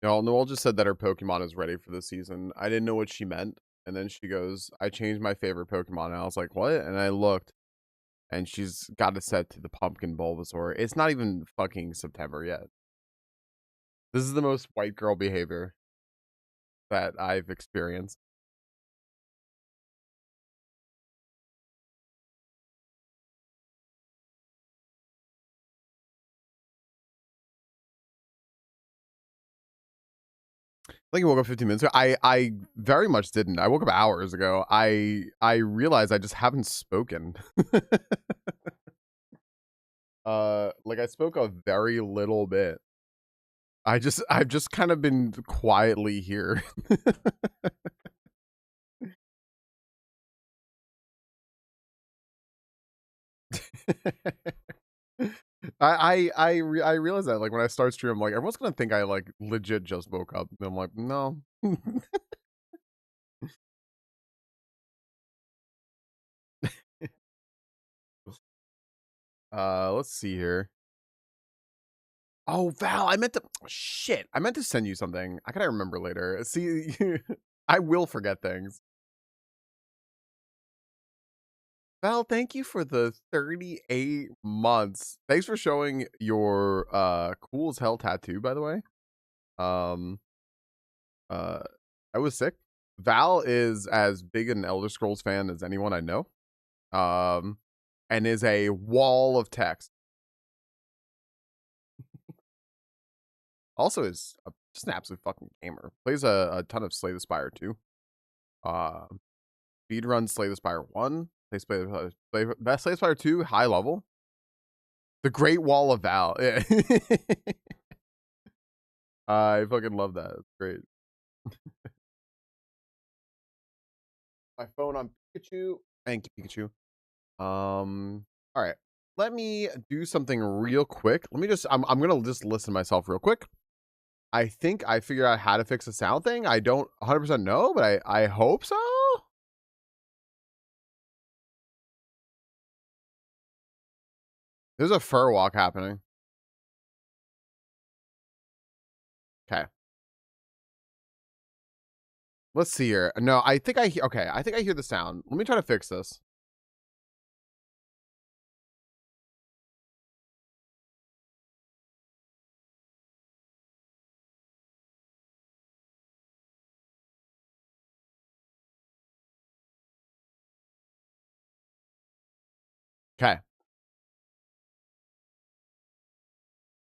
No, Noel just said that her Pokemon is ready for the season. I didn't know what she meant. And then she goes, I changed my favorite Pokemon. And I was like, what? And I looked and she's got it set to the Pumpkin Bulbasaur. It's not even fucking September yet. This is the most white girl behavior that I've experienced. I think you woke up 15 minutes ago. I very much didn't. I woke up hours ago. I realized I just haven't spoken. Like I spoke a very little bit. I've just kind of been quietly here. I realize that like when I start stream, I'm like everyone's gonna think I like legit just woke up. And I'm like, no. Let's see here. Oh, Val, I meant to shit. I meant to send you something. I gotta remember later. See, I will forget things. Val, thank you for the 38 months. Thanks for showing your cool as hell tattoo, by the way. Um uh I was sick. Val is as big an Elder Scrolls fan as anyone I know. And is a wall of text. Also is just an absolute fucking gamer. Plays a ton of Slay the Spire too. Speed run Slay the Spire 1. Slay the Spire 2, high level. The Great Wall of Val. Yeah. I fucking love that. It's great. My phone on Pikachu. Thank you, Pikachu. All right. Let me do something real quick. Let me just I'm gonna just listen to myself real quick. I think I figured out how to fix the sound thing. I don't 100% know, but I hope so. There's a fur walk happening. Okay. Let's see here. No, I think I okay, I think I hear the sound. Let me try to fix this. Okay.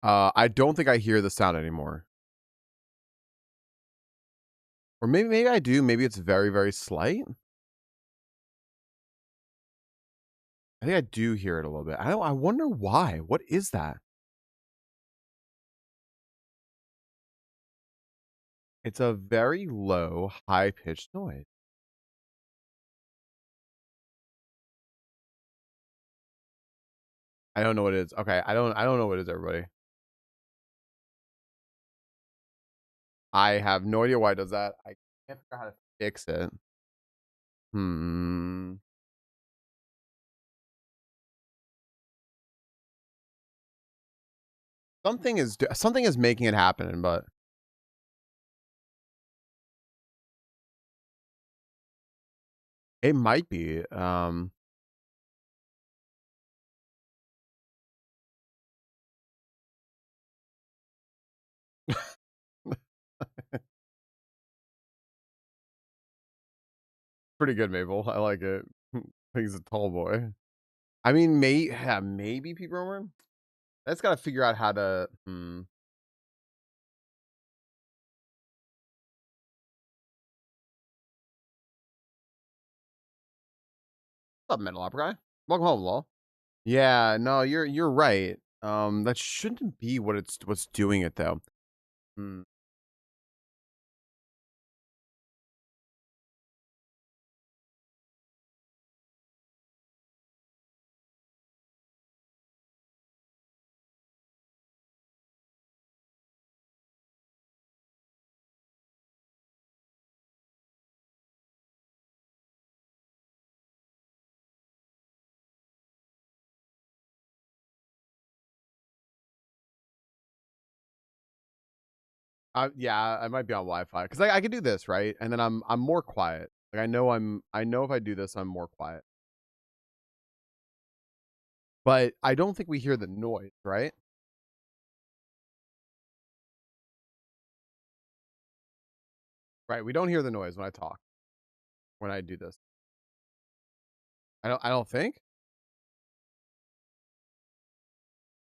I don't think I hear the sound anymore. Or maybe I do. Maybe it's very, very slight. I think I do hear it a little bit. I wonder why. What is that? It's a very low, high-pitched noise. I don't know what it is. Okay, I don't know what it is, everybody. I have no idea why it does that. I can't figure out how to fix it. Hmm. Something is making it happen, but it might be. Pretty good, Mabel. I like it. I think he's a tall boy. I mean, maybe people remember. I just gotta figure out how to. What's up, Metal Opera guy? Welcome home, lol. Yeah, no, you're right. That shouldn't be what's doing it though. Hmm. Yeah, I might be on Wi-Fi because I could do this right, and then I'm more quiet. Like I know if I do this, I'm more quiet. But I don't think we hear the noise, right? Right, we don't hear the noise when I talk, when I do this. I don't think?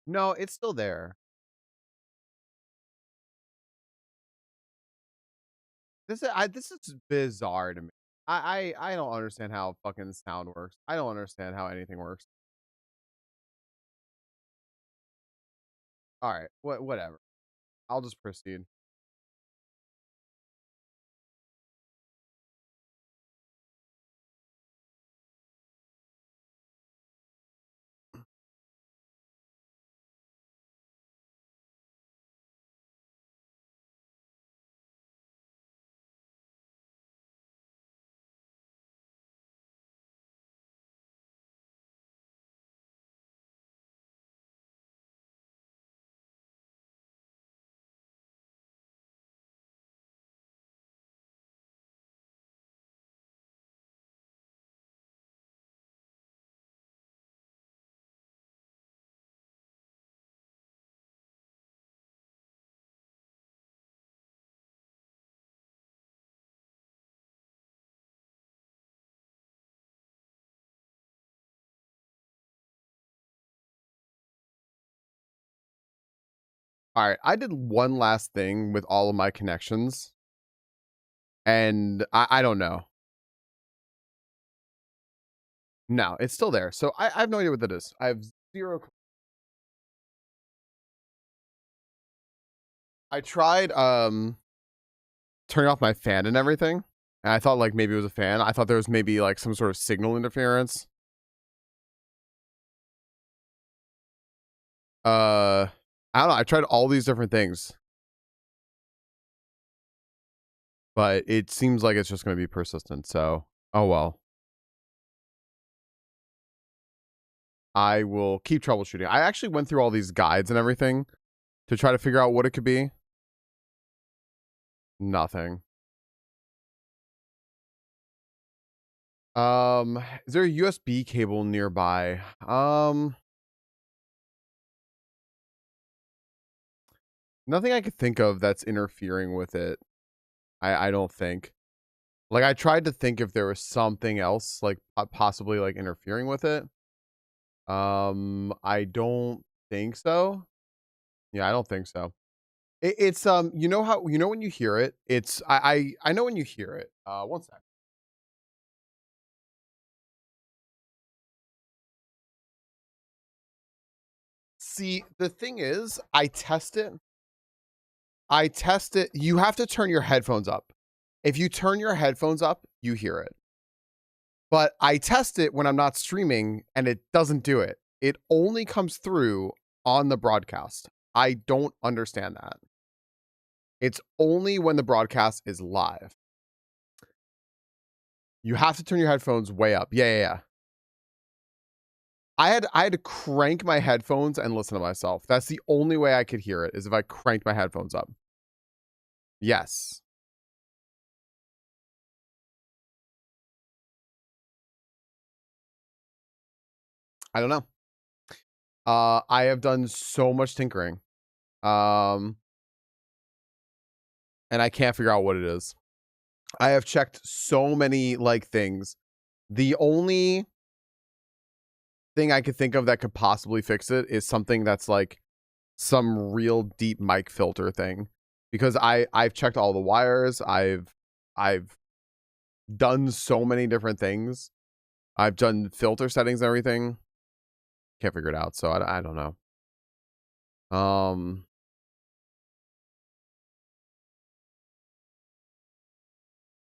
No, it's still there. This is bizarre to me. I don't understand how fucking sound works. I don't understand how anything works. All right, whatever. I'll just proceed. All right, I did one last thing with all of my connections, and I don't know. No, it's still there. So I have no idea what that is. I have zero. I tried turning off my fan and everything, and I thought like maybe it was a fan. I thought there was maybe like some sort of signal interference. I don't know. I tried all these different things, but it seems like it's just going to be persistent. So, oh well. I will keep troubleshooting. I actually went through all these guides and everything to try to figure out what it could be. Nothing. Is there a USB cable nearby? Nothing I could think of that's interfering with it. I don't think. Like I tried to think if there was something else like possibly like interfering with it. I don't think so. Yeah, I don't think so. It's you know how you know when you hear it, it's I know when you hear it. One sec. See, the thing is, I test it. I test it. You have to turn your headphones up. If you turn your headphones up, you hear it. But I test it when I'm not streaming and it doesn't do it. It only comes through on the broadcast. I don't understand that. It's only when the broadcast is live. You have to turn your headphones way up. Yeah. I had to crank my headphones and listen to myself. That's the only way I could hear it is if I cranked my headphones up. Yes. I don't know. I have done so much tinkering. Um and I can't figure out what it is. I have checked so many like things. The only thing I could think of that could possibly fix it is something that's like some real deep mic filter thing because I've checked all the wires. I've done so many different things. I've done filter settings and everything. Can't figure it out, so I don't know.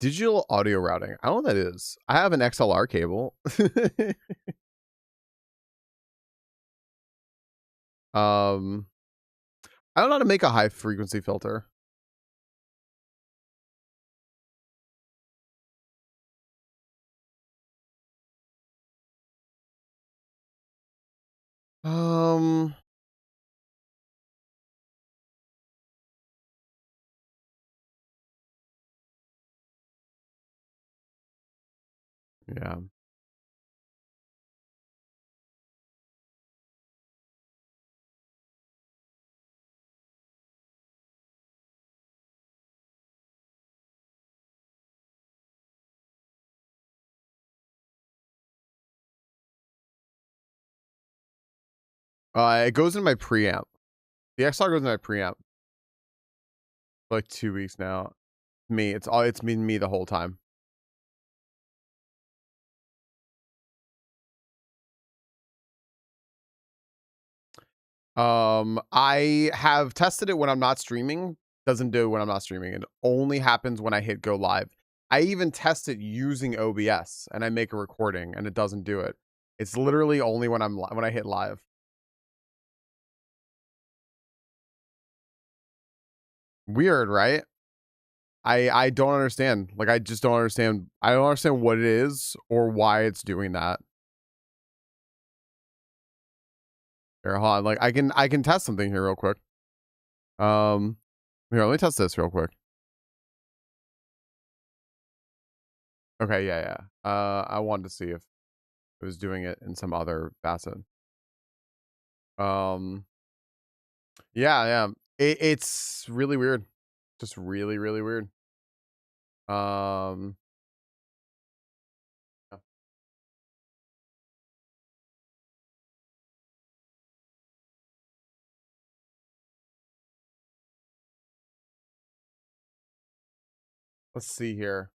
Digital audio routing. I don't know what that is. I have an XLR cable. I don't know how to make a high frequency filter. Um Yeah. It goes in my preamp. The XR goes in my preamp for like 2 weeks now. It's been me the whole time. I have tested it when I'm not streaming. Doesn't do it when I'm not streaming. It only happens when I hit go live. I even test it using OBS and I make a recording and it doesn't do it. It's literally only when when I hit live. Weird, right? I don't understand. Like I just don't understand. I don't understand what it is or why it's doing that. Here, hold on. Like I can test something here real quick. Here, let me test this real quick. Okay, yeah. I wanted to see if it was doing it in some other facet. Um, yeah. It's really weird. Just really, really weird. Um, yeah. Let's see here.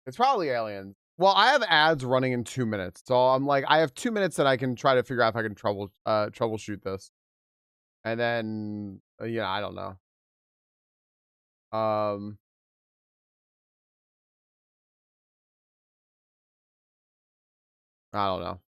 It's probably aliens. Well, I have ads running in 2 minutes, so I'm like, I have 2 minutes that I can try to figure out if I can troubleshoot this, and then yeah, I don't know. Um, I don't know.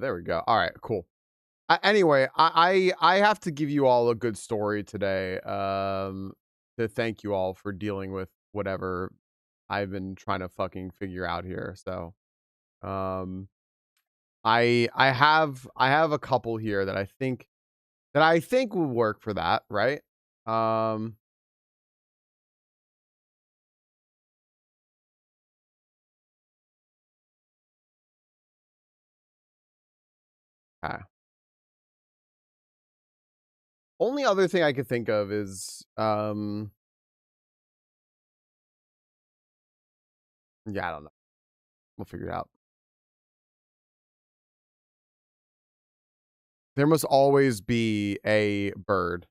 There we go. All right, cool. Anyway, I have to give you all a good story today. To thank you all for dealing with whatever I've been trying to fucking figure out here. So, um, I have a couple here that I think will work for that, right? Um, okay. Only other thing I could think of is yeah, I don't know. We'll figure it out. There must always be a bird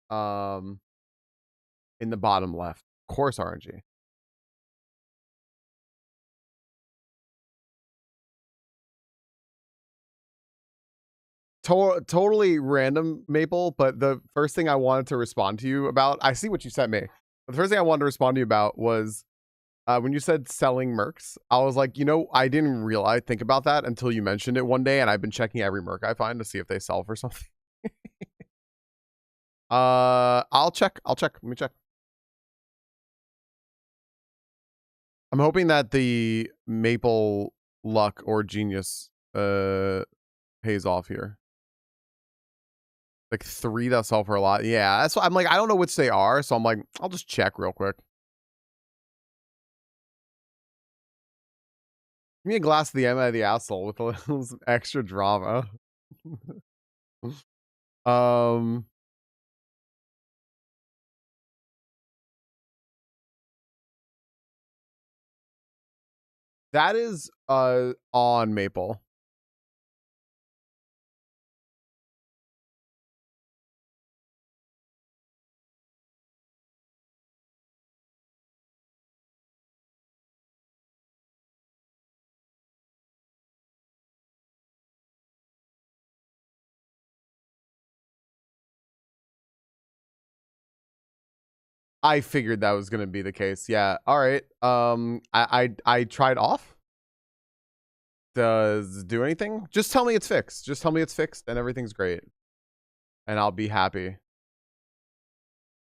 um in the bottom left. Of course, RNG. Totally random, Maple, but the first thing I wanted to respond to you about, I see what you sent me. But the first thing I wanted to respond to you about was when you said selling mercs. I was like, I didn't realize think about that until you mentioned it one day, and I've been checking every merc I find to see if they sell for something. I'll check. Let me check. I'm hoping that the Maple luck or genius pays off here. Like 3 that sell for a lot. Yeah, that's what I'm like. I don't know which they are, so I'm like, I'll just check real quick. Give me a glass of the Emma of the asshole with a little extra drama. um, that is on Maple. I figured that was gonna be the case. Yeah. All right. I tried off. Does it do anything? Just tell me it's fixed. Just tell me it's fixed and everything's great, and I'll be happy.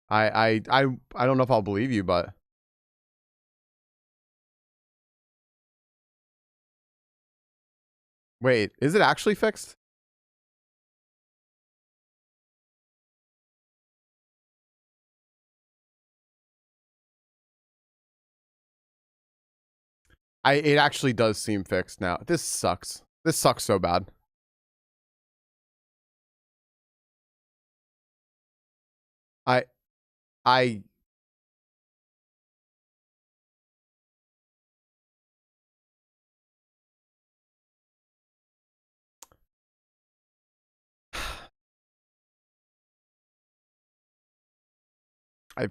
I don't know if I'll believe you, but wait, is it actually fixed? It actually does seem fixed now. This sucks. This sucks so bad. I I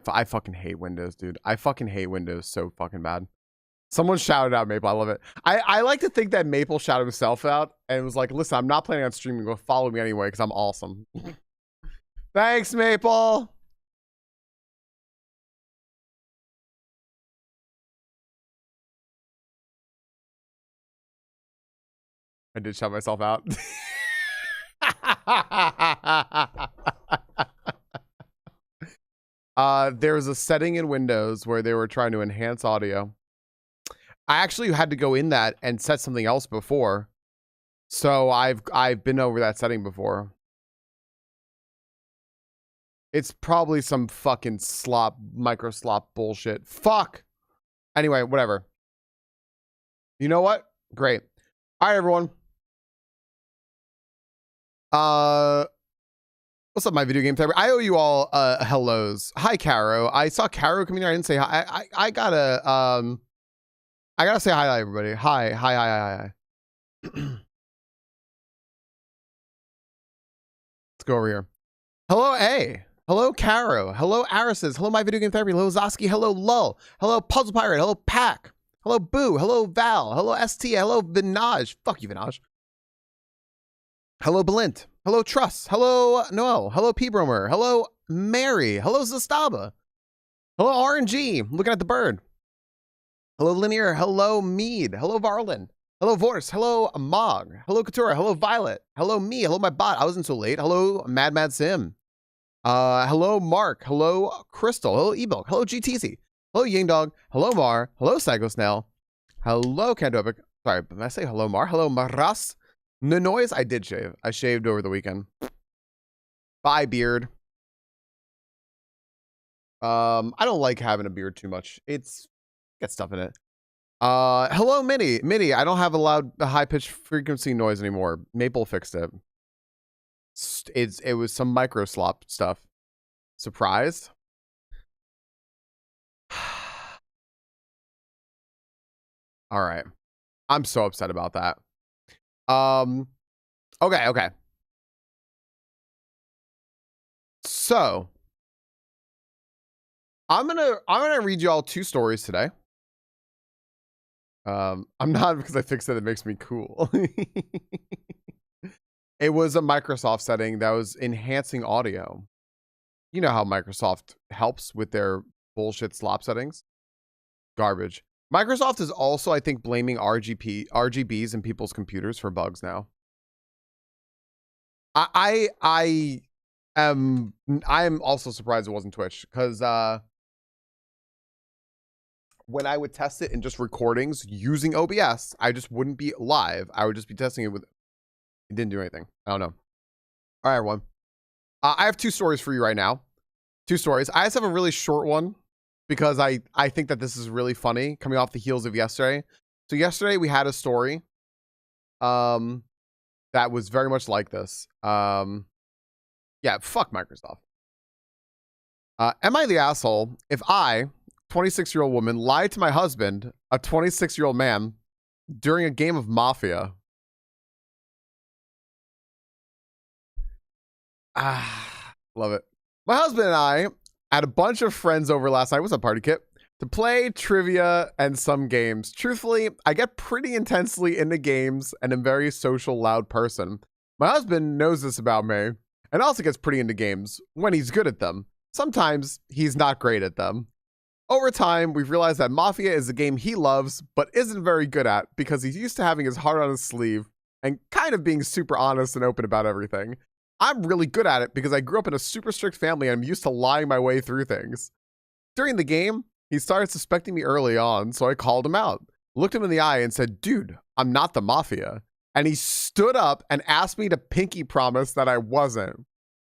I fucking hate Windows, dude. I fucking hate Windows so fucking bad. Someone shouted out Maple. I love it. I like to think that Maple shouted himself out and was like, listen, I'm not planning on streaming, but follow me anyway because I'm awesome. Thanks, Maple. I did shout myself out. There was a setting in Windows where they were trying to enhance audio. I actually had to go in that and set something else before. So I've been over that setting before. It's probably some fucking slop, micro slop bullshit. Fuck. Anyway, whatever. You know what? Great. All right, everyone. What's up, my video game therapy? I owe you all hellos. Hi, Caro. I saw Caro coming here. I didn't say hi. I gotta say hi to everybody. Hi. Let's go over here. Hello, A. Hello, Caro. Hello, Arises. Hello, my video game therapy. Hello, Zoski. Hello, Lull. Hello, Puzzle Pirate. Hello, Pack. Hello, Boo. Hello, Val. Hello, ST. Hello, Vinaj. Fuck you, Vinaj. Hello, Belint. Hello, Truss. Hello, Noel. Hello, P-Bromer. Hello, Mary. Hello, Zastaba. Hello, RNG. Looking at the bird. Hello, Linear. Hello, Mead. Hello, Varlin. Hello, Vorse. Hello, Mog. Hello, Katura. Hello, Violet. Hello, me. Hello, my bot. I wasn't so late. Hello, Mad Sim. Hello, Mark. Hello, Crystal. Hello, Ebook. Hello, GTC. Hello, Ying Dog. Hello, Mar. Hello, Psycho Snail. Hello, Candopic. Sorry, did I say hello, Mar? Hello, Maras. No noise. I did shave. I shaved over the weekend. Bye, beard. I don't like having a beard too much. It's got stuff in it. Hello, Minnie. Minnie, I don't have a loud, high-pitched frequency noise anymore. Maple fixed it. It was some micro slop stuff. Surprised? All right. I'm so upset about that. Okay. So I'm gonna read you all two stories today. I'm not because I fixed it makes me cool. It was a Microsoft setting that was enhancing audio. You know how Microsoft helps with their bullshit slop settings? Garbage. Microsoft is also, I think, blaming RGBs in people's computers for bugs now. I am also surprised it wasn't Twitch because when I would test it in just recordings using OBS, I just wouldn't be live. I would just be testing it with. It didn't do anything. I don't know. All right, everyone. I have two stories for you right now. Two stories. I just have a really short one because I think that this is really funny coming off the heels of yesterday. So yesterday we had a story that was very much like this. Yeah, fuck Microsoft. Am I the asshole if I, 26-year-old woman, lied to my husband, a 26-year-old man, during a game of Mafia? Love it. My husband and I had a bunch of friends over last night. What's up, Party Kit? To play trivia and some games. Truthfully, I get pretty intensely into games and am a very social, loud person. My husband knows this about me and also gets pretty into games when he's good at them. sometimes he's not great at them. Over time, we've realized that Mafia is a game he loves, but isn't very good at because he's used to having his heart on his sleeve and kind of being super honest and open about everything. I'm really good at it because I grew up in a super strict family and I'm used to lying my way through things. During the game, he started suspecting me early on, so I called him out, looked him in the eye and said, dude, I'm not the Mafia. And he stood up and asked me to pinky promise that I wasn't.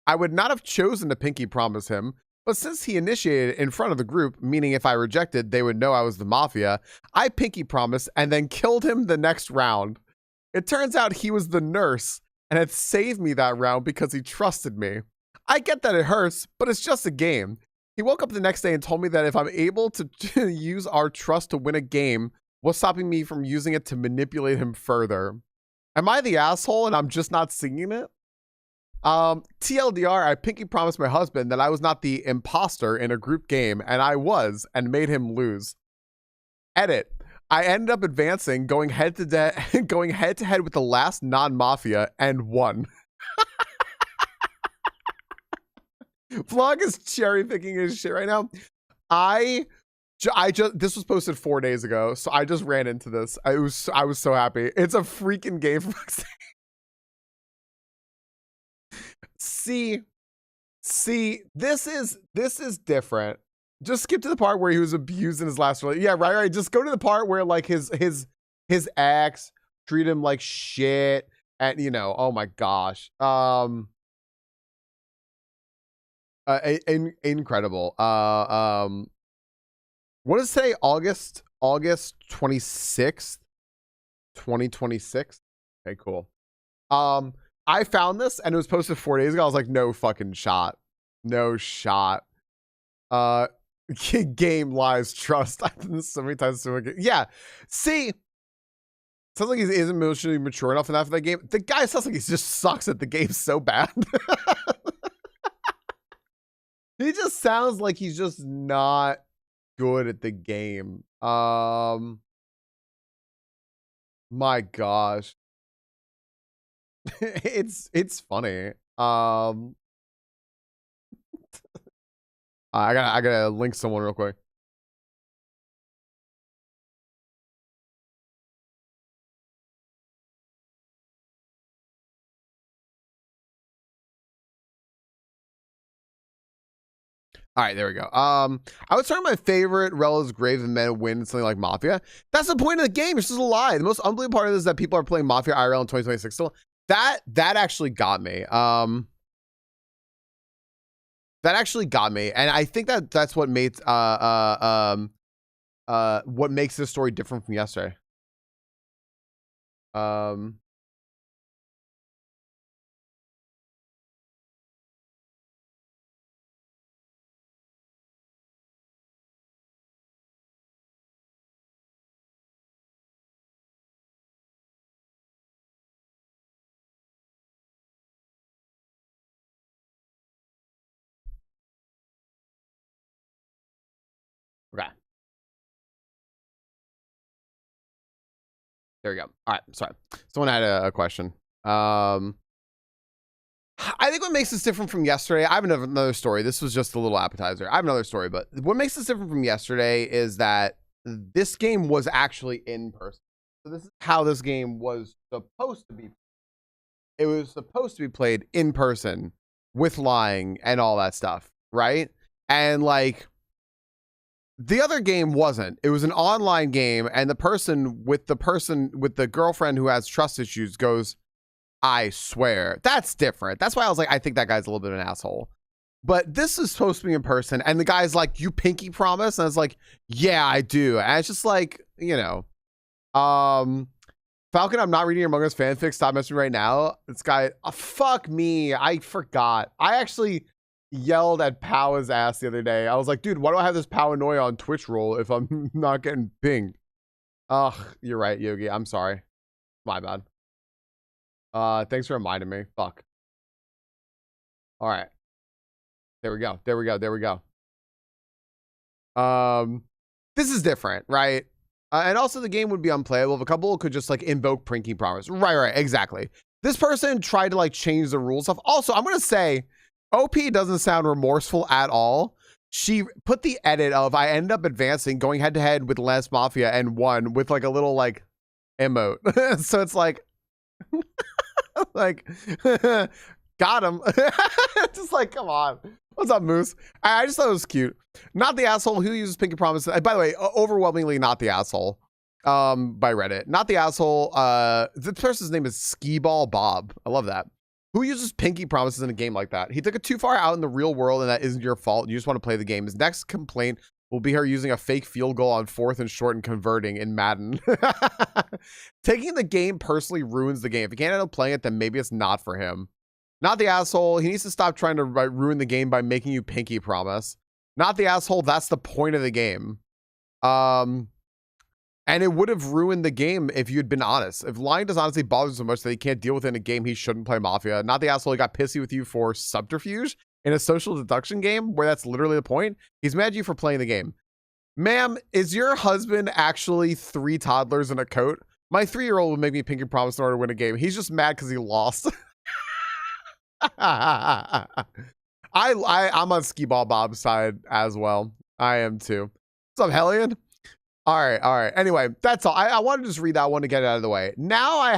I would not have chosen to pinky promise him, but since he initiated in front of the group, meaning if I rejected, they would know I was the Mafia, I pinky promised and then killed him the next round. It turns out he was the nurse and had saved me that round because he trusted me. I get that it hurts, but it's just a game. He woke up the next day and told me that if I'm able to use our trust to win a game, what's stopping me from using it to manipulate him further? Am I the asshole and I'm just not singing it? TLDR, I pinky promised my husband that I was not the imposter in a group game, and I was, and made him lose. Edit. I ended up advancing, going head to head with the last non-mafia, and won. Vlog is cherry picking his shit right now. I just this was posted 4 days ago, so I just ran into this. I was so happy. It's a freaking game. See, this is different. Just skip to the part where he was abused in his last relationship. Yeah, right. Just go to the part where like his ex treat him like shit, and you know, oh my gosh, incredible. What is today? August 26th, 2026. Okay, cool. I found this and it was posted 4 days ago. I was like, no fucking shot. No shot. Game lies, trust. I've done this so many times. Yeah. See, sounds like he isn't emotionally mature enough enough for that game. The guy sounds like he just sucks at the game so bad. He just sounds like he's just not good at the game. My gosh. It's funny. I gotta link someone real quick. All right, there we go. I would start my favorite relatives grave and men win something like Mafia. That's the point of the game. It's just a lie. The most unbelievable part of this is that people are playing Mafia IRL in 2026 still. That actually got me. That actually got me, and I think that's what makes what makes this story different from yesterday. Okay. There we go. All right. Sorry. Someone had a question. I think what makes this different from yesterday, I have another story. This was just a little appetizer. I have another story, but what makes this different from yesterday is that this game was actually in person. So this is how this game was supposed to be. It was supposed to be played in person with lying and all that stuff, right? And like, the other game wasn't. It was an online game, and the person with the girlfriend who has trust issues goes, I swear. That's different. That's why I was like, I think that guy's a little bit of an asshole. But this is supposed to be in person, and the guy's like, you pinky promise? And I was like, yeah, I do. And it's just like, you know, Falcon, I'm not reading your Among Us fanfic. Stop messaging right now. This guy, fuck me. I forgot. I actually yelled at Pow's ass the other day. I was like, dude, why do I have this Powanoia on Twitch roll if I'm not getting pinged? Ugh, you're right, Yogi. I'm sorry. My bad. Thanks for reminding me. Fuck. All right. There we go. There we go. There we go. This is different, right? And also the game would be unplayable if a couple could just like invoke pinky promise. Right, exactly. This person tried to like change the rules stuff. Also, I'm going to say OP doesn't sound remorseful at all. She put the edit of I ended up advancing, going head to head with Lance Mafia and won with like a little like emote. So it's like, like got him. Just like, come on. What's up, Moose? I just thought it was cute. Not the asshole who uses Pinky Promise. By the way, overwhelmingly not the asshole. By Reddit. Not the asshole. The person's name is Skee-Ball Bob. I love that. Who uses pinky promises in a game like that? He took it too far out in the real world, and that isn't your fault. You just want to play the game. His next complaint will be her using a fake field goal on 4th and short and converting in Madden. Taking the game personally ruins the game. If he can't end up playing it, then maybe it's not for him. Not the asshole. He needs to stop trying to ruin the game by making you pinky promise. Not the asshole. That's the point of the game. And it would have ruined the game if you had been honest. If lying does honestly bother him so much that he can't deal with it in a game, he shouldn't play Mafia. Not the asshole who got pissy with you for subterfuge in a social deduction game where that's literally the point. He's mad at you for playing the game. Ma'am, is your husband actually 3 toddlers in a coat? My 3-year-old would make me pinky promise in order to win a game. He's just mad because he lost. I'm on Skee-Ball Bob's side as well. I am too. What's up, Hellion? All right. Anyway, that's all. I wanted to just read that one to get it out of the way. Now I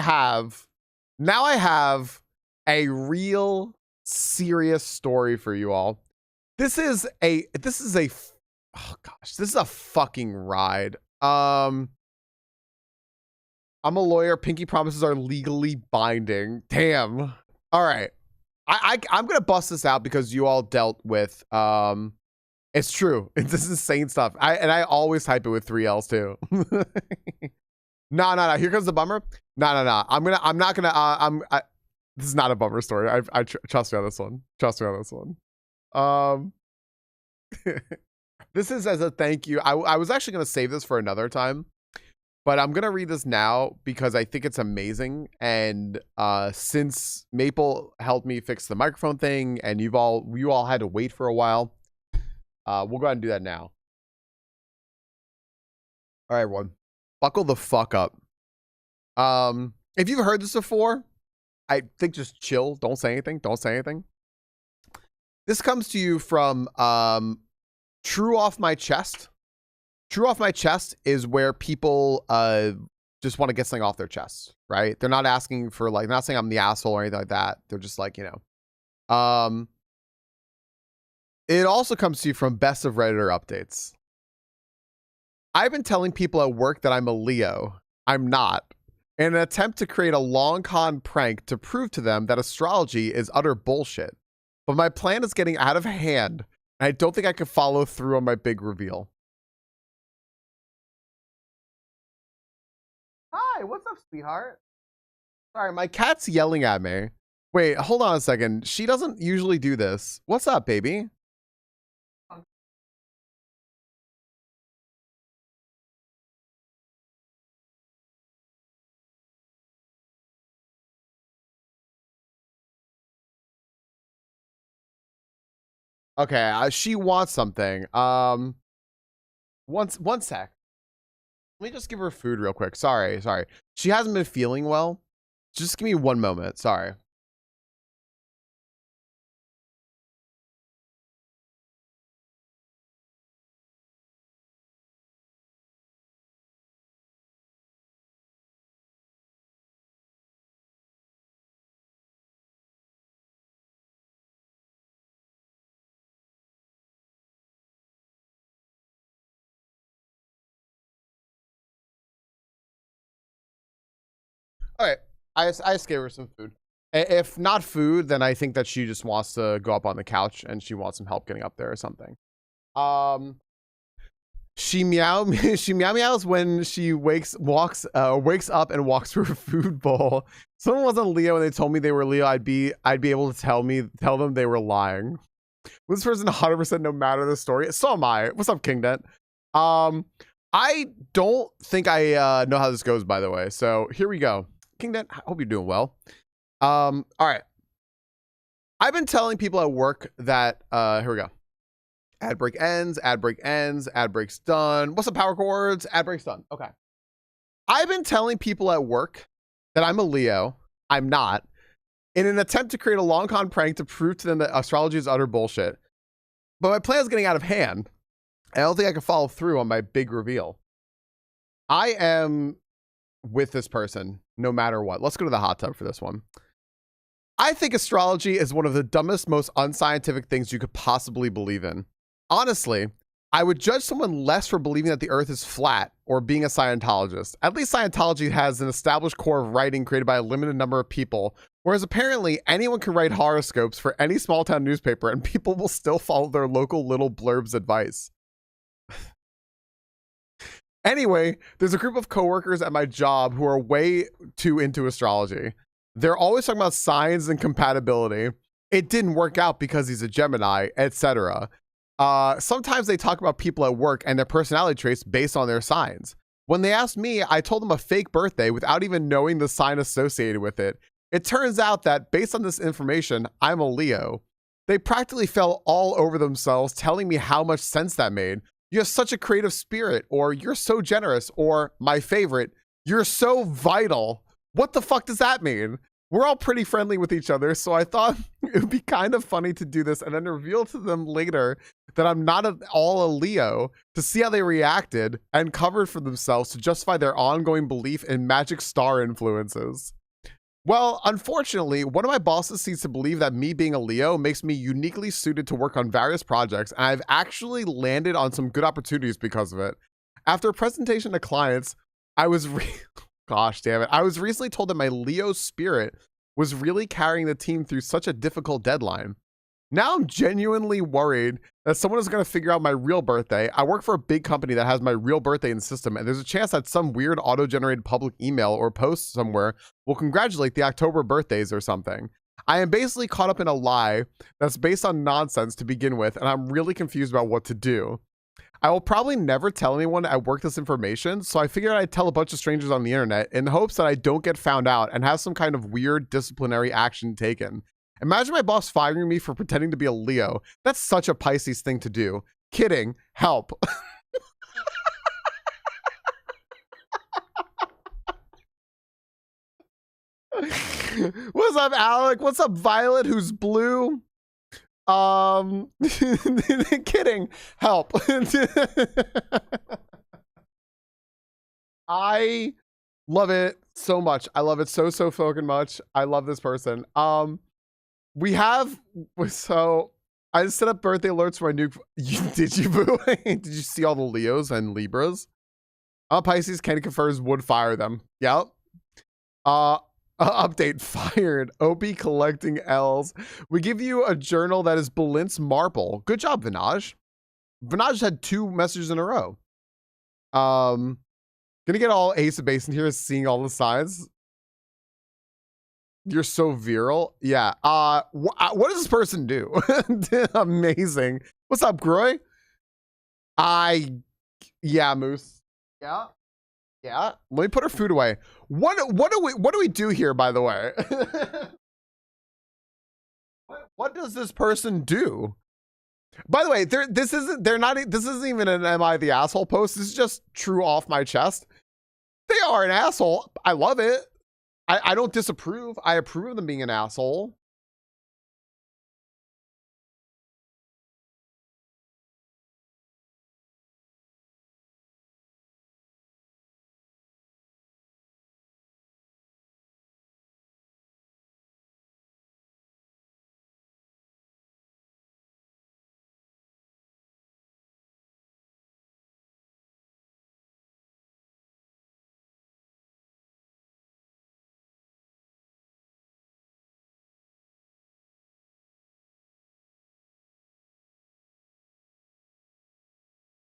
have a real serious story for you all. This is a fucking ride. I'm a lawyer. Pinky promises are legally binding. Damn. All right. I'm gonna bust this out because you all dealt with it's true. It's this insane stuff. I always type it with 3 L's too. No. Here comes the bummer. No. This is not a bummer story. I trust me on this one. This is as a thank you. I was actually gonna save this for another time, but I'm gonna read this now because I think it's amazing. And since Maple helped me fix the microphone thing, and you all had to wait for a while. We'll go ahead and do that now. All right, everyone. Buckle the fuck up. If you've heard this before, I think just chill. Don't say anything. This comes to you from True Off My Chest. True Off My Chest is where people just want to get something off their chest, right? They're not asking for like, not saying I'm the asshole or anything like that. They're just like, you know. It also comes to you from Best of Redditor Updates. I've been telling people at work that I'm a Leo. I'm not. In an attempt to create a long con prank to prove to them that astrology is utter bullshit. But my plan is getting out of hand, and I don't think I can follow through on my big reveal. Hi, what's up, sweetheart? Sorry, my cat's yelling at me. Wait, hold on a second. She doesn't usually do this. What's up, baby? Okay, she wants something. One sec. Let me just give her food real quick. Sorry. She hasn't been feeling well. Just give me one moment. Sorry. All right. I just gave her some food. If not food, then I think that she just wants to go up on the couch and she wants some help getting up there or something. She meows when she wakes up and walks through a food bowl. Someone wasn't Leo and they told me they were Leo. I'd be able to tell them they were lying. This person 100% no matter the story. So am I. What's up, King Dent? I don't think I know how this goes, by the way. So here we go. King Dent, I hope you're doing well. All right. I've been telling people at work that here we go. Ad break ends, ad break's done. What's up, power chords? Ad break's done. Okay. I've been telling people at work that I'm a Leo. I'm not. in an attempt to create a long con prank to prove to them that astrology is utter bullshit. But my plan is getting out of hand. I don't think I can follow through on my big reveal. I am with this person no matter what. Let's go to the hot tub for this one. I think astrology is one of the dumbest, most unscientific things you could possibly believe in. Honestly, I would judge someone less for believing that the earth is flat or being a Scientologist. At least Scientology has an established core of writing created by a limited number of people, whereas apparently anyone can write horoscopes for any small town newspaper and people will still follow their local little blurb's advice. Anyway, there's a group of coworkers at my job who are way too into astrology. They're always talking about signs and compatibility. It didn't work out because he's a Gemini, etc. Sometimes they talk about people at work and their personality traits based on their signs. When they asked me, I told them a fake birthday without even knowing the sign associated with it. It turns out that based on this information, I'm a Leo. They practically fell all over themselves telling me how much sense that made. You have such a creative spirit, or you're so generous, or my favorite, you're so vital. What the fuck does that mean? We're all pretty friendly with each other, so I thought it would be kind of funny to do this and then reveal to them later that I'm not at all a Leo to see how they reacted and covered for themselves to justify their ongoing belief in magic star influences. Well, unfortunately, one of my bosses seems to believe that me being a Leo makes me uniquely suited to work on various projects, and I've actually landed on some good opportunities because of it. After a presentation to clients, I was gosh damn it. I was recently told that my Leo spirit was really carrying the team through such a difficult deadline. Now I'm genuinely worried that someone is going to figure out my real birthday. I work for a big company that has my real birthday in the system, and there's a chance that some weird auto-generated public email or post somewhere will congratulate the October birthdays or something. I am basically caught up in a lie that's based on nonsense to begin with, and I'm really confused about what to do. I will probably never tell anyone at work this information, so I figured I'd tell a bunch of strangers on the internet in the hopes that I don't get found out and have some kind of weird disciplinary action taken. Imagine my boss firing me for pretending to be a Leo. That's such a Pisces thing to do. Kidding. Help. What's up, Alec? What's up, Violet, who's blue? Kidding. Help. I love it so much. I love it so fucking much. I love this person. We have, so I set up birthday alerts for my new, did you, boo? Did you see all the Leos and Libras? Pisces can confirms would fire them. Yep. Update fired. OP collecting L's. We give you a journal that is Balint's Marble. Good job, Vinaj. Vinaj had 2 messages in a row. Gonna get all ace of base in here, seeing all the signs. You're so virile. Yeah. What does this person do? Amazing. What's up, Groy? Yeah, Moose. Yeah. Yeah. Let me put her food away. What do we do here, by the way? What does this person do? By the way, this isn't even an Am I the Asshole post. This is just true off my chest. They are an asshole. I love it. I don't disapprove. I approve of them being an asshole.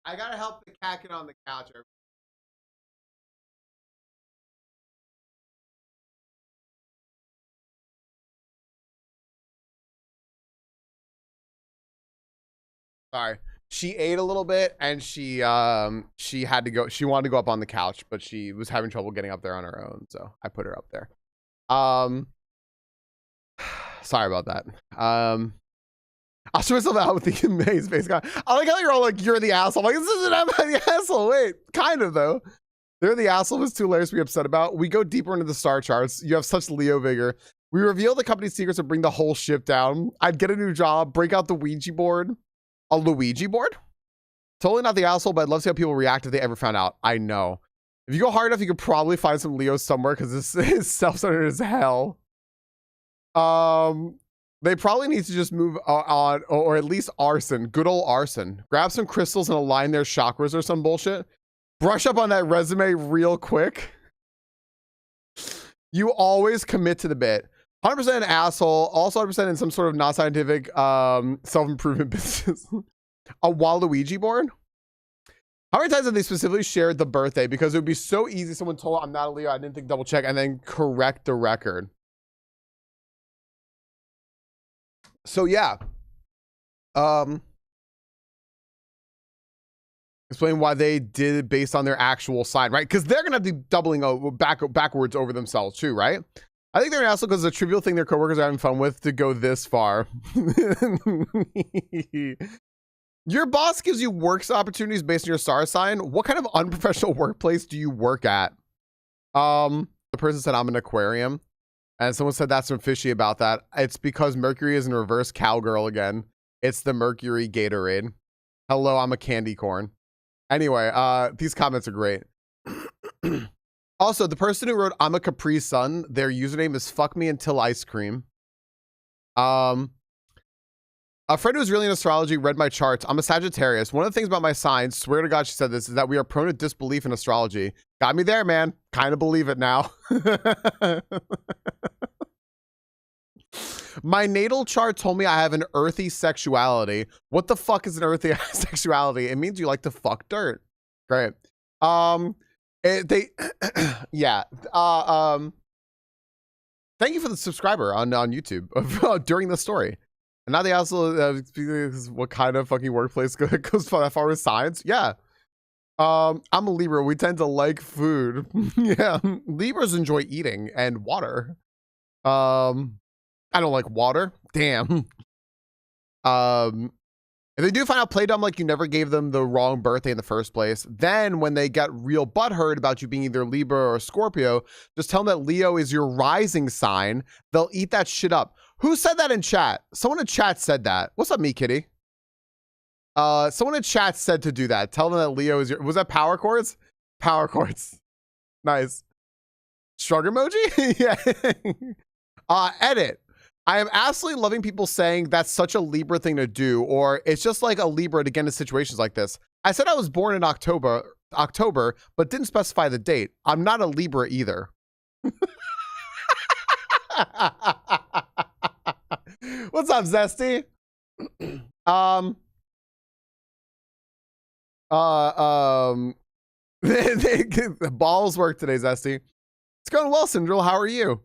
I gotta help the cat get on the couch. Sorry. She ate a little bit and she had to go. She wanted to go up on the couch, but she was having trouble getting up there on her own, so I put her up there. Sorry about that. I'll show myself out with the maze face guy. I like how you're all like, you're the asshole. I'm like, this isn't Am I the Asshole? Wait, kind of though. They're the asshole with 2 layers to be upset about. We go deeper into the star charts. You have such Leo vigor. We reveal the company's secrets and bring the whole ship down. I'd get a new job, break out the Ouija board. A Luigi board? Totally not the asshole, but I'd love to see how people react if they ever found out. I know. If you go hard enough, you could probably find some Leos somewhere because this is self-centered as hell. They probably need to just move on, or at least arson. Good old arson. Grab some crystals and align their chakras or some bullshit. Brush up on that resume real quick. You always commit to the bit. 100% asshole. Also 100% in some sort of non-scientific self-improvement business. A Waluigi board? How many times have they specifically shared the birthday? Because it would be so easy. Someone told I'm not a Leo. I didn't think double check and then correct the record. So yeah. Explain why they did it based on their actual sign, right? Because they're gonna be doubling backwards over themselves too, right? I think they're also because it's a trivial thing their coworkers are having fun with to go this far. Your boss gives you work opportunities based on your star sign. What kind of unprofessional workplace do you work at? The person said I'm an aquarium. And someone said that's some fishy about that. It's because Mercury is in reverse cowgirl again. It's the Mercury Gatorade. Hello, I'm a candy corn. Anyway, these comments are great. Also, the person who wrote I'm a Capri Sun, their username is fuck me until ice cream. A friend who's really in astrology read my charts. I'm a Sagittarius. One of the things about my sign, swear to God she said this, is that we are prone to disbelief in astrology. Got me there, man. Kind of believe it now. My natal chart told me I have an earthy sexuality. What the fuck is an earthy sexuality? It means you like to fuck dirt. Great. Yeah. Thank you for the subscriber on YouTube during the story. And now they also what kind of fucking workplace goes that far with science? Yeah. I'm a Libra. We tend to like food. Yeah. Libras enjoy eating and water. I don't like water. Damn. If they do find out play dumb, like you never gave them the wrong birthday in the first place, then when they get real butthurt about you being either Libra or Scorpio, just tell them that Leo is your rising sign. They'll eat that shit up. Who said that in chat? Someone in chat said that. What's up, me kitty? Someone in chat said to do that. Tell them that Leo is your, was that power chords? Power chords. Nice. Shrug emoji? Yeah. Edit. I am absolutely loving people saying that's such a Libra thing to do, or it's just like a Libra to get into situations like this. I said I was born in October, but didn't specify the date. I'm not a Libra either. What's up, Zesty? The balls work today, Zesty. It's going well, Syndril. How are you?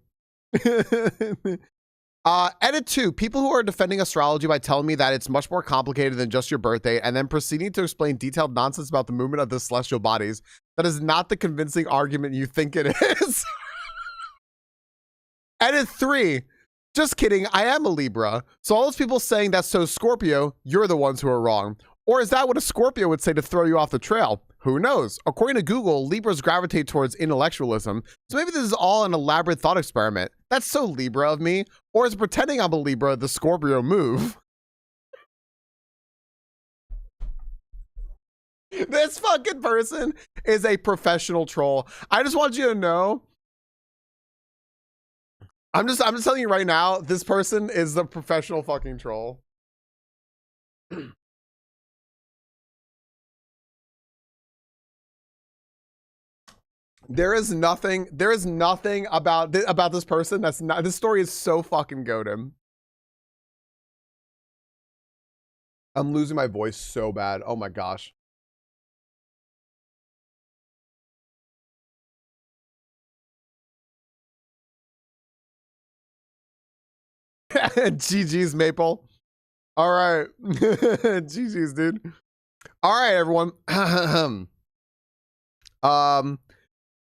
Edit 2. People who are defending astrology by telling me that it's much more complicated than just your birthday and then proceeding to explain detailed nonsense about the movement of the celestial bodies. That is not the convincing argument you think it is. Edit 3. Just kidding. I am a Libra. So all those people saying that's so Scorpio, you're the ones who are wrong. Or is that what a Scorpio would say to throw you off the trail? Who knows? According to Google, Libras gravitate towards intellectualism. So maybe this is all an elaborate thought experiment. That's so Libra of me. Or is pretending I'm a Libra the Scorpio move? This fucking person is a professional troll. I just want you to know. I'm just telling you right now, this person is the professional fucking troll. There is nothing about this person that's not, this story is so fucking goated. I'm losing my voice so bad. Oh my gosh. GG's, Maple. All right. GG's, dude. All right, everyone.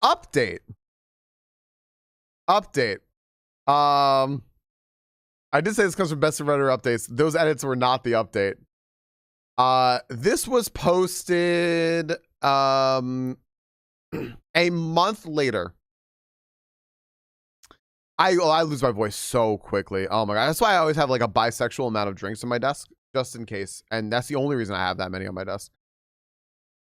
Update. I did say this comes from Best of Redder updates. Those edits were not the update. This was posted a month later. I lose my voice so quickly. Oh my god. That's why I always have like a bisexual amount of drinks on my desk, just in case. And that's the only reason I have that many on my desk.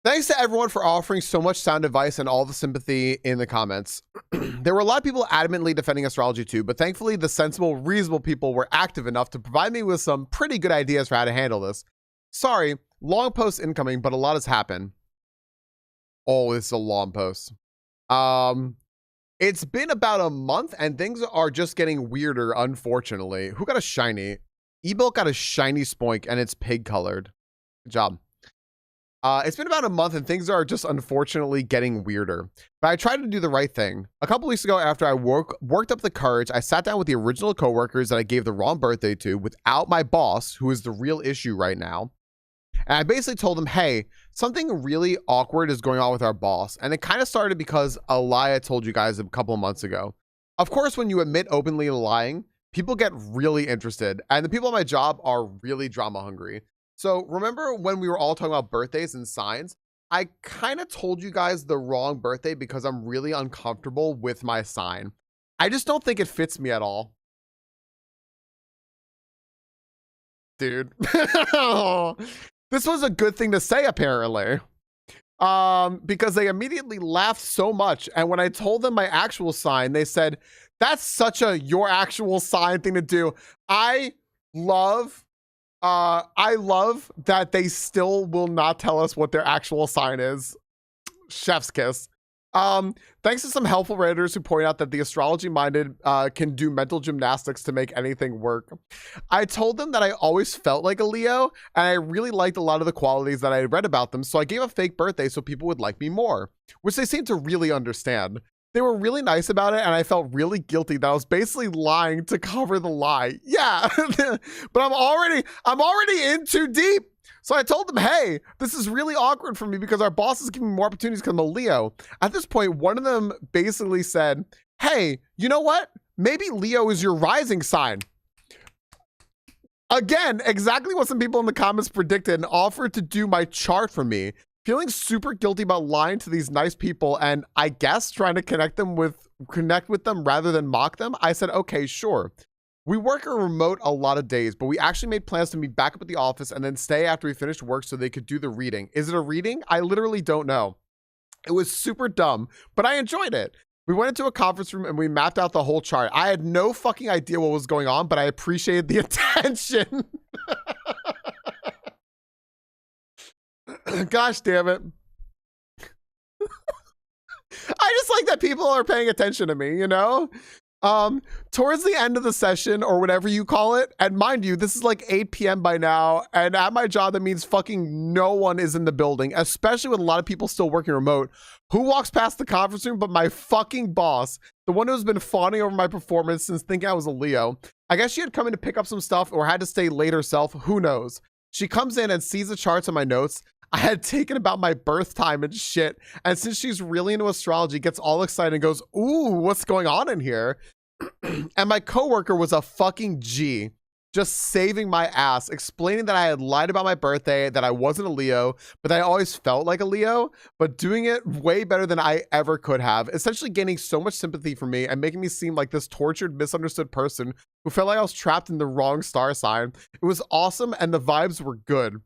Thanks to everyone for offering so much sound advice and all the sympathy in the comments. There were a lot of people adamantly defending astrology too, but thankfully the sensible, reasonable people were active enough to provide me with some pretty good ideas for how to handle this. Sorry, long post incoming, but a lot has happened. Oh, this is a long post. It's been about a month and things are just getting weirder, unfortunately. Who got a shiny? Ebuilt got a shiny spoink and it's pig colored. Good job. It's been about a month and things are just unfortunately getting weirder. But I tried to do the right thing. A couple weeks ago, after I worked up the courage, I sat down with the original coworkers that I gave the wrong birthday to without my boss, who is the real issue right now. And I basically told them, hey, something really awkward is going on with our boss. And it kind of started because a lie I told you guys a couple of months ago. Of course, when you admit openly to lying, people get really interested. And the people at my job are really drama hungry. So remember when we were all talking about birthdays and signs? I kind of told you guys the wrong birthday because I'm really uncomfortable with my sign. I just don't think it fits me at all. Dude. This was a good thing to say, apparently. Because they immediately laughed so much. And when I told them my actual sign, they said, that's such a your actual sign thing to do. I love that they still will not tell us what their actual sign is. Chef's kiss. Thanks to some helpful Redditors who point out that the astrology-minded can do mental gymnastics to make anything work. I told them that I always felt like a Leo, and I really liked a lot of the qualities that I had read about them, so I gave a fake birthday so people would like me more, which they seemed to really understand. They were really nice about it, and I felt really guilty that I was basically lying to cover the lie. Yeah, but I'm already in too deep. So I told them, hey, this is really awkward for me because our boss is giving me more opportunities because I'm a Leo. At this point, one of them basically said, hey, you know what? Maybe Leo is your rising sign. Again, exactly what some people in the comments predicted and offered to do my chart for me. Feeling super guilty about lying to these nice people and I guess trying to connect with them rather than mock them, I said, okay, sure. We work remote a lot of days, but we actually made plans to meet back up at the office and then stay after we finished work so they could do the reading. Is it a reading? I literally don't know. It was super dumb, but I enjoyed it. We went into a conference room and we mapped out the whole chart. I had no fucking idea what was going on, but I appreciated the attention. Gosh damn it. I just like that people are paying attention to me, you know? Towards the end of the session or whatever you call it, and mind you, this is like 8 p.m. by now, and at my job, that means fucking no one is in the building, especially with a lot of people still working remote. Who walks past the conference room but my fucking boss, the one who's been fawning over my performance since thinking I was a Leo. I guess she had come in to pick up some stuff or had to stay late herself, who knows. She comes in and sees the charts on my notes. I had taken about my birth time and shit. And since she's really into astrology, gets all excited and goes, ooh, what's going on in here? And my coworker was a fucking G, just saving my ass, explaining that I had lied about my birthday, that I wasn't a Leo, but that I always felt like a Leo, but doing it way better than I ever could have, essentially gaining so much sympathy for me and making me seem like this tortured, misunderstood person who felt like I was trapped in the wrong star sign. It was awesome and the vibes were good.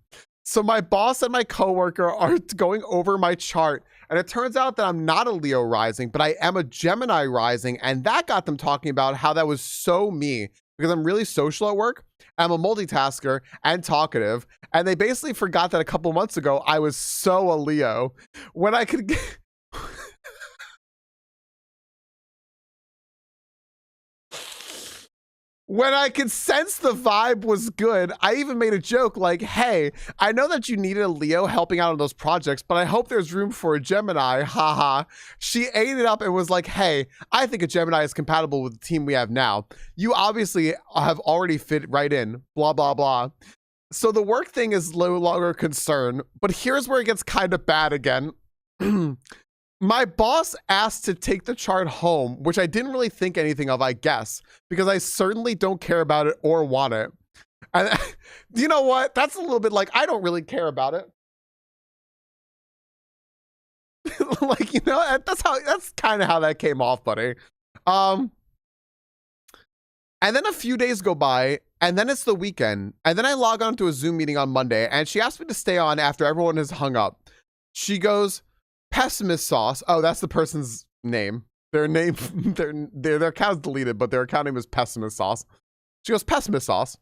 So my boss and my coworker are going over my chart, and it turns out that I'm not a Leo rising, but I am a Gemini rising, and that got them talking about how that was so me because I'm really social at work. I'm a multitasker and talkative, and they basically forgot that a couple months ago I was so a Leo when I could get when I could sense the vibe was good. I even made a joke like, hey, I know that you needed a Leo helping out on those projects, but I hope there's room for a Gemini, haha. She ate it up and was like, hey, I think a Gemini is compatible with the team we have now. You obviously have already fit right in, blah, blah, blah. So the work thing is no longer a concern, but here's where it gets kind of bad again. My boss asked to take the chart home, which I didn't really think anything of, I guess, because I certainly don't care about it or want it. And you know what? That's a little bit like, I don't really care about it. Like, you know, that's kind of how that came off, buddy. And then a few days go by, and then it's the weekend. And then I log on to a Zoom meeting on Monday, and she asked me to stay on after everyone has hung up. She goes, pessimist sauce. Oh, that's the person's name. Their name, their account's deleted, but their account name is pessimist sauce. She goes, pessimist sauce.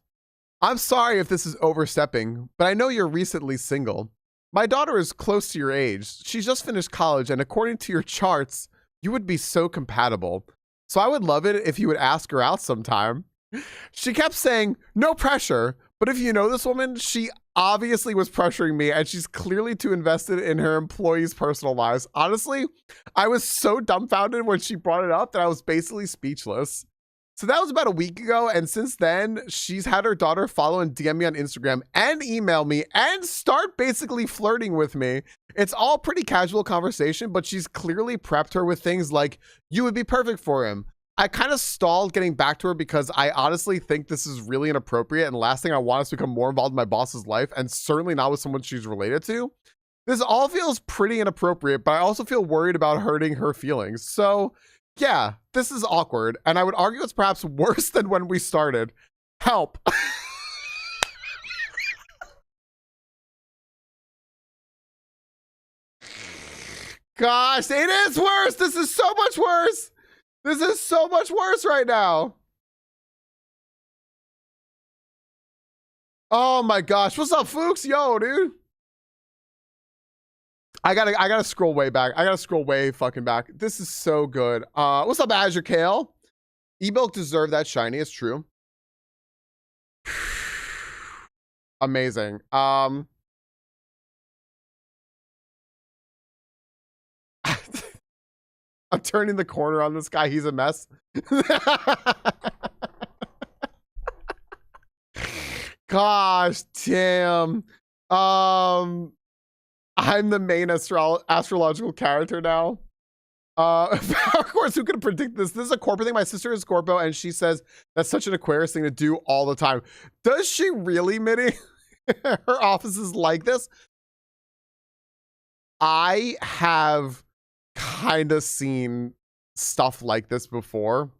I'm sorry if this is overstepping, but I know you're recently single. My daughter is close to your age. She's just finished college, and according to your charts, you would be so compatible. So I would love it if you would ask her out sometime. She kept saying, no pressure, but if you know this woman, she obviously was pressuring me, and she's clearly too invested in her employees' personal lives. Honestly, I was so dumbfounded when she brought it up that I was basically speechless. So that was about a week ago, and since then, she's had her daughter follow and DM me on Instagram and email me and start basically flirting with me. It's all pretty casual conversation, but she's clearly prepped her with things like, you would be perfect for him. I kind of stalled getting back to her because I honestly think this is really inappropriate, and the last thing I want is to become more involved in my boss's life, and certainly not with someone she's related to. This all feels pretty inappropriate, but I also feel worried about hurting her feelings. So yeah, this is awkward, and I would argue it's perhaps worse than when we started. Help. Gosh, it is worse. This is so much worse. This is so much worse right now. Oh my gosh. What's up, Fuchs? Yo, dude. I gotta scroll way back. I gotta scroll way fucking back. This is so good. What's up, Azure Kale? Ebilk deserved that shiny. It's true. Amazing. I'm turning the corner on this guy. He's a mess. Gosh, damn. I'm the main astrological character now. Of course, who could predict this? This is a corporate thing. My sister is Scorpio, and she says that's such an Aquarius thing to do all the time. Does she really, Minnie? Her office is like this. I have kind of seen stuff like this before.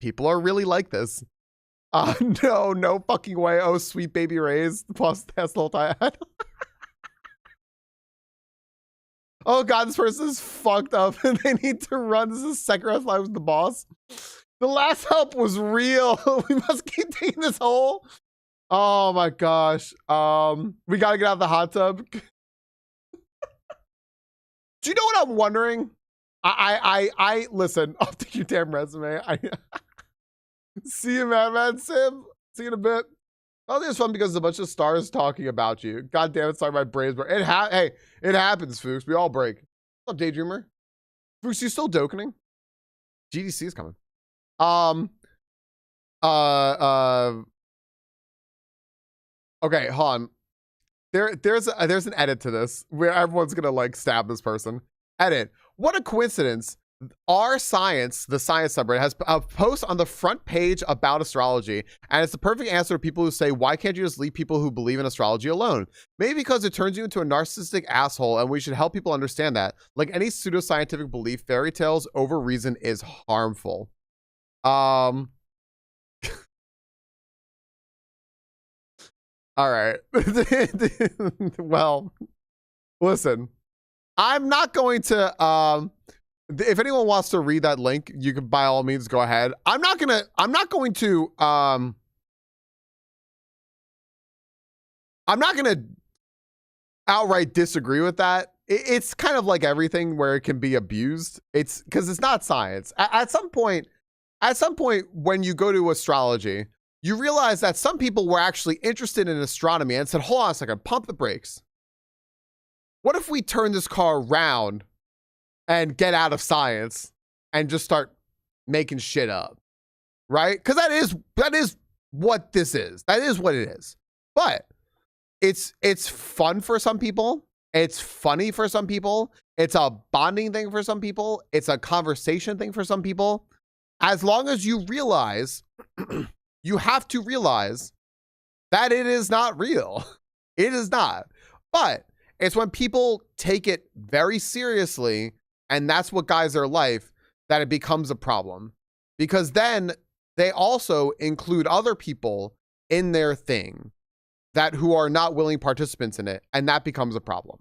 People are really like this. No fucking way. Oh, sweet baby Rays. Plus, that's the whole time. Oh god, this person is fucked up and they need to run. This is the second rest life with the boss. The last help was real. We must keep taking this hole. Oh my gosh. We gotta get out of the hot tub. Do you know what I'm wondering? I listen, I'll take your damn resume. See you, man, Sim. See you in a bit. I think it's fun because there's a bunch of stars talking about you. God damn it, sorry, my brains broke. Hey, it happens, Fuchs. We all break. What's up, Daydreamer? Fuchs, you still dokening? GDC is coming. Okay, hold on. There's an edit to this where everyone's gonna like stab this person. Edit. What a coincidence. Our Science, the science subreddit, has a post on the front page about astrology, and it's the perfect answer to people who say, why can't you just leave people who believe in astrology alone? Maybe because it turns you into a narcissistic asshole, and we should help people understand that. Like any pseudoscientific belief, fairy tales over reason is harmful. All right. Well, listen, I'm not going to, if anyone wants to read that link, you can by all means go ahead. I'm not going to outright disagree with that. It's kind of like everything where it can be abused. It's because it's not science. At some point when you go to astrology, you realize that some people were actually interested in astronomy and said, hold on a second, pump the brakes. What if we turn this car around and get out of science and just start making shit up, right? Because that is what this is. That is what it is. But it's fun for some people. It's funny for some people. It's a bonding thing for some people. It's a conversation thing for some people. As long as you realize, you have to realize that it is not real. It is not. But it's when people take it very seriously, and that's what guides their life, that it becomes a problem. Because then they also include other people in their thing that who are not willing participants in it, and that becomes a problem.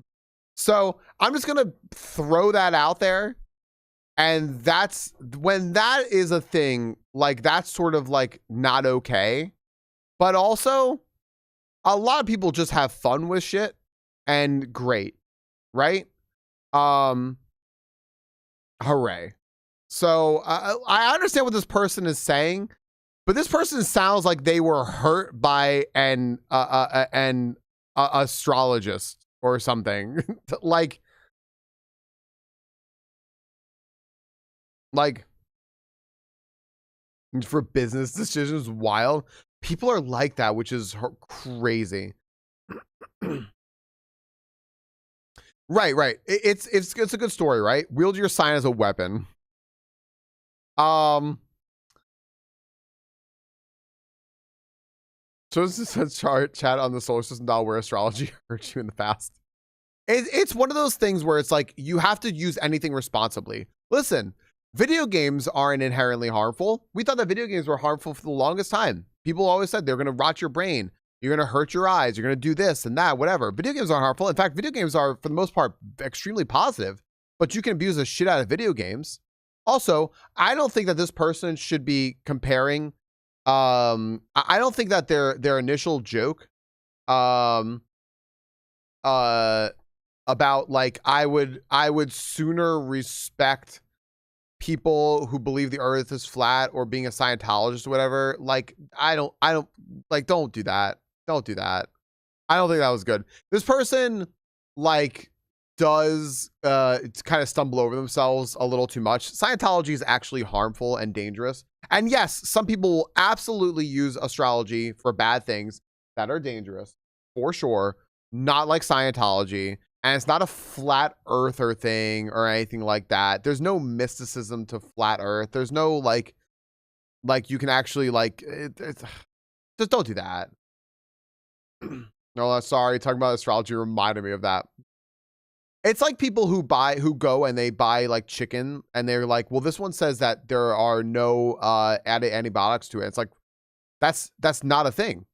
So I'm just gonna throw that out there, and that's when that is a thing, like that's sort of like not okay. But also, a lot of people just have fun with shit, and great, right? Hooray. So I understand what this person is saying, but this person sounds like they were hurt by an astrologist or something. like for business decisions, wild. People are like that, which is crazy. Right. It's a good story, right? Wield your sign as a weapon. So this is a chat on the solar system dial where astrology hurt you in the past. It's one of those things where it's like you have to use anything responsibly. Listen, video games aren't inherently harmful. We thought that video games were harmful for the longest time. People always said they're going to rot your brain. You're going to hurt your eyes. You're going to do this and that, whatever. Video games aren't harmful. In fact, video games are, for the most part, extremely positive, but you can abuse the shit out of video games. Also, I don't think that this person should be comparing. I don't think that their initial joke, about like I would sooner respect people who believe the earth is flat or being a Scientologist or whatever. Like I don't like, don't do that. Don't do that. I don't think that was good. This person like does kind of stumble over themselves a little too much. Scientology is actually harmful and dangerous. And yes, some people will absolutely use astrology for bad things that are dangerous, for sure. Not like Scientology. And it's not a flat earther thing or anything like that. There's no mysticism to flat earth. There's no like you can actually like, just don't do that. No, sorry. Talking about astrology reminded me of that. It's like people who go and they buy like chicken and they're like, well, this one says that there are no added antibiotics to it. It's like, that's not a thing.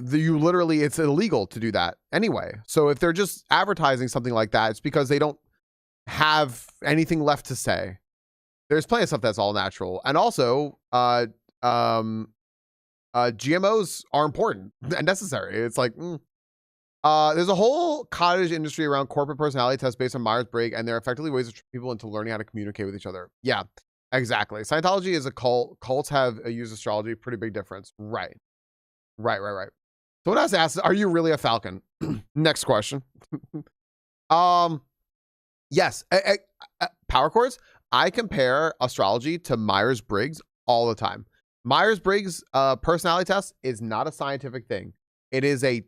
You literally, it's illegal to do that anyway. So if they're just advertising something like that, it's because they don't have anything left to say. There's plenty of stuff that's all natural. And also, GMOs are important and necessary. It's like, there's a whole cottage industry around corporate personality tests based on Myers-Briggs, and they're effectively ways to trick people into learning how to communicate with each other. Yeah, exactly. Scientology is a cult. Cults have used astrology. Pretty big difference. Right. Someone has asked, are you really a Falcon? Next question. Yes. Power chords. I compare astrology to Myers-Briggs all the time. Myers-Briggs personality test is not a scientific thing. It is a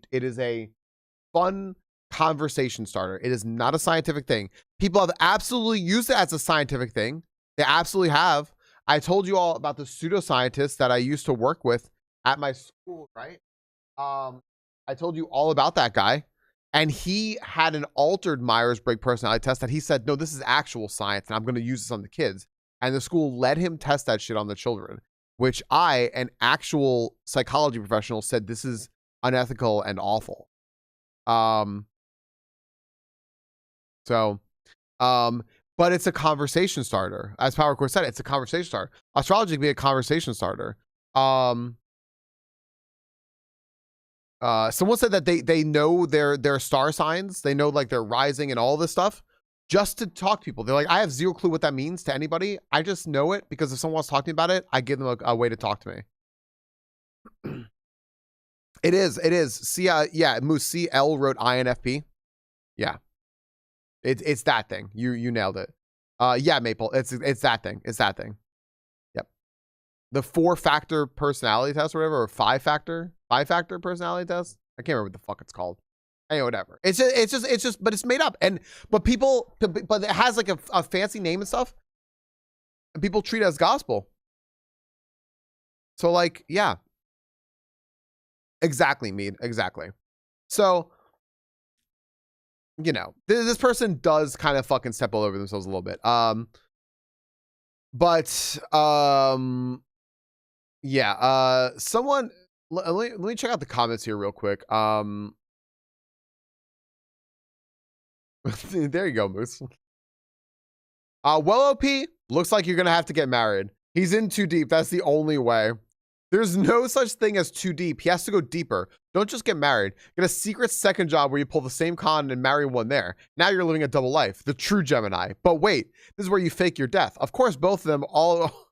fun conversation starter. It is not a scientific thing. People have absolutely used it as a scientific thing. They absolutely have. I told you all about the pseudoscientist that I used to work with at my school, right? I told you all about that guy, and he had an altered Myers-Briggs personality test that he said, no, this is actual science, and I'm going to use this on the kids. And the school let him test that shit on the children, which I, an actual psychology professional, said this is unethical and awful. But it's a conversation starter. As Power Core said, it's a conversation starter. Astrology can be a conversation starter. Someone said that they know their star signs. They know like their rising and all this stuff just to talk to people. They're like, I have zero clue what that means to anybody. I just know it because if someone wants to talk to me about it, I give them a way to talk to me. It is. See, yeah, Moose CL wrote INFP. Yeah. It's that thing. You nailed it. Yeah, Maple. It's that thing. It's that thing. Yep. The 4-factor personality test or whatever, or 5-factor personality test. I can't remember what the fuck it's called. Anyway, whatever. It's just, but it's made up. But it has like a fancy name and stuff. And people treat it as gospel. So like, yeah. Exactly, Mead. Exactly. So, you know, this person does kind of fucking step all over themselves a little bit. But Yeah. Someone. Let me check out the comments here real quick. There you go, Moose. Well, OP, looks like you're gonna have to get married. He's in too deep. That's the only way. There's no such thing as too deep. He has to go deeper. Don't just get married. Get a secret second job where you pull the same con and marry one there. Now you're living a double life. The true Gemini. But wait, this is where you fake your death. Of course, both of them all.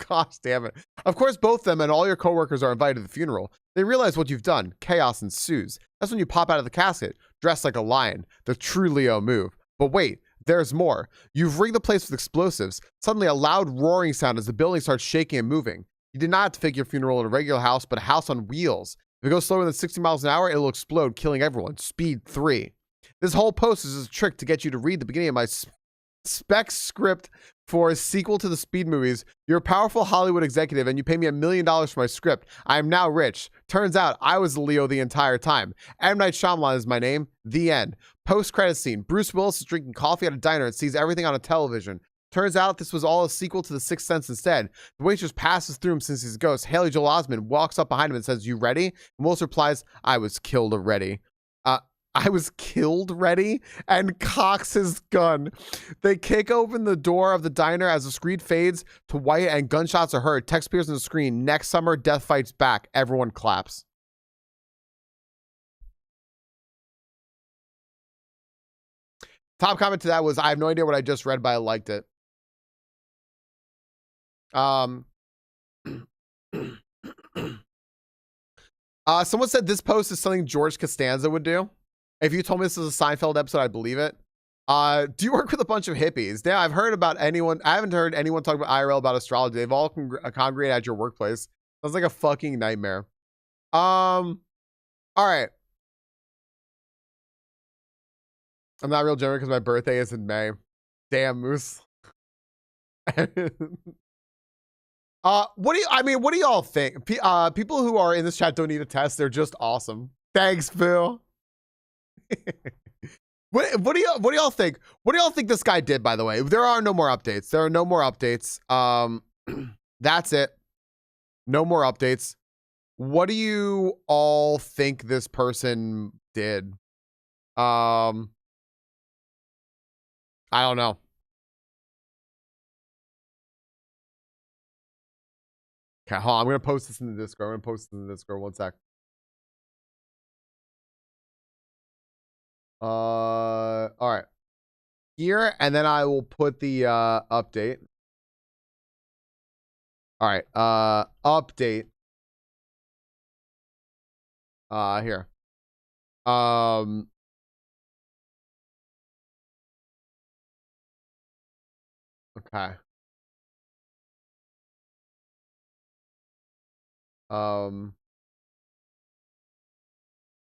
Gosh damn it. Of course, both them and all your coworkers are invited to the funeral. They realize what you've done. Chaos ensues. That's when you pop out of the casket, dressed like a lion. The true Leo move. But wait, there's more. You've rigged the place with explosives. Suddenly, a loud roaring sound as the building starts shaking and moving. You did not have to fake your funeral in a regular house, but a house on wheels. If it goes slower than 60 miles an hour, it'll explode, killing everyone. Speed 3. This whole post is a trick to get you to read the beginning of my spec script for a sequel to the Speed movies. You're a powerful Hollywood executive and you pay me $1 million for my script. I am now rich. Turns out I was Leo the entire time. M. Night Shyamalan is my name. The end. Post-credit scene. Bruce Willis is drinking coffee at a diner and sees everything on a television. Turns out this was all a sequel to The Sixth Sense instead. The waitress passes through him since he's a ghost. Haley Joel Osment walks up behind him and says, "You ready?" And Willis replies, "I was killed already." I was killed ready, and cocks his gun. They kick open the door of the diner as the screen fades to white and gunshots are heard. Text appears on the screen. Next summer, death fights back. Everyone claps. Top comment to that was, I have no idea what I just read, but I liked it. Someone said this post is something George Costanza would do. If you told me this is a Seinfeld episode, I'd believe it. Do you work with a bunch of hippies? Yeah, I've heard about anyone. I haven't heard anyone talk about IRL about astrology. They've all congregate at your workplace. Sounds like a fucking nightmare. All right. I'm not real Gemini because my birthday is in May. Damn, Moose. What do y'all think? People who are in this chat don't need a test. They're just awesome. Thanks, Phil. What do y'all think? What do y'all think this guy did, by the way? There are no more updates. There are no more updates. That's it. No more updates. What do you all think this person did? I don't know. Okay, hold on. I'm gonna post this in the Discord. One sec. All right. Here, and then I will put the update. All right. Update. Here. Okay.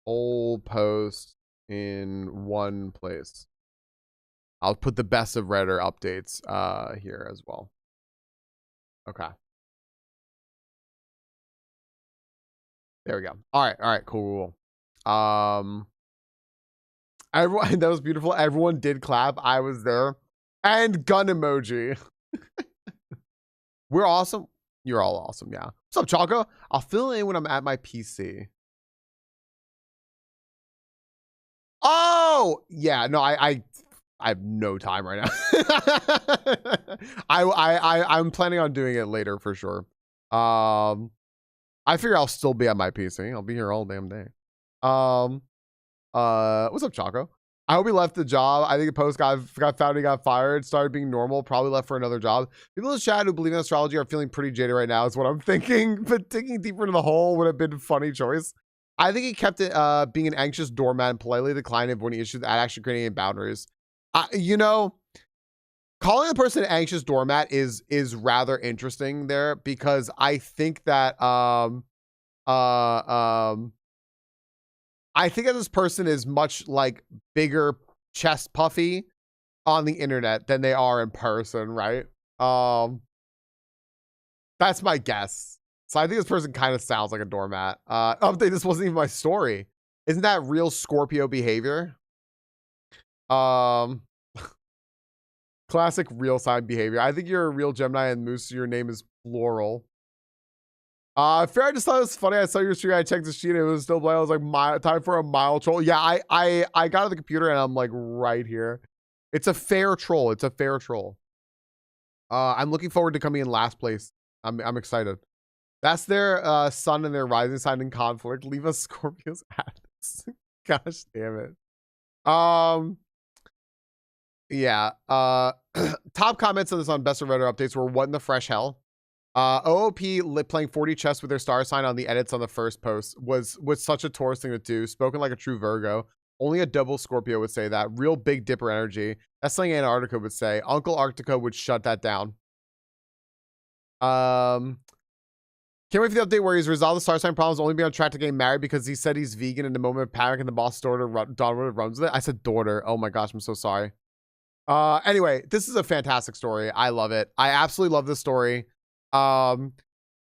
Whole post in one place. I'll put the best of Redder updates here as well. Okay. There we go. All right, cool. Everyone, that was beautiful. Everyone did clap. I was there. And gun emoji. We're awesome. You're all awesome, yeah. What's up, Chaco? I'll fill in when I'm at my PC. Oh, yeah. No, I have no time right now. I'm planning on doing it later for sure. I figure I'll still be at my PC. I'll be here all damn day. What's up, Chaco? I hope he left the job. I think the post got found, he got fired, started being normal, probably left for another job. People in the chat who believe in astrology are feeling pretty jaded right now, is what I'm thinking. But digging deeper into the hole would have been a funny choice. I think he kept it being an anxious doormat and politely declined it when he issued at actually creating any boundaries. You know, calling a person an anxious doormat is rather interesting there, because I think that I think that this person is much like bigger chest puffy on the internet than they are in person, right? That's my guess. So I think this person kind of sounds like a doormat. Update, this wasn't even my story. Isn't that real Scorpio behavior? Classic real sign behavior. I think you're a real Gemini, and Moose, your name is plural. Fair, I just thought it was funny. I saw your stream. I checked the sheet. And it was still playing. I was like, time for a mile troll. Yeah, I got on the computer and I'm like right here. It's a fair troll. It's a fair troll. I'm looking forward to coming in last place. I'm excited. That's their sun and their rising sign in conflict. Leave us Scorpio's ass. Gosh damn it. Yeah. Top comments on this on Best of Redder updates were what in the fresh hell? OOP playing 40 chess with their star sign on the edits on the first post was such a Taurus thing to do. Spoken like a true Virgo. Only a double Scorpio would say that. Real Big Dipper energy. That's something Antarctica would say. Uncle Arctica would shut that down. Can't wait for the update where he's resolved the star sign problems, only be on track to getting married because he said he's vegan in the moment of panic and the boss's daughter runs with it. I said daughter. Oh my gosh, I'm so sorry. Anyway, this is a fantastic story. I love it. I absolutely love this story. I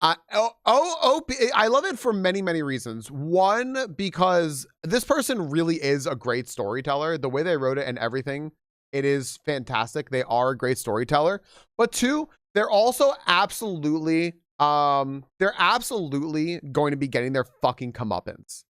love it for many, many reasons. One, because this person really is a great storyteller. The way they wrote it and everything, it is fantastic. They are a great storyteller. But two, they're also absolutely, they're absolutely going to be getting their fucking comeuppance.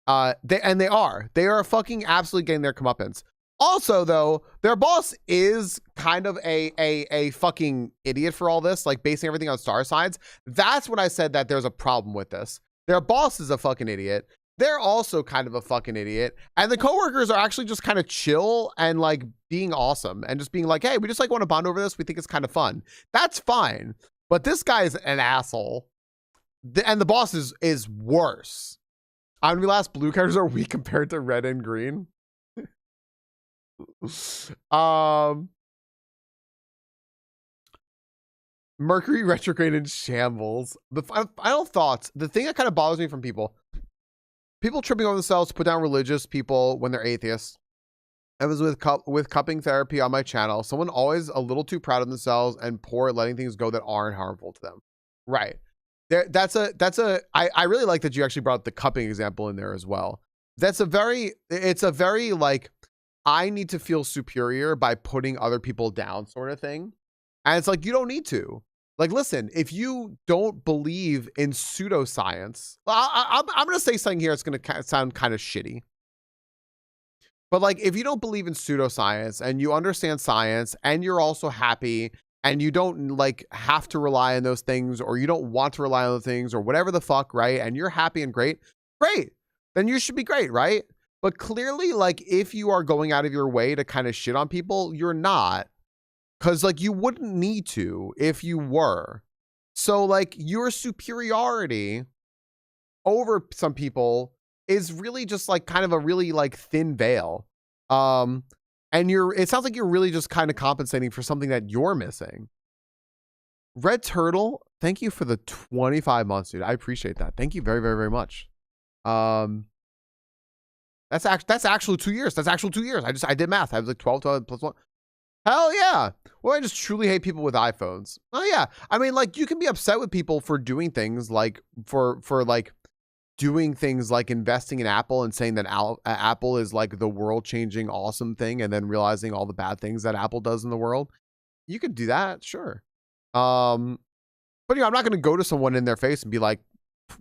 They are fucking absolutely getting their comeuppance. Also, though, their boss is kind of a fucking idiot for all this, like basing everything on star signs. That's when I said that there's a problem with this. Their boss is a fucking idiot. They're also kind of a fucking idiot. And the coworkers are actually just kind of chill and like being awesome and just being like, hey, we just like want to bond over this. We think it's kind of fun. That's fine. But this guy is an asshole. And the boss is worse. On we last blue characters are weak compared to red and green. Mercury retrograde in shambles. The final thoughts. The thing that kind of bothers me from people tripping over themselves to put down religious people when they're atheists. I was with cupping therapy on my channel. Someone always a little too proud of themselves and poor at letting things go that aren't harmful to them. Right. I really like that you actually brought the cupping example in there as well. It's a very like, I need to feel superior by putting other people down sort of thing. And it's like, you don't need to. Like, listen, if you don't believe in pseudoscience, I'm going to say something here that's going to sound kind of shitty. But like, if you don't believe in pseudoscience and you understand science and you're also happy and you don't like have to rely on those things or you don't want to rely on those things or whatever the fuck, right? And you're happy and great, then you should be great, right? But clearly, like, if you are going out of your way to kind of shit on people, you're not. Because, like, you wouldn't need to if you were. So, like, your superiority over some people is really just, like, kind of a really, like, thin veil. And it sounds like you're really just kind of compensating for something that you're missing. Red Turtle, thank you for the 25 months, dude. I appreciate that. Thank you very, very, very much. That's actually 2 years. That's actual 2 years. I did math. I was like 12 plus 1. Hell yeah. Well, I just truly hate people with iPhones. Oh yeah. I mean, like, you can be upset with people for doing things like for like doing things like investing in Apple and saying that Apple is like the world changing awesome thing and then realizing all the bad things that Apple does in the world. You could do that. Sure. But you know, I'm not going to go to someone in their face and be like,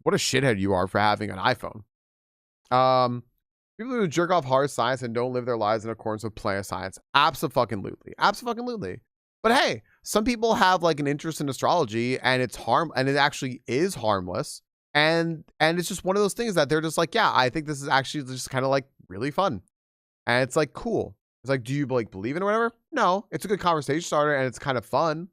what a shithead you are for having an iPhone. People who jerk off hard science and don't live their lives in accordance with plain science. Absolutely. But hey, some people have like an interest in astrology and it actually is harmless. And it's just one of those things that they're just like, yeah, I think this is actually just kind of like really fun. And it's like, cool. It's like, do you like believe in it or whatever? No, it's a good conversation starter and it's kind of fun.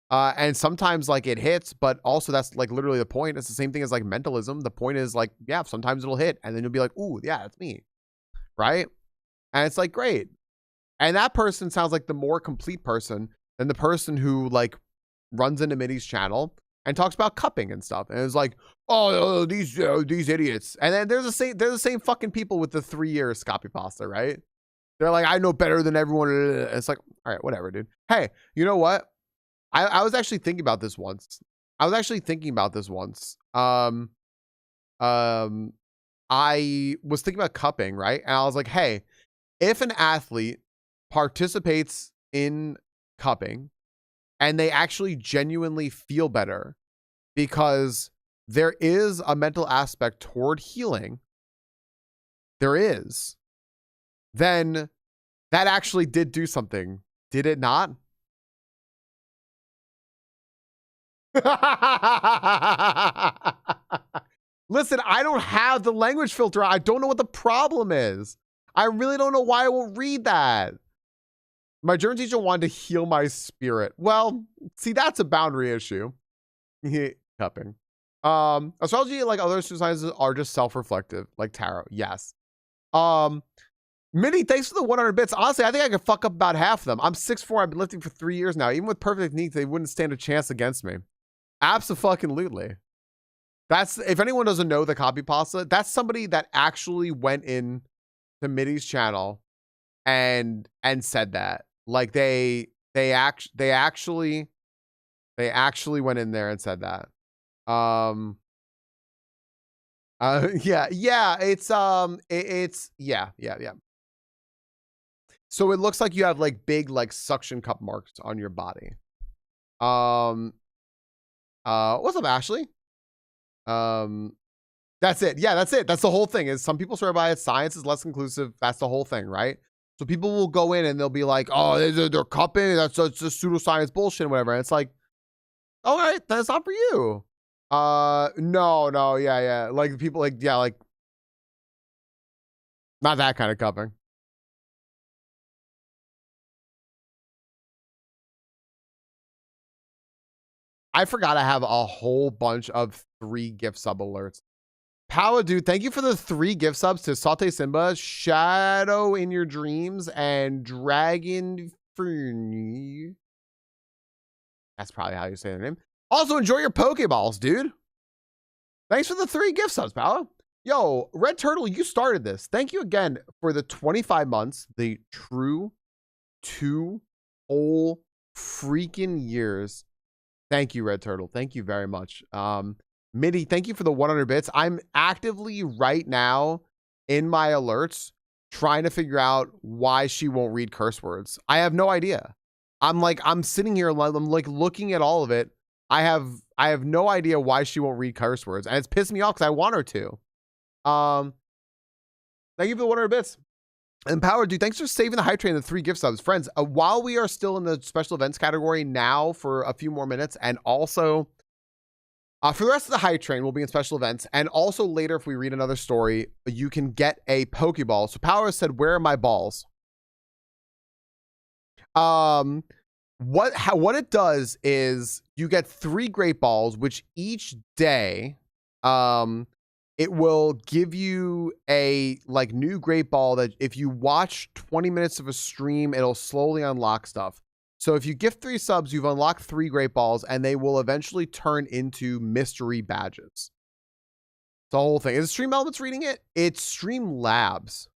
And sometimes like it hits, but also that's like literally the point. It's the same thing as like mentalism. The point is like, yeah, sometimes it'll hit and then you'll be like, ooh, yeah, that's me. Right. And it's like, great. And that person sounds like the more complete person than the person who like runs into Mitty's channel and talks about cupping and stuff. And it's like, oh, these idiots. And then they're the same fucking people with the 3 years copy pasta, right? They're like, I know better than everyone. It's like, all right, whatever, dude. Hey, you know what? I was actually thinking about this once. I was thinking about cupping, right? And I was like, hey, if an athlete participates in cupping and they actually genuinely feel better because there is a mental aspect toward healing, there is, then that actually did do something. Did it not? Listen, I don't have the language filter. I don't know what the problem is. I really don't know why I won't read that. My German teacher wanted to heal my spirit. Well, see, that's a boundary issue. Cupping. Astrology, like other sciences, are just self-reflective, like tarot. Yes. Minnie, thanks for the 100 bits. Honestly, I think I could fuck up about half of them. I'm 6'4". I've been lifting for 3 years now. Even with perfect technique, they wouldn't stand a chance against me. Absolutely. That's, if anyone doesn't know the copy pasta, that's somebody that actually went in to Minnie's channel and said that. Like they actually went in there and said that. Yeah, it's yeah. So it looks like you have like big like suction cup marks on your body. What's up, Ashley? That's it. Yeah, that's it. That's the whole thing. Is some people swear by it. Science is less inclusive. That's the whole thing, right? So people will go in and they'll be like, "Oh, they're cupping. That's just pseudoscience bullshit, whatever." And it's like, all right, that's not for you. No, yeah. Like people, like yeah, like not that kind of cupping. I forgot I have a whole bunch of 3 gift sub alerts. Power dude, thank you for the 3 gift subs to Saute Simba, Shadow in Your Dreams, and Dragon Fernie. That's probably how you say their name. Also, enjoy your Pokeballs, dude. Thanks for the 3 gift subs, Paolo. Yo, Red Turtle, you started this. Thank you again for the 25 months, the true 2 whole freaking years. Thank you, Red Turtle. Thank you very much. Mitty, thank you for the 100 bits. I'm actively right now in my alerts trying to figure out why she won't read curse words. I have no idea. I'm sitting here, I'm like looking at all of it. I have no idea why she won't read curse words, and it's pissed me off because I want her to. Thank you for the 100 bits. Empower, dude, thanks for saving the hype train, the 3 gift subs. Friends, while we are still in the special events category now for a few more minutes, and also for the rest of the hype train, we'll be in special events, and also later if we read another story, you can get a Pokeball. So Power said, where are my balls? What it does is you get 3 great balls, which each day, it will give you a like new great ball that if you watch 20 minutes of a stream, it'll slowly unlock stuff. So if you gift 3 subs, you've unlocked 3 great balls, and they will eventually turn into mystery badges. The whole thing. Is Stream Elements reading it? It's Stream Labs.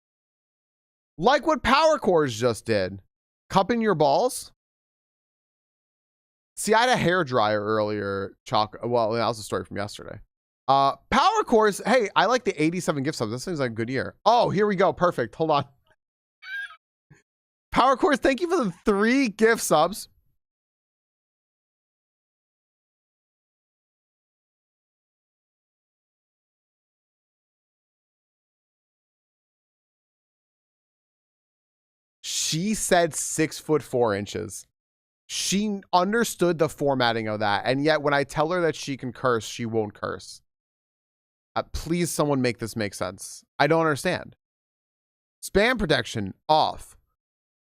Like what Power Cores just did. Cupping your balls. See, I had a hair dryer earlier. Well, that was a story from yesterday. Power Cores. Hey, I like the 87 gift subs. This seems like a good year. Oh, here we go. Perfect. Hold on. Power Cores, thank you for the 3 gift subs. She said 6'4". She understood the formatting of that, and yet when I tell her that she can curse, she won't curse. Please, someone make this make sense. I don't understand. Spam protection off.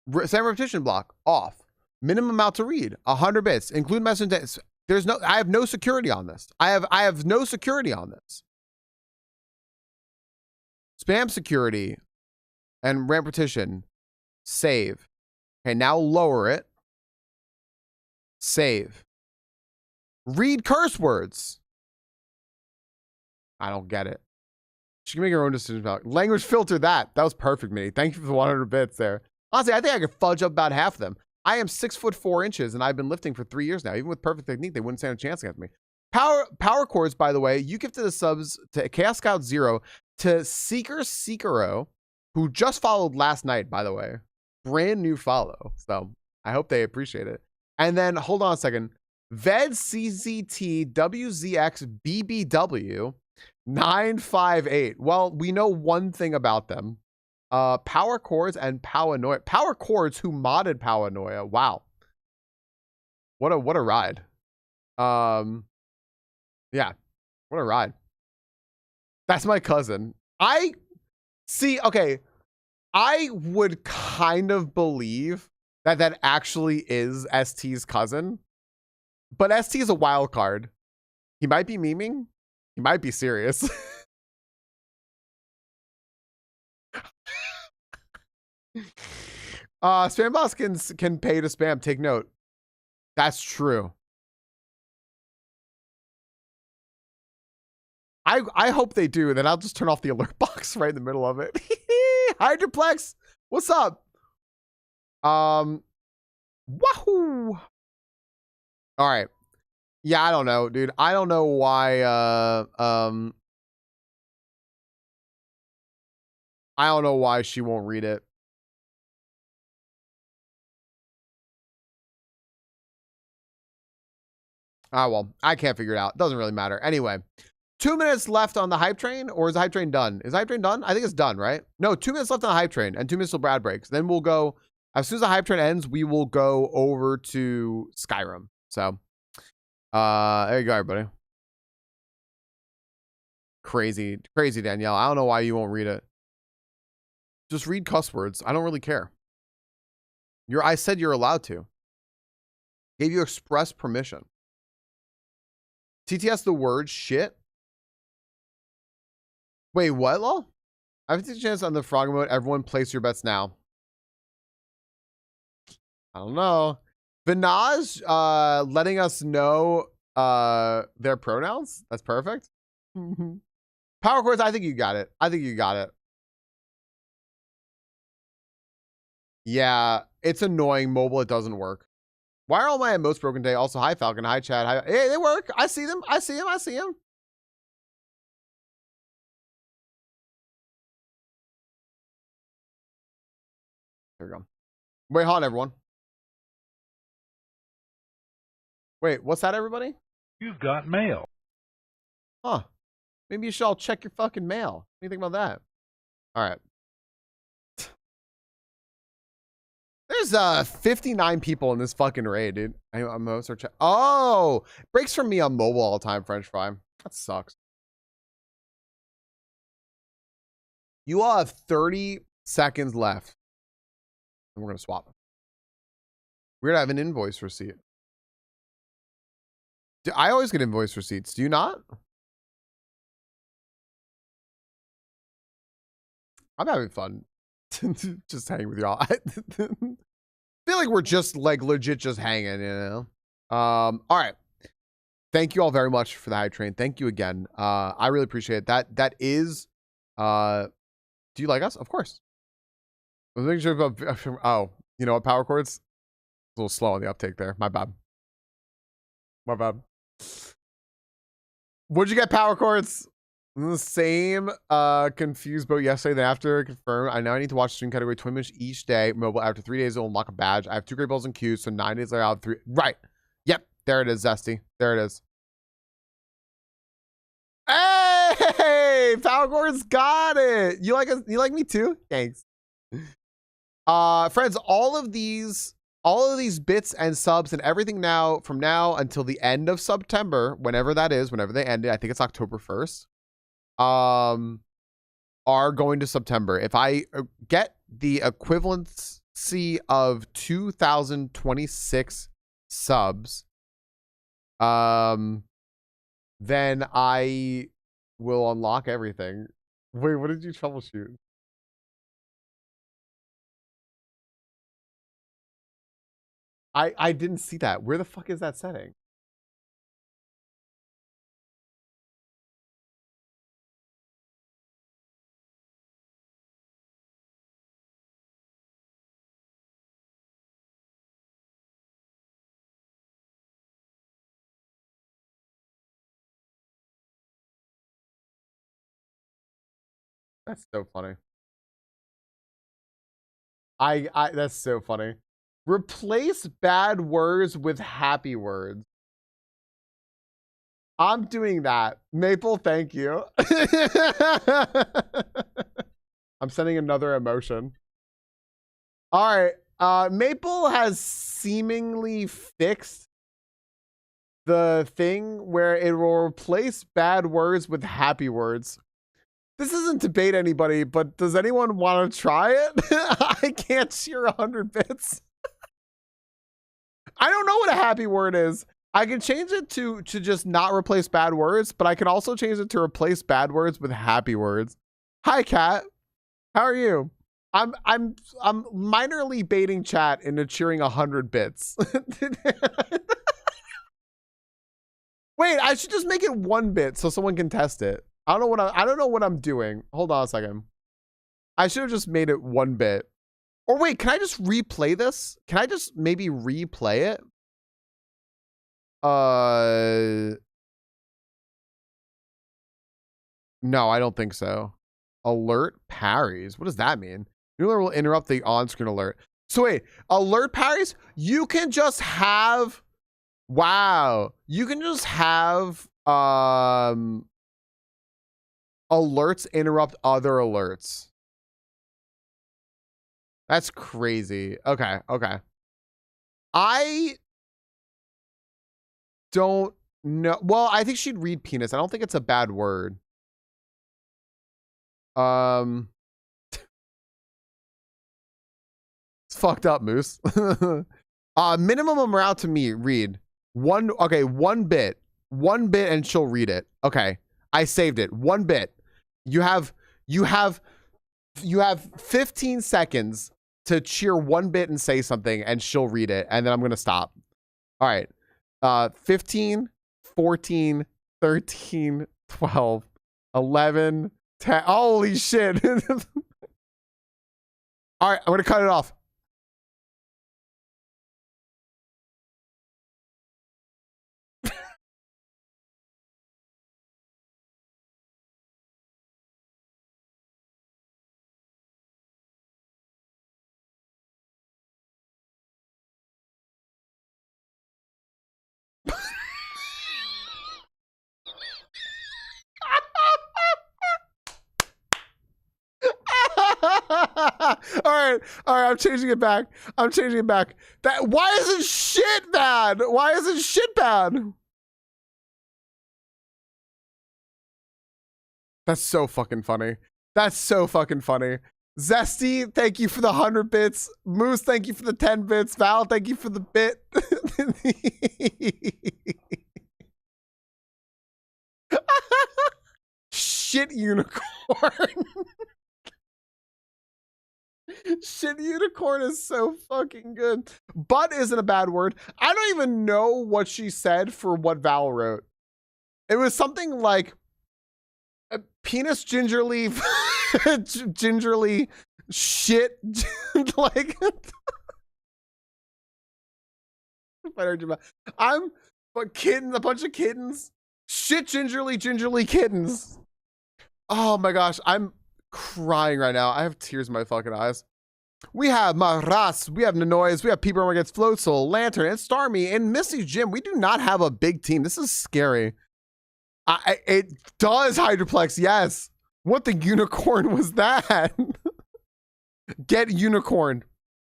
Spam repetition block off. Minimum amount to read 100 bits. Include message. There's no. I have no security on this. I have no security on this. Spam security and repetition. Save. Okay, now lower it. Save. Read curse words. I don't get it. She can make her own decision about language filter. That was perfect, Minnie. Thank you for the 100 bits there. Honestly, I think I could fudge up about half of them. I am 6'4", and I've been lifting for 3 years now. Even with perfect technique, they wouldn't stand a chance against me. Power Chords, by the way, you gifted the subs to Chaos Scout 0, to Seeker Seekero, who just followed last night, by the way. Brand new follow. So I hope they appreciate it. And then, hold on a second. Ved CZT WZX BBW 958. Well, we know one thing about them. Power Chords and Powanoia. Power Chords who modded Powanoia. Wow. What a ride. Yeah. What a ride. That's my cousin. I see, okay. I would kind of believe that that actually is ST's cousin. But ST is a wild card. He might be memeing. He might be serious. Spam boss can pay to spam. Take note. That's true. I hope they do. Then I'll just turn off the alert box right in the middle of it. Hydroplex, what's up? Wahoo! All right. Yeah, I don't know, dude. I don't know why. I don't know why she won't read it. Ah, well, I can't figure it out. Doesn't really matter. Anyway, 2 minutes left on the hype train, or is the hype train done? Is the hype train done? I think it's done, right? No, 2 minutes left on the hype train, and 2 minutes till Brad breaks. Then we'll go, as soon as the hype train ends, we will go over to Skyrim. So, there you go, everybody. Crazy, crazy, Danielle. I don't know why you won't read it. Just read cuss words. I don't really care. I said you're allowed to. Gave you express permission. TTS the word shit. Wait, what, lol? I have a chance on the frog mode. Everyone place your bets now. I don't know. Vinaj letting us know their pronouns. That's perfect. Power chords, I think you got it. I think you got it. Yeah, it's annoying. Mobile, it doesn't work. Why are all my emotes broken today? Also, hi Falcon, hi Chad, hi. Hey, they work. I see them. I see them. I see them. Here we go. Wait, hold on, everyone. Wait, what's that, everybody? You've got mail. Huh. Maybe you should all check your fucking mail. What do you think about that? All right. There's 59 people in this fucking raid, dude. I'm most are oh, breaks from me on mobile all the time, French fry. That sucks. You all have 30 seconds left. And we're gonna swap. We're gonna have an invoice receipt. I always get invoice receipts. Do you not? I'm having fun. Just hanging with y'all. I feel like we're just like legit just hanging, you know? All right. Thank you all very much for the hype train. Thank you again. I really appreciate it. That is do you like us? Of course. I was making sure about oh, you know what, power chords? A little slow on the uptake there. My bad. My bad. What'd you get, power chords? The same confused boat yesterday. Then after confirmed, I now need to watch stream category 20 minutes each day. Mobile after 3 days, it'll unlock a badge. I have 2 great balls in queue, so 9 days later I'll have 3. Right. Yep. There it is, Zesty. There it is. Hey, power chords got it. You like us? You like me too? Thanks. Friends, all of these bits and subs and everything now from now until the end of September, whenever that is, whenever they end it, I think it's October 1st. Are going to September. If I get the equivalency of 2026 subs, then I will unlock everything. Wait, what did you troubleshoot? I didn't see that. Where the fuck is that setting? That's so funny. That's so funny. Replace bad words with happy words. I'm doing that. Maple, thank you. I'm sending another emotion. All right. Maple has seemingly fixed the thing where it will replace bad words with happy words. This isn't debate anybody, but does anyone want to try it? I can't share 100 bits. I don't know what a happy word is. I can change it to just not replace bad words, but I can also change it to replace bad words with happy words. Hi, Kat. How are you? I'm minorly baiting chat into cheering 100 bits. Wait, I should just make it 1 bit so someone can test it. I don't know what I'm doing. Hold on a second. I should have just made it 1 bit. Or wait, can I just replay this? Can I just maybe replay it? No, I don't think so. Alert parries. What does that mean? New alert will interrupt the on-screen alert. So wait, alert parries? You can just have, wow. You can just have alerts interrupt other alerts. That's crazy. Okay, okay. I don't know. Well, I think she'd read penis. I don't think it's a bad word. It's fucked up, Moose. Minimum amount to me, read. 1 bit. 1 bit and she'll read it. Okay. I saved it. 1 bit. You have 15 seconds to cheer 1 bit and say something and she'll read it and then I'm going to stop. All right. 15, 14, 13, 12, 11, 10. Holy shit. All right, I'm going to cut it off. All right, I'm changing it back. That, why isn't shit bad? Why isn't shit bad? That's so fucking funny. Zesty, thank you for the 100 bits. Moose, thank you for the 10 bits. Val, thank you for the bit. Shit unicorn. Shit unicorn is so fucking good. But isn't a bad word. I don't even know what she said for what Val wrote. It was something like penis gingerly gingerly shit like I'm but kittens, a bunch of kittens. Shit gingerly kittens. Oh my gosh, I'm crying right now. I have tears in my fucking eyes. We have Maras, we have Nanoise, we have Peeper against Float Soul, Lantern, and Starmie, and Missy Jim. We do not have a big team. This is scary. It does Hydroplex, yes. What the unicorn was that? Get unicorn.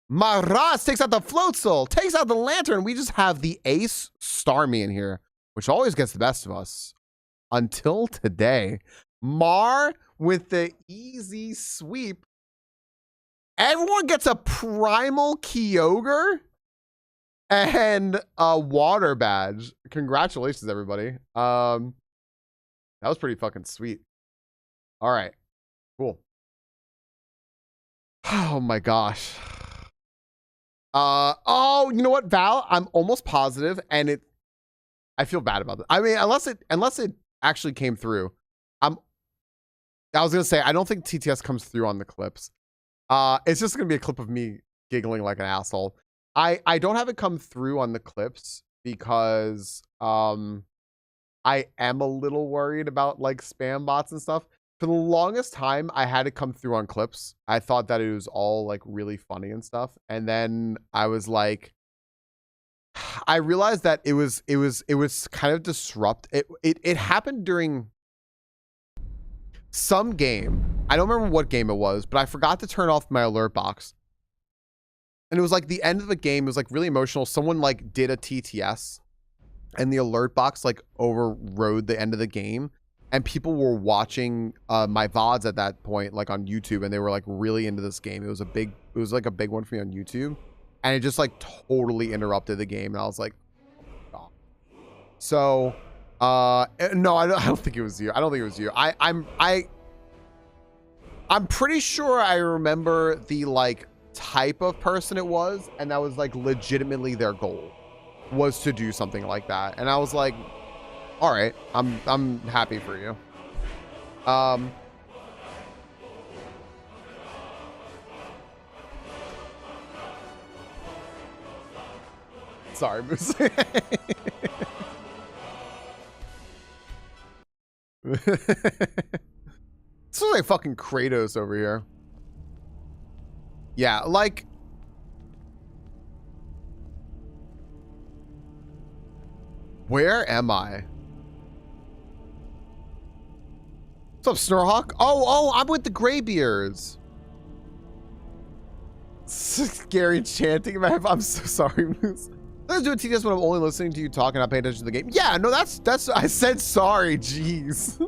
Maras takes out the Float Soul, takes out the Lantern. We just have the ace Starmie in here, which always gets the best of us. Until today. Mar with the easy sweep. Everyone gets a primal Kyogre and a water badge. Congratulations, everybody. That was pretty fucking sweet. All right, cool. Oh my gosh. Oh, you know what, Val? I'm almost positive, and I feel bad about it. I mean, unless it actually came through. I was gonna say I don't think TTS comes through on the clips. It's just gonna be a clip of me giggling like an asshole. I don't have it come through on the clips because I am a little worried about like spam bots and stuff. For the longest time, I had it come through on clips. I thought that it was all like really funny and stuff. And then I was like, I realized that it was kind of disrupt. It happened during some game. I don't remember what game it was, but I forgot to turn off my alert box. And it was like the end of the game. It was like really emotional. Someone like did a TTS and the alert box like overrode the end of the game. And people were watching my VODs at that point, like on YouTube, and they were like really into this game. It was like a big one for me on YouTube. And it just like totally interrupted the game. And I was like, oh. So, no, I don't think it was you. I don't think it was you. I'm pretty sure I remember the like type of person it was, and that was like legitimately their goal was to do something like that. And I was like, all right, I'm happy for you. Sorry, Moose. This is like fucking Kratos over here. Yeah, like where am I? What's up, Snorhawk? Oh, I'm with the Greybeards. Scary chanting. I'm so sorry, Moose. Let's do a TTS when I'm only listening to you talk and not paying attention to the game. Yeah, no, that's I said sorry, jeez.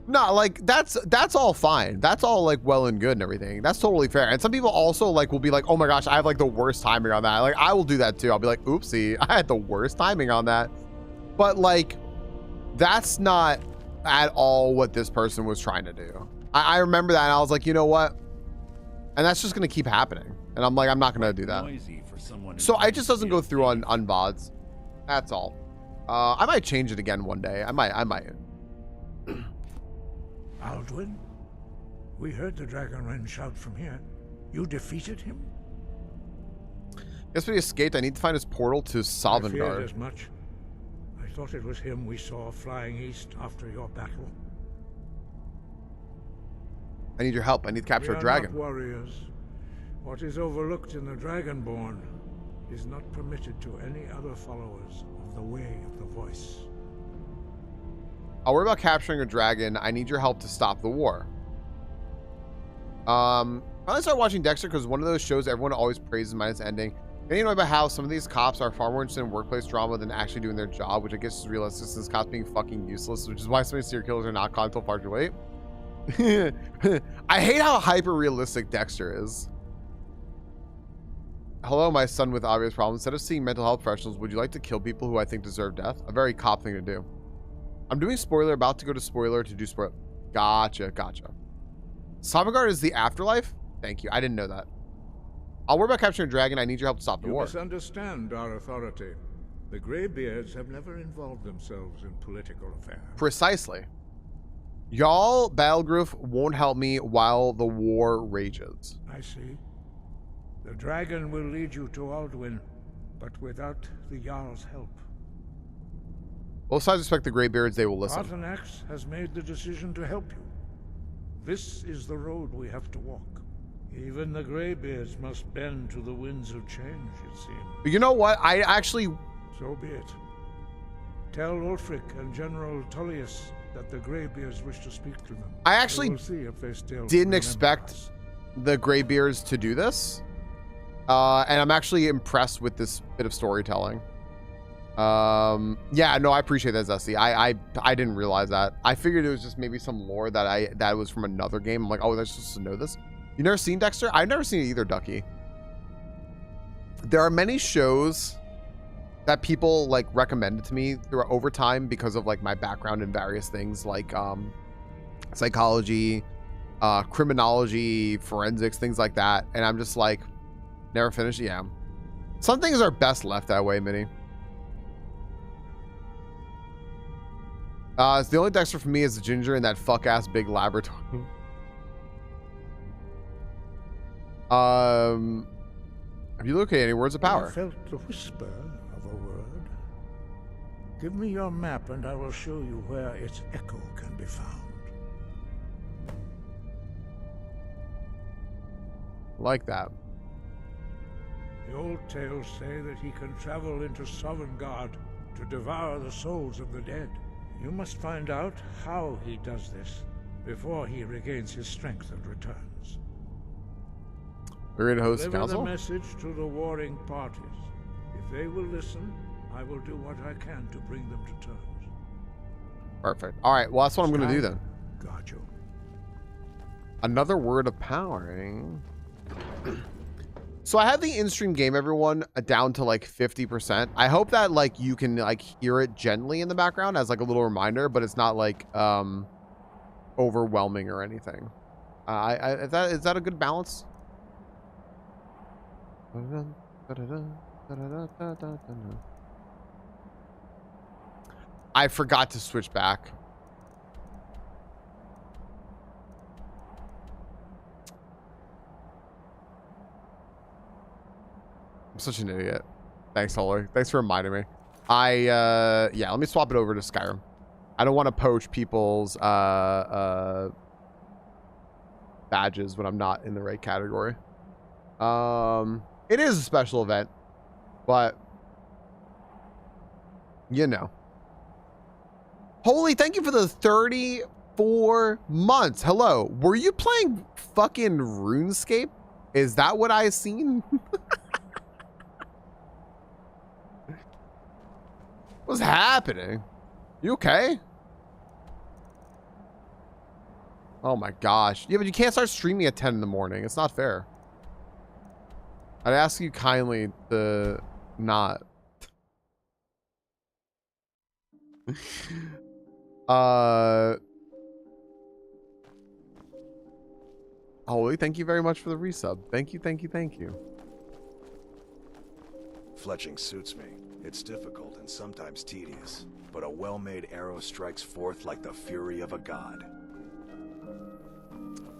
No, like that's all fine. That's all like well and good and everything. That's totally fair. And some people also like will be like, oh my gosh, I have like the worst timing on that. Like I will do that too. I'll be like, oopsie, I had the worst timing on that. But like, that's not at all what this person was trying to do. I remember that and I was like, you know what? And that's just gonna keep happening. And I'm like, I'm not gonna do that. So it just doesn't go through on VODs. That's all. I might change it again one day. I might. Alduin, we heard the Dragon Wren shout from here. You defeated him? Guess when he escaped, I need to find his portal to Sovngarde. I feared as much. I thought it was him we saw flying east after your battle. I need your help. I need to capture a dragon. Not warriors. What is overlooked in the Dragonborn is not permitted to any other followers of the Way of the Voice. I'll worry about capturing a dragon. I need your help to stop the war. Finally started watching Dexter because one of those shows everyone always praises minus ending. Getting annoyed about how some of these cops are far more interested in workplace drama than actually doing their job, which I guess is realistic since cops being fucking useless, which is why so many serial killers are not caught until far too late. I hate how hyper realistic Dexter is. Hello, my son with obvious problems. Instead of seeing mental health professionals, would you like to kill people who I think deserve death? A very cop thing to do. I'm doing spoiler, about to go to spoiler to do spoiler. Gotcha. Sovngarde is the afterlife? Thank you. I didn't know that. I'll worry about capturing a dragon. I need your help to stop the war. You misunderstand our authority. The Greybeards have never involved themselves in political affairs. Precisely. Y'all, Battlegrove, won't help me while the war rages. I see. The dragon will lead you to Alduin, but without the Jarl's help. Both sides respect the Greybeards. They will listen. Arthanax has made the decision to help you. This is the road we have to walk. Even the Greybeards must bend to the winds of change, it seems. But you know what? I actually... So be it. Tell Ulfric and General Tullius that the Greybeards wish to speak to them. I actually we'll see if they still didn't expect the Greybeards to do this. And I'm actually impressed with this bit of storytelling. Yeah, no, I appreciate that, Zesty. I didn't realize that. I figured it was just maybe some lore that was from another game. I'm like, oh, they're supposed to know this. You never seen Dexter? I've never seen it either, Ducky. There are many shows that people like recommended to me throughout over time because of like my background in various things like psychology, criminology, forensics, things like that. And I'm just like, never finished. Yeah. Some things are best left that way, Minnie. It's the only Dexter for me is the ginger in that fuck ass big laboratory. Have you located any words of power? I felt the whisper of a word. Give me your map and I will show you where its echo can be found. Like that. The old tales say that he can travel into Sovngarde to devour the souls of the dead. You must find out how he does this before he regains his strength and returns. We're going to host Deliver council? the message to the warring parties. If they will listen, I will do what I can to bring them to terms. Perfect. All right. Well, that's what I'm going to do then. Got you. Another word of powering. So I have the in-stream game, everyone, down to like 50%. I hope that like you can like hear it gently in the background as like a little reminder, but it's not like overwhelming or anything. Is that a good balance? I forgot to switch back. I'm such an idiot. Thanks, Holler. Thanks for reminding me. Yeah, let me swap it over to Skyrim. I don't want to poach people's badges when I'm not in the right category. It is a special event, but you know. Holy, thank you for the 34 months. Hello. Were you playing fucking RuneScape? Is that what I seen? What's happening? You okay? Oh my gosh. Yeah, but you can't start streaming at 10 in the morning. It's not fair. I'd ask you kindly to not. Holy, thank you very much for the resub. Thank you, thank you, thank you. Fletching suits me. It's difficult and sometimes tedious, but a well-made arrow strikes forth like the fury of a god.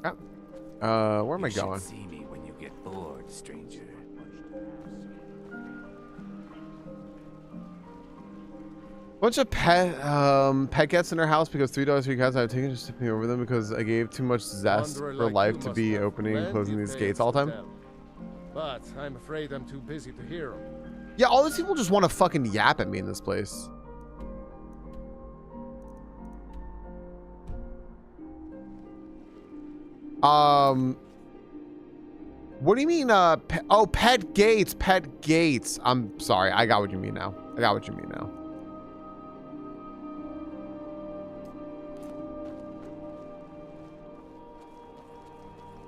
Where am I You going? should see me when you get bored, stranger. Bunch of pet gets in our house because $3 for cats. I've taken just tipping over them because I gave too much zest for life to be opening and closing these gates all the time. But I'm afraid I'm too busy to hear them. Yeah, all these people just want to fucking yap at me in this place. What do you mean, pet gates, pet gates. I'm sorry, I got what you mean now. I got what you mean now.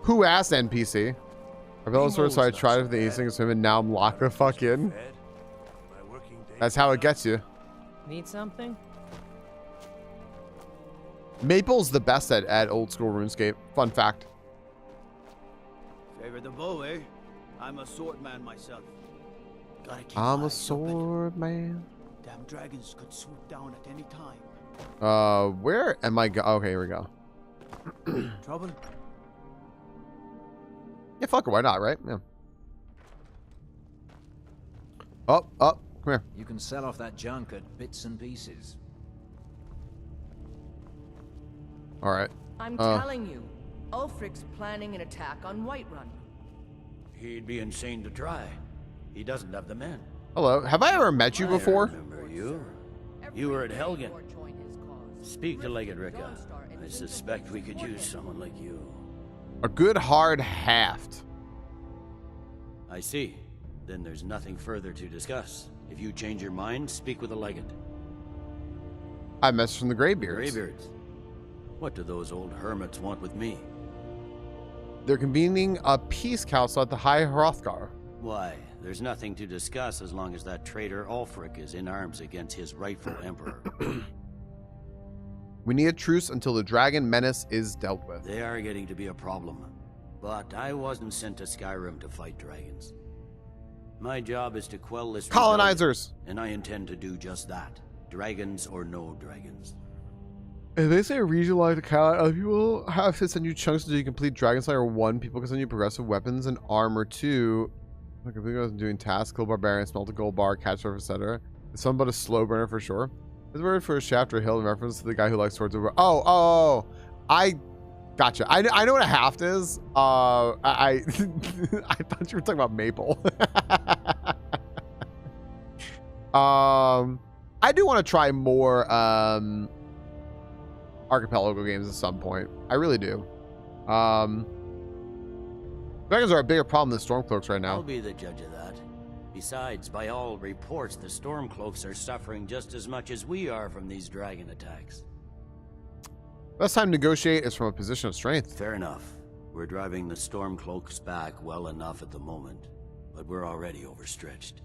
Who asked NPC? I fell asleep, so I tried for the async swim, and now I'm locked the fuck in. That's how it gets you. Need something? Maple's the best at old school RuneScape. Fun fact. Favor the bow, eh? I'm a sword man myself. Gotta keep I'm a eyes open. sword man. Damn dragons could swoop down at any time. Where am I okay, here we go. Trouble? Yeah, fuck it, why not, right? Yeah. Oh, come here. You can sell off that junk at bits and pieces. All right. I'm telling you, Ulfric's planning an attack on Whiterun. He'd be insane to try. He doesn't have the men. Hello. Have I ever met you before? I remember you. You were at Helgen. Speak to Legate Ricka. I suspect we could use someone like you. A good hard haft. I see. Then there's nothing further to discuss. If you change your mind, speak with the Legate. I messaged from the Greybeards. Greybeards? What do those old hermits want with me? They're convening a peace council at the High Hrothgar. Why? There's nothing to discuss as long as that traitor Ulfric is in arms against his rightful emperor. We need a truce until the dragon menace is dealt with. They are getting to be a problem. But I wasn't sent to Skyrim to fight dragons. My job is to quell this Colonizers! rebellion, and I intend to do just that. Dragons or no dragons. If they say regionalize account, other people have to send you chunks until you complete Dragon Slayer 1. People can send you progressive weapons and armor 2. I completely wasn't doing tasks, kill barbarian, smelt a gold bar, catch surf, etc. It's something but a slow burner for sure. This word for a shaft or hill in reference to the guy who likes swords over. I Gotcha. I know what a haft is. I I thought you were talking about maple. I do want to try more archipelago games at some point. I really do. Dragons are a bigger problem than Stormcloaks right now. I'll be the judge of that. Besides, by all reports, the Stormcloaks are suffering just as much as we are from these dragon attacks. Best time to negotiate is from a position of strength. Fair enough. We're driving the Stormcloaks back well enough at the moment, but we're already overstretched.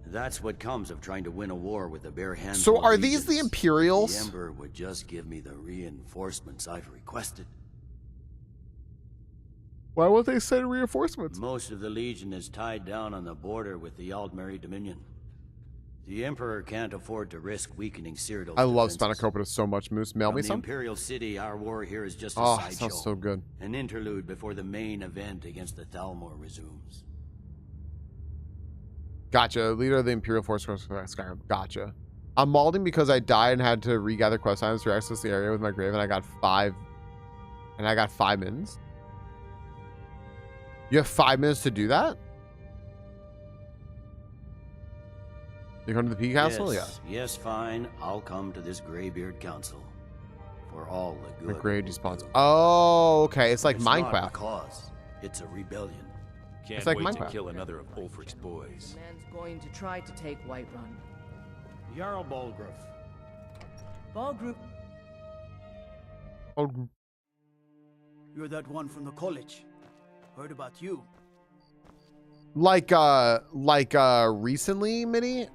That's what comes of trying to win a war with a bare handful So are of these the legions. Imperials? The Emperor would just give me the reinforcements I've requested. Why won't they send reinforcements? Most of the Legion is tied down on the border with the Aldmeri Dominion. The Emperor can't afford to risk weakening Cyrodiil's I love defenses. Spanakopita so much, Moose. Mail From me the some. Imperial City, our war here is just a Oh, sideshow. sounds so good. An interlude before the main event against the Thalmor resumes. Gotcha. Leader of the Imperial Force for Skyrim. Gotcha. I'm malding because I died and had to regather quest items to access the area with my grave, and I got 5 minutes. You have 5 minutes to do that? You come to the Peak Castle? Yes, yes, fine. I'll come to this Greybeard Council. For all the Yeah. good. The grade it will response. do. Oh, okay. It's like It's not a Minecraft. cause. It's a rebellion. Can't It's like wait Minecraft. to kill another of Ulfric's boys. Man's going to try to take Whiterun. Jarl Balgruuf. Balgroup. Oh, You're that one from the college. Heard about you. like recently, Minnie?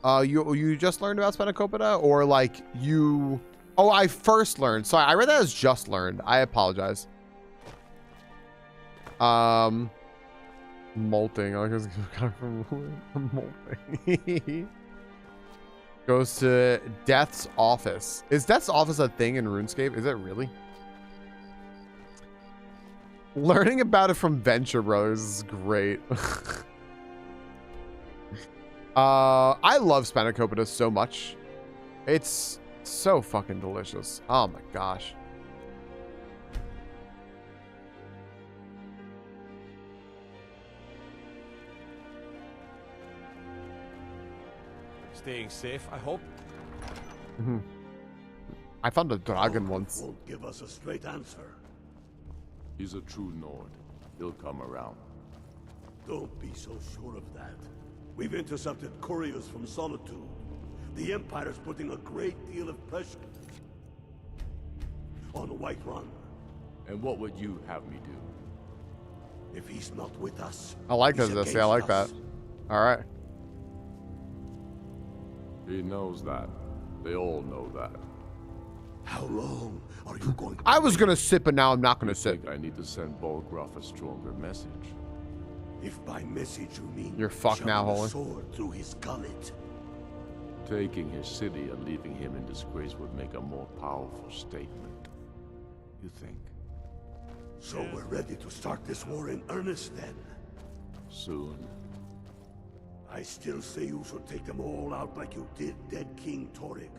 You just learned about Spanakopita, or like you? Oh, I first learned. Sorry, I read that as just learned. I apologize. Molting. I guess molting. Goes to Death's office. Is Death's office a thing in RuneScape? Is it really? Learning about it from Venture Brothers is great. I love Spanakopita so much. It's so fucking delicious. Oh my gosh. Staying safe, I hope. I found a dragon once. Won't give us a straight answer. He's a true Nord. He'll come around. Don't be so sure of that. We've intercepted couriers from Solitude. The Empire's putting a great deal of pressure on Whiterun. And what would you have me do? If he's not with us, I like he's this. Yeah, I like against that. us. All right. He knows that. They all know that. How long are you going to I was gonna sit, but now I'm not gonna I sit. think I need to send Balgruuf a stronger message. If by message you mean You're fucked now, shoving a Holy. sword through his gullet? Taking his city and leaving him in disgrace would make a more powerful statement. You think? So we're ready to start this war in earnest then? Soon. I still say you should take them all out like you did dead King Torrig.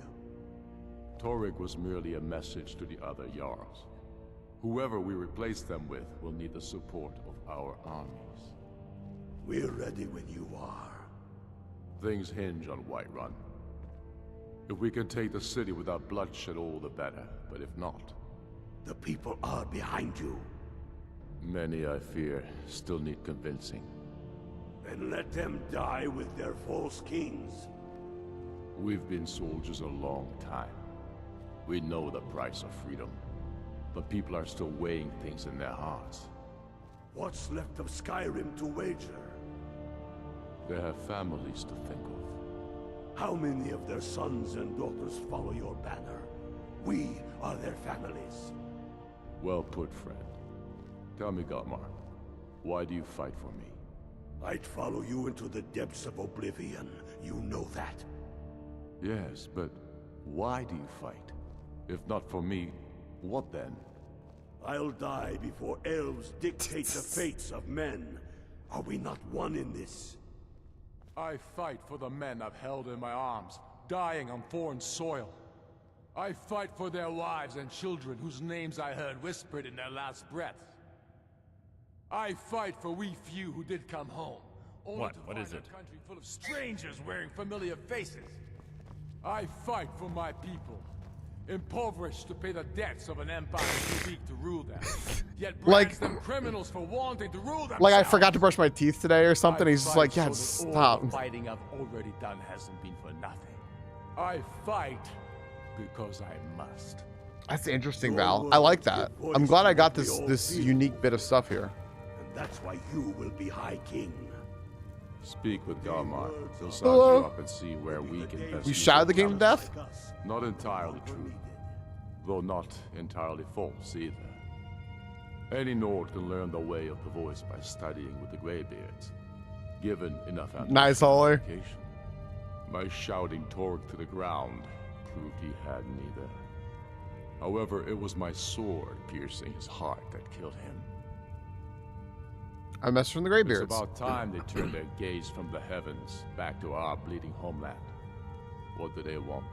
Torrig was merely a message to the other Jarls. Whoever we replace them with will need the support of our armies. We're ready when you are. Things hinge on Whiterun. If we can take the city without bloodshed, all the better. But if not, The people are behind you. many, I fear, still need convincing. Then let them die with their false kings. We've been soldiers a long time. We know the price of freedom. But people are still weighing things in their hearts. What's left of Skyrim to wager? They have families to think of. How many of their sons and daughters follow your banner? We are their families. Well put, friend. Tell me, Galmar, why do you fight for me? I'd follow you into the depths of oblivion. You know that. Yes, but why do you fight? If not for me, what then? I'll die before elves dictate the fates of men. Are we not one in this? I fight for the men I've held in my arms, dying on foreign soil. I fight for their wives and children whose names I heard whispered in their last breaths. I fight for we few who did come home. What is it? A country full of strangers wearing familiar faces. I fight for my people, impoverished to pay the debts of an empire too weak to rule them, yet brands them criminals for wanting to rule themselves. Like I forgot to brush my teeth today or something. He's just like, yeah, so that stop. all the fighting I've already done hasn't been for nothing. I fight because I must. That's interesting, Val. I like that. I'm glad I got this unique bit of stuff here. And that's why you will be High King. Speak with Garmar. He'll size Hello? you up and see where we can best. You use shouted the your king to death? talents. Not entirely true, though not entirely false either. Any Nord can learn the way of the voice by studying with the Greybeards, given enough Nice, Holler. education. My shouting Torg to the ground proved he had neither. However, it was my sword piercing his heart that killed him. I messed from the Greybeards. It's about time they turned their gaze from the heavens back to our bleeding homeland. What do they want?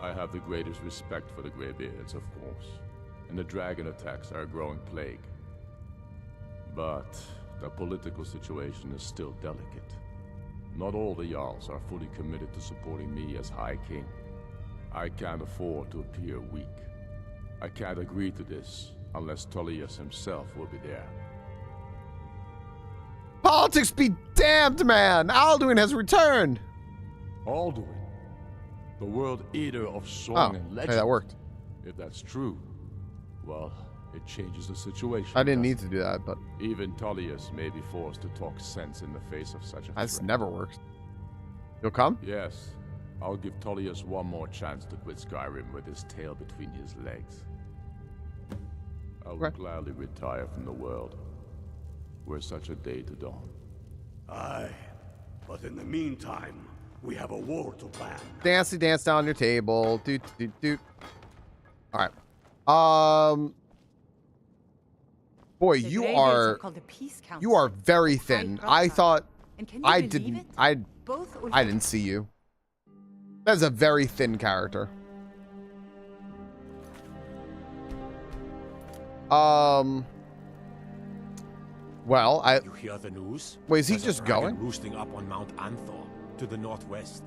I have the greatest respect for the Greybeards, of course, and the dragon attacks are a growing plague. But the political situation is still delicate. Not all the Jarls are fully committed to supporting me as High King. I can't afford to appear weak. I can't agree to this unless Tullius himself will be there. Politics be damned, man! Alduin has returned! Alduin, the world eater of song and legend. Hey, that worked. If that's true, well, it changes the situation. I didn't need to do that, but even Tullius may be forced to talk sense in the face of such a that's threat. never worked. You'll come? Yes, I'll give Tullius one more chance to quit Skyrim with his tail between his legs. I will gladly retire from the world, were such a day to dawn. Aye, but in the meantime, we have a war to plan. Dancey dance down your table. Doot doot doot. Alright. Boy, The you Greybeards are called the Peace Council. you are very thin. I thought And can you I believe didn't it? I Both I didn't see you. That's a very thin character. Well, You hear the news? Wait, is he There's a just dragon going? roosting up on Mount Anthor, to the northwest.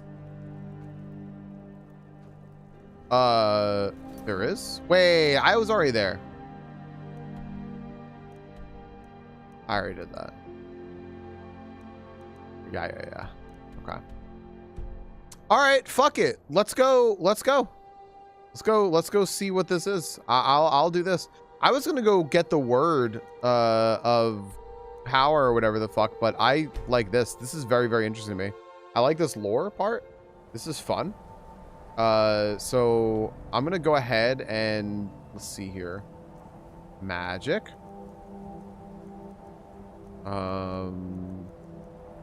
There is? Wait, I was already there. I already did that. Yeah. Okay. All right, fuck it. Let's go see what this is. I'll do this. I was gonna go get the word of power or whatever the fuck, but I like this. This is very, very interesting to me. I like this lore part. This is fun. So I'm gonna go ahead and let's see here. Magic.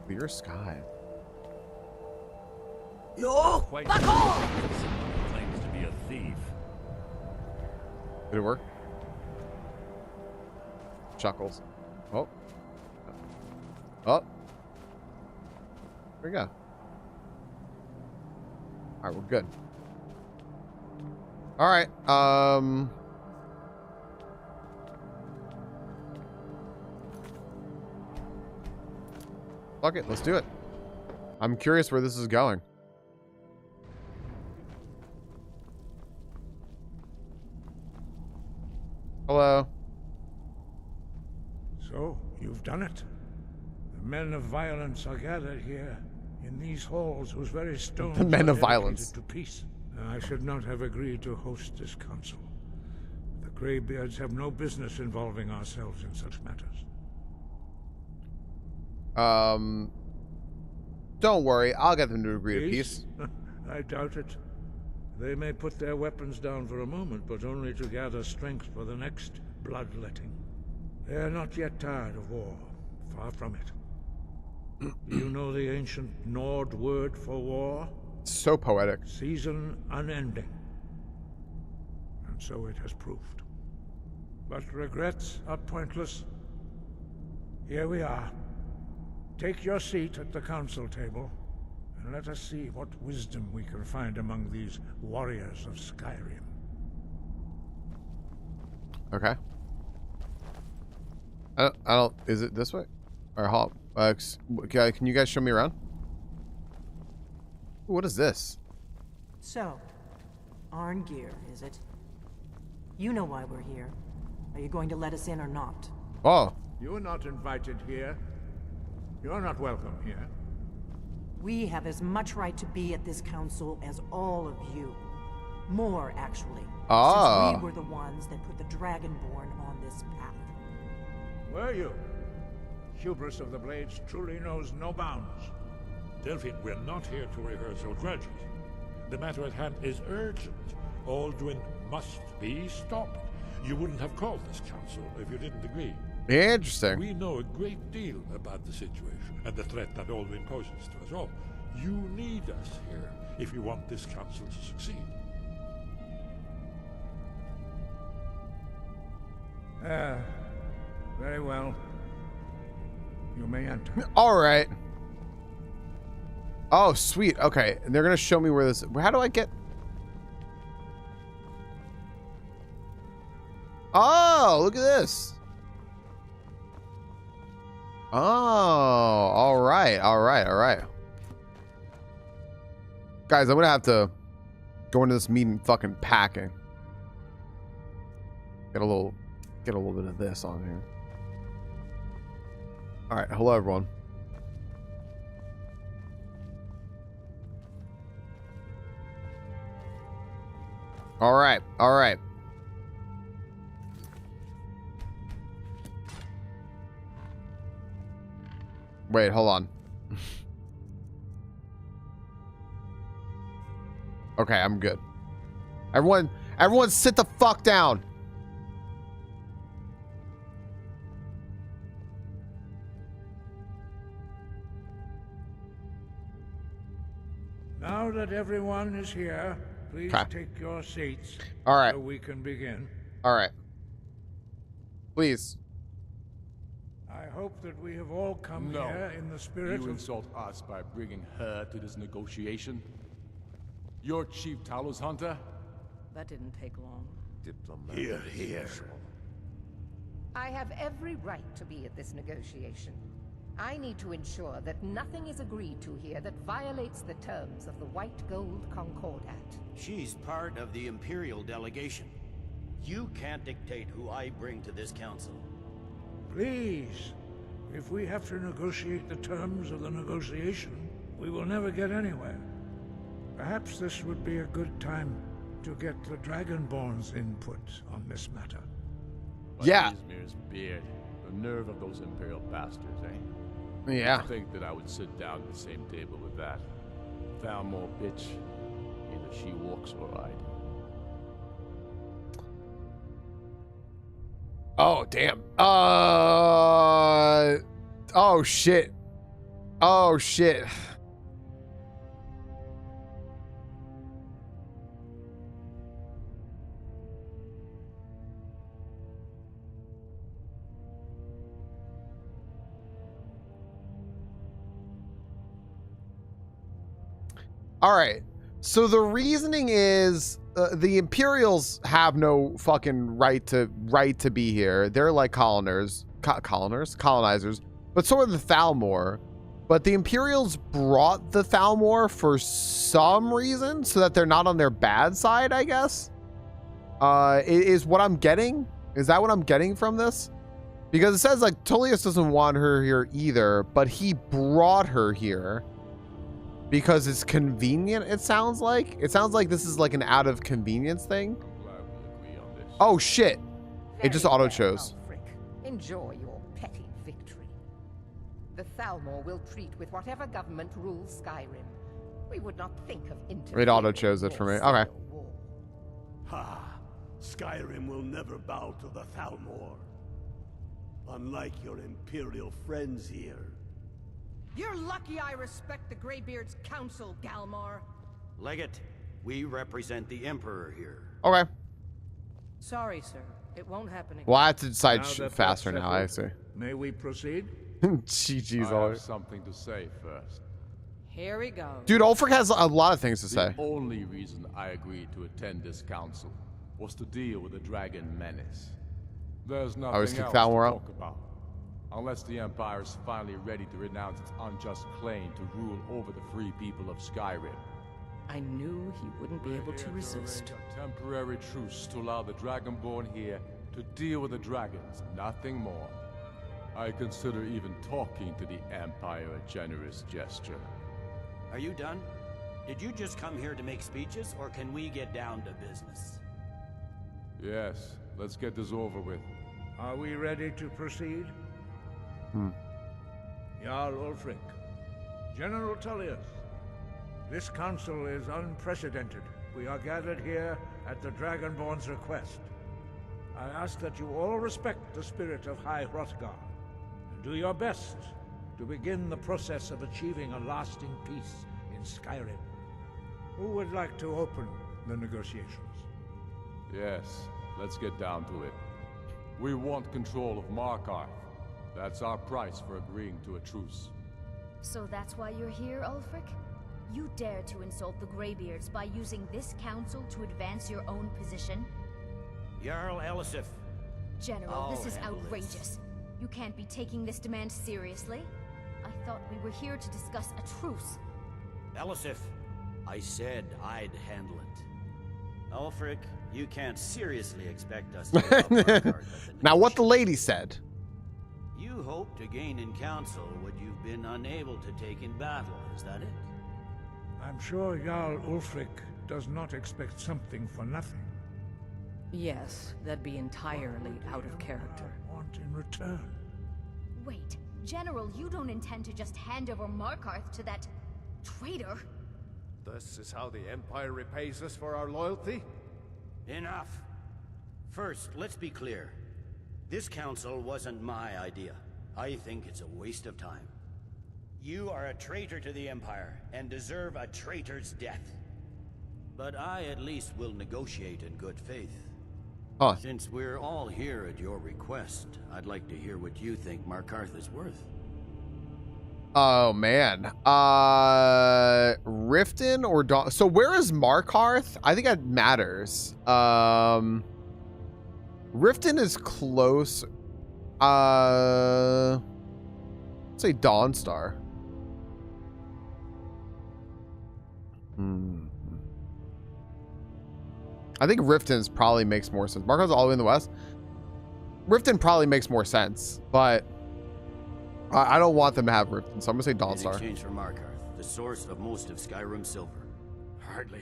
Clear sky. Yo! Quite Fuck off! claims to be a thief. Did it work? Chuckles. Oh. There we go. Alright, we're good. Alright, fuck it, let's do it. I'm curious where this is going. Hello. So, you've done it. The men of violence are gathered here, in these halls whose very stones The men are of violence. dedicated to peace. I should not have agreed to host this council. The Greybeards have no business involving ourselves in such matters. Don't worry, I'll get them to agree to peace. I doubt it. They may put their weapons down for a moment, but only to gather strength for the next bloodletting. They are not yet tired of war. Far from it. You know the ancient Nord word for war? So poetic. Season unending. And so it has proved. But regrets are pointless. Here we are. Take your seat at the council table, and let us see what wisdom we can find among these warriors of Skyrim. Okay. I don't. Is it this way? Or hop? Can you guys show me around? What is this? So, Arngeir, is it? You know why we're here. Are you going to let us in or not? Oh. You are not invited here. You're not welcome here. We have as much right to be at this council as all of you. More, actually. Ah. Since we were the ones that put the Dragonborn on this path. Were you? Hubris of the Blades truly knows no bounds. Delphine, we're not here to rehearse or grudges. The matter at hand is urgent. Alduin must be stopped. You wouldn't have called this council if you didn't agree. Interesting. We know a great deal about the situation and the threat that Alduin poses to us all. You need us here if you want this council to succeed. Very well. You may enter. All right. Oh, sweet. Okay. And they're going to show me where this... How do I get... Oh, look at this. Oh, all right. All right. All right. Guys, I'm going to have to go into this meeting fucking packing. Get a little bit of this on here. All right. Hello, everyone. All right. All right. Wait, hold on. Okay, I'm good. Everyone sit the fuck down. Now that everyone is here, please take your seats. All right. So we can begin. All right. Please. I hope that we have all come here in the spirit You of... insult us by bringing her to this negotiation? You're Chief Talos Hunter? That didn't take long. Diplomat. Here. I have every right to be at this negotiation. I need to ensure that nothing is agreed to here that violates the terms of the White Gold Concordat. She's part of the Imperial delegation. You can't dictate who I bring to this council. Please, if we have to negotiate the terms of the negotiation, we will never get anywhere. Perhaps this would be a good time to get the Dragonborn's input on this matter. Yeah. Izmir's beard. The nerve of those Imperial bastards, eh? Yeah. I think that I would sit down at the same table with that. Thalmor bitch. Either she walks or I do. Oh, damn. Oh, shit. Oh, shit. All right. So the reasoning is the Imperials have no fucking right to be here. They're like colonizers, but so are the Thalmor. But the Imperials brought the Thalmor for some reason so that they're not on their bad side, I guess. Is what I'm getting? Is that what I'm getting from this? Because it says like Tullius doesn't want her here either, but he brought her here because it's convenient. It sounds like this is like an out of convenience thing. Oh shit! It just auto chose. Enjoy your petty victory. The Thalmor will treat with whatever government rules Skyrim. We would not think of interfering. It auto chose it for me. Okay. Ha! Skyrim will never bow to the Thalmor. Unlike your Imperial friends here. You're lucky I respect the Greybeard's counsel, Galmar. Legate, we represent the Emperor here. Okay. Sorry, sir. It won't happen again. Well, I have to decide Now that faster that's now. I settled, see. May we proceed? GG's I all have something to say first. Here we go. Dude, Ulfric has a lot of things to say. The only reason I agreed to attend this council was to deal with the dragon menace. There's nothing else to talk about. Unless the Empire is finally ready to renounce its unjust claim to rule over the free people of Skyrim. I knew he wouldn't be able to resist. A temporary truce to allow the Dragonborn here to deal with the dragons, nothing more. I consider even talking to the Empire a generous gesture. Are you done? Did you just come here to make speeches, or can we get down to business? Yes, let's get this over with. Are we ready to proceed? Jarl Ulfric, General Tullius, this council is unprecedented. We are gathered here at the Dragonborn's request. I ask that you all respect the spirit of High Hrothgar, and do your best to begin the process of achieving a lasting peace in Skyrim. Who would like to open the negotiations? Yes, let's get down to it. We want control of Markarth. That's our price for agreeing to a truce. So that's why you're here, Ulfric? You dare to insult the Greybeards by using this council to advance your own position? Jarl Elisif. General, this is outrageous. You can't be taking this demand seriously. I thought we were here to discuss a truce. Elisif, I said I'd handle it. Ulfric, you can't seriously expect us to give up Markarth at the Now what the lady said. You hope to gain in council what you've been unable to take in battle, is that it? I'm sure Jarl Ulfric does not expect something for nothing. Yes, that'd be entirely out of character. Want in return? Wait, General, you don't intend to just hand over Markarth to that traitor? This is how the Empire repays us for our loyalty? Enough. First, let's be clear. This council wasn't my idea. I think it's a waste of time. You are a traitor to the Empire, and deserve a traitor's death. But I at least will negotiate in good faith. Huh. Since we're all here at your request, I'd like to hear what you think Markarth is worth. Oh man. Riften or Dawn? So where is Markarth? I think that matters. Riften is close. Let's say Dawnstar. I think Riften's probably makes more sense. Markarth's all the way in the west. Riften probably makes more sense, but I don't want them to have Riften, so I'm gonna say Dawnstar. In exchange for Markarth, the source of most of Skyrim's silver. Hardly.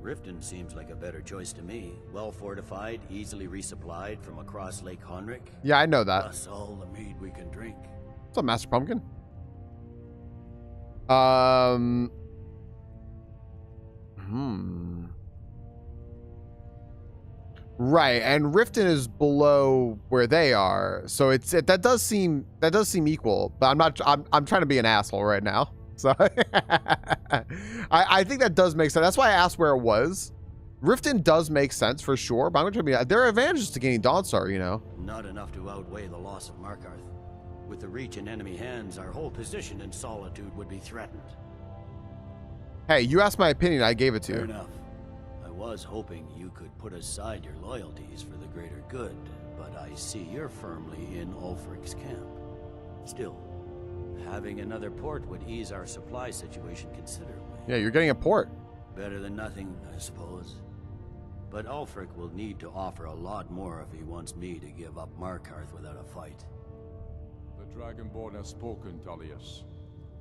Riften seems like a better choice to me. Well fortified, easily resupplied from across Lake Honrick. Yeah, I know that. Plus all the mead we can drink. What's up, Master Pumpkin? Right, and Riften is below where they are, so that does seem equal. But I'm trying to be an asshole right now. So I think that does make sense. That's why I asked where it was. Riften does make sense for sure, but I'm going to be, there are advantages to gaining Dawnstar, you know. Not enough to outweigh the loss of Markarth. With the Reach in enemy hands, our whole position in Solitude would be threatened. Hey, you asked my opinion, I gave it to you. Fair enough. I was hoping you could put aside your loyalties for the greater good, but I see you're firmly in Ulfric's camp. Still, having another port would ease our supply situation considerably. Yeah, you're getting a port. Better than nothing, I suppose. But Ulfric will need to offer a lot more if he wants me to give up Markarth without a fight. The Dragonborn has spoken, Tullius.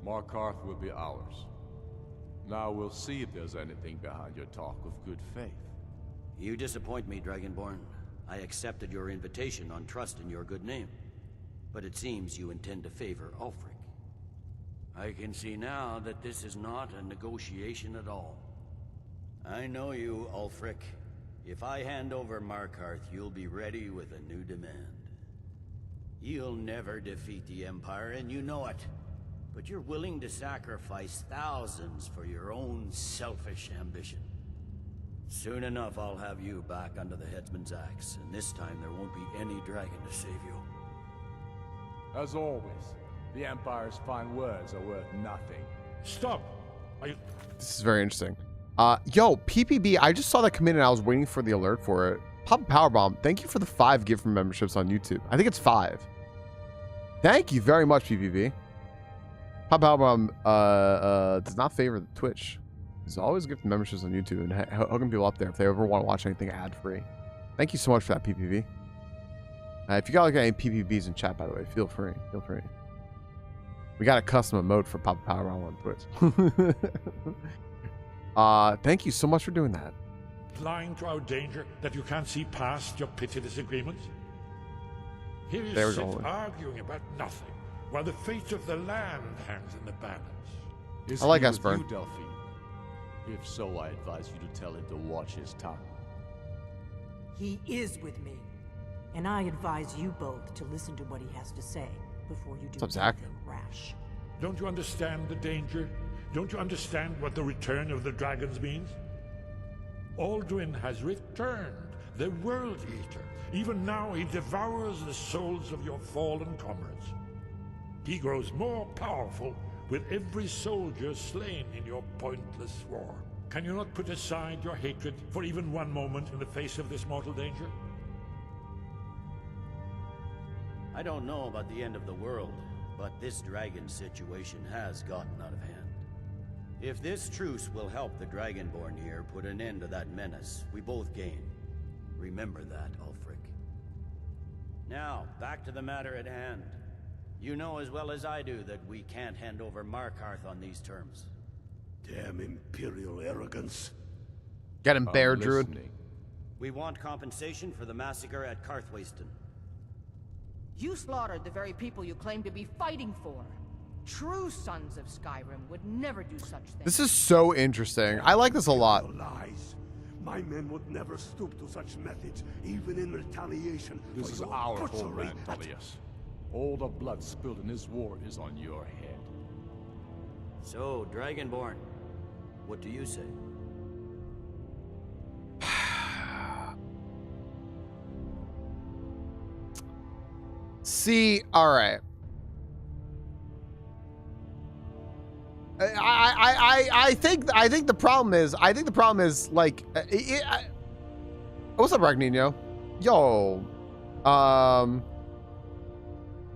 Markarth will be ours. Now we'll see if there's anything behind your talk of good faith. You disappoint me, Dragonborn. I accepted your invitation on trust in your good name. But it seems you intend to favor Ulfric. I can see now that this is not a negotiation at all. I know you, Ulfric. If I hand over Markarth, you'll be ready with a new demand. You'll never defeat the Empire, and you know it. But you're willing to sacrifice thousands for your own selfish ambition. Soon enough, I'll have you back under the headsman's axe, and this time there won't be any dragon to save you. As always, the Empire's fine words are worth nothing. Stop! Are you... This is very interesting. Yo, PPB, I just saw that come in and I was waiting for the alert for it. Pop Powerbomb, thank you for the 5 gift memberships on YouTube. I think it's 5. Thank you very much, PPB. Pop Powerbomb does not favor the Twitch. He's always gifting memberships on YouTube and hooking people up there if they ever want to watch anything ad-free. Thank you so much for that, PPB. If you got like any PPBs in chat, by the way, feel free. Feel free. We got a custom emote for Pop Powerbomb on Twitch. Thank you so much for doing that. Blind to our danger that you can't see past your petty disagreements? Here you There we sit go. arguing about nothing, while the fate of the land hangs in the balance. Is I like he with Esper. you, Delphine? If so, I advise you to tell him to watch his tongue. He is with me. And I advise you both to listen to what he has to say before you do What's up, Zach? anything rash. Don't you understand the danger? Don't you understand what the return of the dragons means? Alduin has returned, the World Eater. Even now he devours the souls of your fallen comrades. He grows more powerful with every soldier slain in your pointless war. Can you not put aside your hatred for even one moment in the face of this mortal danger? I don't know about the end of the world, but this dragon situation has gotten out of hand. If this truce will help the Dragonborn here put an end to that menace, we both gain. Remember that, Ulfric. Now, back to the matter at hand. You know as well as I do that we can't hand over Markarth on these terms. Damn Imperial arrogance. Get him, Bear Druid. Listening. We want compensation for the massacre at Karthwasten. You slaughtered the very people you claim to be fighting for. True sons of Skyrim would never do such things. This is so interesting. I like this a lot. Lies. My men would never stoop to such methods, even in retaliation. This for is your our butchery homeland, at- Tullius. All the blood spilled in this war is on your head. So, Dragonborn, what do you say? See, all right. I think the problem is like what's up, Ragnino? Yo,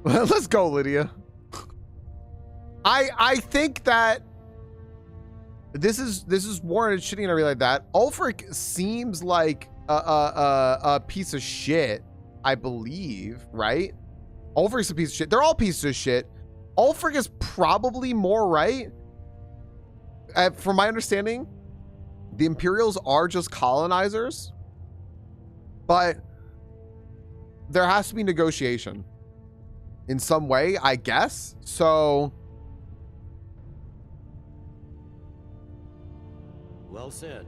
let's go, Lydia. I think that this is warranted shitting and everything like that. Ulfric seems like a piece of shit, I believe, right? Ulfric's a piece of shit. They're all pieces of shit. Ulfric is probably more right. From my understanding, the Imperials are just colonizers, but there has to be negotiation in some way, I guess. So, Well said.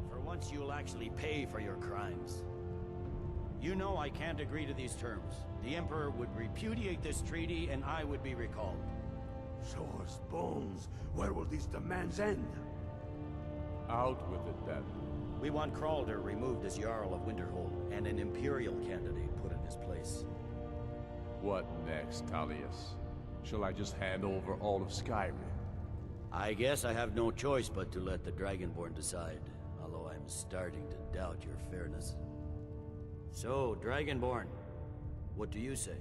For once you'll actually pay for your crimes. You know I can't agree to these terms. The Emperor would repudiate this treaty and I would be recalled. Show us bones. Where will these demands end? Out with it, then. We want Kralder removed as Jarl of Winterhold and an Imperial candidate put in his place. What next, Tullius? Shall I just hand over all of Skyrim? I guess I have no choice but to let the Dragonborn decide, although I'm starting to doubt your fairness. So, Dragonborn, what do you say?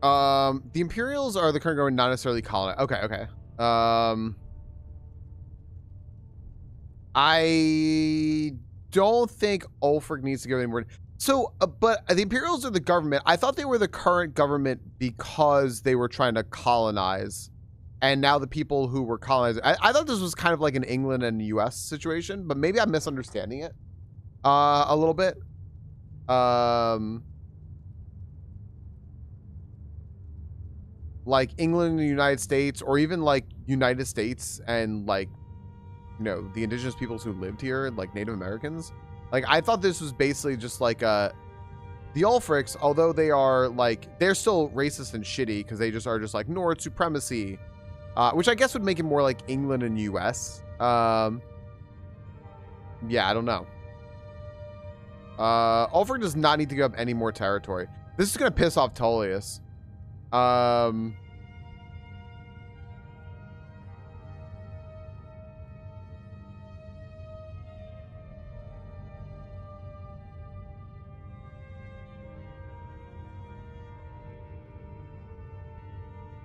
the Imperials are the current government, not necessarily colonized. Okay. I don't think Ulfric needs to give any word. So, but the Imperials are the government. I thought they were the current government because they were trying to colonize. And now the people who were colonizing, I thought this was kind of like an England and US situation, but maybe I'm misunderstanding it a little bit. Like England and the United States, or even like United States and like, you know, the indigenous peoples who lived here, like Native Americans. Like, I thought this was basically just like the Ulfrics, although they are like, they're still racist and shitty because they just are just like Nord supremacy, which I guess would make it more like England and US. Yeah, I don't know. Ulfric does not need to give up any more territory. This is going to piss off Tullius.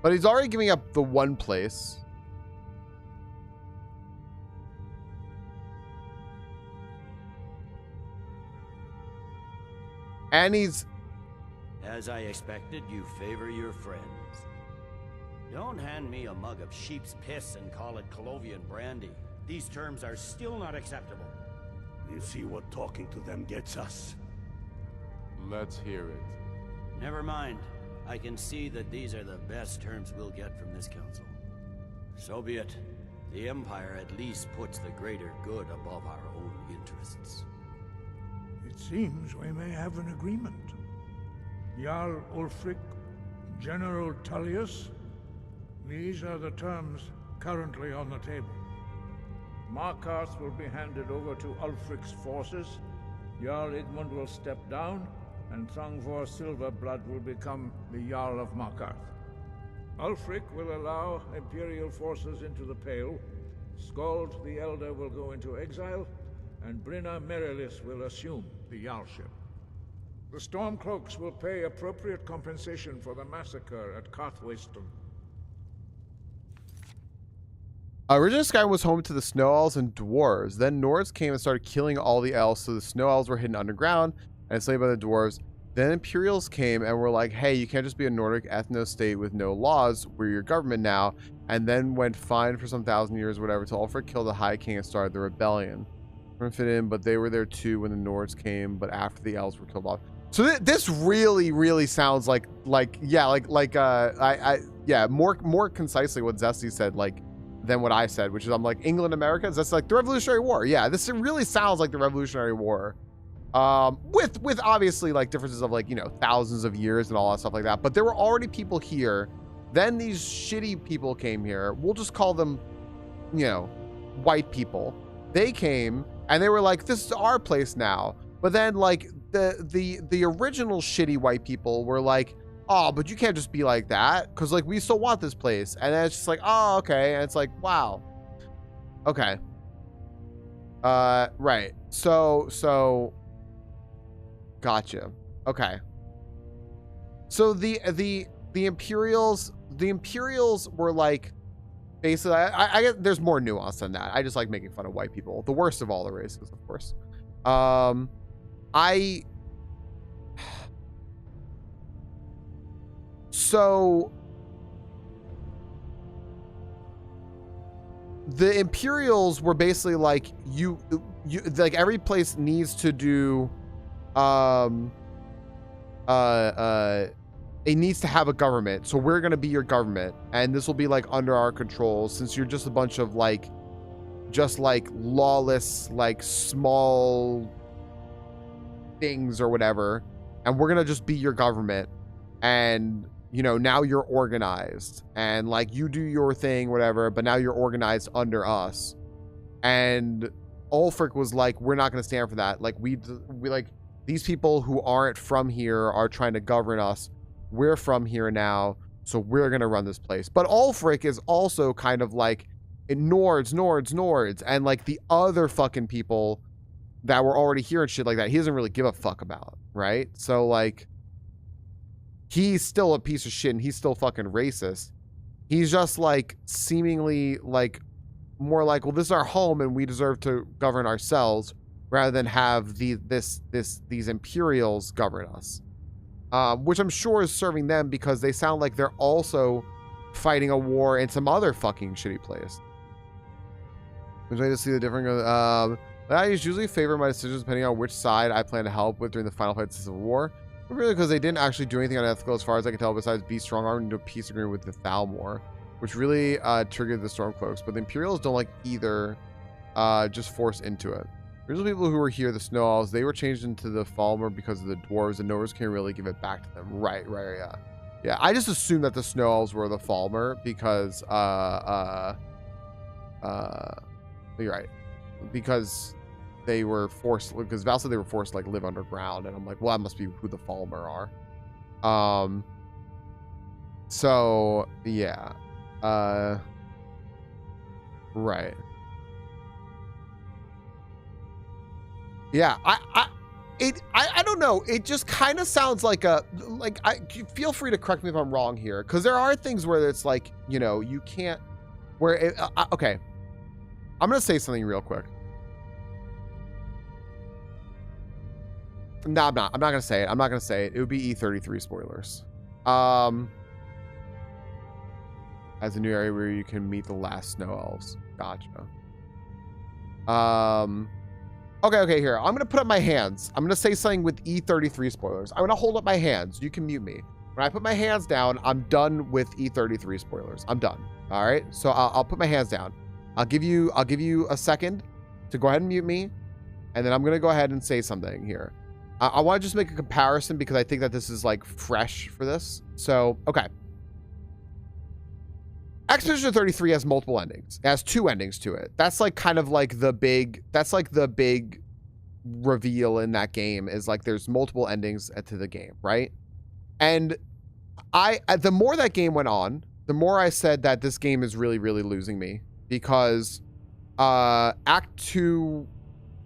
But he's already giving up the one place. And he's... As I expected, you favor your friends. Don't hand me a mug of sheep's piss and call it Colovian brandy. These terms are still not acceptable. You see what talking to them gets us? Let's hear it. Never mind. I can see that these are the best terms we'll get from this council. So be it. The Empire at least puts the greater good above our own interests. It seems we may have an agreement. Jarl Ulfric, General Tullius, these are the terms currently on the table. Markarth will be handed over to Ulfric's forces, Jarl Igmund will step down, and Thongvor Silverblood will become the Jarl of Markarth. Ulfric will allow Imperial forces into the Pale, Skald the Elder will go into exile, and Brinna Merilis will assume the Jarlship. The Stormcloaks will pay appropriate compensation for the massacre at Karthwasten. Originally, Skyrim was home to the Snow Elves and Dwarves. Then Nords came and started killing all the elves, so the Snow Elves were hidden underground and enslaved by the Dwarves. Then Imperials came and were like, hey, you can't just be a Nordic ethno-state with no laws. We're your government now. And then went fine for some 1,000 years or whatever till Ulfric killed the High King and started the rebellion. Didn't fit in, but they were there too when the Nords came, but after the elves were killed off. So this really sounds like more concisely what Zesty said, like, than what I said, which is I'm like, England, America, that's like the Revolutionary War. Yeah, this really sounds like the Revolutionary War. With obviously like differences of like, you know, thousands of years and all that stuff like that. But there were already people here. Then these shitty people came here. We'll just call them, you know, white people. They came and they were like, this is our place now. But then like the original shitty white people were like, oh, but you can't just be like that because like we still want this place. And then it's just like, oh, okay. And it's like, wow. Okay. Right. So gotcha. Okay. So the Imperials were like, basically, I get there's more nuance than that. I just like making fun of white people, the worst of all the races, of course. So the Imperials were basically like, you like every place needs to do it needs to have a government, so we're gonna be your government and this will be like under our control since you're just a bunch of like just like lawless like small things or whatever, and we're gonna just be your government. And you know, now you're organized and like you do your thing, whatever, but now you're organized under us. And Ulfric was like, we're not going to stand for that. Like we like these people who aren't from here are trying to govern us. We're from here now, so we're going to run this place. But Ulfric is also kind of like Nords, and like the other fucking people that were already here and shit like that, he doesn't really give a fuck about, right? So like, he's still a piece of shit and he's still fucking racist. He's just like seemingly like more like, well, this is our home and we deserve to govern ourselves rather than have these Imperials govern us. Which I'm sure is serving them because they sound like they're also fighting a war in some other fucking shitty place. I'm trying to see the different, I usually favor my decisions depending on which side I plan to help with during the final fight of the Civil War. Really, because they didn't actually do anything unethical as far as I can tell, besides be strong-armed into a peace agreement with the Thalmor, which really triggered the Stormcloaks. But the Imperials don't like either, just force into it. Original people who were here, the Snow Elves, they were changed into the Thalmor because of the Dwarves, and Nords can't really give it back to them. Right, yeah. Yeah, I just assumed that the Snow Elves were the Thalmor because, you're right. Because they were forced, because Val said they were forced to like live underground, and I'm like, well, that must be who the Falmer are. So yeah, right. Yeah, I don't know. It just kind of sounds like feel free to correct me if I'm wrong here, because there are things where it's like, you know, you can't, where it, okay. I'm going to say something real quick. No, I'm not. I'm not going to say it. I'm not going to say it. It would be E33 spoilers. As a new area where you can meet the last snow elves. Gotcha. Okay, here. I'm going to put up my hands. I'm going to say something with E33 spoilers. I'm going to hold up my hands. You can mute me. When I put my hands down, I'm done with E33 spoilers. I'm done. All right? So I'll put my hands down. I'll give you a second to go ahead and mute me, and then I'm going to go ahead and say something here. I want to just make a comparison because I think that this is like fresh for this. So, okay. Expedition 33 has multiple endings. It has 2 endings to it. That's like kind of like the big, that's like the big reveal in that game, is like there's multiple endings to the game, right? And the more that game went on, the more I said that this game is really, really losing me, because Act 2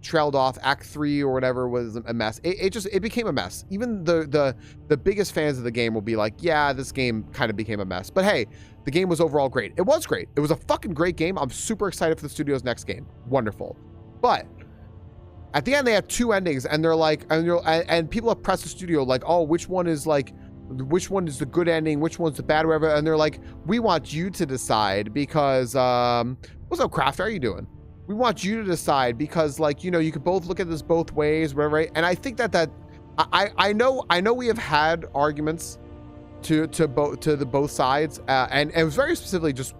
trailed off. Act 3 or whatever was a mess. It became a mess. Even the biggest fans of the game will be like, yeah, this game kind of became a mess. But hey, the game was overall great. It was great. It was a fucking great game. I'm super excited for the studio's next game. Wonderful. But at the end, they have 2 endings, and they're like, and people have pressed the studio like, oh, which one is the good ending, which one's the bad, whatever. And they're like, we want you to decide, because what's up, Craft? How are you doing? We want you to decide, because, like, you know, you could both look at this both ways, whatever, right? And I think that I know we have had arguments to both sides, and it was very specifically just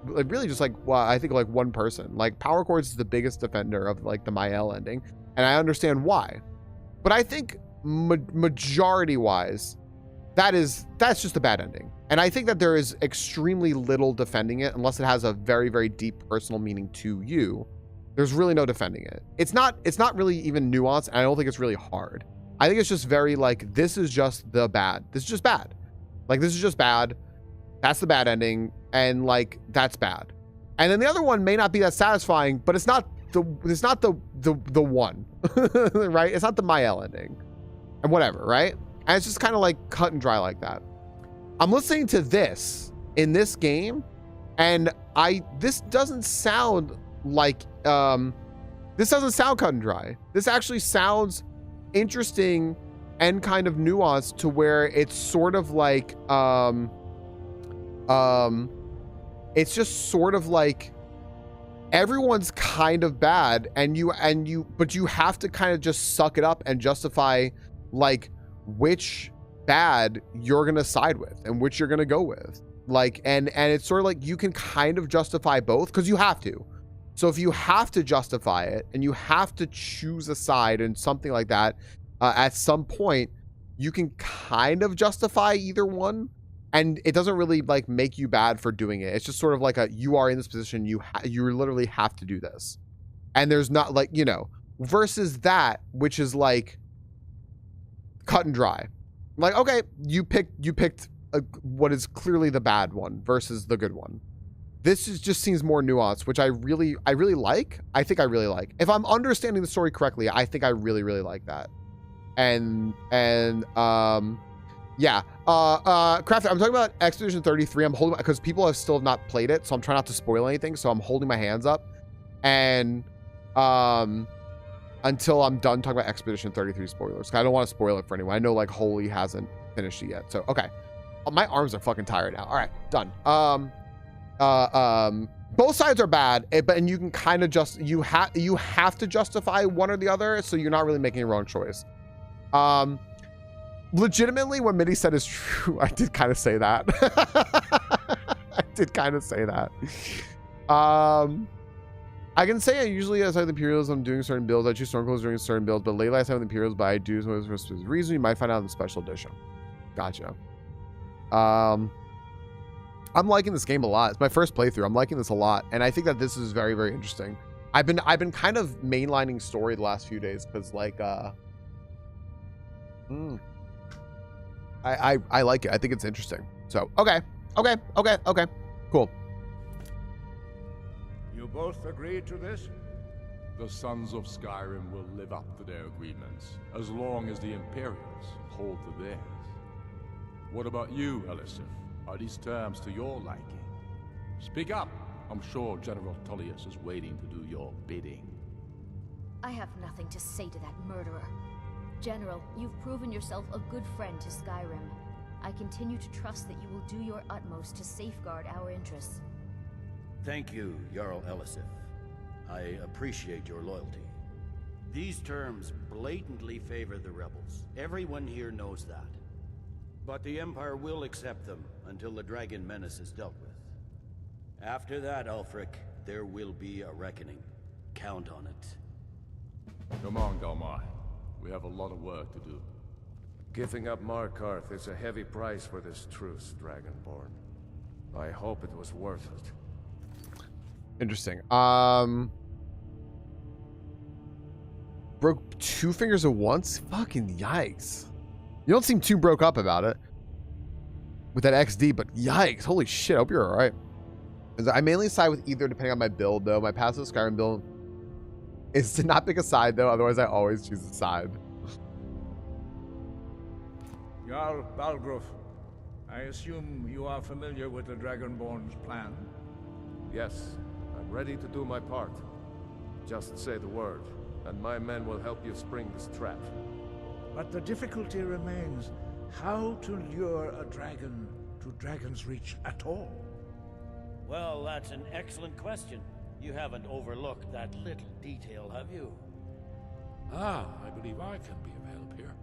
like, well, I think like one person, like Power Chords is the biggest defender of like the Mael ending, and I understand why, but I think majority wise, that's just a bad ending. And I think that there is extremely little defending it unless it has a very, very deep personal meaning to you. There's really no defending it. It's not really even nuanced, and I don't think it's really hard. I think it's just very like, this is just the bad. This is just bad. Like, this is just bad. That's the bad ending, and like, that's bad. And then the other one may not be that satisfying, but it's not the one, right? It's not the Mael ending, and whatever, right? And it's just kind of like cut and dry like that. I'm listening to this in this game, and this doesn't sound like this doesn't sound cut and dry. This actually sounds interesting and kind of nuanced, to where it's sort of like it's just sort of like everyone's kind of bad, but you have to kind of just suck it up and justify like which bad you're gonna side with and which you're gonna go with. Like, and it's sort of like you can kind of justify both because you have to. So if you have to justify it and you have to choose a side and something like that, at some point, you can kind of justify either one, and it doesn't really like make you bad for doing it. It's just sort of like you are in this position, you literally have to do this, and there's not like, you know, versus that, which is like cut and dry. Like, okay, you picked what is clearly the bad one versus the good one. This just seems more nuanced, which I really like. I think I really like. If I'm understanding the story correctly, I think I really like that. And yeah. Crafty, I'm talking about Expedition 33. I'm holding, because people have still not played it, so I'm trying not to spoil anything. So I'm holding my hands up, and until I'm done talking about Expedition 33 spoilers. I don't want to spoil it for anyone. I know like Holy hasn't finished it yet. So okay. My arms are fucking tired now. All right, done. Both sides are bad, but you can kind of you have to justify one or the other, so you're not really making your own choice. Legitimately, what Mitty said is true. I did kind of say that. I did kind of say that. I can say I usually, as I have the Imperials, I'm doing certain builds. I choose Stormcloaks during certain builds, but lately I have the Imperials, but I do so for a specific reason. You might find out in the special edition. Gotcha. I'm liking this game a lot. It's my first playthrough. I'm liking this a lot, and I think that this is very, very interesting. I've been kind of mainlining story the last few days because, like, I like it. I think it's interesting. So okay, cool. You both agreed to this? The Sons of Skyrim will live up to their agreements, as long as the Imperials hold to theirs. What about you, Elisif? Are these terms to your liking? Speak up! I'm sure General Tullius is waiting to do your bidding. I have nothing to say to that murderer. General, you've proven yourself a good friend to Skyrim. I continue to trust that you will do your utmost to safeguard our interests. Thank you, Jarl Elisif. I appreciate your loyalty. These terms blatantly favor the rebels. Everyone here knows that. But the Empire will accept them until the Dragon Menace is dealt with. After that, Ulfric, there will be a reckoning. Count on it. Come on, Galmar. We have a lot of work to do. Giving up Markarth is a heavy price for this truce, Dragonborn. I hope it was worth it. Interesting. Broke 2 fingers at once? Fucking yikes. You don't seem too broke up about it with that XD, but yikes. Holy shit, I hope you're alright. I mainly side with either depending on my build, though. My passive Skyrim build is to not pick a side, though. Otherwise, I always choose a side. Jarl Balgruuf, I assume you are familiar with the Dragonborn's plan? Yes, I'm ready to do my part. Just say the word, and my men will help you spring this trap. But the difficulty remains how to lure a dragon to Dragon's Reach at all. Well, that's an excellent question. You haven't overlooked that little detail, have you? Ah, I believe I can be of help here.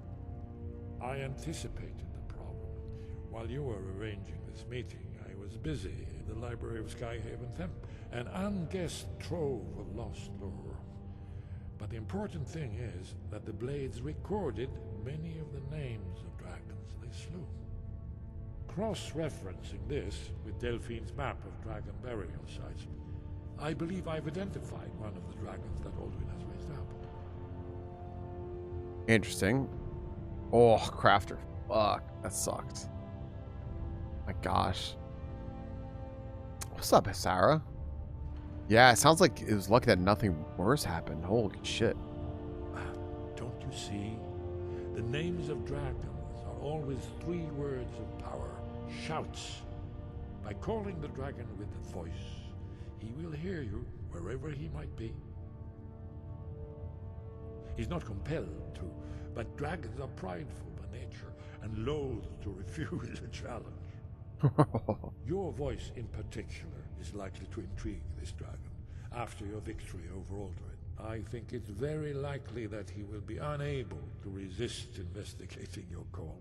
I anticipated the problem. While you were arranging this meeting, I was busy in the library of Skyhaven Temp, an unguessed trove of lost lore. But the important thing is that the Blades recorded many of the names of dragons they slew. Cross-referencing this with Delphine's map of dragon burial sites, I believe I've identified one of the dragons that Alduin has raised up. Interesting. Oh, Crafter. Fuck, that sucked. My gosh. What's up, Sarah? Yeah, it sounds like it was lucky that nothing worse happened. Holy shit. Don't you see? The names of dragons are always 3 words of power. Shouts. By calling the dragon with a voice, he will hear you wherever he might be. He's not compelled to, but dragons are prideful by nature and loath to refuse a challenge. Your voice in particular is likely to intrigue this dragon after your victory over Alduin. I think it's very likely that he will be unable to resist investigating your call.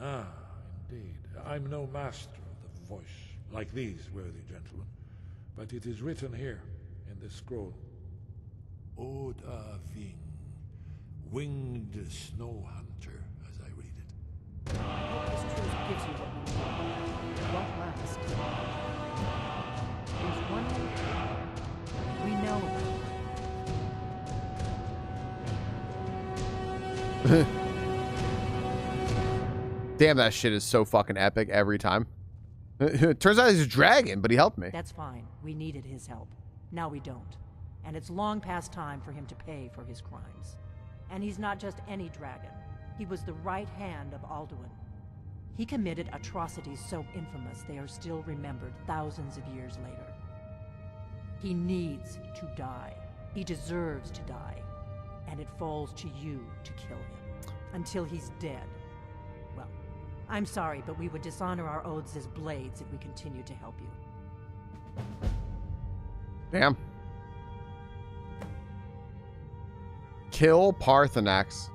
Ah, indeed. I'm no master of the voice, like these worthy gentlemen, but it is written here in this scroll. Oda Ving, winged snow hunter, as I read it. I hope this truth gives you what you need. It won't last. There's one thing we know about. Damn, that shit is so fucking epic every time. It turns out he's a dragon, but he helped me. That's fine. We needed his help. Now we don't. And it's long past time for him to pay for his crimes. And he's not just any dragon. He was the right hand of Alduin. He committed atrocities so infamous they are still remembered thousands of years later. He needs to die. He deserves to die. And it falls to you to kill him. Until he's dead. Well, I'm sorry, but we would dishonor our oaths as Blades if we continue to help you. Damn. Kill Parthenax.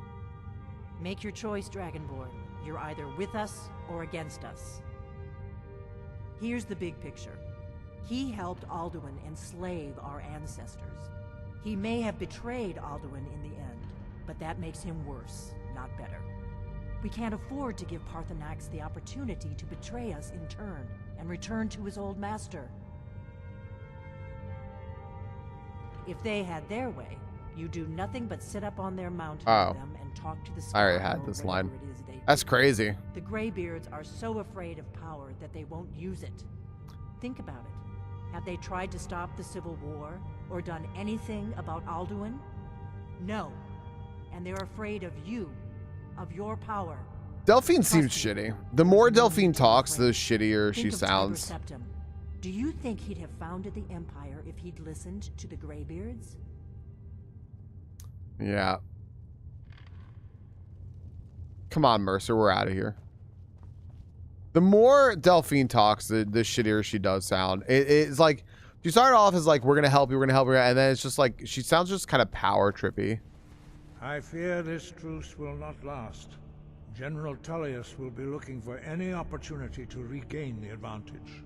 Make your choice, Dragonborn. You're either with us or against us. Here's the big picture. He helped Alduin enslave our ancestors. He may have betrayed Alduin in the end, but that makes him worse, not better. We can't afford to give Parthenax the opportunity to betray us in turn and return to his old master. If they had their way, you do nothing but sit up on their mountain with them and talk to the sky. I already had this line. That's crazy. The Greybeards are so afraid of power that they won't use it. Think about it. Have they tried to stop the Civil War or done anything about Alduin? No. And they're afraid of you, of your power. Delphine seems shitty. The more Delphine talks, the shittier she sounds. Do you think he'd have founded the Empire if he'd listened to the Greybeards? Yeah. Come on, Mercer, we're out of here. The more Delphine talks, the shittier she does sound. It's like, she started off as like, we're going to help you, and then it's just like, she sounds just kind of power trippy. I fear this truce will not last. General Tullius will be looking for any opportunity to regain the advantage.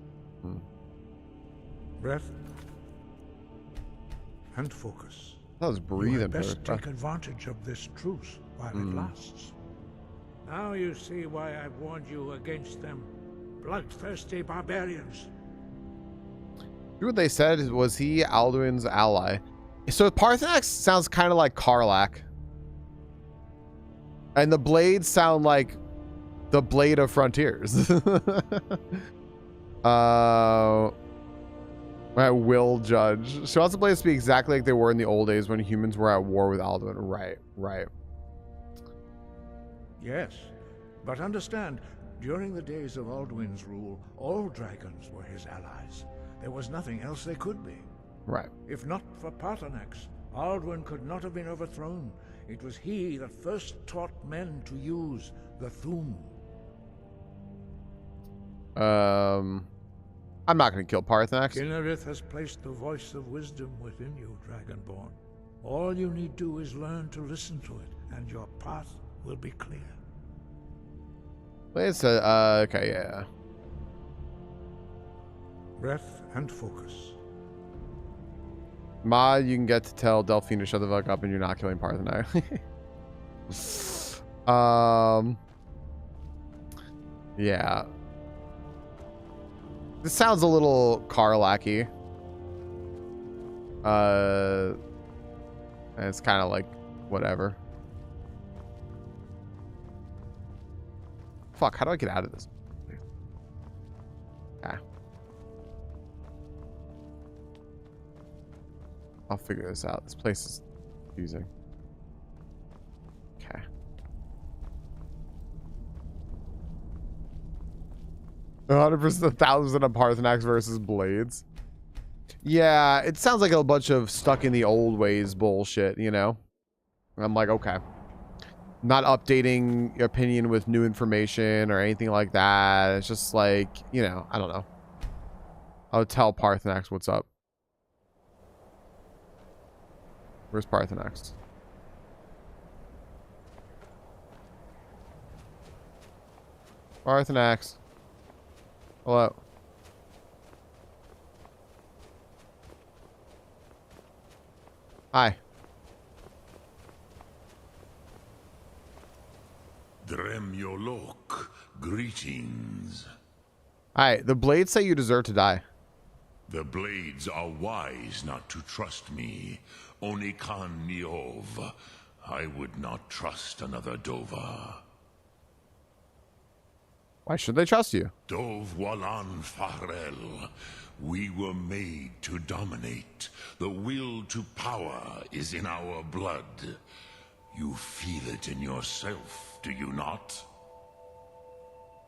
Breath and focus. I was breathing. You best take advantage of this truce while it lasts. Now you see why I warned you against them. Bloodthirsty barbarians. What they said was he Alduin's ally. So Parthenax sounds kind of like Karlach. And the blades sound like the Blade of Frontiers. I will judge. She wants the blades to be exactly like they were in the old days when humans were at war with Alduin. Right. Yes, but understand, during the days of Alduin's rule, all dragons were his allies. There was nothing else they could be. Right. If not for Parthenax, Alduin could not have been overthrown. It was he that first taught men to use the Thum. I'm not going to kill Parthenax. Kinnerith has placed the voice of wisdom within you, Dragonborn. All you need do is learn to listen to it, and your path will be clear. Wait, okay, yeah. Breath and focus. Ma, you can get to tell Delphine to shut the fuck up and you're not killing Parthenax. Yeah. This sounds a little Karlach-y. And it's kind of like, whatever. Fuck, how do I get out of this? Yeah. I'll figure this out. This place is confusing. Okay. $100%, 1,000 of Parthenax versus Blades. Yeah, it sounds like a bunch of stuck in the old ways bullshit, you know? I'm like, okay. Not updating your opinion with new information or anything like that. It's just like, you know, I don't know. I'll tell Parthenax what's up. Where's Parthenax? Parthenax. Hello. Hi. Dremyolok, greetings. Hi, the Blades say you deserve to die. The Blades are wise not to trust me. Onikan Niov. I would not trust another Dova. Why should they trust you? Dov Walan Farel. We were made to dominate. The will to power is in our blood. You feel it in yourself, do you not?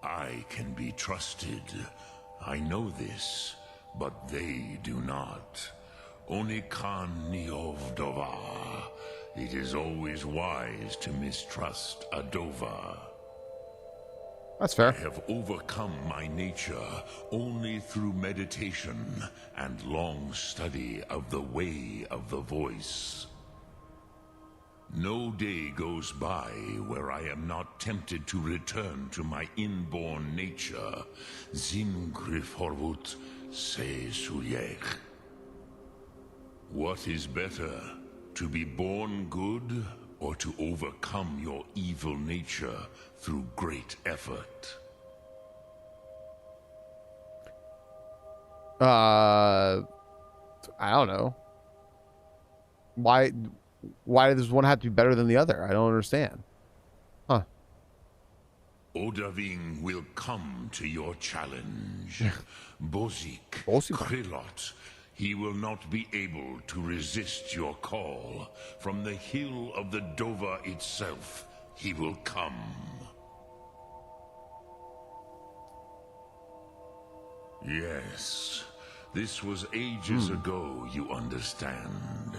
I can be trusted. I know this, but they do not. Onikan Niov Dova. It is always wise to mistrust a Dova. That's fair. I have overcome my nature only through meditation and long study of the way of the voice. No day goes by where I am not tempted to return to my inborn nature. Zingriforvut se suyech. What is better, to be born good or to overcome your evil nature through great effort? I don't know. Why does one have to be better than the other? I don't understand. Huh. Odaving will come to your challenge. Bozik, Krillot, he will not be able to resist your call. From the hill of the Dova itself, he will come. Yes, this was ages ago, you understand.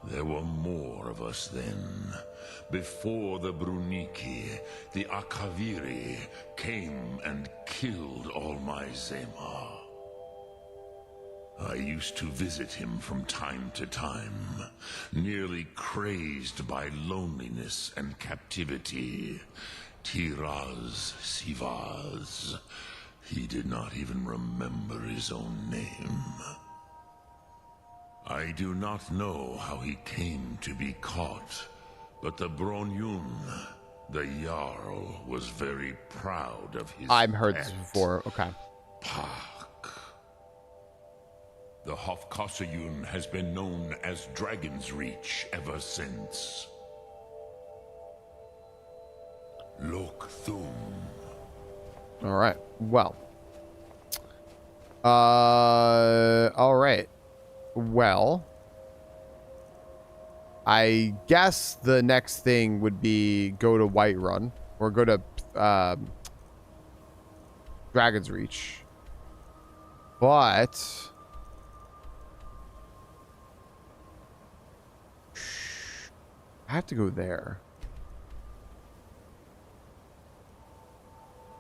There were more of us then. Before the Bruniki, the Akaviri came and killed all my Zema. I used to visit him from time to time, nearly crazed by loneliness and captivity. Tiraz Sivaz. He did not even remember his own name. I do not know how he came to be caught, but the Bronyun, the Jarl, was very proud of his I've heard pet, this before. Okay. Pak. The Hofkossayun has been known as Dragon's Reach ever since. Lok Thum. All right. Well. All right. Well, I guess the next thing would be go to Whiterun or go to Dragon's Reach. But I have to go there,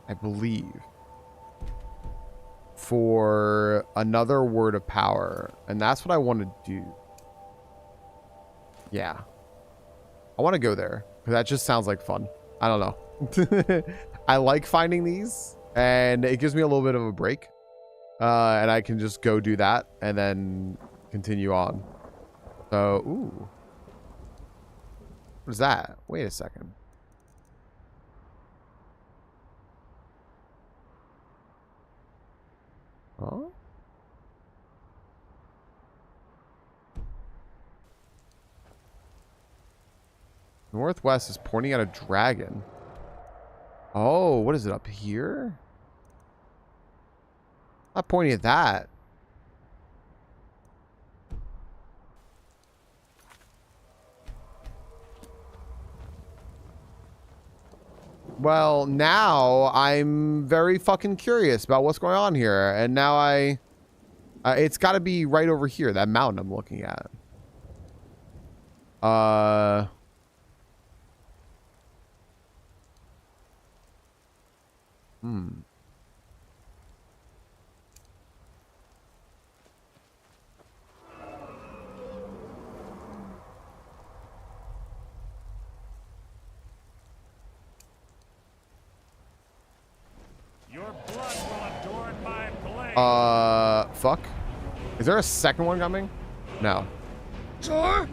I believe, for another word of power, and that's what I want to do. Yeah, I want to go there because that just sounds like fun. I don't know. I like finding these, and it gives me a little bit of a break, and I can just go do that and then continue on. So, ooh, what is that? Wait a second. Huh? Northwest is pointing at a dragon. Oh, what is it up here? Not pointing at that. Well, now I'm very fucking curious about what's going on here. And now it's got to be right over here, that mountain I'm looking at. Your blood will adorn my blade. Fuck. Is there a second one coming? No. Sure.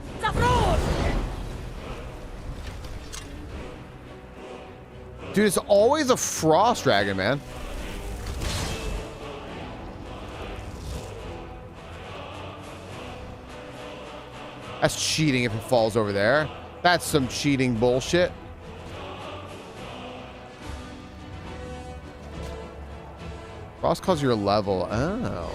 Dude, it's always a frost dragon, man. That's cheating if it falls over there. That's some cheating bullshit. Frost calls your level. Oh.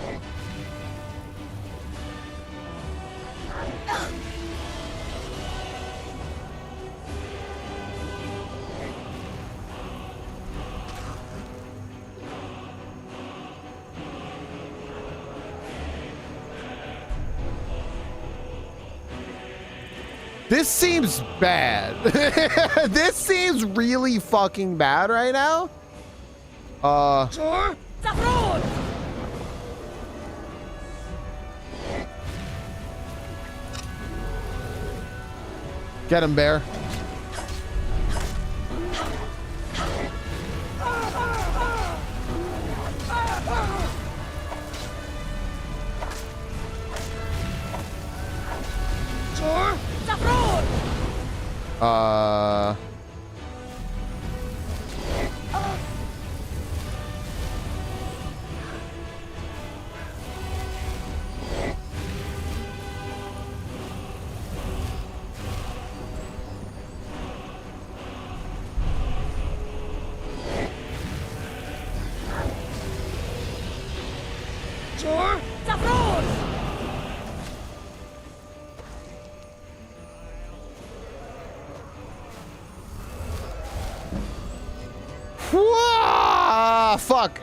This seems bad. This seems really fucking bad right now. Sure. Get him, bear. Sure. Tor! Whoa! Fuck.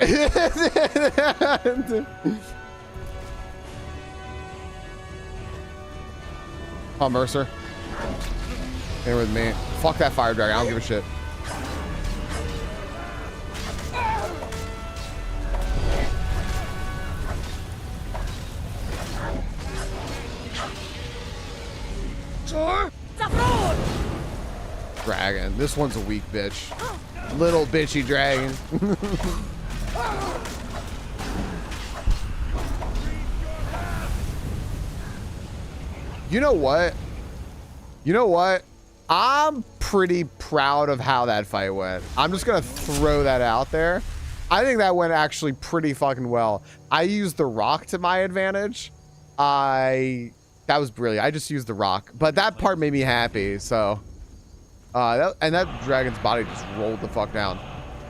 Oh, Mercer. Stay with me. Fuck that fire dragon. I don't give a shit. Dragon. This one's a weak bitch. Little bitchy dragon. You know what? You know what? I'm pretty proud of how that fight went. I'm just gonna throw that out there. I think that went actually pretty fucking well. I used the rock to my advantage. That was brilliant. I just used the rock, but that part made me happy. So, and that dragon's body just rolled the fuck down.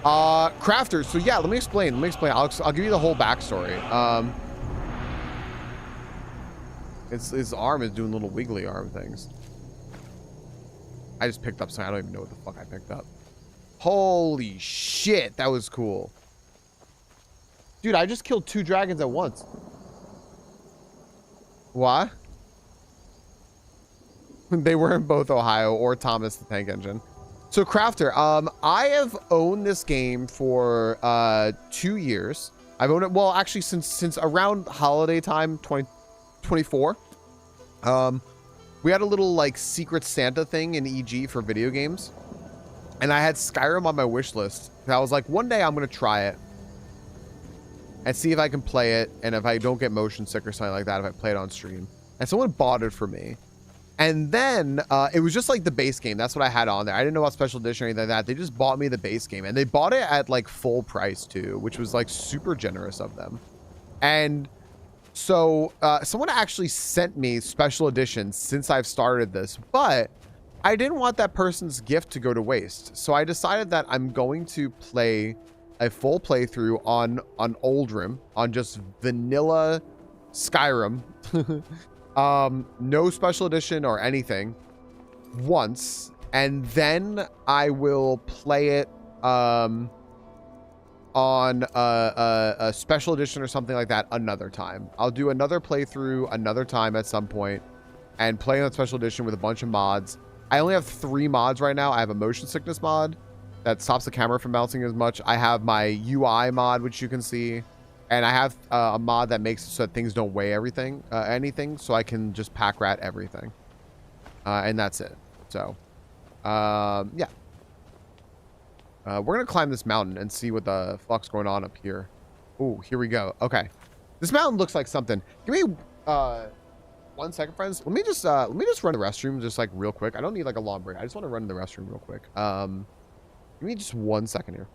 Crafters. So yeah, let me explain. I'll give you the whole backstory. His arm is doing little wiggly arm things. I just picked up something. I don't even know what the fuck I picked up. Holy shit, that was cool. Dude, I just killed 2 dragons at once. What? They were in both Ohio or Thomas the Tank Engine. So Crafter, I have owned this game for 2 years. I've owned it, well, actually since around holiday time 2024. We had a little like secret Santa thing in EG for video games. And I had Skyrim on my wish list. And I was like, one day I'm going to try it and see if I can play it. And if I don't get motion sick or something like that, if I play it on stream. And someone bought it for me. And then it was just like the base game. That's what I had on there. I didn't know about special edition or anything like that. They just bought me the base game. And they bought it at like full price too, which was like super generous of them. And so someone actually sent me special editions since I've started this, but I didn't want that person's gift to go to waste. So I decided that I'm going to play a full playthrough on Oldrim, on just vanilla Skyrim. No special edition or anything once, and then I will play it on a special edition or something like that another time. I'll do another playthrough another time at some point and play on that special edition with a bunch of mods. I only have 3 mods right now. I have a motion sickness mod that stops the camera from bouncing as much. I have my UI mod, which you can see, and I have a mod that makes it so that things don't weigh anything, so I can just pack rat everything, and that's it. So yeah. We're gonna climb this mountain and see what the fuck's going on up here. Oh, here we go. Okay, this mountain looks like something. Give me 1 second, friends. Let me just run the restroom just like real quick. I don't need like a long break. I just want to run the restroom real quick. Give me just 1 second here.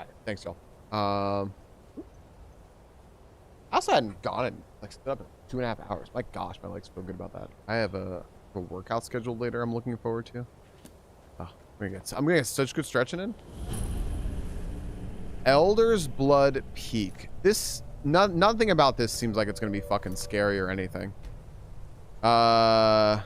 right, thanks, y'all. I also hadn't gone and like stood up in 2.5 hours. My gosh, my legs feel good about that. I have a workout scheduled later. I'm looking forward to. Oh, I'm gonna get such good stretching in. Elder's Blood Peak. This nothing about this seems like it's gonna be fucking scary or anything. That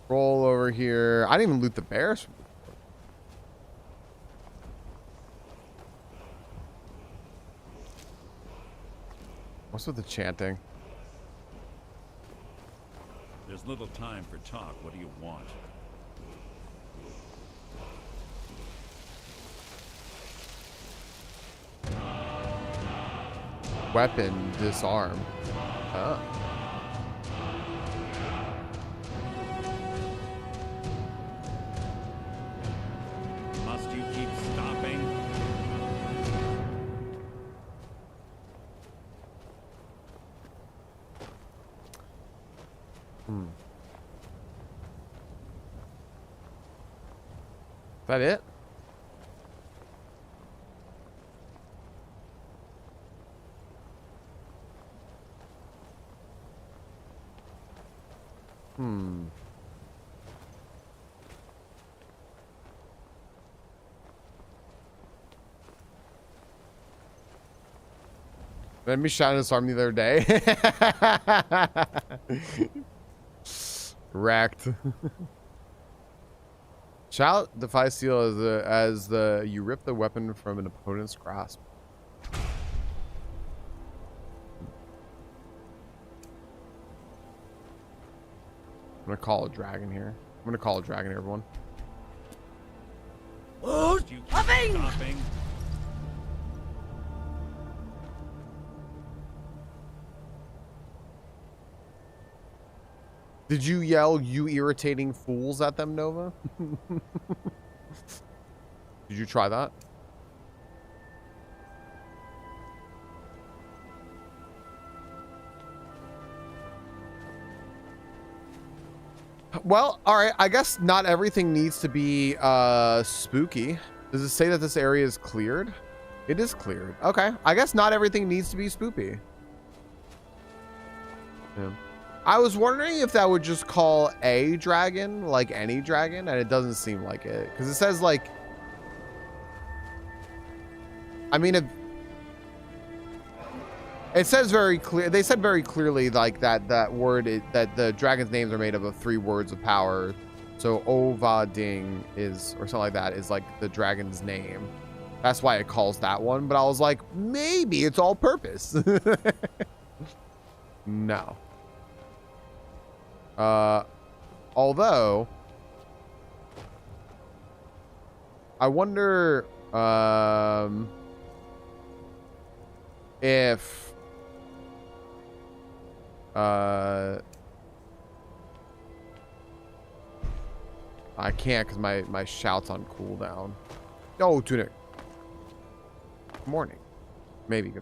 troll over here. I didn't even loot the bears. What's with the chanting? There's little time for talk. What do you want? Weapon disarm. Oh. Must you keep stopping? Is that it? Let me shine this arm the other day. Wrecked. Shout defies seal as you rip the weapon from an opponent's grasp. I'm gonna call a dragon here. I'm gonna call a dragon, everyone. Must you keep stopping? Did you yell, "You irritating fools," at them, Nova? Did you try that? Well, all right. I guess not everything needs to be spooky. Does it say that this area is cleared? It is cleared. Okay. I guess not everything needs to be spoopy. Yeah. I was wondering if that would just call a dragon like any dragon, and it doesn't seem like it, because it says like, I mean, it says very clear. They said very clearly like that that the dragon's names are made up of 3 words of power. So Ova Ding is, or something like that, is like the dragon's name. That's why it calls that one. But I was like, maybe it's all purpose. No. Although I wonder if I can't, because my shout's on cooldown. Oh, Tunic. Good morning. Maybe good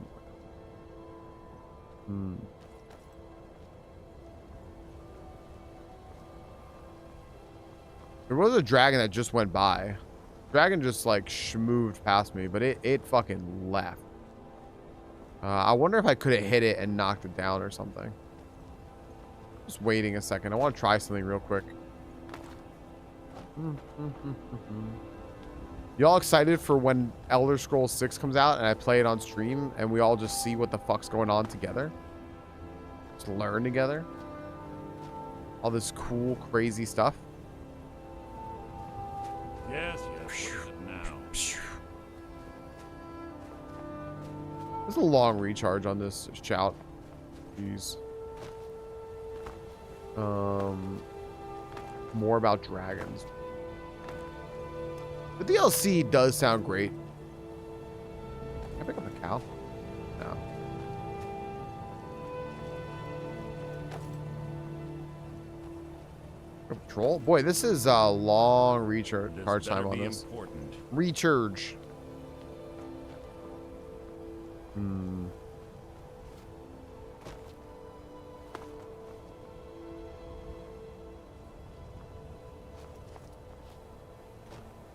morning. There was a dragon that just went by. Dragon just like schmooved past me, but it fucking left. I wonder if I could have hit it and knocked it down or something. Just waiting a second. I want to try something real quick. Y'all excited for when Elder Scrolls 6 comes out and I play it on stream and we all just see what the fuck's going on together? Just learn together? All this cool, crazy stuff? Yes, what is it now? There's a long recharge on this shout. Jeez. More about dragons. The DLC does sound great. Can I pick up a cow? No. Troll? Boy, this is a long recharge time on this. Important. Recharge. Hmm.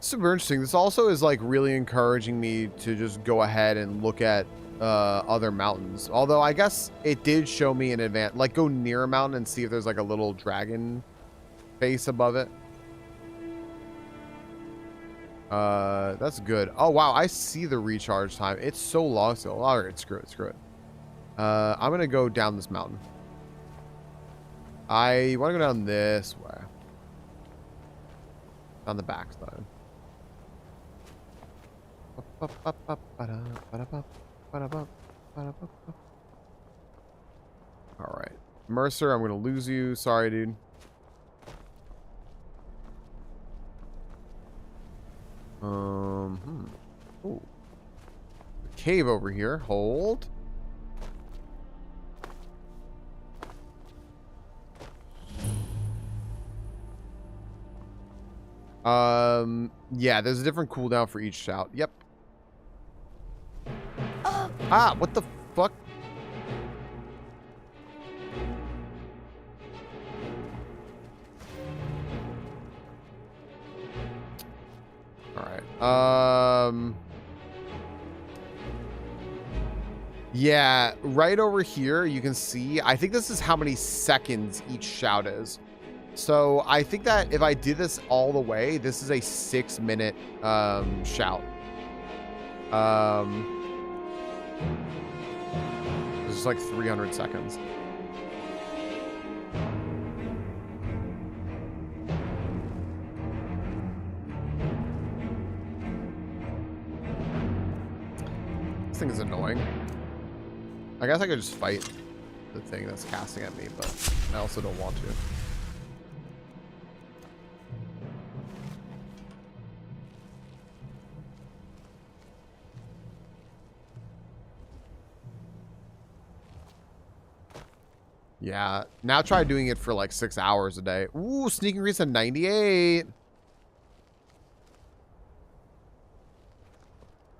Super interesting. This also is like really encouraging me to just go ahead and look at other mountains. Although I guess it did show me in advance, like go near a mountain and see if there's like a little dragon face above it. That's good. Oh wow, I see the recharge time. It's so long still. All right, screw it, screw it. I'm gonna go down this mountain. I want to go down this way. On the back side. All right, Mercer, I'm gonna lose you. Sorry, dude. Ooh. The cave over here. Hold. Yeah, there's a different cooldown for each shout. Yep. Ah, what the fuck? All right. Yeah, right over here, you can see, I think this is how many seconds each shout is. So I think that if I did this all the way, this is a 6-minute shout. This is like 300 seconds. This thing is annoying. I guess I could just fight the thing that's casting at me, but I also don't want to. Yeah, now try doing it for like 6 hours a day. Ooh, sneak increase to 98.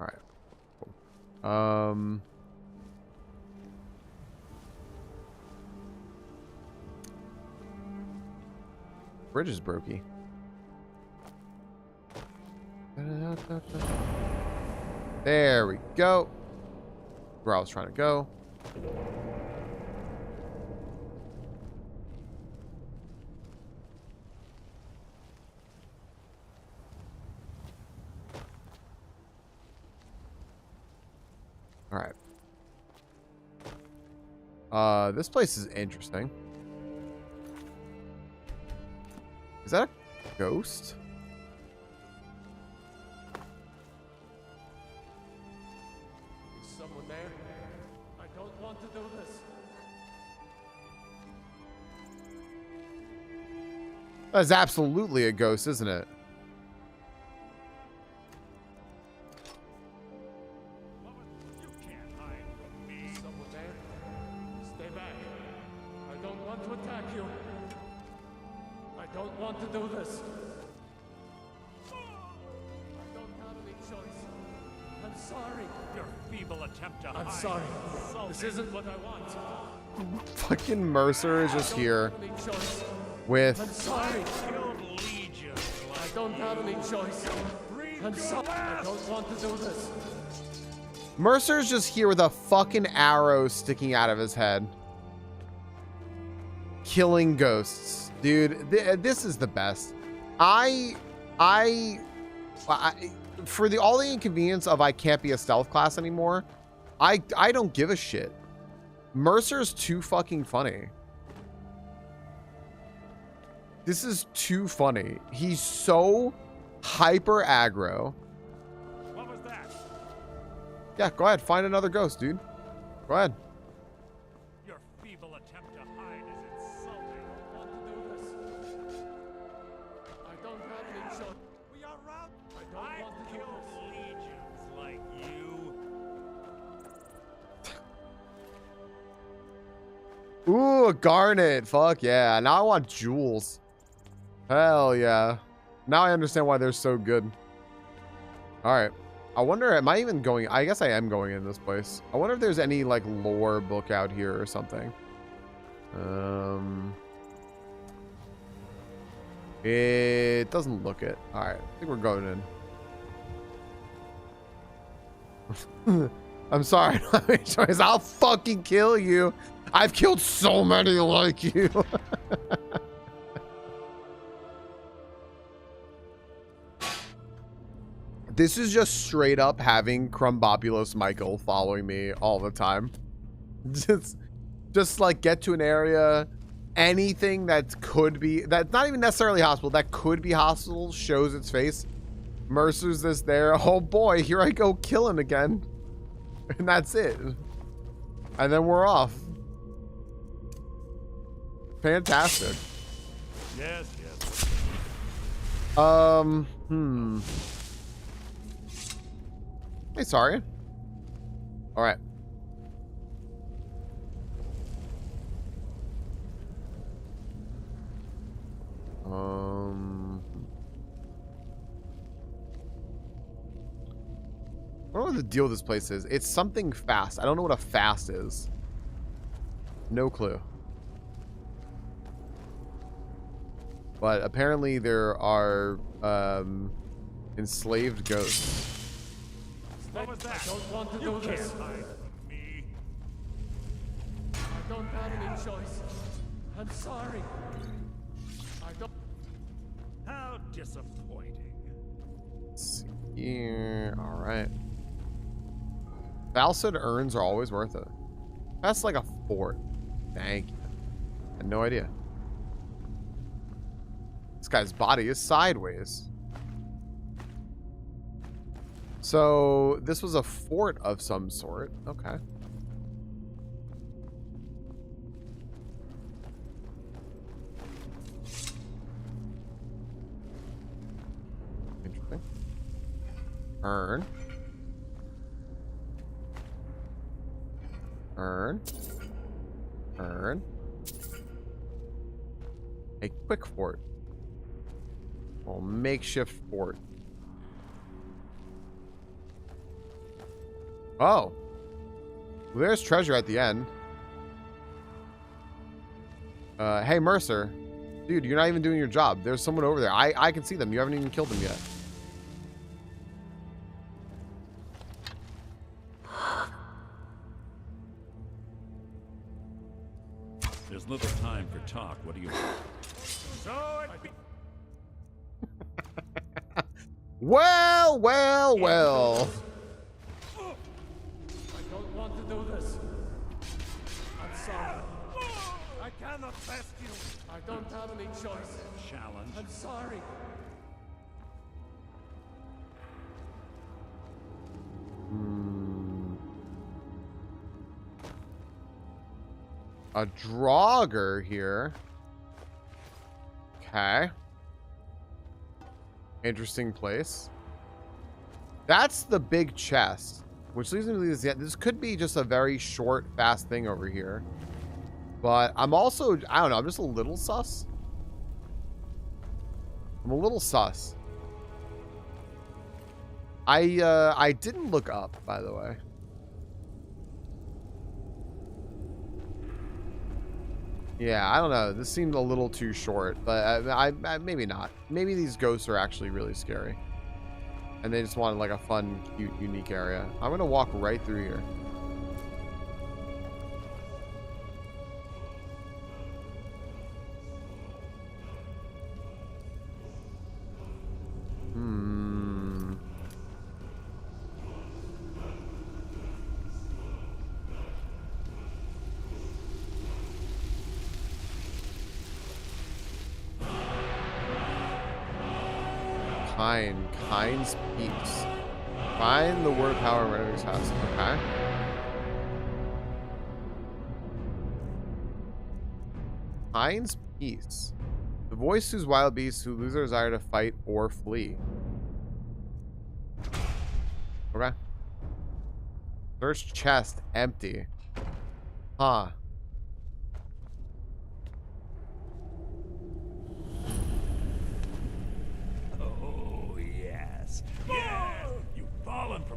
All right. Cool. Bridge is brokey. There we go. Where I was trying to go. All right. This place is interesting. Is that a ghost? Is someone there? I don't want to do this. That's absolutely a ghost, isn't it? This isn't what I want. Fucking Mercer is just here with. I'm sorry. I don't have any choice. I'm sorry. I don't want to do this. Mercer's just here with a fucking arrow sticking out of his head. Killing ghosts. Dude, this is the best. For all the inconvenience of I can't be a stealth class anymore, I don't give a shit. Mercer's too fucking funny. This is too funny. He's so hyper aggro. What was that? Yeah, go ahead. Find another ghost, dude. Go ahead. Your feeble attempt to hide is insulting. I want to do this. I don't have any choice. We are round. I don't want to do this. Legions like you. Ooh, a garnet. Fuck yeah. Now I want jewels. Hell yeah. Now I understand why they're so good. All right. I wonder, am I even going? I guess I am going in this place. I wonder if there's any like lore book out here or something. It doesn't look it. All right. I think we're going in. I'm sorry. I don't have any choice. I'll fucking kill you. I've killed so many like you. This is just straight up having Crumbopulos Michael following me all the time. Just like get to an area, anything that could be, that's not even necessarily hostile, that could be hostile shows its face. Mercer's this there. Oh boy, here I go killing again. And that's it. And then we're off. Fantastic. Yes. Hey, sorry. All right. I don't know what the deal with this place is. It's something fast. I don't know what a fast is. No clue. But apparently there are enslaved ghosts. What was that? I don't want to do this. Me. I don't have any choice. I'm sorry. I don't. How disappointing. Let's see here. All right. Valsid urns are always worth it. That's like a fort. Thank you. I had no idea. This guy's body is sideways. So this was a fort of some sort. Okay. Interesting. Urn. Urn. Urn. A quick fort. Well, makeshift fort. Oh. Well, there's treasure at the end. Hey, Mercer. Dude, you're not even doing your job. There's someone over there. I can see them. You haven't even killed them yet. There's little time for talk. What do you want? So Well. I don't want to do this. I'm sorry. I cannot test you. I don't have any choice. Challenge. I'm sorry. A Draugr here. Okay. Interesting place. That's the big chest, which leads me to believe this could be just a very short, fast thing over here. But I'm also, I don't know, I'm just a little sus. I'm a little sus. I didn't look up, by the way. Yeah, I don't know. This seemed a little too short, but I maybe not. Maybe these ghosts are actually really scary. And they just wanted like a fun, cute, unique area. I'm going to walk right through here. Kind's Peace. Find the word of power in Renegades house. Okay. Kind's Peace. The voice whose wild beasts who lose their desire to fight or flee. Okay. Search chest empty. Huh.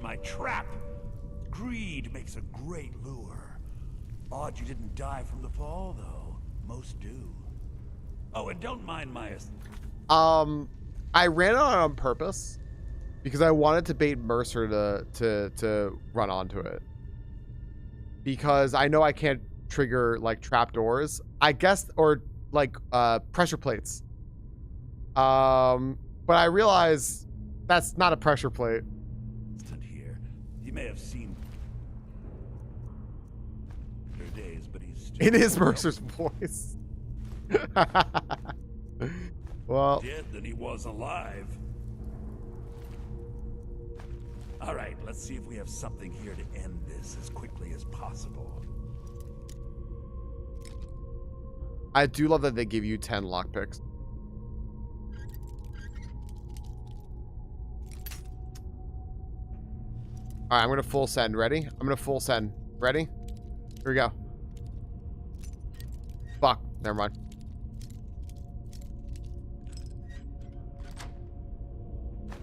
my trap. Greed makes a great lure. Odd you didn't die from the fall, though. Most do. Oh, and don't mind my... I ran it on purpose because I wanted to bait Mercer to run onto it. Because I know I can't trigger like trapdoors, I guess, or like pressure plates. But I realize that's not a pressure plate. Here, he may have seen their days, but he's still It is Mercer's voice. Well, dead than he was alive. All right, let's see if we have something here to end this as quickly as possible. I do love that they give you 10 lockpicks. All right, I'm gonna full send. Ready? I'm gonna full send. Ready? Here we go. Fuck. Never mind.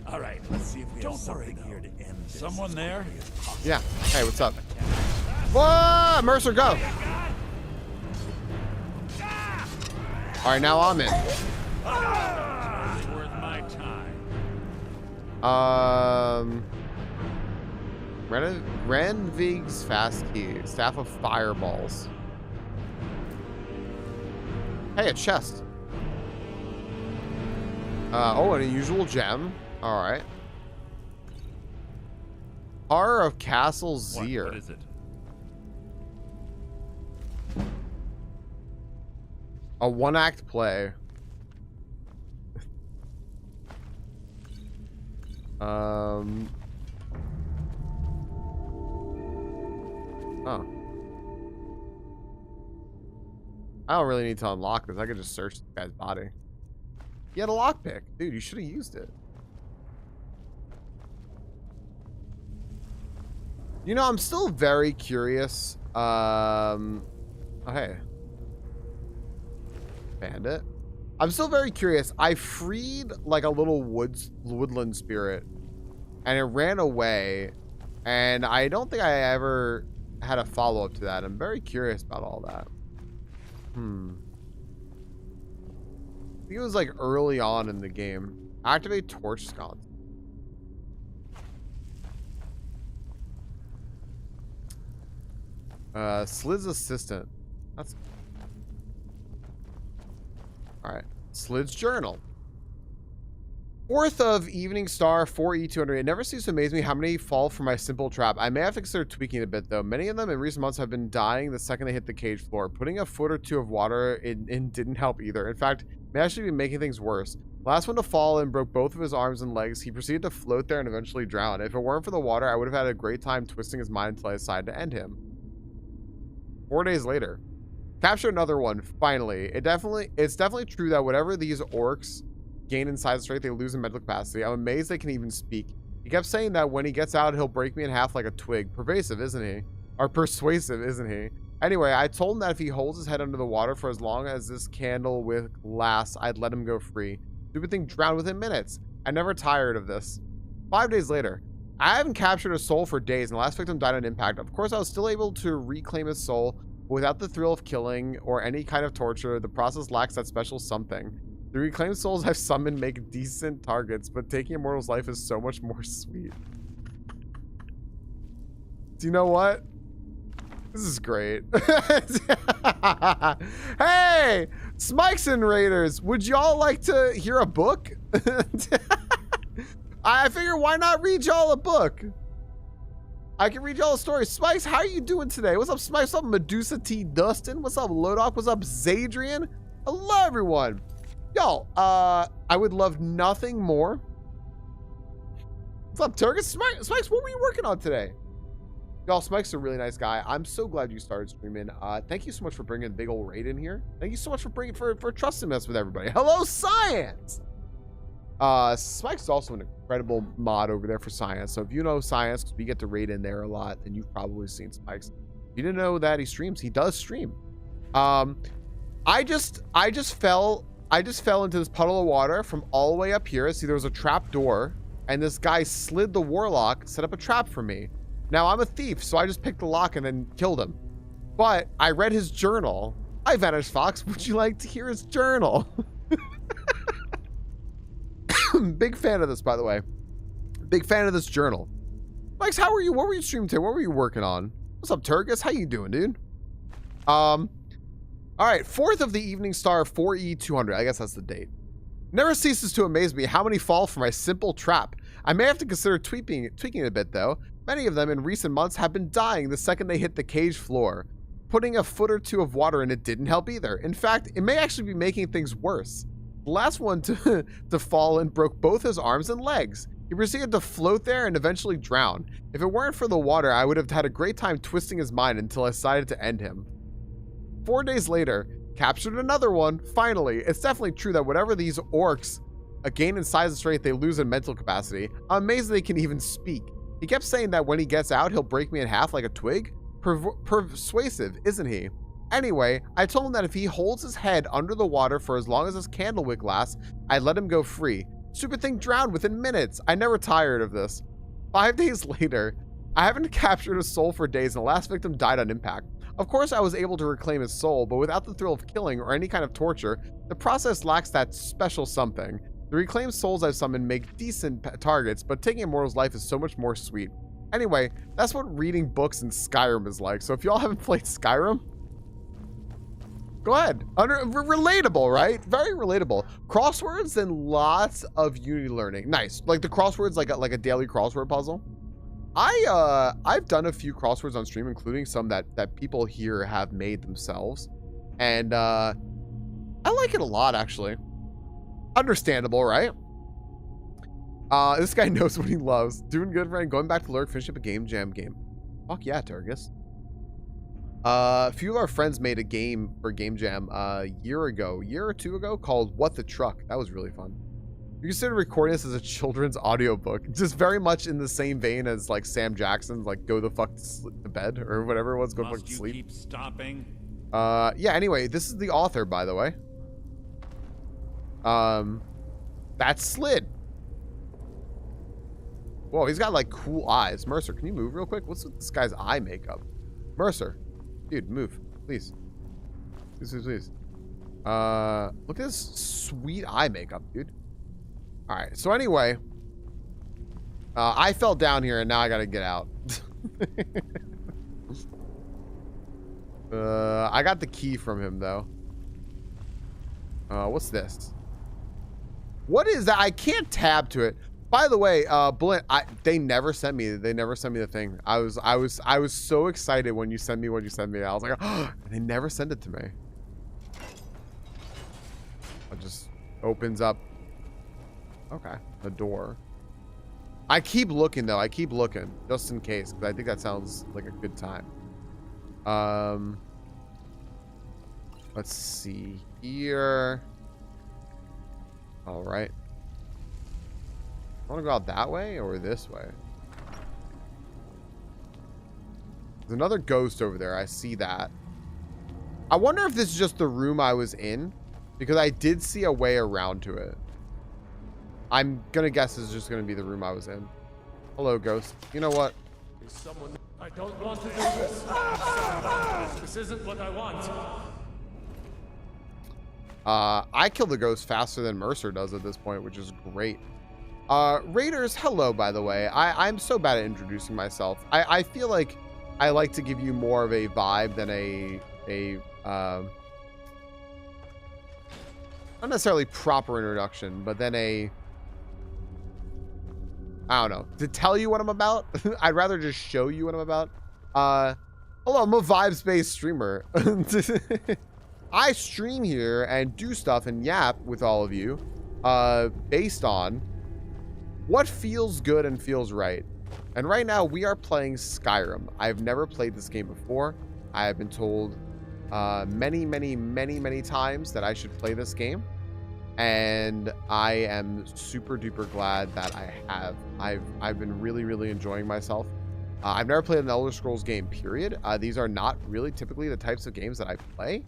All right, let's see if we have something here to end this. Someone there? Yeah. Hey, what's up? Whoa! Mercer, go! All right, now I'm in. Worth my time. Renvig's fast key. Staff of fireballs. Hey, a chest. Oh, an unusual gem. All right. Horror of Castle Zier. What is it? A one-act play. Oh. I don't really need to unlock this. I could just search this guy's body. He had a lockpick. Dude, you should have used it. You know, I'm still very curious. Oh, hey. Bandit. I'm still very curious. I freed like a little woodland spirit and it ran away, and I don't think I ever had a follow-up to that. I'm very curious about all that. I think it was like early on in the game. Activate torch sconce. Slid's assistant. That's all right. Slid's journal. 4th of Evening Star 4E200. It never ceases to amaze me how many fall for my simple trap. I may have to consider tweaking it a bit, though. Many of them in recent months have been dying the second they hit the cage floor. Putting a foot or two of water in didn't help either. In fact, may actually be making things worse. Last one to fall and broke both of his arms and legs. He proceeded to float there and eventually drown. If it weren't for the water, I would have had a great time twisting his mind until I decided to end him. 4 days later. Capture another one, finally. It's definitely true that whatever these orcs gain in size strength, they lose in mental capacity. I'm amazed they can even speak. He kept saying that when he gets out, he'll break me in half like a twig. Pervasive, isn't he? Or persuasive, isn't he? Anyway, I told him that if he holds his head under the water for as long as this candle wick lasts, I'd let him go free. Stupid thing drowned within minutes. I'm never tired of this. 5 days later. I haven't captured a soul for days, and the last victim died on impact. Of course, I was still able to reclaim his soul, but without the thrill of killing or any kind of torture. The process lacks that special something. The reclaimed souls I've summoned make decent targets, but taking a mortal's life is so much more sweet. Do you know what? This is great. Hey! Smikes and Raiders, would y'all like to hear a book? I figure why not read y'all a book? I can read y'all a story. Smikes, how are you doing today? What's up, Smikes? What's up, Medusa T. Dustin? What's up, Lodok? What's up, Zadrian? Hello, everyone. Y'all, I would love nothing more. What's up, Turgus? Smikes, what were you working on today? Y'all, Smike's a really nice guy. I'm so glad you started streaming. Thank you so much for bringing the big old raid in here. Thank you so much for trusting us with everybody. Hello, Science! Smike's is also an incredible mod over there for Science. So if you know Science, because we get to raid in there a lot, then you've probably seen Smike's. If you didn't know that he streams, he does stream. I just fell into this puddle of water from all the way up here. See, there was a trap door and this guy slid the warlock, set up a trap for me. Now, I'm a thief, so I just picked the lock and then killed him. But I read his journal. Hi, Vanished Fox. Would you like to hear his journal? Big fan of this, by the way. Big fan of this journal. Max, how are you? What were you streaming today? What were you working on? What's up, Turgus? How you doing, dude? All right, 4th of the Evening Star 4E200. I guess that's the date. Never ceases to amaze me how many fall for my simple trap. I may have to consider tweaking it a bit, though. Many of them in recent months have been dying the second they hit the cage floor. Putting a foot or two of water in it didn't help either. In fact, it may actually be making things worse. The last one to fall in broke both his arms and legs. He proceeded to float there and eventually drown. If it weren't for the water, I would have had a great time twisting his mind until I decided to end him. 4 days later, captured another one. Finally, it's definitely true that whatever these orcs gain in size and strength, they lose in mental capacity. I'm amazed they can even speak. He kept saying that when he gets out, he'll break me in half like a twig. Persuasive, isn't he? Anyway, I told him that if he holds his head under the water for as long as his candlewick lasts, I'd let him go free. Stupid thing drowned within minutes. I never tired of this. 5 days later, I haven't captured a soul for days, and the last victim died on impact. Of course, I was able to reclaim his soul, but without the thrill of killing or any kind of torture, the process lacks that special something. The reclaimed souls I've summoned make decent targets, but taking a mortal's life is so much more sweet. Anyway, that's what reading books in Skyrim is like. So if y'all haven't played Skyrim, go ahead. Relatable, right? Very relatable. Crosswords and lots of Unity learning. Nice. Like the crosswords, like a daily crossword puzzle. I've done a few crosswords on stream, including some that people here have made themselves, and I like it a lot, actually. Understandable, right? This guy knows what he loves. Doing good, friend. Going back to lurk, finish up a game jam game. Fuck yeah, Turgus. A few of our friends made a game for Game Jam a year or two ago, called What the Truck. That was really fun. You consider recording this as a children's audiobook, just very much in the same vein as like Sam Jackson's like Go the Fuck to Bed or whatever it was, Go the Fuck to Sleep. Keep stopping? Yeah, anyway, this is the author, by the way. That's Slid. Whoa, he's got like cool eyes. Mercer, can you move real quick? What's with this guy's eye makeup? Mercer, dude, move, please. Please. Look at this sweet eye makeup, dude. All right, so anyway, I fell down here and now I gotta get out. I got the key from him though. What's this? What is that? I can't tab to it. By the way, Blint, they never sent me the thing. I was so excited when you sent me what you sent me. I was like, oh, they never sent it to me. It just opens up. Okay, the door. I keep looking though. I keep looking just in case, because I think that sounds like a good time. Let's see here. All right. I want to go out that way or this way. There's another ghost over there. I see that. I wonder if this is just the room I was in, because I did see a way around to it. I'm gonna guess this is just gonna be the room I was in. Hello, ghost. You know what? I don't want to do this. This isn't what I want. I killed the ghost faster than Mercer does at this point, which is great. Raiders, hello, by the way. I'm so bad at introducing myself. I feel like I like to give you more of a vibe than not necessarily proper introduction, but then I don't know, to tell you what I'm about. I'd rather just show you what I'm about. Hello, I'm a vibes-based streamer. I stream here and do stuff and yap with all of you based on what feels good and feels right. And right now we are playing Skyrim. I've never played this game before. I have been told many times that I should play this game, and I am super duper glad that I have. I've been really enjoying myself. I've never played an Elder Scrolls game, period. These are not really typically the types of games that I play,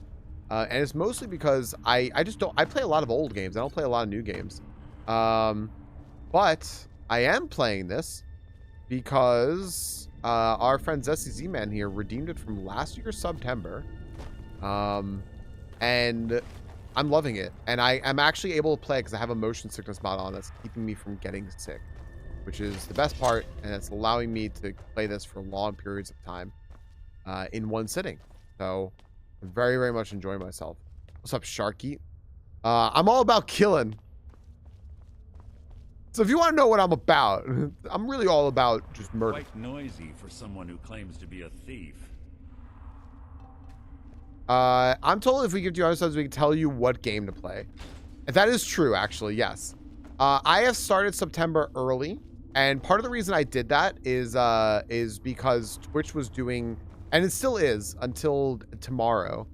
and it's mostly because I just don't. I play a lot of old games. I don't play a lot of new games. But I am playing this because our friend Zesty Z-Man here redeemed it from last year, September. And I'm loving it. And I'm actually able to play because I have a motion sickness mod on that's keeping me from getting sick, which is the best part. And it's allowing me to play this for long periods of time in one sitting. So I'm very, very much enjoying myself. What's up, Sharky? I'm all about killing. So if you want to know what I'm about, I'm really all about just murder. Quite noisy for someone who claims to be a thief. I'm told if we give you other subs, we can tell you what game to play. And that is true, actually, yes. I have started September early, and part of the reason I did that is because Twitch was doing, and it still is until tomorrow.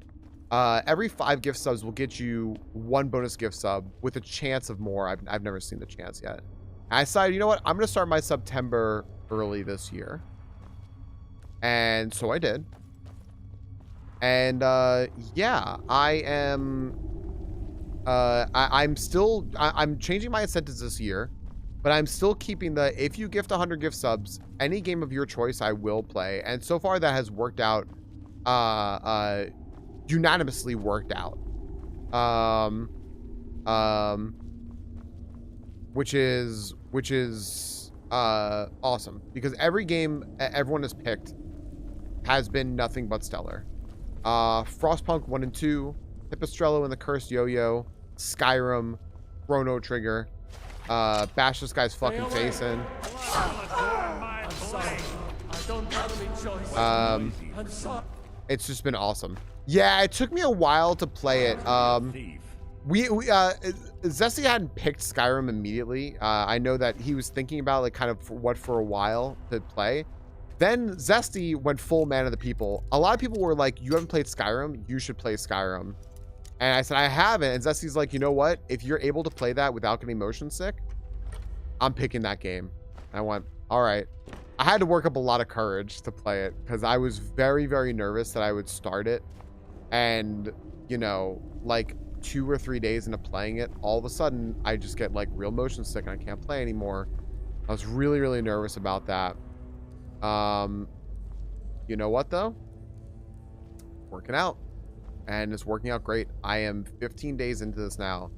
Every 5 gift subs will get you 1 bonus gift sub with a chance of more. I've never seen the chance yet. And I decided, you know what? I'm going to start my September early this year. And so I did. And yeah, I am I'm changing my incentives this year, but I'm still keeping the, if you gift 100 gift subs, any game of your choice I will play. And so far that has worked out unanimously worked out, which is awesome, because every game everyone has picked has been nothing but stellar. Frostpunk 1 and 2, Pipistrello and the Cursed Yo-Yo, Skyrim, Chrono Trigger, bash this guy's fucking face in. I'm sorry. I don't have any choice. I'm sorry. It's just been awesome. Yeah, it took me a while to play it. Zesty hadn't picked Skyrim immediately. I know that he was thinking about like kind of for a while to play. Then Zesty went full man of the people. A lot of people were like, you haven't played Skyrim, you should play Skyrim. And I said, I haven't. And Zesty's like, you know what? If you're able to play that without getting motion sick, I'm picking that game. I went, all right. I had to work up a lot of courage to play it because I was very, very nervous that I would start it. And, you know, like 2 or 3 days into playing it, all of a sudden I just get like real motion sick and I can't play anymore. I was really, really nervous about that. You know what though? Working out, and it's working out great. I am 15 days into this now.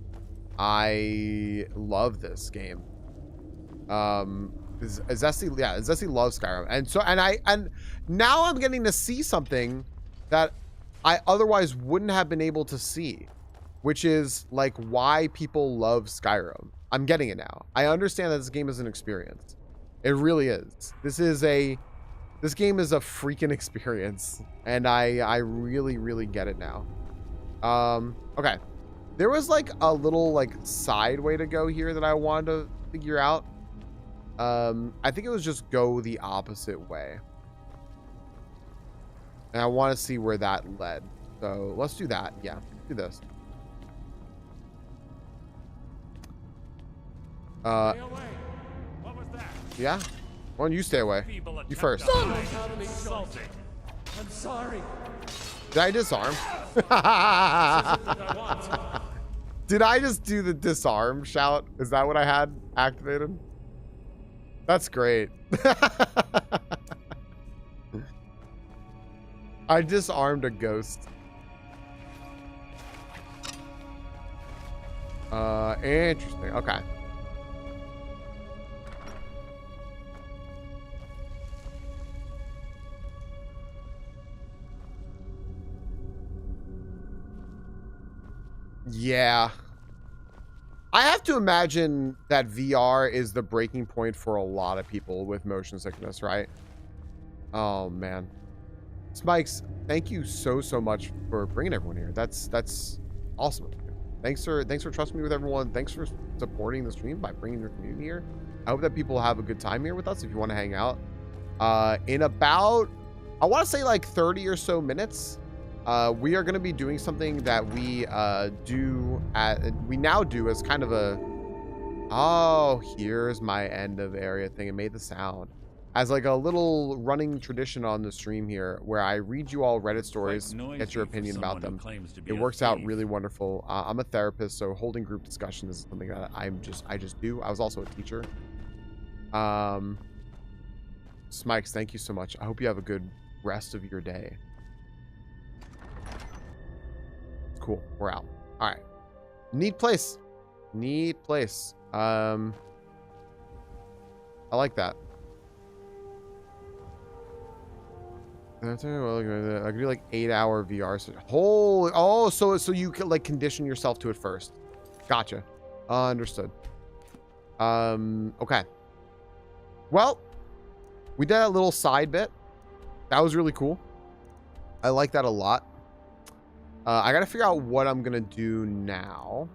I love this game. Zesty loves Skyrim, and now I'm getting to see something that I otherwise wouldn't have been able to see, which is like why people love Skyrim. I'm getting it now. I understand that this game is an experience. It really is. This game is a freaking experience, and I really, really get it now. Okay. There was like a little like side way to go here that I wanted to figure out. I think it was just go the opposite way. And I want to see where that led. So let's do that. Yeah, do this. Stay away. What was that? Yeah. Why don't you stay away? You first. I'm sorry. Did I disarm? Did I just do the disarm shout? Is that what I had activated? That's great. I disarmed a ghost. Interesting. Okay. Yeah. I have to imagine that VR is the breaking point for a lot of people with motion sickness, right? Oh, man. Spikes, thank you so much for bringing everyone here. That's awesome. Thanks for trusting me with everyone. Thanks for supporting the stream by bringing your community here. I hope that people have a good time here with us if you want to hang out. In about, I want to say like 30 or so minutes, we are going to be doing something that we now do as kind of a, oh, here's my end of area thing. It made the sound. As like a little running tradition on the stream here, where I read you all Reddit stories, get your opinion about them. It works out really wonderful. I'm a therapist, so holding group discussions is something that I just do. I was also a teacher. Smikes, thank you so much. I hope you have a good rest of your day. Cool. We're out. All right. Neat place. Neat place. I like that. I could do like 8-hour VR. Holy, oh, so you can like condition yourself to it first. Gotcha. Understood. Okay. Well, we did a little side bit. That was really cool. I like that a lot. I gotta figure out what I'm gonna do now.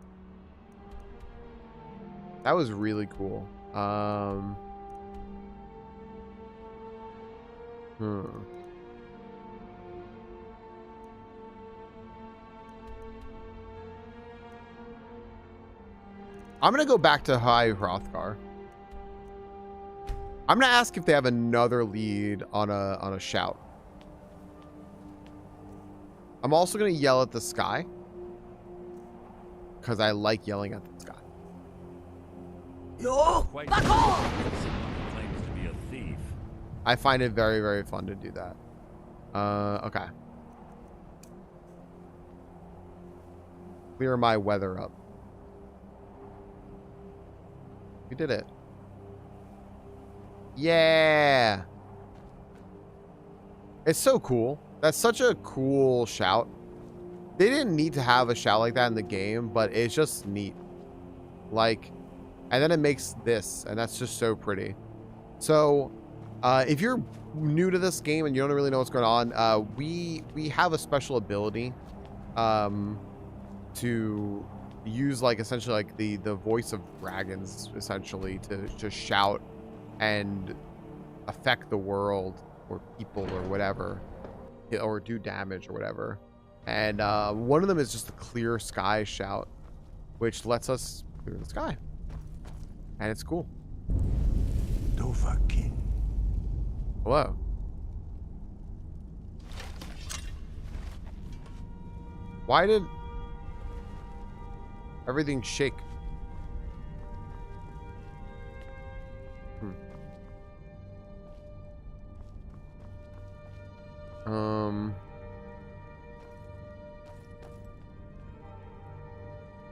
That was really cool. I'm gonna go back to High Hrothgar. I'm gonna ask if they have another lead on a shout. I'm also gonna yell at the sky because I like yelling at the sky. Yo, back off! Claims to be a thief. I find it very, very fun to do that. Okay. Clear my weather up. We did it. Yeah. It's so cool. That's such a cool shout. They didn't need to have a shout like that in the game, but it's just neat. Like, and then it makes this, and that's just so pretty. So, if you're new to this game and you don't really know what's going on, we have a special ability to use like essentially like the voice of dragons essentially to shout and affect the world or people or whatever, or do damage or whatever. And one of them is just the clear sky shout, which lets us clear the sky, and it's cool. Dovahkiin. Hello. Why did everything shake?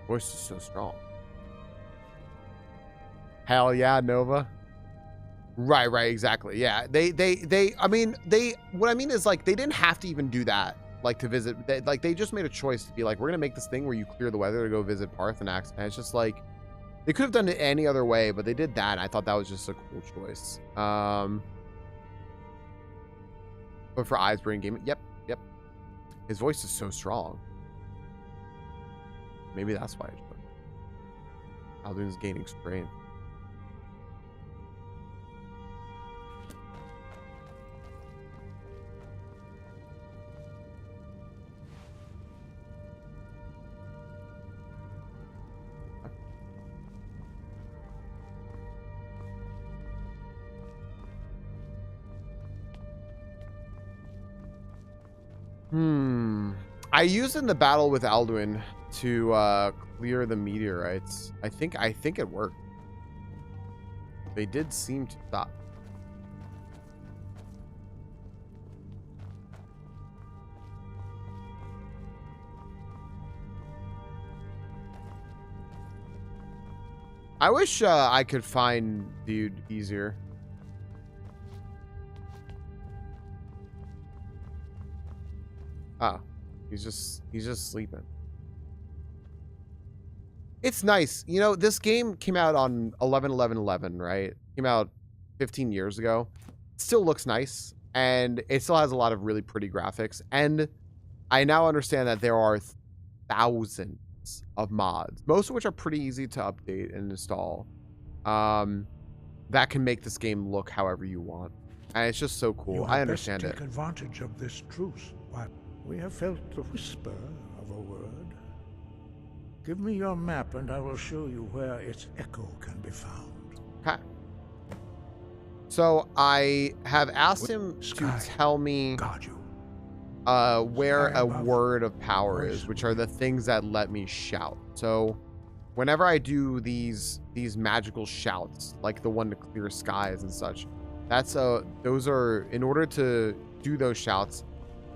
Voice is so strong. Hell yeah, Nova. Right, exactly. Yeah, I mean, what I mean is like they didn't have to even do that, like to visit. They just made a choice to be like, we're gonna make this thing where you clear the weather to go visit Parthenax, and it's just like they could have done it any other way, but they did that, and I thought that was just a cool choice. But for Eisbrain Gaming, yep. His voice is so strong. Maybe that's why I just Alduin's gaining strain. I used in the battle with Alduin to clear the meteorites. I think it worked. They did seem to stop. I wish I could find dude easier. Oh, he's just sleeping. It's nice. You know, this game came out on 11/11/11, right? Came out 15 years ago. It still looks nice, and it still has a lot of really pretty graphics. And I now understand that there are thousands of mods, most of which are pretty easy to update and install, that can make this game look however you want. And it's just so cool. I understand it. Take advantage of this truce. But we have felt the whisper of a word. Give me your map and I will show you where its echo can be found. Okay. So I have asked him to tell me where a word of power is, which are the things that let me shout. So whenever I do these magical shouts, like the one to clear skies and such, those are, in order to do those shouts,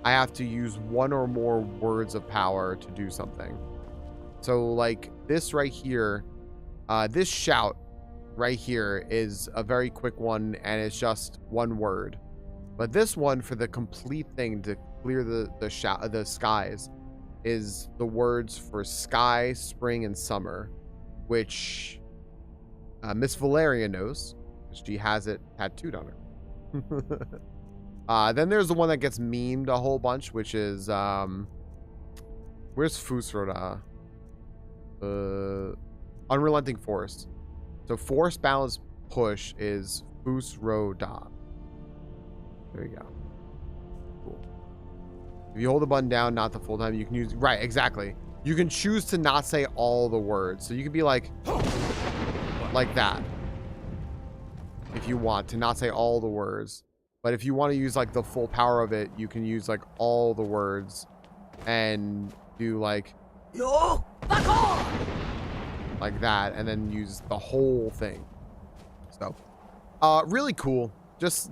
I have to use one or more words of power to do something. So like this right here, this shout right here is a very quick one, and it's just one word. But this one, for the complete thing, to clear the skies, is the words for sky, spring, and summer, which Miss Valeria knows, because she has it tattooed on her. Then there's the one that gets memed a whole bunch, which is where's Fusroda? Unrelenting Force. So force balance push is Fusroda. There you go. Cool. If you hold the button down, not the full time, you can use, right, exactly. You can choose to not say all the words. So you can be like that. If you want to not say all the words. But if you want to use like the full power of it, you can use like all the words and do like Yo, back on! Like that, and then use the whole thing. So really cool. Just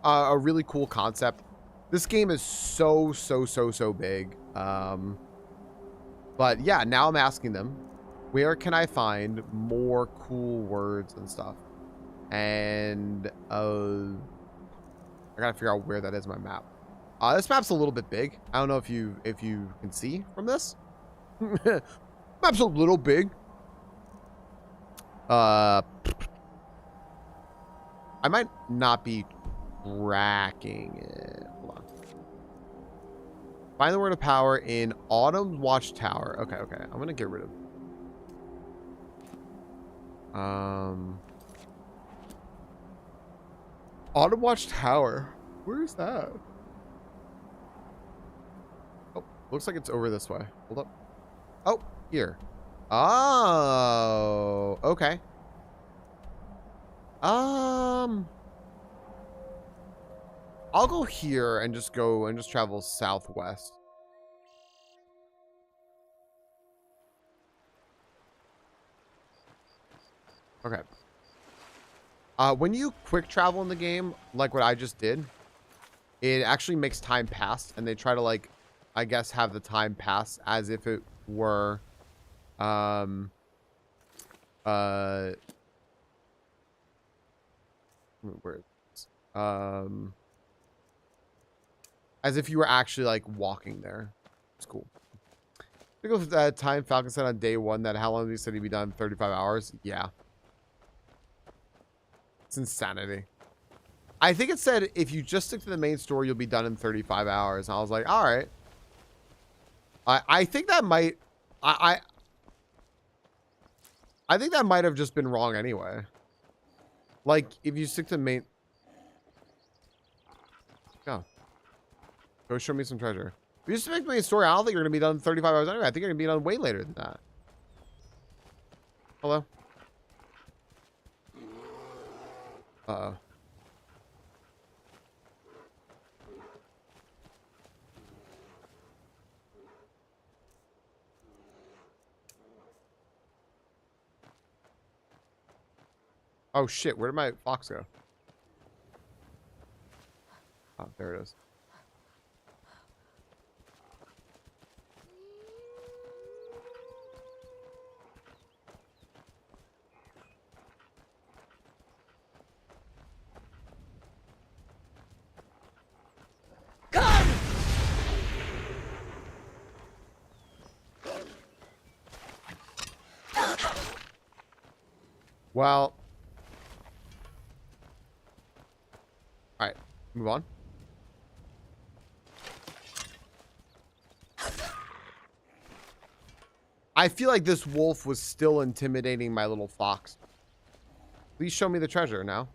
a really cool concept. This game is so big. But yeah, now I'm asking them, where can I find more cool words and stuff? And I gotta figure out where that is on my map. This map's a little bit big. I don't know if you can see from this. Map's a little big. I might not be tracking it. Hold on. Find the word of power in Autumn Watchtower. Okay. I'm gonna get rid of. Autumn Watchtower. Where is that? Oh, looks like it's over this way. Hold up. Oh, here. Oh, okay. I'll go here and just travel southwest. Okay. When you quick travel in the game, like what I just did, it actually makes time pass, and they try to, like, I guess, have the time pass as if it were where is this? As if you were actually like walking there. It's cool. I think that time Falcon said on day one that how long he said he'd be done? 35 hours. Yeah, it's insanity. I think it said if you just stick to the main story, you'll be done in 35 hours. And I was like, all right. I think that might I think that might have just been wrong anyway. Like, if you stick to main... Go show me some treasure. If you just make the main story, I don't think you're going to be done in 35 hours anyway. I think you're going to be done way later than that. Hello? Uh-oh. Oh shit, where did my fox go? Oh, there it is. Well, all right, move on. I feel like this wolf was still intimidating my little fox. Please show me the treasure now.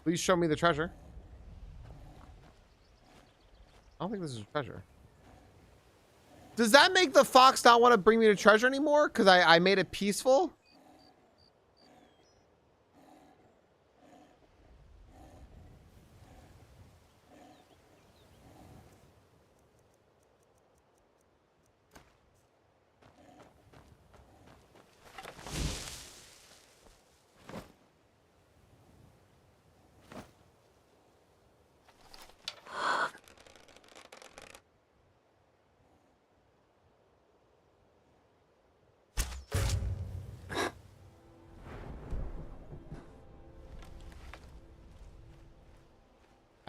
Please show me the treasure. I don't think this is a treasure. Does that make the fox not want to bring me the treasure anymore? Because I made it peaceful?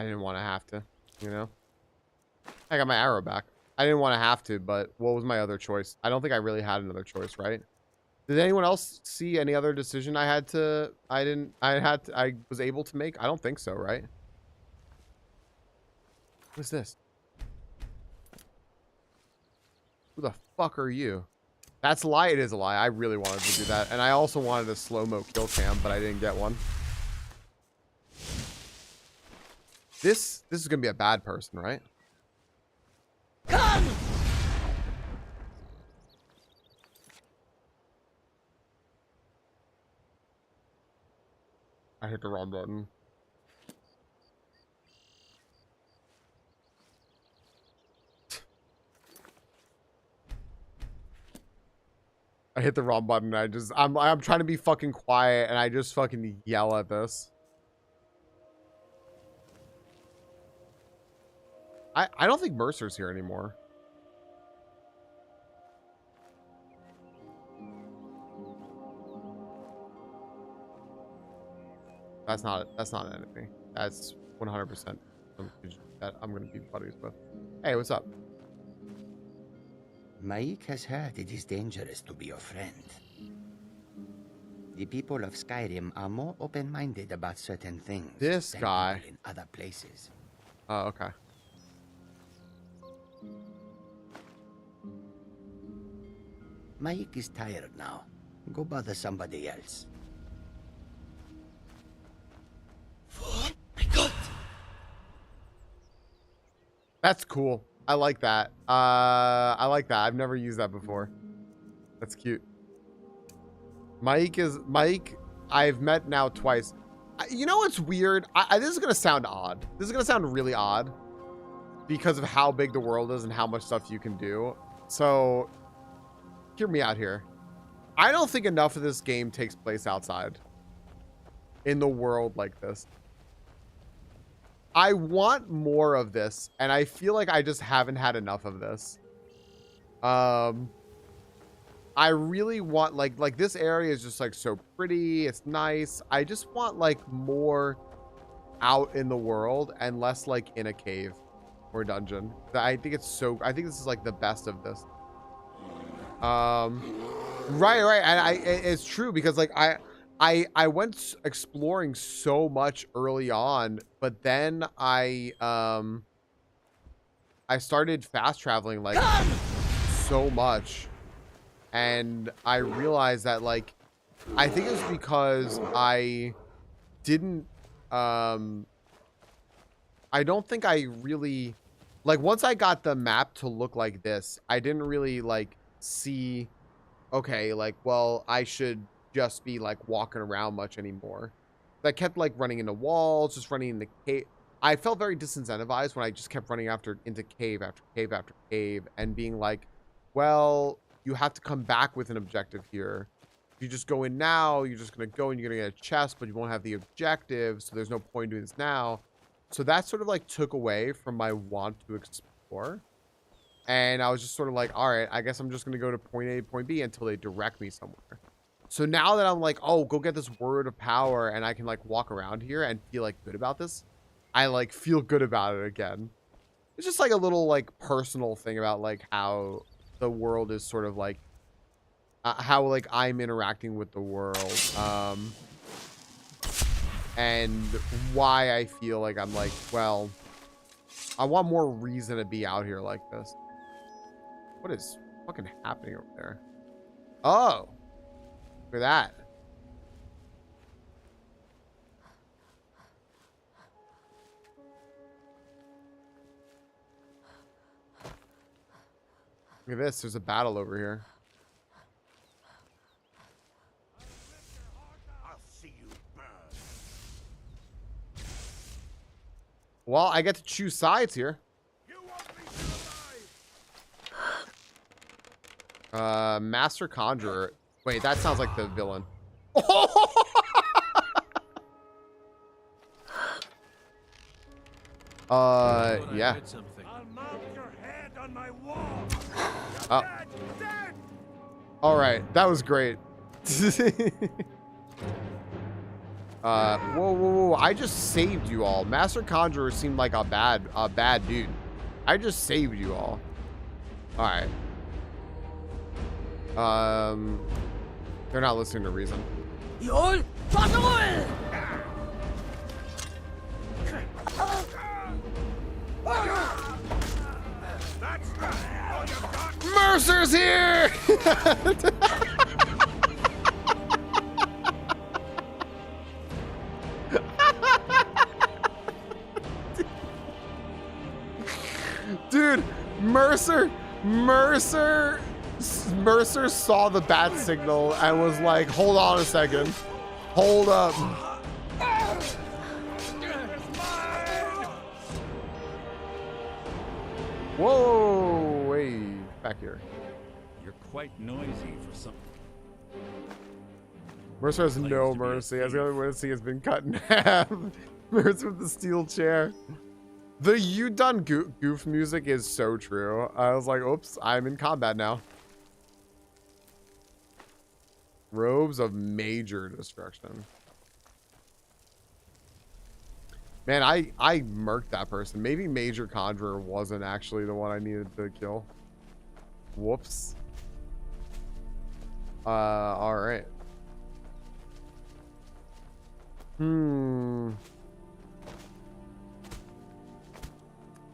didn't want to have to, you know? I got my arrow back. I didn't want to have to, but what was my other choice? I don't think I really had another choice, right? Did anyone else see any other decision I was able to make? I don't think so, right? What is this? Who the fuck are you? That's a lie. It is a lie. I really wanted to do that. And I also wanted a slow-mo kill cam, but I didn't get one. This is going to be a bad person, right? Come! I hit the wrong button. I hit the wrong button. I'm trying to be fucking quiet and I just fucking yell at this. I don't think Mercer's here anymore. That's not an enemy. That's 100% that I'm gonna be buddies with. Hey, what's up? Maik has heard it is dangerous to be your friend. The people of Skyrim are more open-minded about certain things This than guy. people in other places. Oh, okay. Maik is tired now. Go bother somebody else. That's cool. I like that. I like that. I've never used that before. That's cute. Mike I've met now twice. You know what's weird? This is gonna sound odd. This is gonna sound really odd because of how big the world is and how much stuff you can do. So hear me out here. I don't think enough of this game takes place outside in the world like this. I want more of this, and I feel like I just haven't had enough of this. I really want like this area is just like so pretty. It's nice. I just want like more out in the world and less like in a cave or dungeon. I think this is like the best of this. Right. And it's true because like I went exploring so much early on, but then I started fast traveling like so much, and I realized that like I think it's because I didn't I don't think I really like once I got the map to look like this, I didn't really like see okay, like well, I should just be like walking around much anymore. I kept like running into walls, just running into cave. I felt very disincentivized when I just kept running into cave after cave after cave and being like, well, you have to come back with an objective here. If you just go in now, you're just going to go and you're going to get a chest, but you won't have the objective. So there's no point in doing this now. So that sort of like took away from my want to explore. And I was just sort of like, all right, I guess I'm just going to go to point A, point B until they direct me somewhere. So now that I'm like, oh, go get this word of power and I can like walk around here and feel like good about this, I like feel good about it again. It's just like a little like personal thing about like how the world is sort of like how like I'm interacting with the world and why I feel like I'm like, well, I want more reason to be out here like this. What is fucking happening over there? Oh. For that. Look at this. There's a battle over here. I'll see you burn. Well, I get to choose sides here. Master Conjurer. Wait, that sounds like the villain. Yeah. I'll mark your head on my wall. All right, that was great. Whoa. I just saved you all. Master Conjurer seemed like a bad dude. I just saved you all. All right. They're not listening to reason. Mercer's here! Dude, Mercer saw the bat signal and was like, hold on a second. Hold up. Whoa, wait, back here. You're quite noisy for some. Mercer has no mercy, as the other mercy has been cut in half. Mercer with the steel chair. The "you done goof" music is so true. I was like, oops, I'm in combat now. Robes of major destruction. Man, I murked that person. Maybe Major Conjurer wasn't actually the one I needed to kill. Whoops. All right.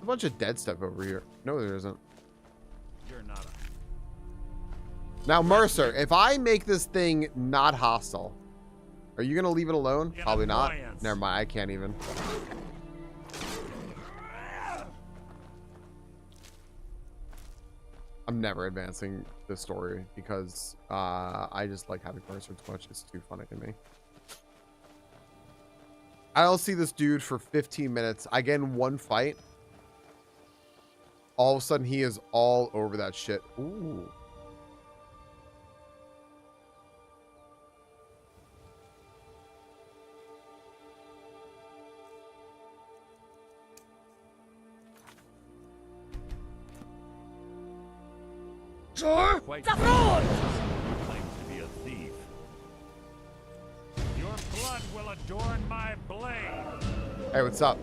A bunch of dead stuff over here. No, there isn't. You're not a... Now, Mercer, if I make this thing not hostile, are you gonna leave it alone? Probably not. Never mind, I can't even. I'm never advancing the story because I just like having Mercer too much. It's too funny to me. I don't see this dude for 15 minutes. I get in one fight. All of a sudden, he is all over that shit. Ooh. Sure. Claims to be a thief. Your blood will adorn my blade. Hey, what's up?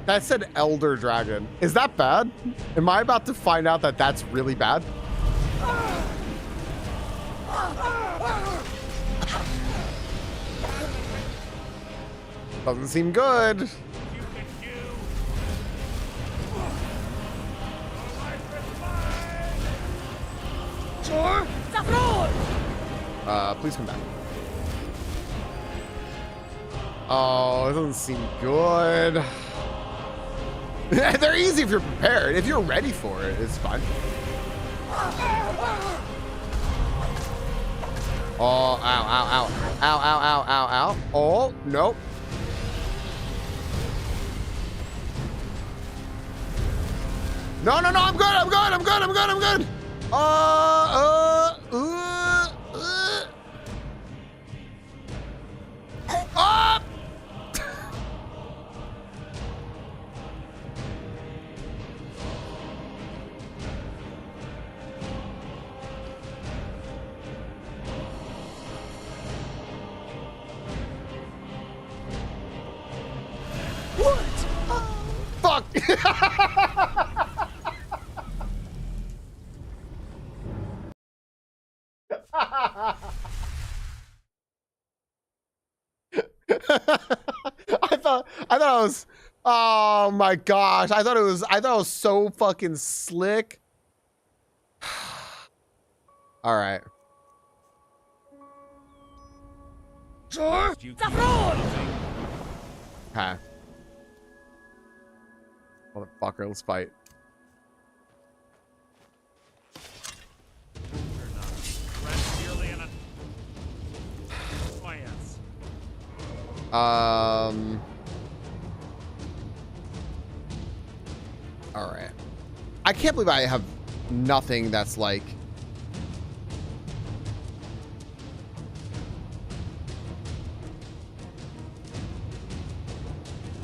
That said Elder Dragon. Is that bad? Am I about to find out that that's really bad? Doesn't seem good. Please come back. Oh, it doesn't seem good. They're easy if you're prepared. If you're ready for it, it's fine. Oh, ow, ow, ow. Ow, ow, ow, ow, ow. Oh, nope. No, I'm good. I'm good. Fuck! I thought it was, oh my gosh, I thought it was so fucking slick. All right. Sure. Okay. Motherfucker, let's fight. All right. I can't believe I have nothing that's like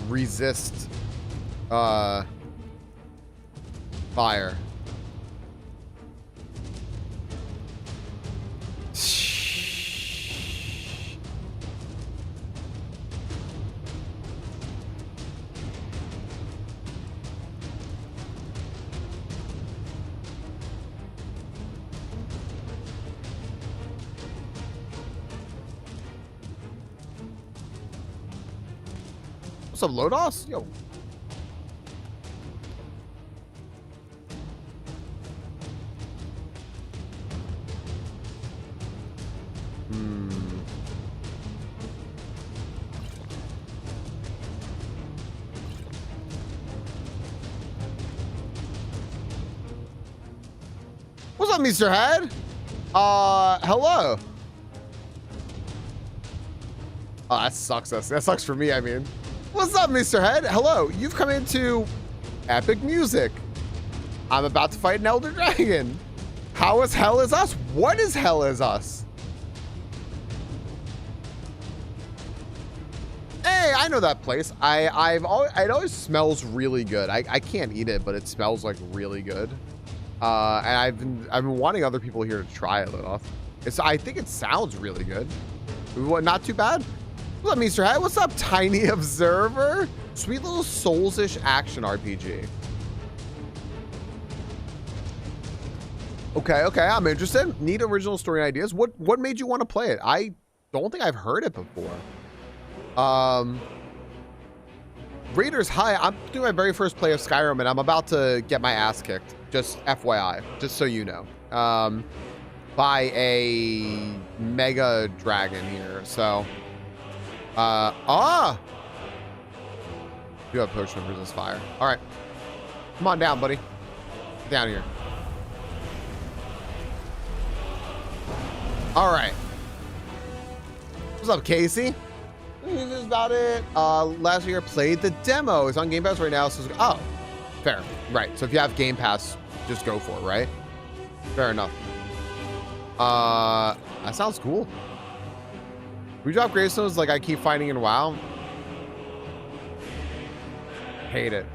resist fire. What's up, Lodos? Yo. What's up, Mr. Head? Hello. Oh, that sucks. That sucks for me, I mean. What's up, Mr. Head? Hello. You've come into epic music. I'm about to fight an Elder Dragon. How is hell is us? What is hell is us? Hey, I know that place. It always smells really good. I can't eat it, but it smells like really good. And I've been wanting other people here to try it off. I think it sounds really good. What, not too bad? What's up, Mr. Head? What's up, Tiny Observer? Sweet little Souls-ish action RPG. Okay, I'm interested. Neat original story ideas. What made you want to play it? I don't think I've heard it before. Raiders, hi. I'm doing my very first play of Skyrim, and I'm about to get my ass kicked. Just FYI, just so you know. By a mega dragon here. So, you have potion of resist fire. All right, come on down, buddy. Get down here. All right. What's up, Casey? This is about it. Last year played the demo. It's on Game Pass right now. So, oh, fair. Right. So if you have Game Pass, just go for it, right? Fair enough. That sounds cool. We drop gravestones like I keep finding in WoW. Hate it.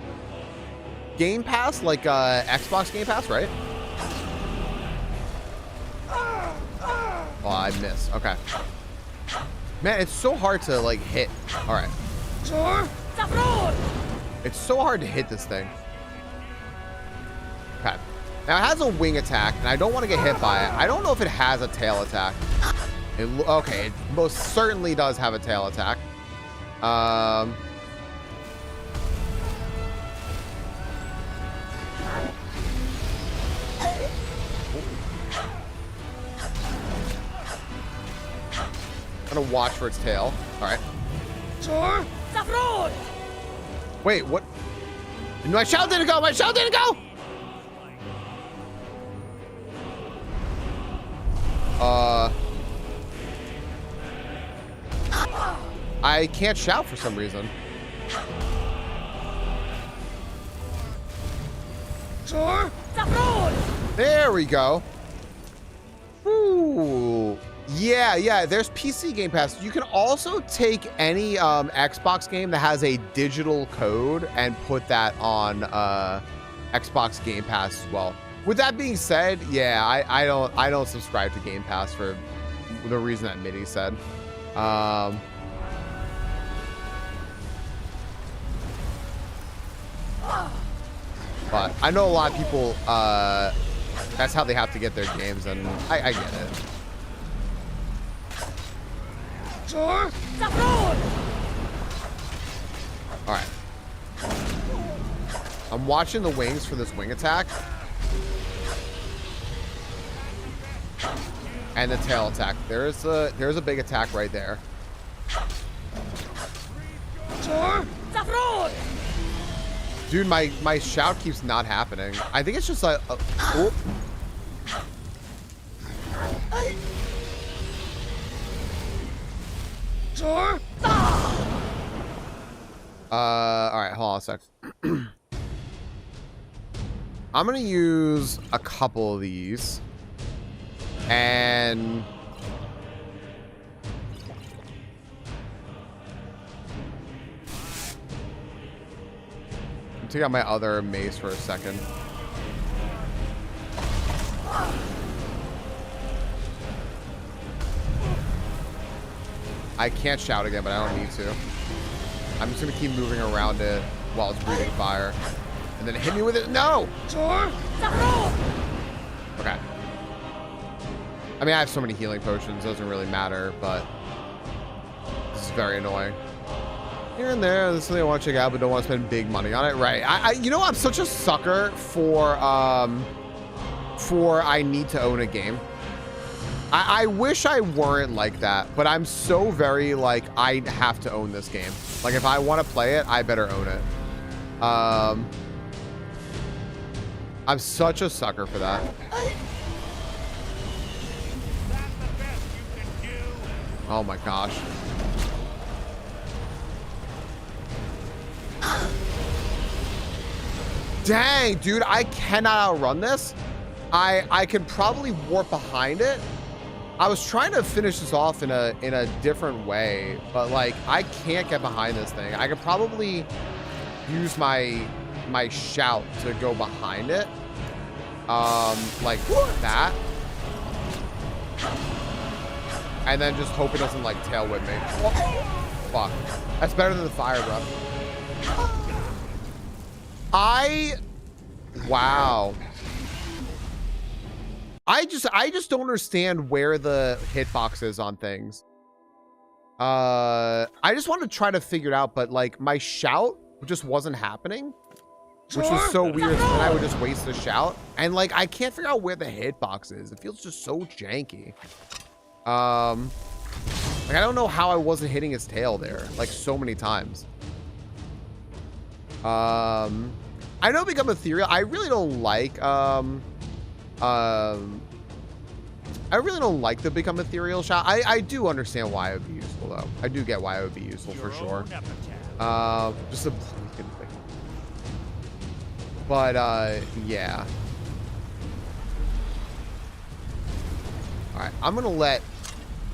Game Pass, like Xbox Game Pass, right? Oh, I missed. Okay. Man, it's so hard to like hit. All right. It's so hard to hit this thing. Okay. Now it has a wing attack, and I don't want to get hit by it. I don't know if it has a tail attack. Okay, it most certainly does have a tail attack. I'm gonna watch for its tail. All right. Wait, what? My shout didn't go. My shout didn't go. I can't shout for some reason. There we go. Ooh. Yeah, there's PC Game Pass. You can also take any Xbox game that has a digital code and put that on Xbox Game Pass as well. With that being said, yeah, I don't subscribe to Game Pass for the reason that Mitty said. But I know a lot of people, that's how they have to get their games, and I get it. All right. I'm watching the wings for this wing attack. And the tail attack. There's a big attack right there. Dude, my shout keeps not happening. I think it's just like oh. All right, hold on a sec. I'm gonna use a couple of these, and take out my other mace for a second. I can't shout again, but I don't need to. I'm just gonna keep moving around it while it's breathing fire. And then hit me with it. No! Okay. I mean, I have so many healing potions, it doesn't really matter, but this is very annoying. Here and there, this is something I want to check out, but don't want to spend big money on it. Right. You know, I'm such a sucker for I need to own a game. I wish I weren't like that, but I'm so very like, I have to own this game. Like, if I want to play it, I better own it. I'm such a sucker for that. Oh my gosh. Dang, dude, I cannot outrun this. I could probably warp behind it. I was trying to finish this off in a different way, but like I can't get behind this thing. I could probably use my shout to go behind it. Like that. And then just hope it doesn't like tail whip me. Oh, fuck. That's better than the fire breath. Wow. I just don't understand where the hitbox is on things. I just want to try to figure it out, but like my shout just wasn't happening, which was so weird. So then I would just waste the shout, and like I can't figure out where the hitbox is. It feels just so janky. Like I don't know how I wasn't hitting his tail there like so many times. I know Become Ethereal. I really don't like I really don't like the Become Ethereal shot. I do understand why it would be useful though. I do get why it would be useful for sure. Just a thing. But yeah. All right, I'm gonna let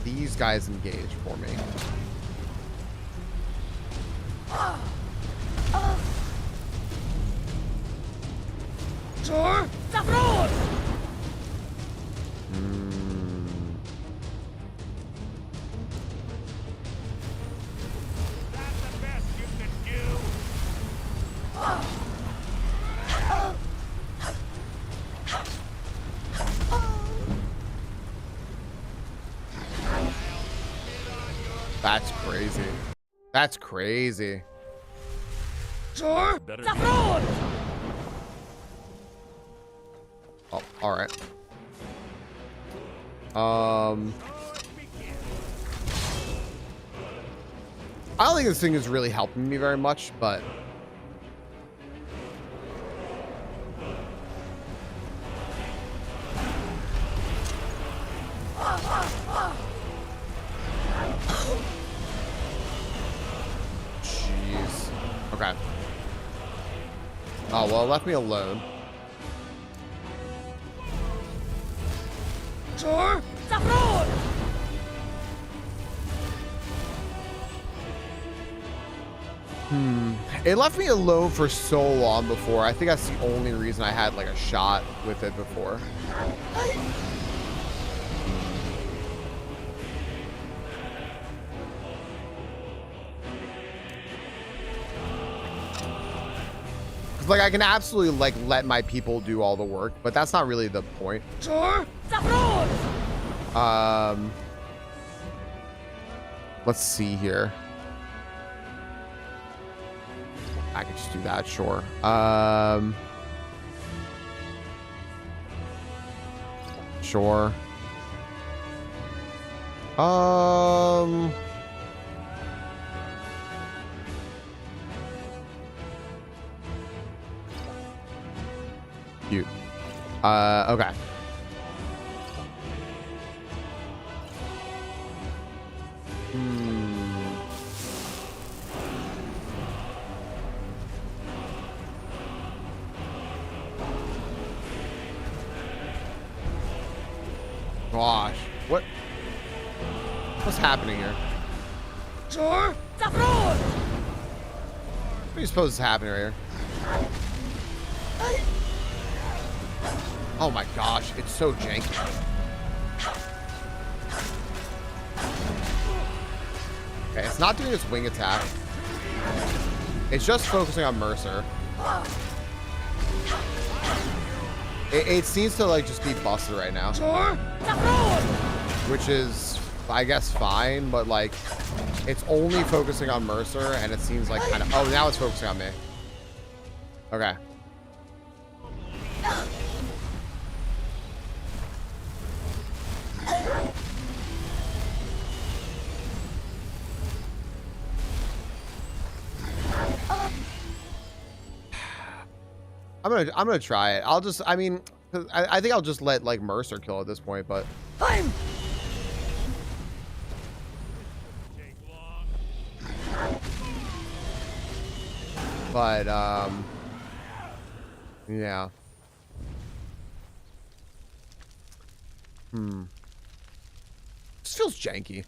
these guys engage for me. Sure. That's crazy. That's crazy. Sure. Oh, all right. I don't think this thing is really helping me very much, but jeez. Okay. Oh, well, it left me alone. Sure. It left me alone for so long before. I think that's the only reason I had like a shot with it before. Like I can absolutely like let my people do all the work, but that's not really the point. Sure. Let's see here. I could just do that, sure. Sure. Cute. Okay. Gosh, what's happening here? Sure. What do you suppose is happening right here? Oh my gosh, it's so janky. Okay, it's not doing its wing attack. It's just focusing on Mercer. It seems to like just be busted right now. Sure. Which is I guess fine, but like it's only focusing on Mercer, and it seems like kind of. Oh, now it's focusing on me. Okay. I'm gonna try it. I'll just, I mean, I think I'll just let like Mercer kill at this point, but yeah. This feels janky.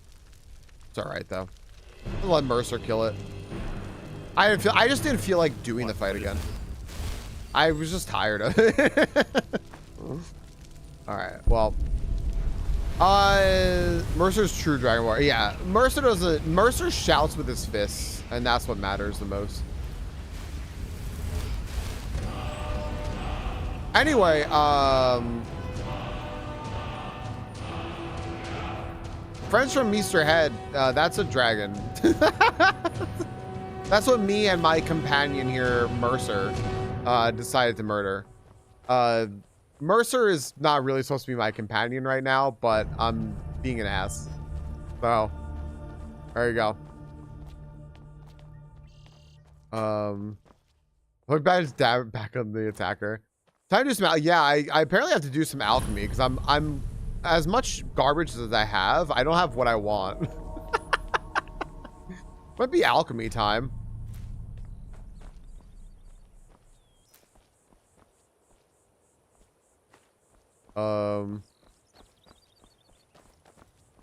It's all right though. I'll let Mercer kill it. I just didn't feel like doing the fight again. I was just tired of it. All right. Well, Mercer's true Dragon War. Yeah, Mercer shouts with his fists, and that's what matters the most. Anyway, friends from Meester Head. That's a dragon. That's what me and my companion here, Mercer, decided to murder. Mercer is not really supposed to be my companion right now, but I'm being an ass. So, there you go. Look back, just dab it back on the attacker. Time to do some. Yeah, I apparently have to do some alchemy because I'm as much garbage as I have. I don't have what I want. Might be alchemy time.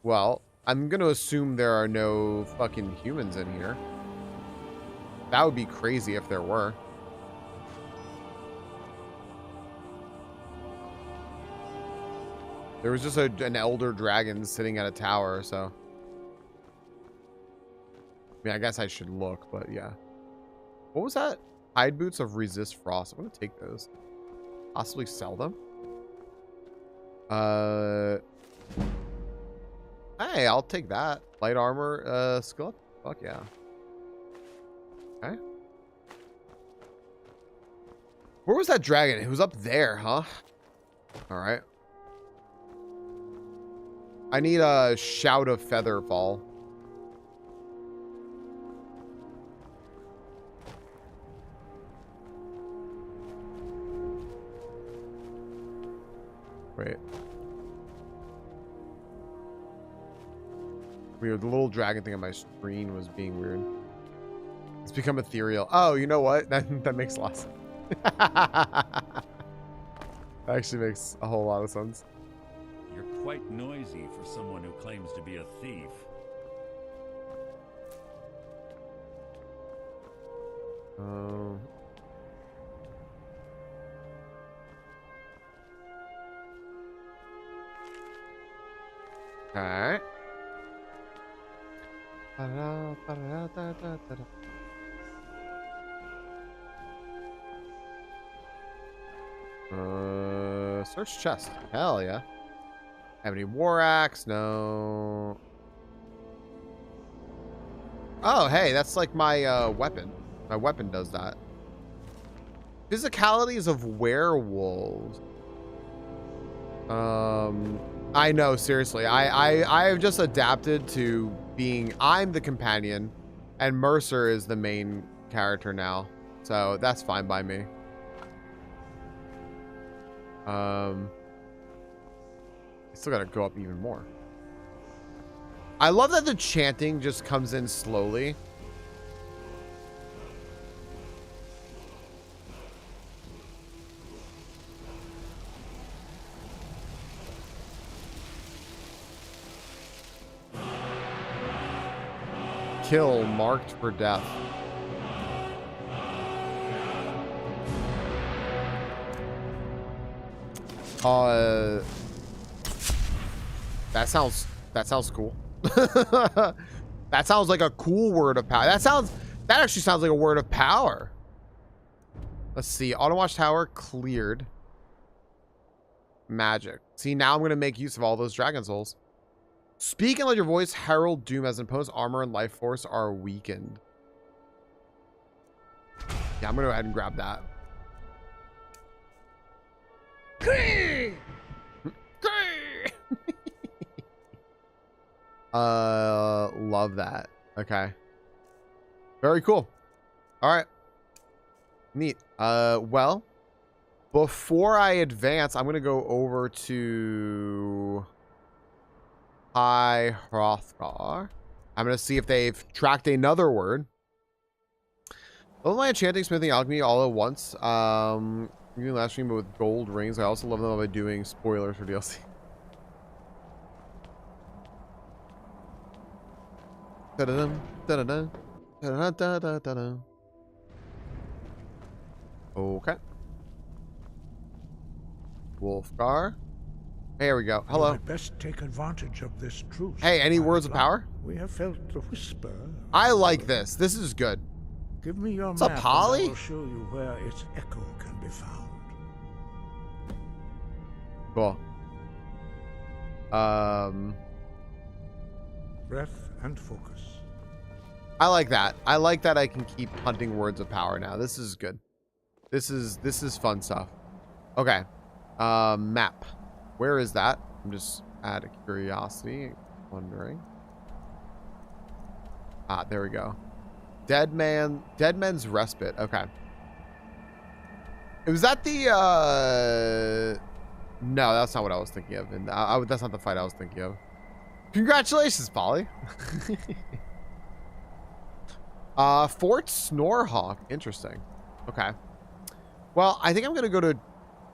Well, I'm gonna assume there are no fucking humans in here. That would be crazy if there were. There was just an elder dragon sitting at a tower, so. I mean, I guess I should look, but yeah. What was that? Hide boots of resist frost. I'm gonna take those. Possibly sell them. Hey, I'll take that. Light armor, skill up. Fuck yeah. Okay. Where was that dragon? It was up there, huh? All right. I need a shout of feather fall. Wait. Weird. The little dragon thing on my screen was being weird. It's become ethereal. Oh, you know what? That makes a lot of sense. That actually makes a whole lot of sense. You're quite noisy for someone who claims to be a thief. Oh. Alright. Search chest. Hell yeah. Have any war axe? No. Oh, hey, that's like my weapon. My weapon does that. Physicalities of werewolves. I know, seriously. I've just adapted to being, I'm the companion and Mercer is the main character now. So that's fine by me. Still gotta go up even more. I love that the chanting just comes in slowly. Kill marked for death. That sounds cool. That sounds like a cool word of power. That actually sounds like a word of power. Let's see. Auto watch tower cleared. Magic. See, now I'm gonna make use of all those dragon souls. Speak and let your voice herald doom as opposed armor and life force are weakened. Yeah, I'm gonna go ahead and grab that. Love that. Okay. Very cool. All right. Neat. Well, before I advance, I'm gonna go over to High Hrothgar. I'm gonna see if they've tracked another word. I love my enchanting, smithing, alchemy all at once. Doing last stream, but with gold rings. I also love them by doing spoilers for DLC. Da-da-dum, da-da-dum, da-da-da-da-da-da. Okay. Wolfgar. Here we go. Hello. You had best take advantage of this truce. Hey, any words of power? We have felt the whisper. I like this. This is good. Give me your What's map up, Holly? and I will show you where its echo can be found. Cool. Breath and focus. I like that. I like that I can keep hunting words of power now. This is good. This is fun stuff. Okay. Map. Where is that? I'm just out of curiosity wondering. Ah, there we go. Dead Men's Respite. Okay. Was that the no, that's not what I was thinking of. And that's not the fight I was thinking of. Congratulations, Polly. Fort Snorhawk. Interesting. Okay. Well, I think I'm gonna go to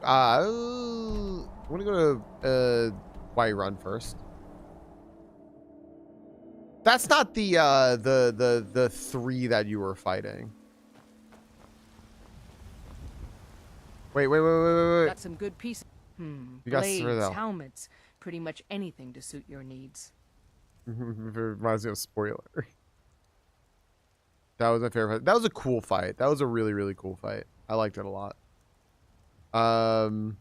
I'm gonna go to Whiterun first. That's not the three that you were fighting. Wait. Got some good pieces. You got Blades, Citadel. helmets, pretty much anything to suit your needs. Reminds me of spoiler. That was my favorite fight. That was a cool fight. That was a really, really cool fight. I liked it a lot. Okay,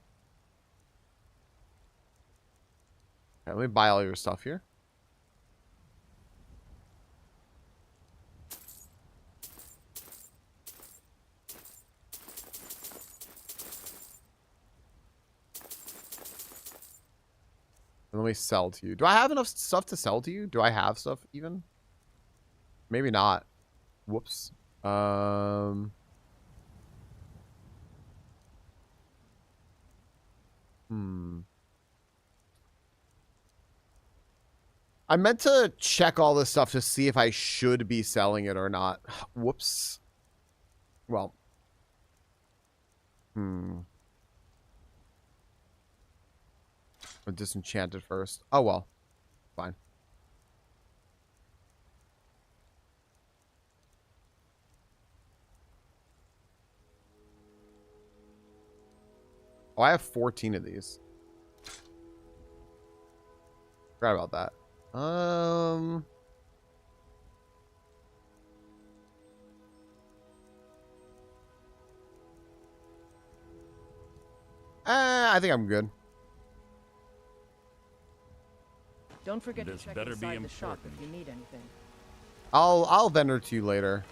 let me buy all your stuff here. And let me sell to you. Do I have enough stuff to sell to you? Do I have stuff even? Maybe not. Whoops. I meant to check all this stuff to see if I should be selling it or not. Whoops. Well. I'm disenchanted first. Oh, well. Fine. Oh, I have 14 of these. Forgot about that. I think I'm good. Don't forget This to check better be inside the shop important. if you need anything. I'll vendor to you later.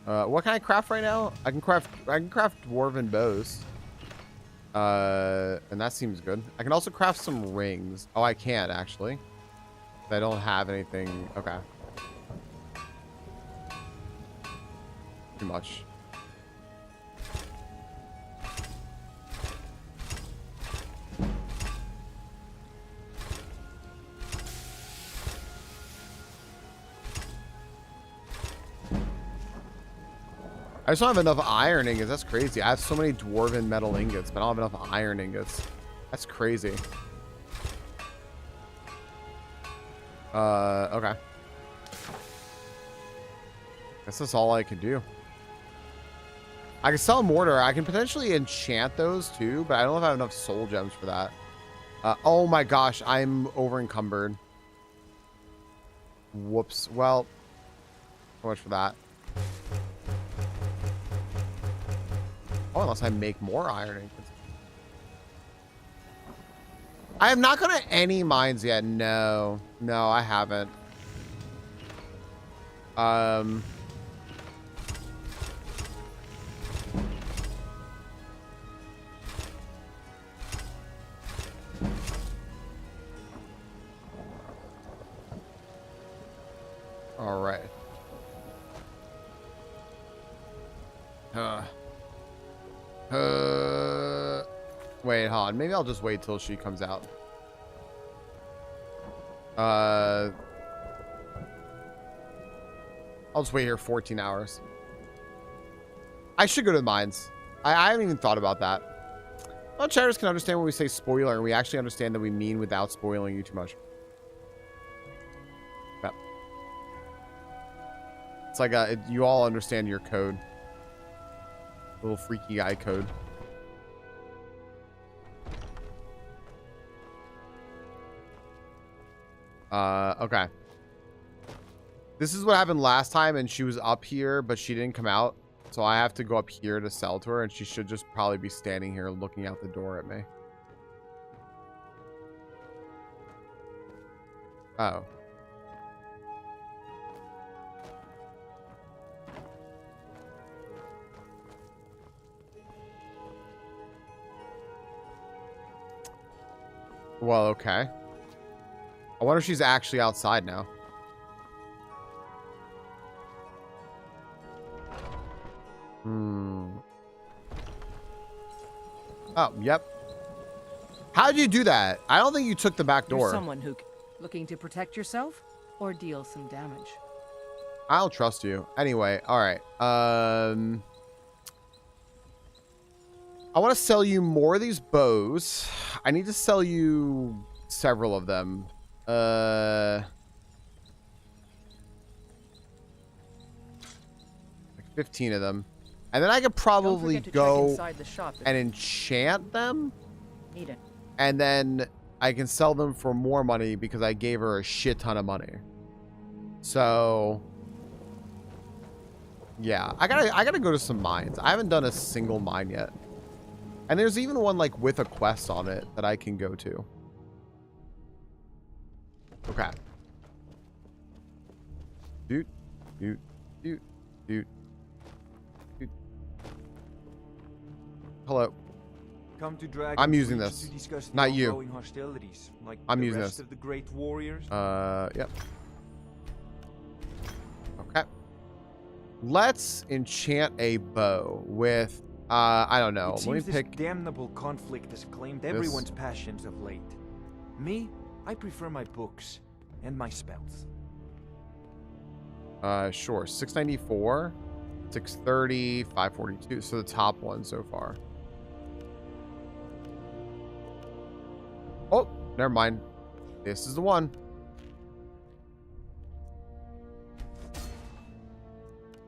What can I craft right now? I can craft dwarven bows. And that seems good. I can also craft some rings. Oh, I can't actually. I don't have anything. Okay. Too much. I just don't have enough iron ingots. That's crazy. I have so many dwarven metal ingots, but I don't have enough iron ingots. That's crazy. Okay. Guess that's all I can do. I can sell mortar. I can potentially enchant those too, but I don't know if I have enough soul gems for that. Oh my gosh, I'm over encumbered. Whoops. Well, so much for that. Oh, unless I make more iron ingots. I have not gone to any mines yet. No, I haven't. All right. Wait, hold on. Maybe I'll just wait till she comes out. I'll just wait here 14 hours. I should go to the mines. I haven't even thought about that. Well, chatters can understand when we say spoiler, and we actually understand that we mean without spoiling you too much. Yep. It's like you all understand your code. Little freaky guy code. Okay. This is what happened last time, and she was up here, but she didn't come out. So I have to go up here to sell to her, and she should just probably be standing here looking out the door at me. Oh. Well, okay. I wonder if she's actually outside now. Oh, yep. How'd you do that? I don't think you took the back door. You're someone who looking to protect yourself or deal some damage. I'll trust you. Anyway, all right. I want to sell you more of these bows. I need to sell you several of them. Like 15 of them. And then I could probably go and enchant them. Need it. And then I can sell them for more money because I gave her a shit ton of money. So yeah, I gotta go to some mines. I haven't done a single mine yet. And there's even one like with a quest on it that I can go to. Okay. Doot, doot, doot, doot. Hello. Come to Dragon I'm using Reach this. to discuss the Not you. ongoing hostilities, like I'm the using rest this. of the great warriors. Yep. Okay. Let's enchant a bow with I don't know. It Let seems me this pick damnable conflict has claimed everyone's passions of late. Me, I prefer my books and my spells. Sure. 694, 630, 542. So the top one so far. Oh, never mind. This is the one.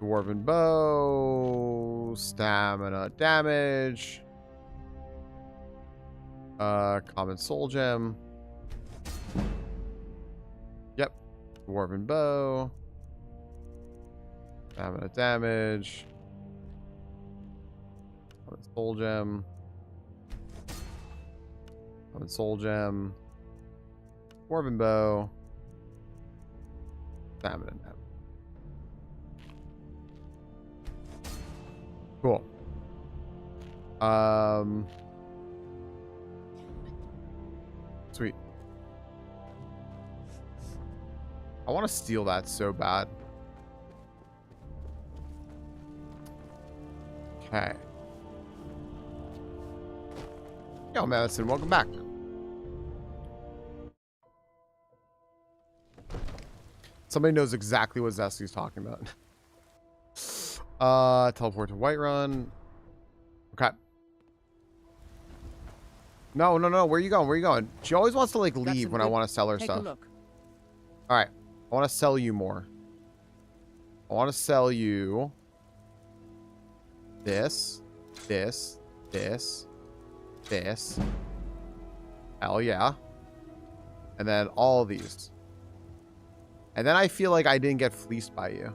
Dwarven bow, stamina damage, common soul gem. Yep, dwarven bow, stamina damage, common soul gem, common soul gem, dwarven bow, stamina damage. Cool. Sweet. I want to steal that so bad. Okay. Yo, Madison, welcome back. Somebody knows exactly what Zesty's talking about. Teleport to Whiterun. Okay. No. Where are you going? Where are you going? She always wants to like leave when I want to sell her stuff. Look. All right. I want to sell you more. I want to sell you this. Hell yeah. And then all of these. And then I feel like I didn't get fleeced by you.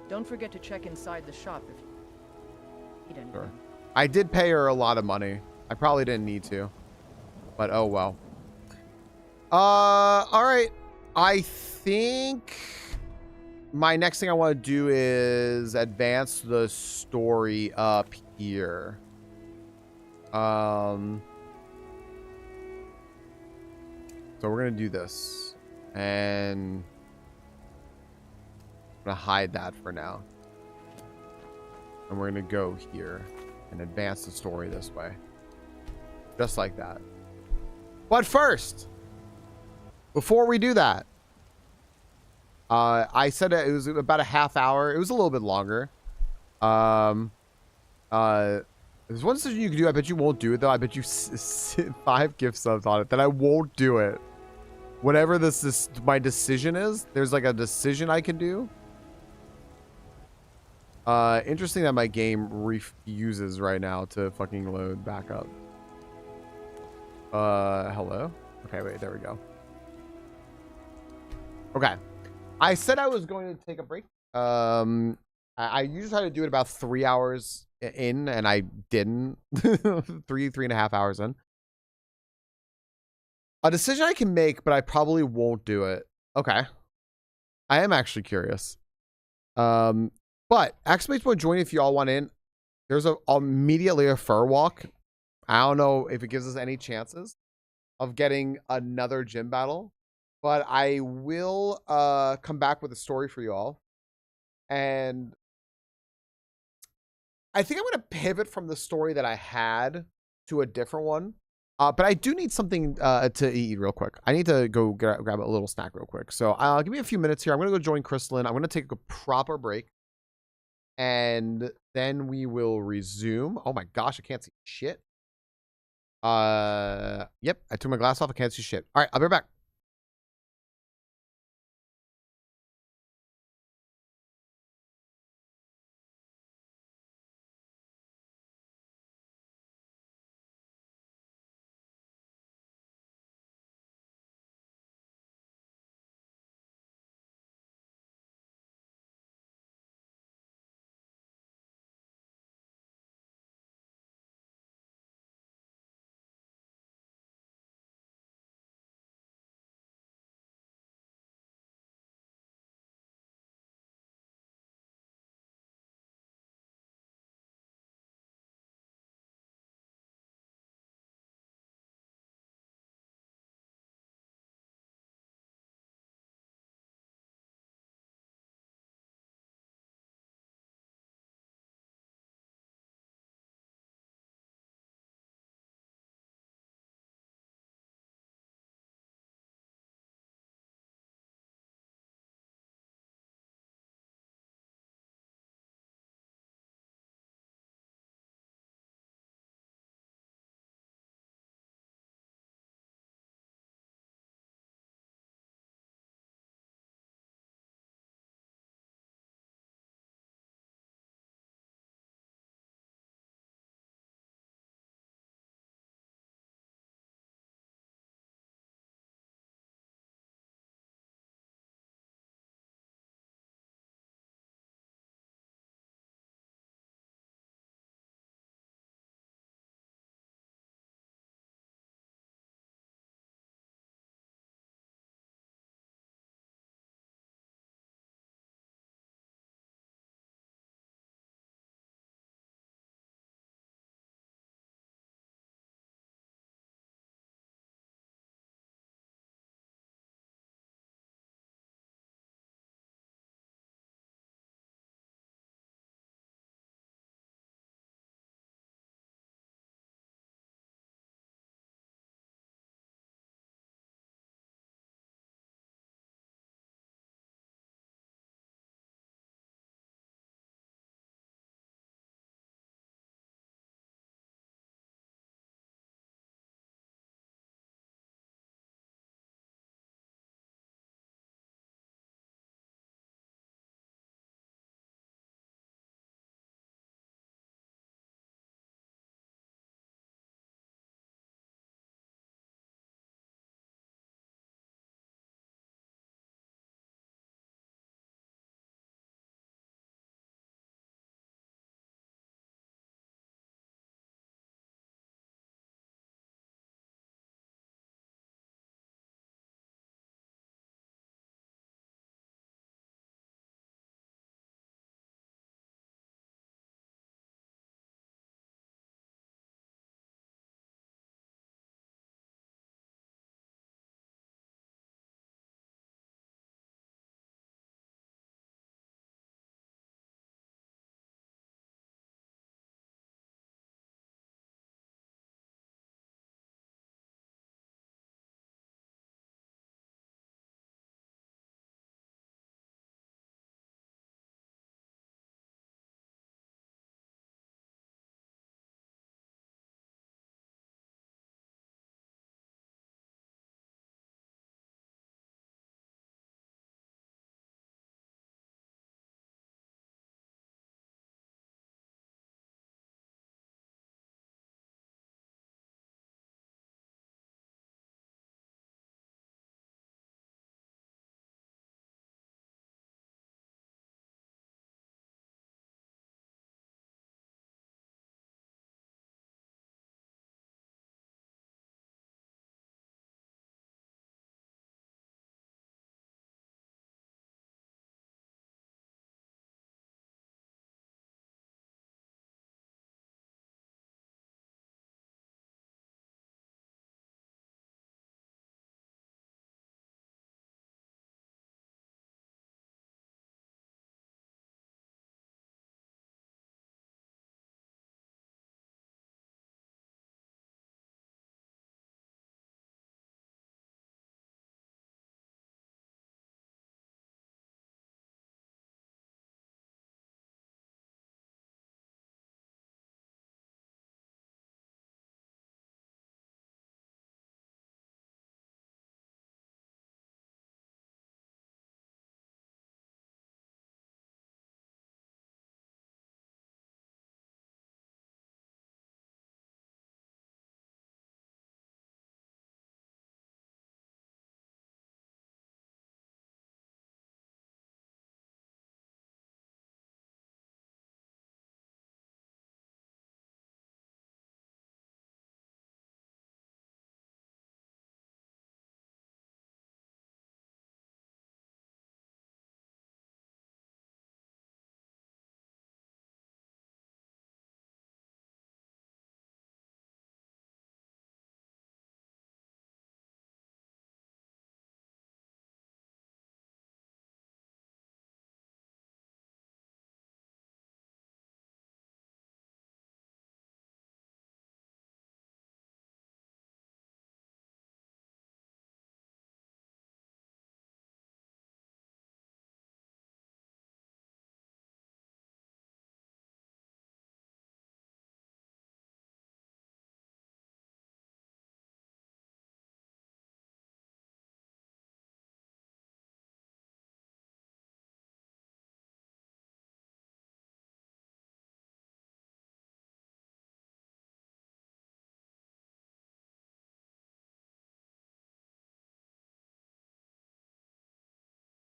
Don't forget to check inside the shop if you need anything. Sure. I did pay her a lot of money. I probably didn't need to. But oh well. All right. I think my next thing I want to do is advance the story up here. So we're gonna do this, and I'm gonna hide that for now, and we're gonna go here and advance the story this way, just like that. But first, before we do that, I said it was about a half hour. It was a little bit longer. There's one decision you can do. I bet you won't do it though. I bet you sit 5 gift subs on it. Then I won't do it. Whatever this my decision is, there's like a decision I can do. Interesting that my game refuses right now to fucking load back up. Hello? Okay, wait, there we go. Okay. I said I was going to take a break. I usually try to do it about 3 hours in, and I didn't. 3.5 hours in. A decision I can make, but I probably won't do it. Okay. I am actually curious. But exclamation point join if you all want in. There's immediately a fur walk. I don't know if it gives us any chances of getting another gym battle, but I will come back with a story for you all. And I think I'm going to pivot from the story that I had to a different one. But I do need something to eat real quick. I need to go grab a little snack real quick. So give me a few minutes here. I'm going to go join Crystalline. I'm going to take a proper break. And then we will resume. Oh my gosh, I can't see shit. Yep, I took my glass off. I can't see shit. All right, I'll be right back.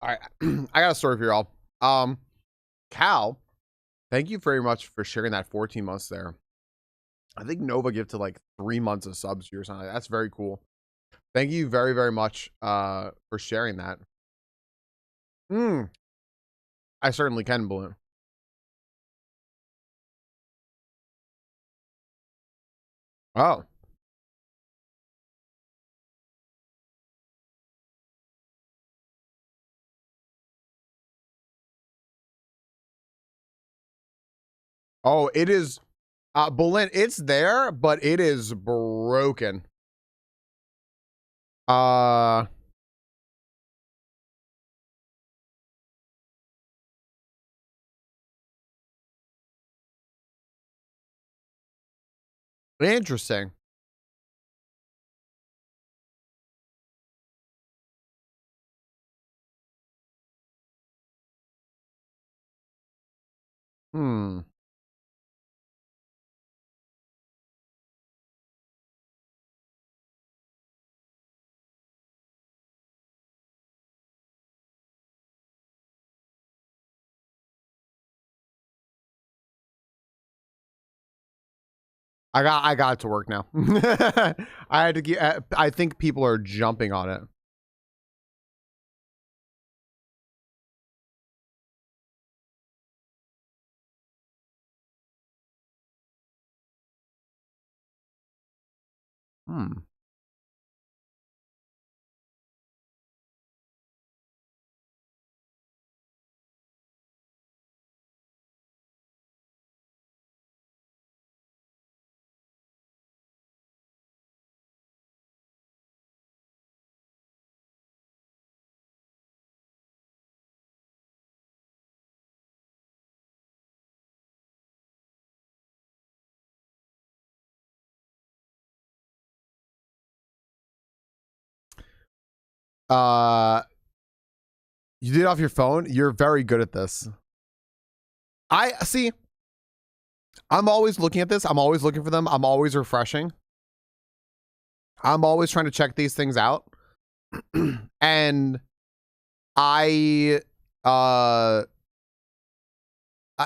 All right. I got a story for y'all. Cal, thank you very much for sharing that 14 months there. I think Nova give to like 3 months of subs to you or something. That's very cool. Thank you very, very much for sharing that. I certainly can, Balloon. Oh. Oh, it is Bolin, it's there, but it is broken. Interesting. Hmm. I got it to work now. I had to get I think people are jumping on it. Hmm. You did it off your phone? You're very good at this. I see. I'm always looking at this. I'm always looking for them. I'm always refreshing. I'm always trying to check these things out. And I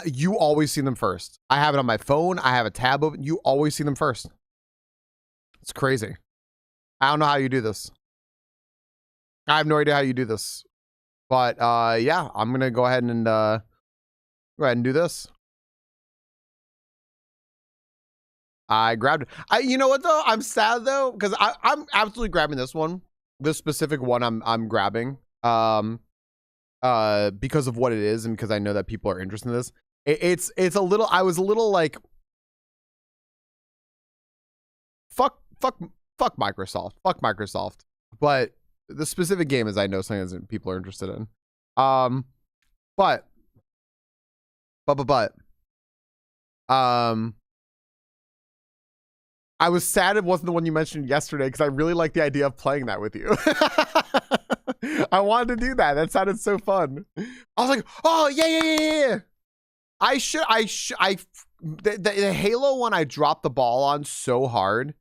you always see them first. I have it on my phone. I have a tab open. You always see them first. It's crazy. I don't know how you do this. I have no idea how you do this. But yeah, I'm gonna go ahead and do this. I grabbed it. You know what though? I'm sad though, because I'm absolutely grabbing this one. This specific one I'm grabbing. Because of what it is and because I know that people are interested in this. It's a little, I was a little like fuck Microsoft. Fuck Microsoft. But the specific game is I know something that people are interested in. But I was sad it wasn't the one you mentioned yesterday because I really like the idea of playing that with you. I wanted to do that. That sounded so fun. I was like, oh yeah. The Halo one I dropped the ball on so hard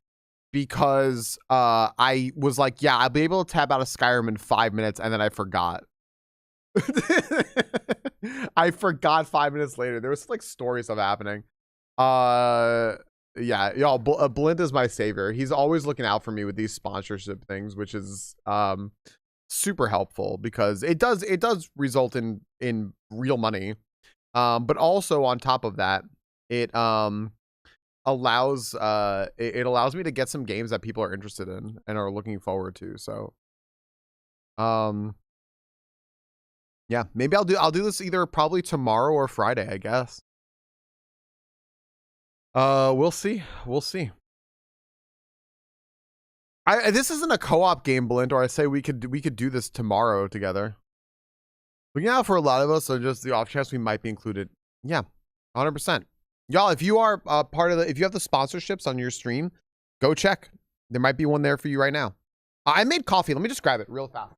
because I was like, yeah, I'll be able to tab out of Skyrim in 5 minutes, and then I forgot. I forgot 5 minutes later. There was like story stuff happening. Yeah, y'all, Blind is my savior. He's always looking out for me with these sponsorship things, which is super helpful because it does result in real money. But also on top of that, it allows it allows me to get some games that people are interested in and are looking forward to. So yeah, maybe I'll do this either probably tomorrow or Friday, I guess. We'll see. This isn't a co-op game, Blind, or I say we could do this tomorrow together. Looking out for a lot of us, so just the off chance we might be included. Yeah, 100%. Y'all, if you are part of if you have the sponsorships on your stream, go check. There might be one there for you right now. I made coffee. Let me just grab it real fast.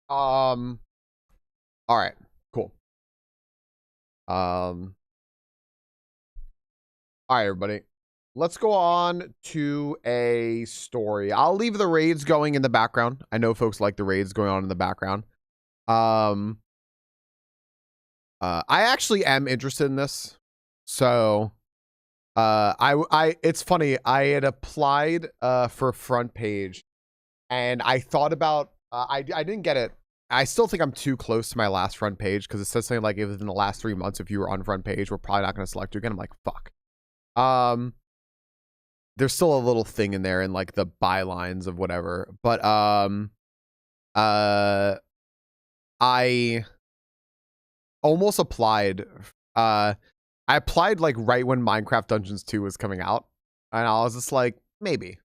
All right, cool. All right, everybody. Let's go on to a story. I'll leave the raids going in the background. I know folks like the raids going on in the background. I actually am interested in this. So, it's funny. I had applied for front page, and I thought about. I didn't get it. I still think I'm too close to my last front page because it says something like, if within the last 3 months, if you were on front page, we're probably not going to select you again. I'm like, fuck. There's still a little thing in there in like the bylines of whatever, but I almost applied. I applied like right when Minecraft Dungeons 2 was coming out, and I was just like, maybe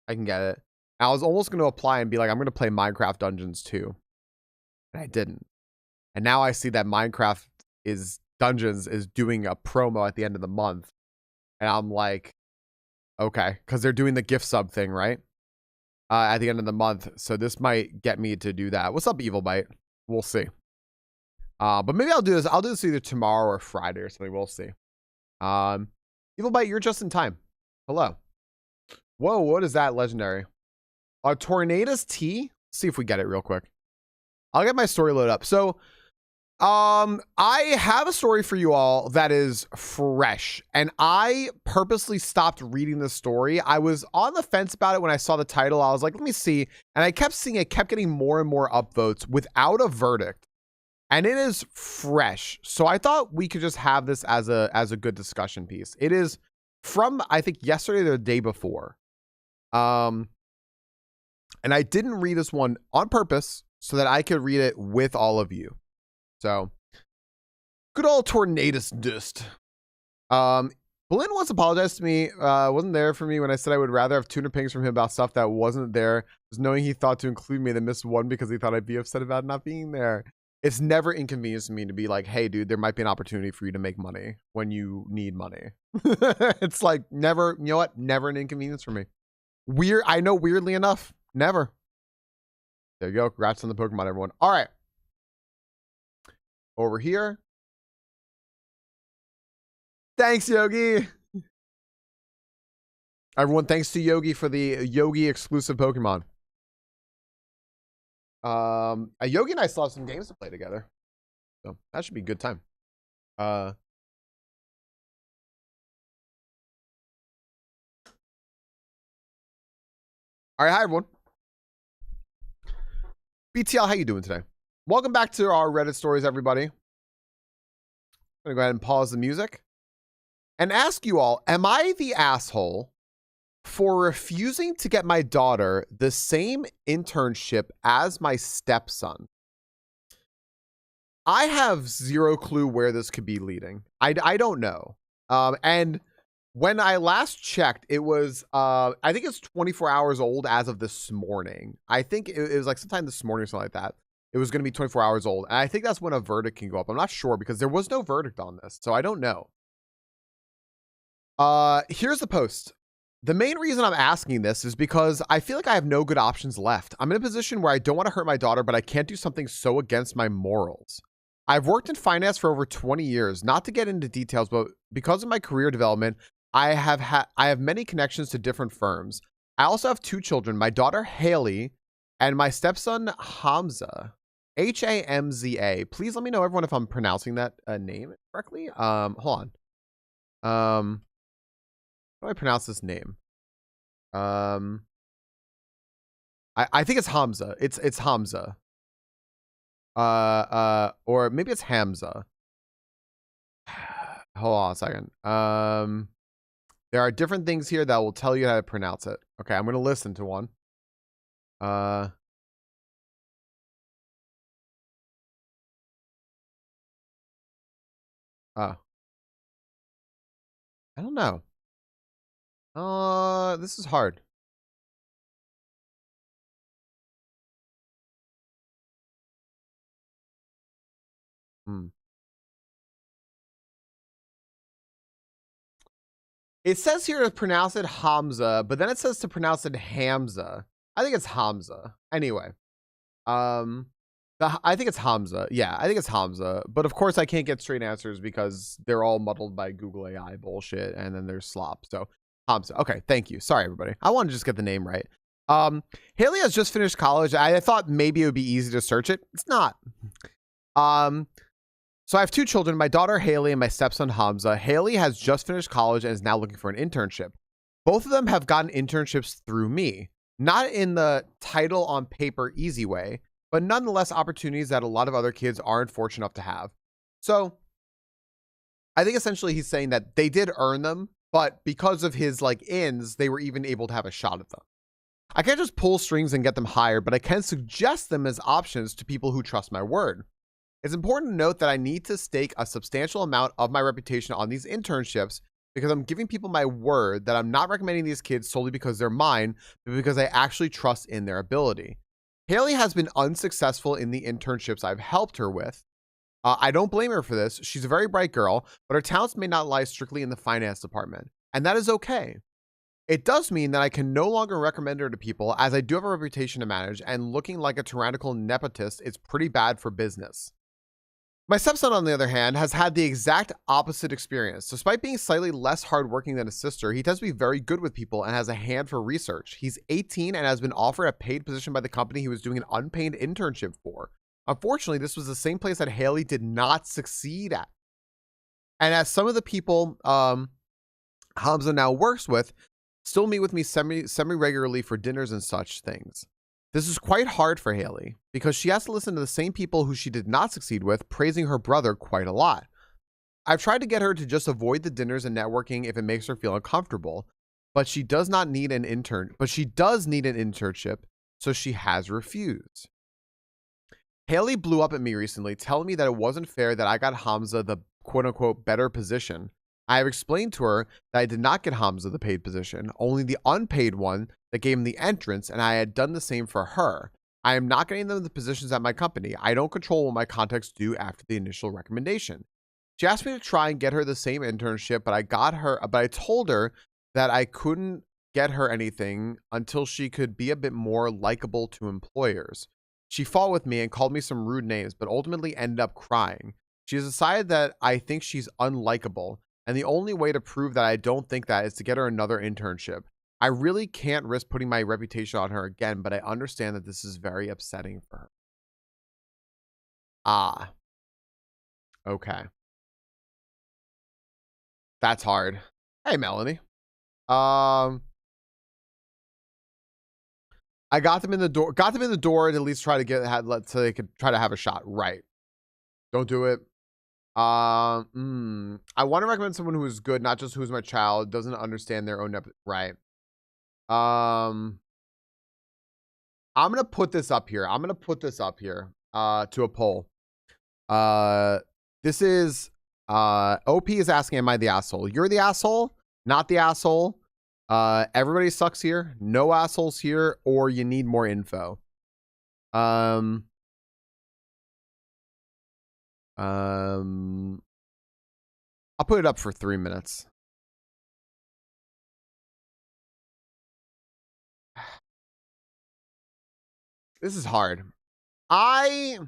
I can get it. And I was almost going to apply and be like, I'm going to play Minecraft Dungeons 2, and I didn't. And now I see that Minecraft Dungeons is doing a promo at the end of the month, and I'm like, okay, because they're doing the gift sub thing, right? At the end of the month, so this might get me to do that. What's up, Evil Bite? We'll see. But maybe I'll do this. I'll do this either tomorrow or Friday or something. We'll see. Evil Bite, you're just in time. Hello. Whoa, what is that legendary? Tornadoes T? See if we get it real quick. I'll get my story loaded up. So, I have a story for you all that is fresh, and I purposely stopped reading the story. I was on the fence about it when I saw the title. I was like, let me see. And I kept seeing it kept getting more and more upvotes without a verdict. And it is fresh. So I thought we could just have this as a good discussion piece. It is from, I think, yesterday or the day before. And I didn't read this one on purpose so that I could read it with all of you. So, good old Tornadoes Dust. Blinn once apologized to me, wasn't there for me when I said I would rather have tuner pings from him about stuff that wasn't there, just knowing he thought to include me than miss one because he thought I'd be upset about not being there. It's never inconvenienced me to be like, hey, dude, there might be an opportunity for you to make money when you need money. It's like never, you know what? Never an inconvenience for me. Weird. I know, weirdly enough, never. There you go. Congrats on the Pokemon, everyone. All right. Over here. Thanks, Yogi. Everyone, thanks to Yogi for the Yogi exclusive Pokemon. Yogi and I still have some games to play together, so that should be a good time. All right, hi everyone. BTL, how you doing today? Welcome back to our Reddit stories, everybody. I'm gonna go ahead and pause the music and ask you all, am I the asshole for refusing to get my daughter the same internship as my stepson? I have zero clue where this could be leading. I don't know. And when I last checked, it was, I think it's 24 hours old as of this morning. I think it was like sometime this morning or something like that. It was going to be 24 hours old. And I think that's when a verdict can go up. I'm not sure because there was no verdict on this. So I don't know. Here's the post. The main reason I'm asking this is because I feel like I have no good options left. I'm in a position where I don't want to hurt my daughter, but I can't do something so against my morals. I've worked in finance for over 20 years. Not to get into details, but because of my career development, I have many connections to different firms. I also have 2 children, my daughter Haley and my stepson Hamza. Hamza. Please let me know, everyone, if I'm pronouncing that name correctly. Hold on. How do I pronounce this name? I think it's Hamza. It's Hamza. Or maybe it's Hamza. Hold on a second. There are different things here that will tell you how to pronounce it. Okay, I'm gonna listen to one. Oh. I don't know. This is hard. It says here to pronounce it Hamza, but then it says to pronounce it Hamza. I think it's Hamza. Anyway, I think it's Hamza. Yeah, I think it's Hamza. But of course, I can't get straight answers because they're all muddled by Google AI bullshit, and then there's slop. So Hamza. Okay, thank you. Sorry, everybody. I want to just get the name right. Haley has just finished college. I thought maybe it would be easy to search it. It's not. So I have two children, my daughter Haley and my stepson Hamza. Haley has just finished college and is now looking for an internship. Both of them have gotten internships through me, not in the title on paper easy way, but nonetheless opportunities that a lot of other kids aren't fortunate enough to have. So I think essentially he's saying that they did earn them, but because of his like ins, they were even able to have a shot at them. I can't just pull strings and get them hired, but I can suggest them as options to people who trust my word. It's important to note that I need to stake a substantial amount of my reputation on these internships because I'm giving people my word that I'm not recommending these kids solely because they're mine, but because I actually trust in their ability. Haley has been unsuccessful in the internships I've helped her with. I don't blame her for this. She's a very bright girl, but her talents may not lie strictly in the finance department, and that is okay. It does mean that I can no longer recommend her to people as I do have a reputation to manage, and looking like a tyrannical nepotist is pretty bad for business. My stepson, on the other hand, has had the exact opposite experience. Despite being slightly less hardworking than his sister, he tends to be very good with people and has a hand for research. He's 18 and has been offered a paid position by the company he was doing an unpaid internship for. Unfortunately, this was the same place that Haley did not succeed at. And as some of the people Hamza now works with still meet with me semi-regularly for dinners and such things. This is quite hard for Haley because she has to listen to the same people who she did not succeed with praising her brother quite a lot. I've tried to get her to just avoid the dinners and networking if it makes her feel uncomfortable, but she does need an internship, so she has refused. Haley blew up at me recently, telling me that it wasn't fair that I got Hamza the quote-unquote better position. I have explained to her that I did not get Hamza the paid position, only the unpaid one that gave him the entrance, and I had done the same for her. I am not getting them the positions at my company. I don't control what my contacts do after the initial recommendation. She asked me to try and get her the same internship, but I told her that I couldn't get her anything until she could be a bit more likable to employers. She fought with me and called me some rude names, but ultimately ended up crying. She has decided that I think she's unlikable, and the only way to prove that I don't think that is to get her another internship. I really can't risk putting my reputation on her again, but I understand that this is very upsetting for her. Ah. Okay. That's hard. Hey, Melanie. I got them in the door. Got them in the door to at least try to so they could try to have a shot. Right. Don't do it. I want to recommend someone who is good, not just who's my child, doesn't understand their own right. I'm gonna put this up here. To a poll. This is OP is asking, am I the asshole? You're the asshole, not the asshole. Everybody sucks here. No assholes here, or you need more info. I'll put it up for 3 minutes. This is hard. I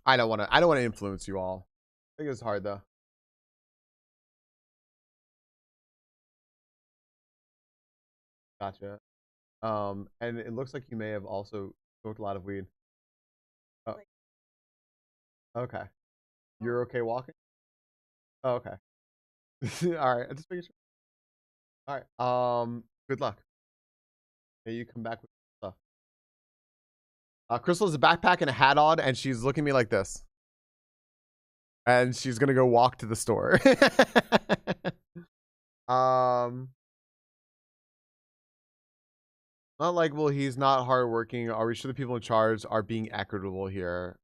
don't want to influence you all. I think it's hard though. Gotcha. And it looks like you may have also smoked a lot of weed. Oh. Okay. You're okay walking? Oh, okay. All right. I just making sure. All right. Good luck. May you come back with stuff. Crystal has a backpack and a hat on, and she's looking at me like this. And she's gonna go walk to the store. Not likable. He's not hardworking. Are we sure the people in charge are being equitable here?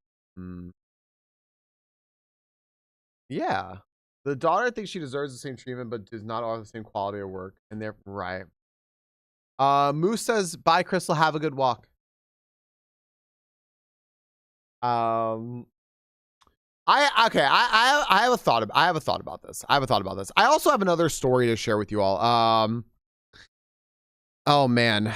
Yeah. The daughter thinks she deserves the same treatment, but does not offer the same quality of work. And they're right. Moose says, bye, Crystal. Have a good walk. I have a thought about this. I also have another story to share with you all. Oh man.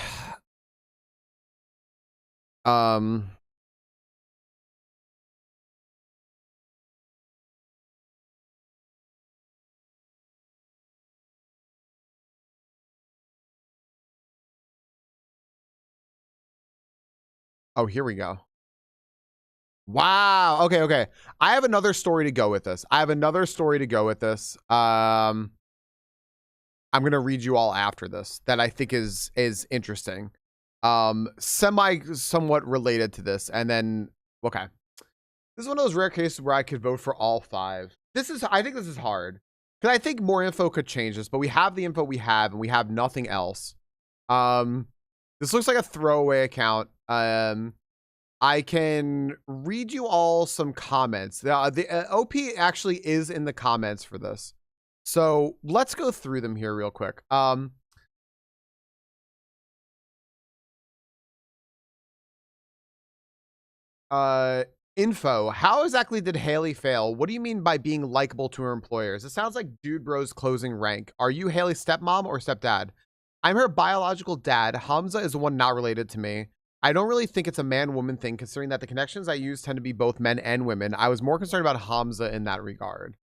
Oh, here we go. Wow. Okay. I have another story to go with this. I'm gonna read you all after this that I think is interesting. Somewhat related to this, and then okay. This is one of those rare cases where I could vote for all 5. I think this is hard. Because I think more info could change this, but we have the info we have, and we have nothing else. This looks like a throwaway account. I can read you all some comments. The OP actually is in the comments for this. So let's go through them here real quick. Info. How exactly did Haley fail? What do you mean by being likable to her employers? It sounds like Dude Bros closing rank. Are you Haley's stepmom or stepdad? I'm her biological dad. Hamza is the one not related to me. I don't really think it's a man-woman thing, considering that the connections I use tend to be both men and women. I was more concerned about Hamza in that regard.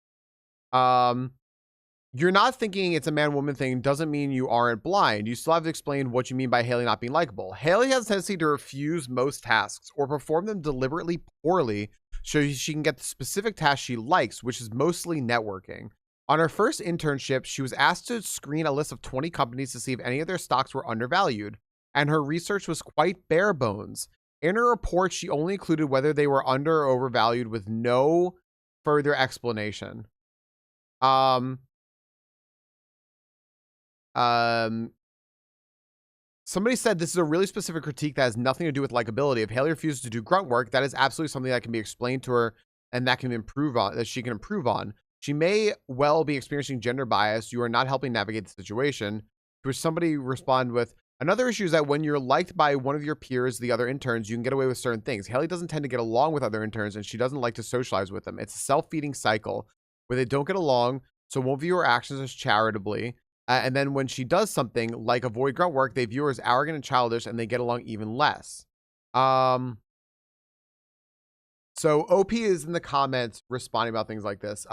You're not thinking it's a man-woman thing doesn't mean you aren't blind. You still have to explain what you mean by Haley not being likable. Haley has a tendency to refuse most tasks or perform them deliberately poorly so she can get the specific task she likes, which is mostly networking. On her first internship, she was asked to screen a list of 20 companies to see if any of their stocks were undervalued, and her research was quite bare bones. In her report, she only included whether they were under or overvalued with no further explanation. Somebody said this is a really specific critique that has nothing to do with likability. If Haley refuses to do grunt work, that is absolutely something that can be explained to her and that she can improve on. She may well be experiencing gender bias. You are not helping navigate the situation. To which somebody respond with, another issue is that when you're liked by one of your peers, the other interns, you can get away with certain things. Haley doesn't tend to get along with other interns, and she doesn't like to socialize with them. It's a self-feeding cycle where they don't get along, so won't view her actions as charitably. And then when she does something like avoid grunt work, they view her as arrogant and childish, and they get along even less. So OP is in the comments responding about things like this.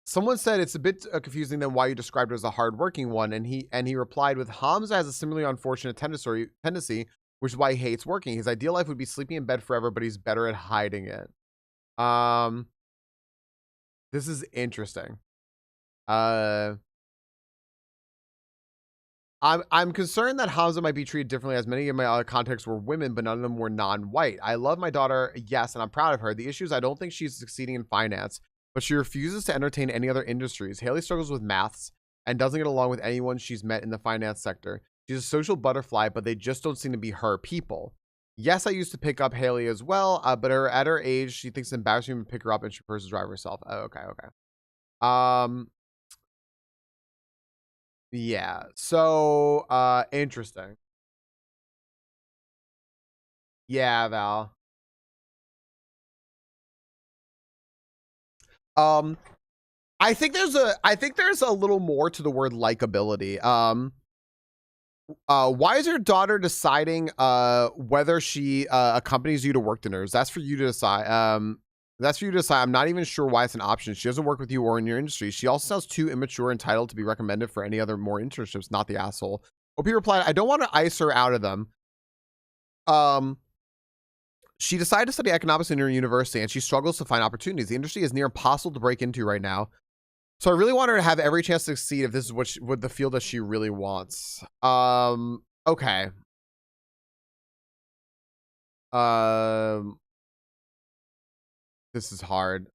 Someone said it's a bit confusing than why you described her as a hardworking one, and he replied with, Hamza has a similarly unfortunate tendency, which is why he hates working. His ideal life would be sleeping in bed forever, but he's better at hiding it. This is interesting. I'm concerned that Hamza might be treated differently, as many of my other contacts were women, but none of them were non-white. I love my daughter, yes, and I'm proud of her. The issue is I don't think she's succeeding in finance, but she refuses to entertain any other industries. Haley struggles with maths and doesn't get along with anyone she's met in the finance sector. She's a social butterfly, but they just don't seem to be her people. Yes, I used to pick up Haley as well, but at her age, she thinks it's embarrassing to pick her up and she prefers to drive herself. Oh, okay. Yeah, so interesting. Yeah, Val. I think there's a little more to the word likability. Why is your daughter deciding whether she accompanies you to work dinners? That's for you to decide. I'm not even sure why it's an option. She doesn't work with you or in your industry. She also sounds too immature and entitled to be recommended for any other more internships, not the asshole. OP replied, I don't want to ice her out of them. She decided to study economics in her university, and she struggles to find opportunities. The industry is near impossible to break into right now. So I really want her to have every chance to succeed if this is what the field that she really wants. Okay. This is hard.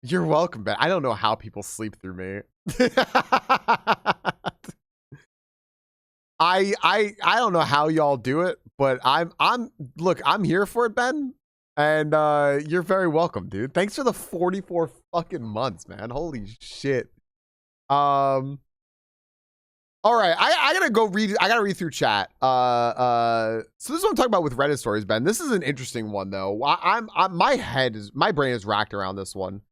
You're welcome, Ben. I don't know how people sleep through me. I don't know how y'all do it, but look, I'm here for it, Ben. And you're very welcome, dude. Thanks for the 44 fucking months, man. Holy shit. All right, I gotta go read. I gotta read through chat. So this is what I'm talking about with Reddit stories, Ben. This is an interesting one though. My brain is racked around this one.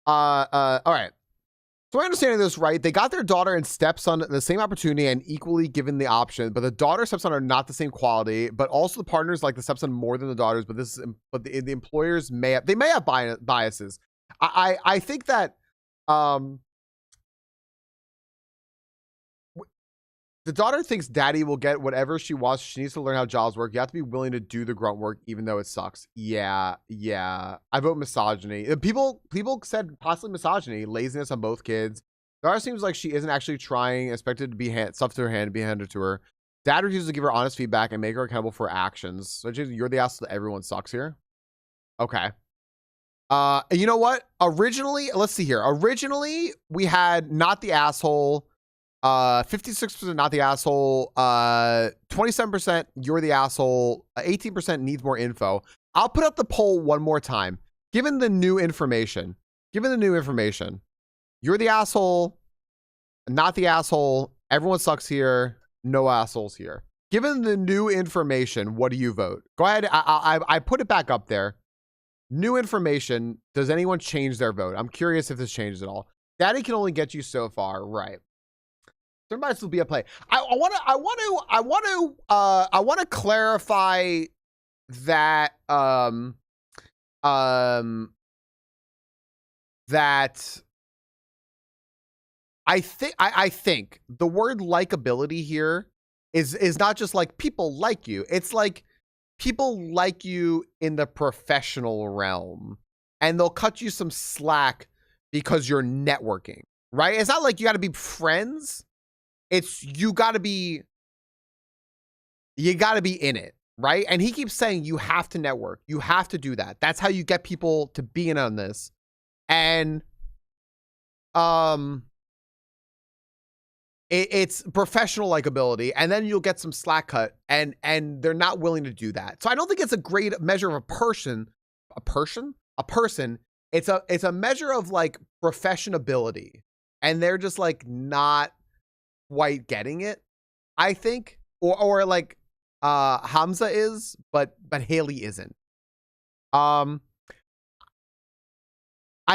All right. So I understand this right. They got their daughter and stepson the same opportunity and equally given the option, but the daughter and stepson are not the same quality. But also the partners like the stepson more than the daughters. But the employers may have biases. I think that the daughter thinks daddy will get whatever she wants. She needs to learn how jobs work. You have to be willing to do the grunt work, even though it sucks. Yeah. I vote misogyny. People said possibly misogyny, laziness on both kids. Daughter seems like she isn't actually trying, expected to be stuff to her hand, be handed to her. Dad refuses to give her honest feedback and make her accountable for actions. So you're the asshole that everyone sucks here. Okay. You know what? Originally, let's see here. Originally, we had not the asshole. 56% not the asshole, 27% you're the asshole, 18% needs more info. I'll put up the poll one more time. Given the new information, you're the asshole, not the asshole, everyone sucks here, no assholes here. Given the new information, what do you vote? Go ahead. I put it back up there. New information. Does anyone change their vote? I'm curious if this changes at all. Daddy can only get you so far, right? There might still be a play. I want to clarify that that I think the word likability here is not just like people like you. It's like people like you in the professional realm, and they'll cut you some slack because you're networking, right? It's not like you got to be friends. It's you got to be in it, right? And he keeps saying you have to network. You have to do that. That's how you get people to be in on this. And it's professional likability, and then you'll get some slack cut, and they're not willing to do that. So I don't think it's a great measure of a person. It's a measure of like professionability, and they're just like not quite getting it, I think, or like Hamza is, but Haley isn't. I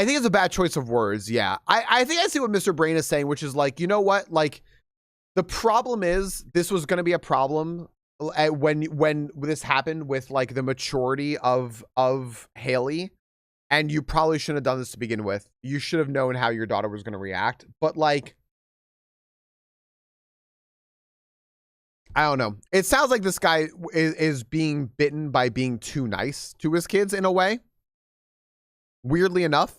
think it's a bad choice of words. Yeah, I think I see what Mr. Brain is saying, which is like, you know what, like the problem is this was going to be a problem when this happened with like the maturity of Haley, and you probably shouldn't have done this to begin with. You should have known how your daughter was going to react, but like, I don't know. It sounds like this guy is being bitten by being too nice to his kids in a way. Weirdly enough,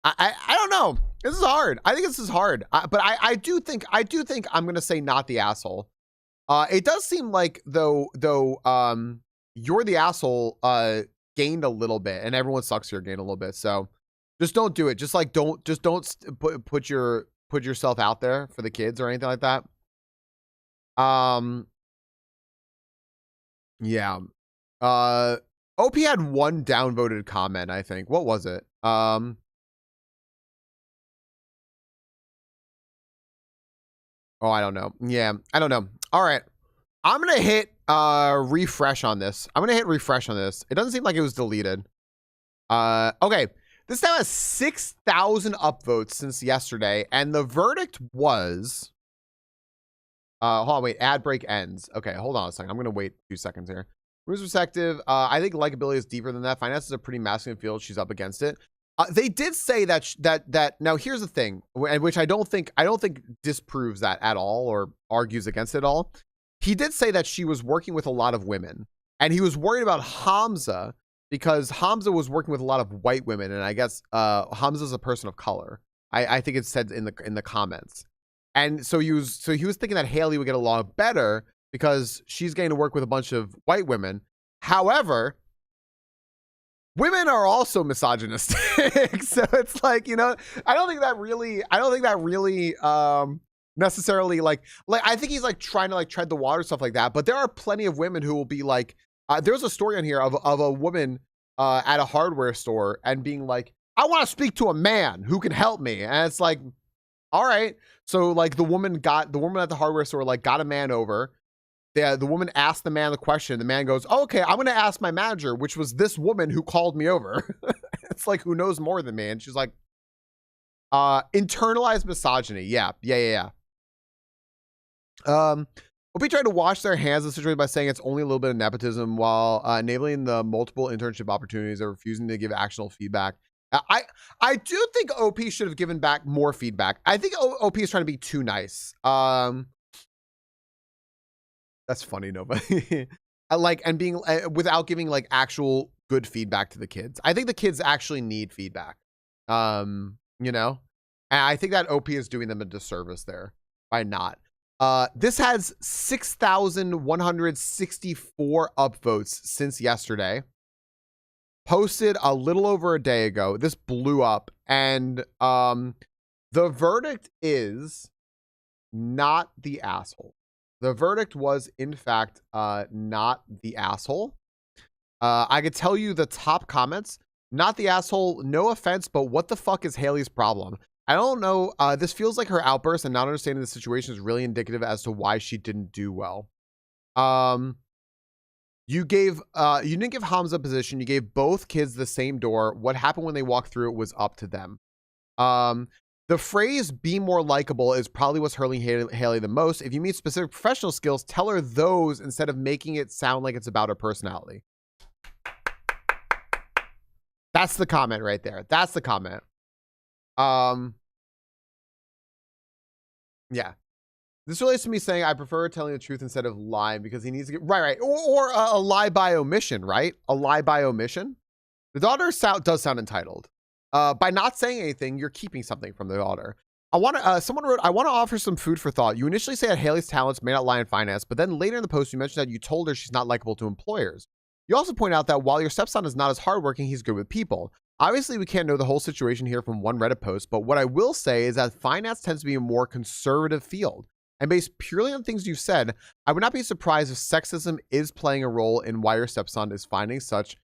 I don't know. This is hard. I think this is hard. But I do think I'm gonna say not the asshole. It does seem like though you're the asshole gained a little bit, and everyone sucks here gained a little bit. So just don't do it. Just like don't put yourself out there for the kids or anything like that. Yeah. OP had one downvoted comment, I think. What was it? Oh, I don't know. Yeah, I don't know. All right. I'm going to hit refresh on this. It doesn't seem like it was deleted. Okay. This now has 6,000 upvotes since yesterday, and the verdict was hold on, wait, ad break ends. Okay, hold on a second. I'm going to wait 2 seconds here. Who's perspective? I think likability is deeper than that. Finance is a pretty masculine field. She's up against it. They did say that now here's the thing, which I don't think disproves that at all or argues against it all. He did say that she was working with a lot of women, and he was worried about Hamza because Hamza was working with a lot of white women, and I guess Hamza's a person of color. I think it said in the comments. And so he was thinking that Haley would get along better because she's getting to work with a bunch of white women. However, women are also misogynistic. So it's like, you know, I don't think that really necessarily like I think he's like trying to like tread the water, stuff like that. But there are plenty of women who will be like, there's a story on here of a woman at a hardware store and being like, I want to speak to a man who can help me. And it's like, all right. So like the woman at the hardware store like got a man over. The woman asked the man the question. The man goes, oh, okay, I'm going to ask my manager, which was this woman who called me over. It's like, who knows more than me? And she's like, internalized misogyny. Yeah. OP tried to wash their hands of the situation by saying it's only a little bit of nepotism while enabling the multiple internship opportunities or refusing to give actionable feedback. I do think OP should have given back more feedback. I think OP is trying to be too nice. That's funny, nobody. And being without giving like actual good feedback to the kids. I think the kids actually need feedback. You know, and I think that OP is doing them a disservice there by not. This has 6,164 upvotes since yesterday. Posted a little over a day ago. This blew up, and the verdict is not the asshole. The verdict was, in fact, not the asshole. I could tell you the top comments. Not the asshole. No offense, but what the fuck is Haley's problem? I don't know. This feels like her outburst and not understanding the situation is really indicative as to why she didn't do well. You didn't give Hamza a position. You gave both kids the same door. What happened when they walked through it was up to them. The phrase "be more likable" is probably what's hurting Haley the most. If you meet specific professional skills, tell her those instead of making it sound like it's about her personality. That's the comment right there. That's the comment. Yeah. This relates to me saying I prefer telling the truth instead of lying because he needs to get right. Or a lie by omission, right? A lie by omission. The daughter does sound entitled. By not saying anything, you're keeping something from the daughter. Someone wrote, I want to offer some food for thought. You initially say that Haley's talents may not lie in finance, but then later in the post, you mentioned that you told her she's not likable to employers. You also point out that while your stepson is not as hardworking, he's good with people. Obviously, we can't know the whole situation here from one Reddit post, but what I will say is that finance tends to be a more conservative field. And based purely on things you've said, I would not be surprised if sexism is playing a role in why your stepson is finding such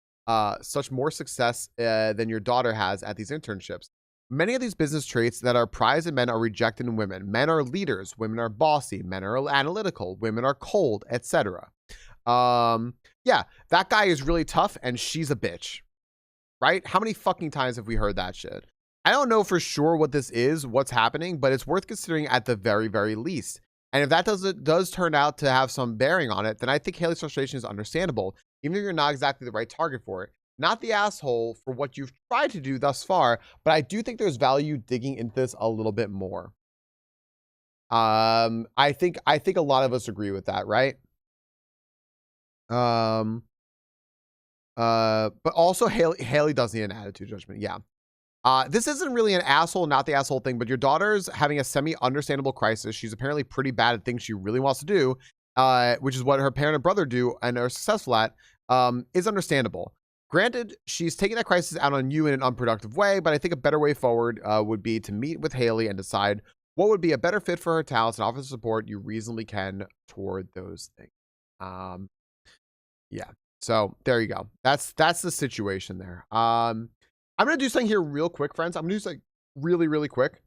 more success than your daughter has at these internships. Many of these business traits that are prized in men are rejected in women. Men are leaders, women are bossy, men are analytical, women are cold, etc. Yeah, that guy is really tough and she's a bitch. Right? How many fucking times have we heard that shit? I don't know for sure what this is, what's happening, but it's worth considering at the very, very least. And if that does turn out to have some bearing on it, then I think Haley's frustration is understandable, even if you're not exactly the right target for it. Not the asshole for what you've tried to do thus far, but I do think there's value digging into this a little bit more. I think a lot of us agree with that, right? But also Haley does need an attitude judgment. Yeah. This isn't really an asshole, not the asshole thing, but your daughter's having a semi-understandable crisis. She's apparently pretty bad at things she really wants to do, which is what her parent and brother do and are successful at, is understandable. Granted, she's taking that crisis out on you in an unproductive way, but I think a better way forward would be to meet with Haley and decide what would be a better fit for her talents and offer the support you reasonably can toward those things. Yeah. So there you go. That's the situation there. I'm going to do something here real quick, friends. I'm going to do something really, really quick.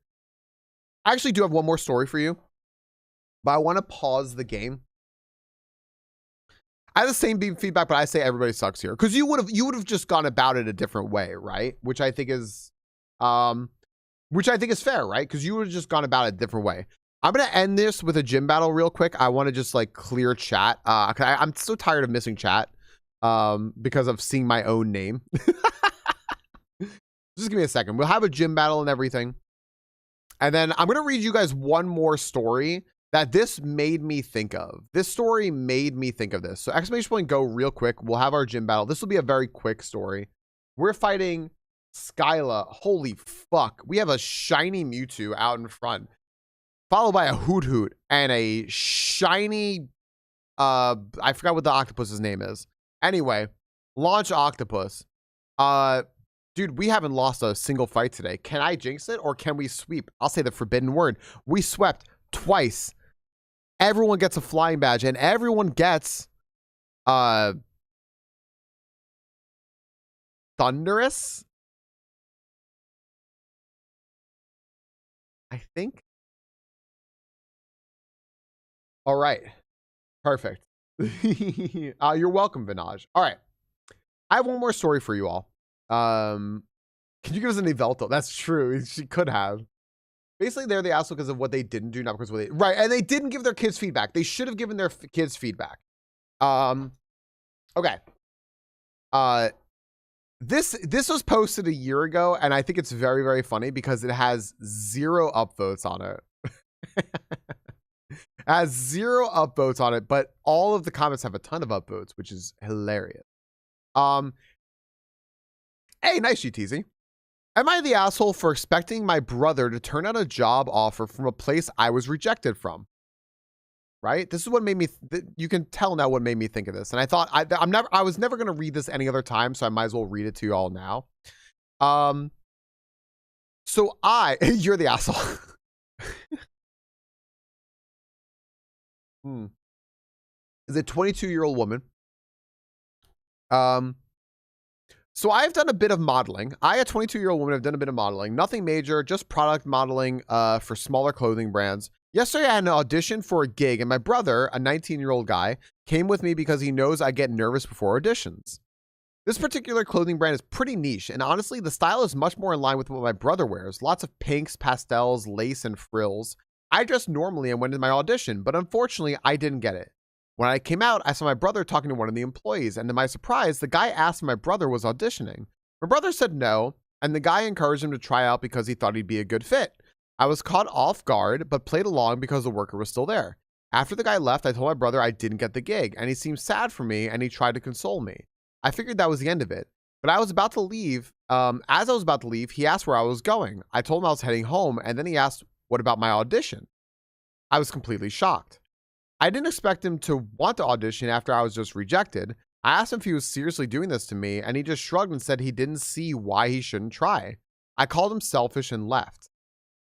I actually do have one more story for you, but I want to pause the game. I have the same feedback, but I say everybody sucks here because you would have just gone about it a different way, right? Which I think is fair, right? Because you would have just gone about it a different way. I'm going to end this with a gym battle real quick. I want to just like clear chat. I'm so tired of missing chat because of seeing my own name. Just give me a second. We'll have a gym battle and everything. And then I'm going to read you guys one more story that this made me think of. This story made me think of this. So exclamation point go real quick. We'll have our gym battle. This will be a very quick story. We're fighting Skyla. Holy fuck. We have a shiny Mewtwo out in front, followed by a Hoot Hoot and a shiny, I forgot what the octopus's name is. Anyway, launch octopus. Dude, we haven't lost a single fight today. Can I jinx it or can we sweep? I'll say the forbidden word. We swept twice. Everyone gets a flying badge and everyone gets Thunderous. I think All right. Perfect. You're welcome, Vinaj. All right. I have one more story for you all. Can you give us an Evelto? That's true. She could have. Basically, they're the asshole because of what they didn't do, not because of what they... Right, and they didn't give their kids feedback. They should have given their kids feedback. Okay. This was posted a year ago, and I think it's very, very funny because it has 0 upvotes on it. It has 0 upvotes on it, but all of the comments have a ton of upvotes, which is hilarious. Hey, nice GTZ. Am I the asshole for expecting my brother to turn out a job offer from a place I was rejected from? Right? This is what made me, you can tell now what made me think of this. And I thought, I was never going to read this any other time, so I might as well read it to you all now. So you're the asshole. Is a 22-year-old woman. So I've done a bit of modeling. I, a 22-year-old woman, have done a bit of modeling. Nothing major, just product modeling for smaller clothing brands. Yesterday, I had an audition for a gig, and my brother, a 19-year-old guy, came with me because he knows I get nervous before auditions. This particular clothing brand is pretty niche, and honestly, the style is much more in line with what my brother wears. Lots of pinks, pastels, lace, and frills. I dressed normally and went to my audition, but unfortunately, I didn't get it. When I came out, I saw my brother talking to one of the employees, and to my surprise, the guy asked if my brother was auditioning. My brother said no, and the guy encouraged him to try out because he thought he'd be a good fit. I was caught off guard, but played along because the worker was still there. After the guy left, I told my brother I didn't get the gig, and he seemed sad for me, and he tried to console me. I figured that was the end of it, but I was about to leave. As I was about to leave, he asked where I was going. I told him I was heading home, and then he asked, what about my audition? I was completely shocked. I didn't expect him to want to audition after I was just rejected. I asked him if he was seriously doing this to me, and he just shrugged and said he didn't see why he shouldn't try. I called him selfish and left.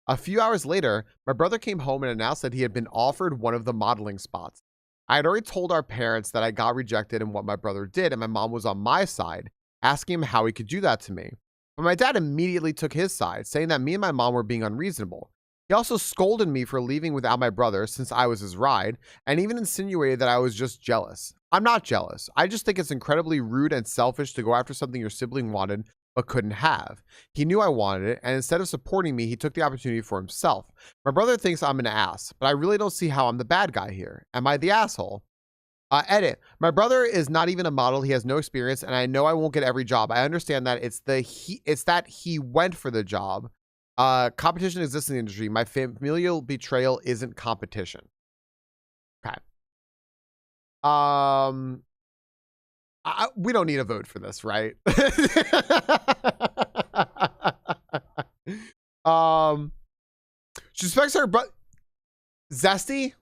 A few hours later, my brother came home and announced that he had been offered one of the modeling spots. I had already told our parents that I got rejected and what my brother did, and my mom was on my side, asking him how he could do that to me. But my dad immediately took his side, saying that me and my mom were being unreasonable. He also scolded me for leaving without my brother since I was his ride, and even insinuated that I was just jealous. I'm not jealous. I just think it's incredibly rude and selfish to go after something your sibling wanted but couldn't have. He knew I wanted it, and instead of supporting me, he took the opportunity for himself. My brother thinks I'm an ass, but I really don't see how I'm the bad guy here. Am I the asshole? Edit. My brother is not even a model. He has no experience, and I know I won't get every job. I understand that it's that he went for the job. Competition exists in the industry. My familial betrayal isn't competition. Okay. We don't need a vote for this, right? She expects her Zesty,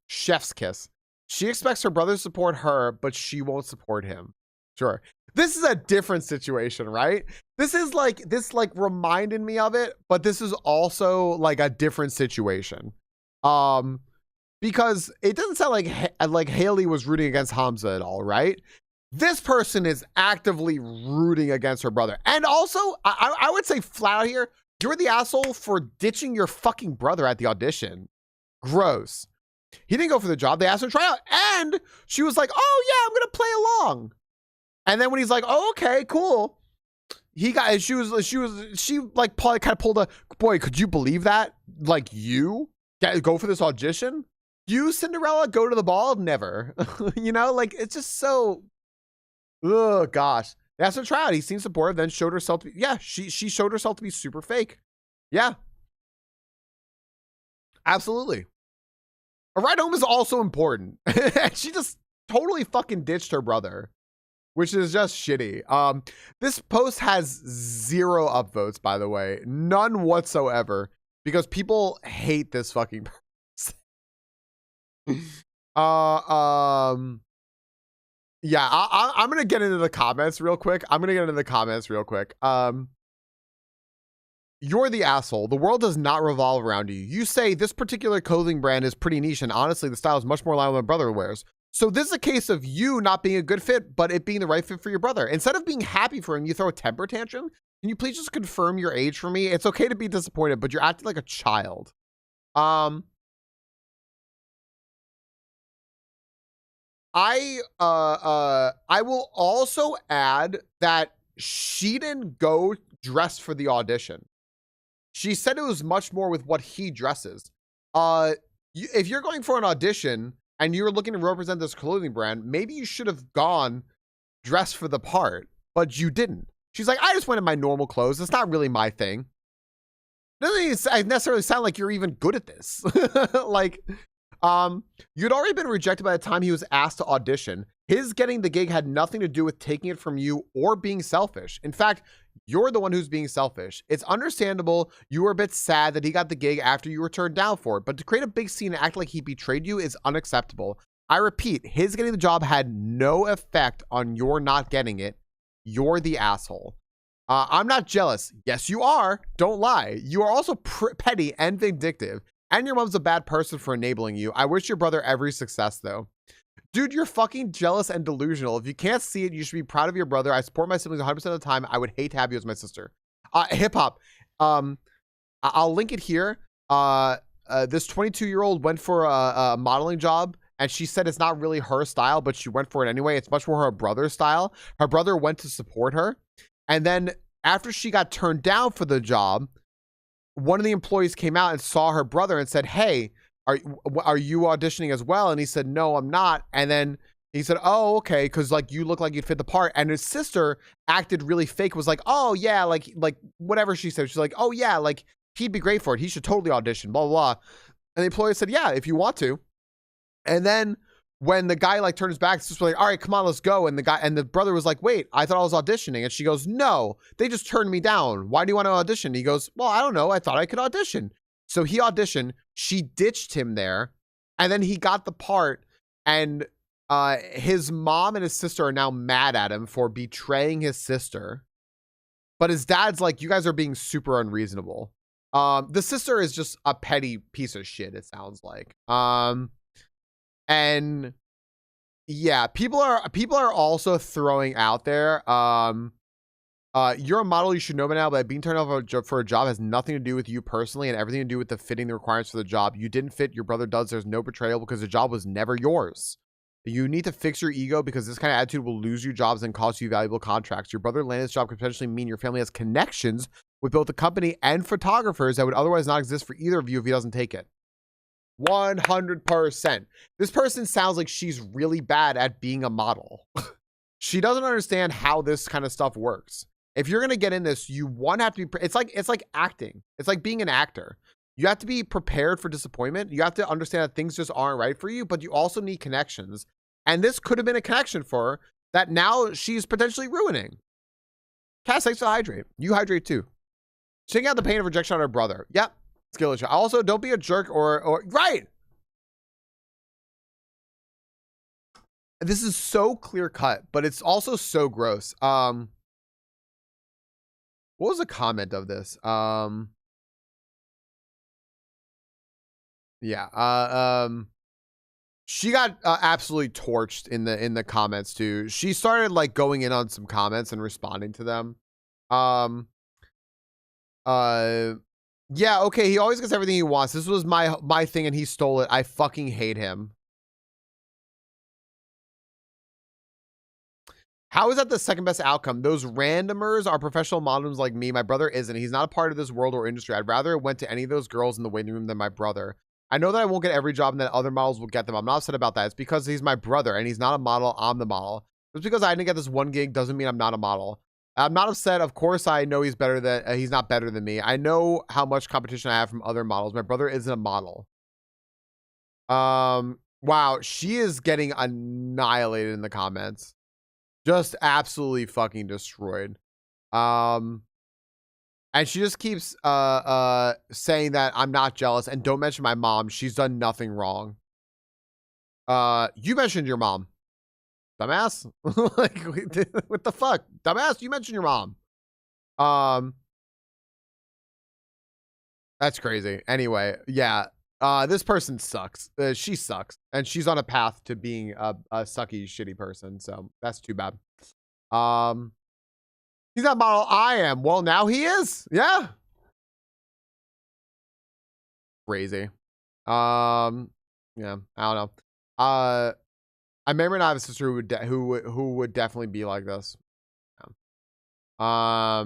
chef's kiss. She expects her brother to support her, but she won't support him. Sure. This is a different situation, right? This reminded me of it, but this is also like a different situation. Because it doesn't sound like Haley was rooting against Hamza at all, right? This person is actively rooting against her brother. And also, I would say flat out here, you're the asshole for ditching your fucking brother at the audition. Gross. He didn't go for the job. They asked her to try out. And she was like, oh yeah, I'm going to play along. And then when he's like, oh, okay, cool. She like probably kind of pulled a, boy, could you believe that? Like you go for this audition? You, Cinderella, go to the ball? Never. You know, like it's just so, oh gosh. They asked her to try out. He seemed supportive, then showed herself to be, yeah, she showed herself to be super fake. Yeah. Absolutely. A ride home is also important. She just totally fucking ditched her brother, which is just shitty. This post has 0 upvotes, by the way. None whatsoever, because people hate this fucking person. Yeah, I'm gonna get into the comments real quick. You're the asshole. The world does not revolve around you. You say this particular clothing brand is pretty niche, and honestly, the style is much more like what my brother wears. So this is a case of you not being a good fit, but it being the right fit for your brother. Instead of being happy for him, you throw a temper tantrum. Can you please just confirm your age for me? It's okay to be disappointed, but you're acting like a child. I will also add that she didn't go dressed for the audition. She said it was much more with what he dresses. If you're going for an audition and you're looking to represent this clothing brand, maybe you should have gone dressed for the part, but you didn't. She's like, I just went in my normal clothes. It's not really my thing. Doesn't even necessarily sound like you're even good at this. Like, you'd already been rejected by the time he was asked to audition. His getting the gig had nothing to do with taking it from you or being selfish. In fact, you're the one who's being selfish. It's understandable you were a bit sad that he got the gig after you were turned down for it, but to create a big scene and act like he betrayed you is unacceptable. I repeat, his getting the job had no effect on your not getting it. You're the asshole. I'm not jealous. Yes, you are. Don't lie. You are also petty and vindictive, and your mom's a bad person for enabling you. I wish your brother every success, though. Dude, you're fucking jealous and delusional. If you can't see it, you should be proud of your brother. I support my siblings 100% of the time. I would hate to have you as my sister. Hip hop. I'll link it here. This 22-year-old went for a modeling job, and she said it's not really her style, but she went for it anyway. It's much more her brother's style. Her brother went to support her. And then after she got turned down for the job, one of the employees came out and saw her brother and said, hey, are you auditioning as well? And he said, no, I'm not. And then he said, oh, okay, because like you look like you'd fit the part. And his sister acted really fake, was like, oh yeah, like whatever she said. She's like, oh yeah, like he'd be great for it. He should totally audition, blah, blah, blah. And the employee said, yeah, if you want to. And then when the guy like turned his back, it's just like, all right, come on, let's go. And the brother was like, wait, I thought I was auditioning. And she goes, no, they just turned me down. Why do you want to audition? He goes, well, I don't know. I thought I could audition. So he auditioned. She ditched him there. And then he got the part. And his mom and his sister are now mad at him for betraying his sister. But his dad's like, you guys are being super unreasonable. The sister is just a petty piece of shit, it sounds like. And yeah, people are also throwing out there, you're a model, you should know by now, but being turned off for a job has nothing to do with you personally and everything to do with the fitting the requirements for the job. You didn't fit, your brother does, there's no betrayal because the job was never yours. You need to fix your ego because this kind of attitude will lose you jobs and cost you valuable contracts. Your brother landed this job could potentially mean your family has connections with both the company and photographers that would otherwise not exist for either of you if he doesn't take it. 100%. This person sounds like she's really bad at being a model. She doesn't understand how this kind of stuff works. If you're going to get in this, you have to be, it's like acting. It's like being an actor. You have to be prepared for disappointment. You have to understand that things just aren't right for you, but you also need connections. And this could have been a connection for her that now she's potentially ruining. Cass, thanks to hydrate. You hydrate too. Taking out the pain of rejection on her brother. Yep. Skill issue. Also, don't be a jerk or right. This is so clear cut, but it's also so gross. What was the comment of this? Yeah. She got absolutely torched in the comments too. She started like going in on some comments and responding to them. Yeah, okay, he always gets everything he wants. This was my thing and he stole it. I fucking hate him. How is that the second best outcome? Those randomers are professional models like me. My brother isn't. He's not a part of this world or industry. I'd rather it went to any of those girls in the waiting room than my brother. I know that I won't get every job and that other models will get them. I'm not upset about that. It's because he's my brother and he's not a model. I'm the model. Just because I didn't get this one gig doesn't mean I'm not a model. I'm not upset. Of course, I know he's better than he's not better than me. I know how much competition I have from other models. My brother isn't a model. Wow, she is getting annihilated in the comments. Just absolutely fucking destroyed. And she just keeps saying that I'm not jealous and don't mention my mom. She's done nothing wrong. You mentioned your mom. Dumbass. Like, what the fuck? Dumbass, you mentioned your mom. That's crazy. Anyway, yeah. This person sucks. She sucks. And she's on a path to being a sucky, shitty person. So that's too bad. He's not model. I am. Well, now he is. Yeah. Crazy. Yeah. I don't know. I remember I have a sister who would definitely be like this. Yeah.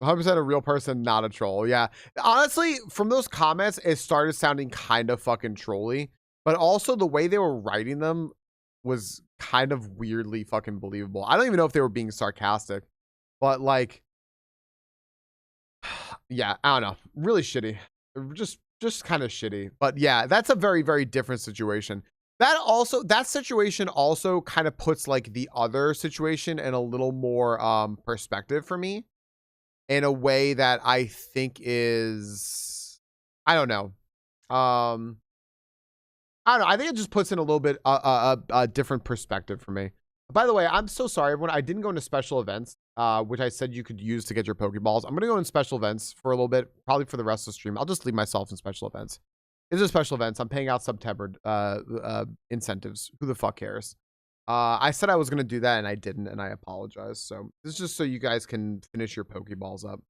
100% a real person, not a troll. Yeah. Honestly, from those comments, it started sounding kind of fucking trolly, but also the way they were writing them was kind of weirdly fucking believable. I don't even know if they were being sarcastic, but like, yeah, I don't know. Really shitty. Just kind of shitty. But yeah, that's a very, very different situation. That situation also kind of puts like the other situation in a little more perspective for me, in a way that I think is, I don't know. I don't know. I think it just puts in a little bit a different perspective for me. By the way, I'm so sorry, everyone. I didn't go into special events, which I said you could use to get your Pokeballs. I'm going to go in special events for a little bit, probably for the rest of the stream. I'll just leave myself in special events. These are special events. I'm paying out September incentives. Who the fuck cares? I said I was going to do that, and I didn't, and I apologize. So this is just so you guys can finish your Pokeballs up.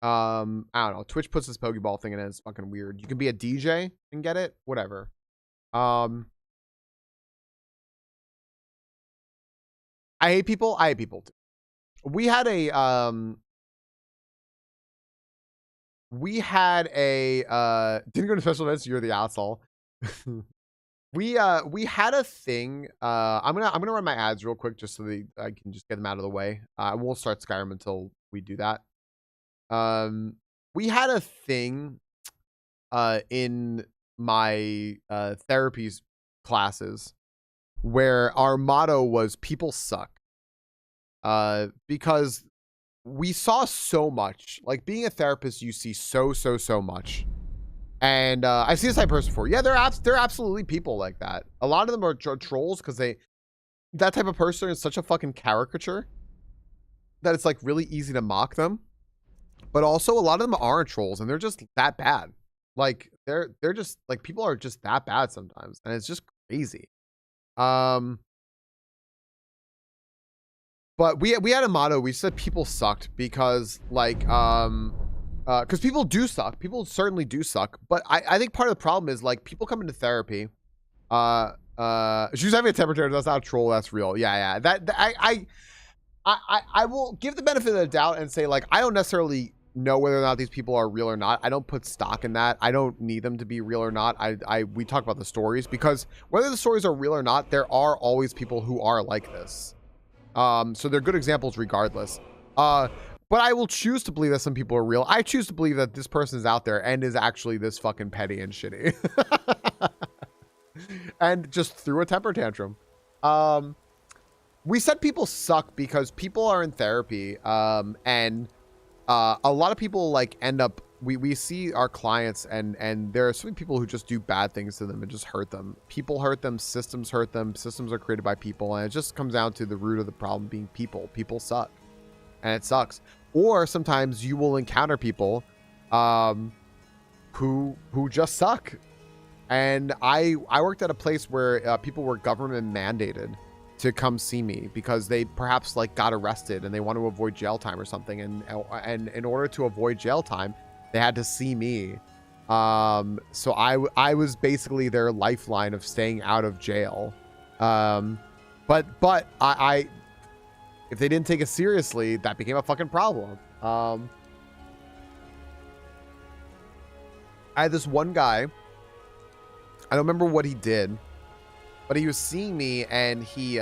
I don't know. Twitch puts this Pokeball thing in it. It's fucking weird. You can be a DJ and get it. Whatever. I hate people. I hate people too. We had a didn't go to special events. You're the asshole. we had a thing. I'm gonna run my ads real quick just so that I can just get them out of the way. I won't start Skyrim until we do that. We had a thing in my therapy classes where our motto was people suck. Because we saw so much. Like, being a therapist, you see so much. And I've seen this type of person before. Yeah, they're absolutely people like that. A lot of them are trolls because that type of person is such a fucking caricature that it's like really easy to mock them. But also a lot of them aren't trolls and they're just that bad. Like they're just like, people are just that bad sometimes, and it's just crazy. But we had a motto. We said people sucked because like because people do suck. People certainly do suck. But I think part of the problem is like people come into therapy. She's having a temperature. That's not a troll. That's real. Yeah. I will give the benefit of the doubt and say like I don't necessarily know whether or not these people are real or not. I don't put stock in that. I don't need them to be real or not. We talk about the stories, because whether the stories are real or not, there are always people who are like this. So they're good examples regardless. But I will choose to believe that some people are real. I choose to believe that this person is out there and is actually this fucking petty and shitty. And just threw a temper tantrum. We said people suck because people are in therapy. And a lot of people like end up, we see our clients and there are so many people who just do bad things to them and just hurt them. People hurt them, systems hurt them. Systems are created by people, and it just comes down to the root of the problem being people. People suck, and it sucks. Or sometimes you will encounter people who just suck. And I worked at a place where people were government mandated to come see me because they perhaps like got arrested and they want to avoid jail time or something, and in order to avoid jail time they had to see me. So I was basically their lifeline of staying out of jail. But I if they didn't take it seriously, that became a fucking problem. I had this one guy, I don't remember what he did, but he was seeing me, and he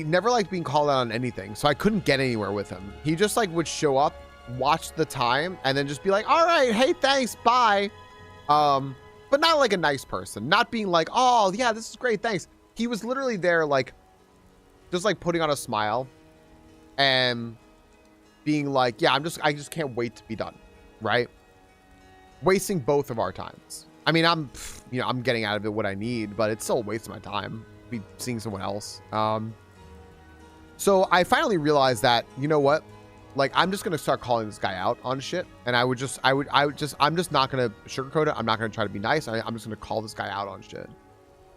never liked being called out on anything, so I couldn't get anywhere with him. He just like would show up, watch the time, and then just be like, all right, hey, thanks, bye. But not like a nice person, not being like, oh yeah, this is great, thanks. He was literally there like just like putting on a smile and being like, yeah, I just can't wait to be done, right? Wasting both of our times. I mean, I'm getting out of it what I need, but it's still a waste of my time be seeing someone else. So I finally realized that, you know what? Like, I'm just going to start calling this guy out on shit. And I'm just not going to sugarcoat it. I'm not going to try to be nice. I'm just going to call this guy out on shit.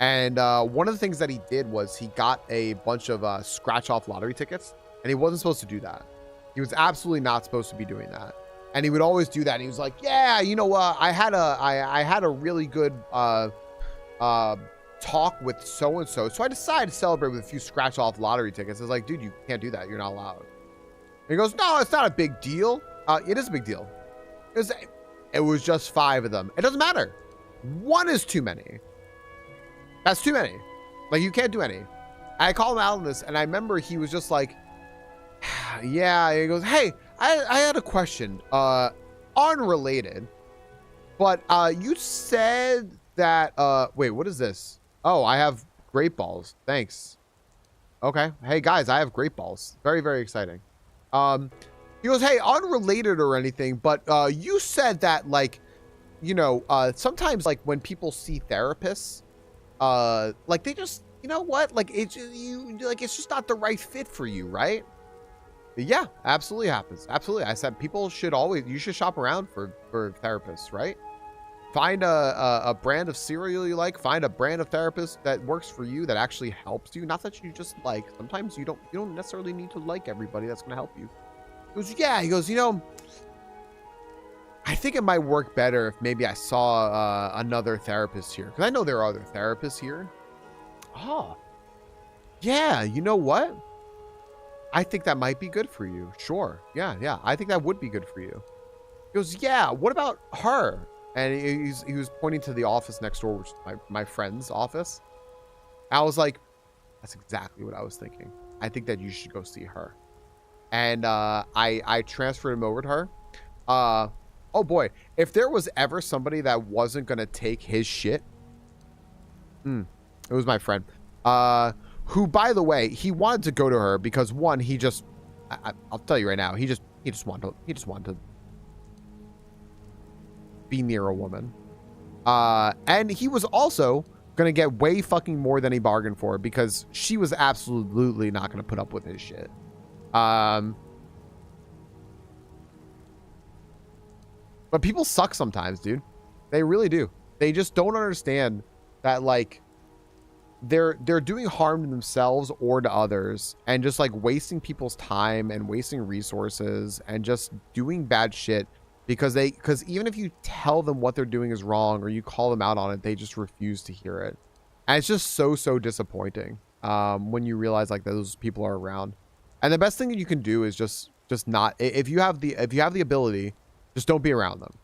And one of the things that he did was he got a bunch of scratch off lottery tickets, and he wasn't supposed to do that. He was absolutely not supposed to be doing that. And he would always do that. And he was like, yeah, you know, I had a really good talk with so-and-so. So I decided to celebrate with a few scratch off lottery tickets. I was like, dude, you can't do that. You're not allowed. And he goes, no, it's not a big deal. It is a big deal. It was just 5 of them. It doesn't matter. 1 is too many. That's too many. Like, you can't do any. I called him out on this, and I remember he was just like, yeah. He goes, hey, I had a question. Unrelated. But you said that, wait, what is this? Oh, I have great balls. Thanks. Okay. Hey, guys, I have great balls. Very, very exciting. He goes, hey, unrelated or anything, but you said that, like, you know, sometimes, like, when people see therapists, like, they just, you know what? Like, it's just not the right fit for you, right? Yeah, absolutely happens. Absolutely. I said you should shop around for therapists, right? Find a brand of cereal you like. Find a brand of therapist that works for you, that actually helps you. Not that you just like. Sometimes you don't necessarily need to like everybody that's going to help you. He goes, yeah. He goes, you know, I think it might work better if maybe I saw another therapist here. Because I know there are other therapists here. Oh. Yeah, you know what? I think that might be good for you. Sure. Yeah. I think that would be good for you. He goes, yeah, what about her? And he was pointing to the office next door, which is my friend's office. I was like, that's exactly what I was thinking. I think that you should go see her. And I transferred him over to her. Oh boy, if there was ever somebody that wasn't going to take his shit, it was my friend. Who, by the way, he wanted to go to her because, one, I'll tell you right now, he just wanted to be near a woman. And he was also gonna get way fucking more than he bargained for, because she was absolutely not gonna put up with his shit. But people suck sometimes, dude. They really do. They just don't understand that, like, they're doing harm to themselves or to others, and just like wasting people's time and wasting resources and just doing bad shit because even if you tell them what they're doing is wrong or you call them out on it, they just refuse to hear it. And it's just so disappointing when you realize like those people are around. And the best thing that you can do is just not, if you have the ability, just don't be around them.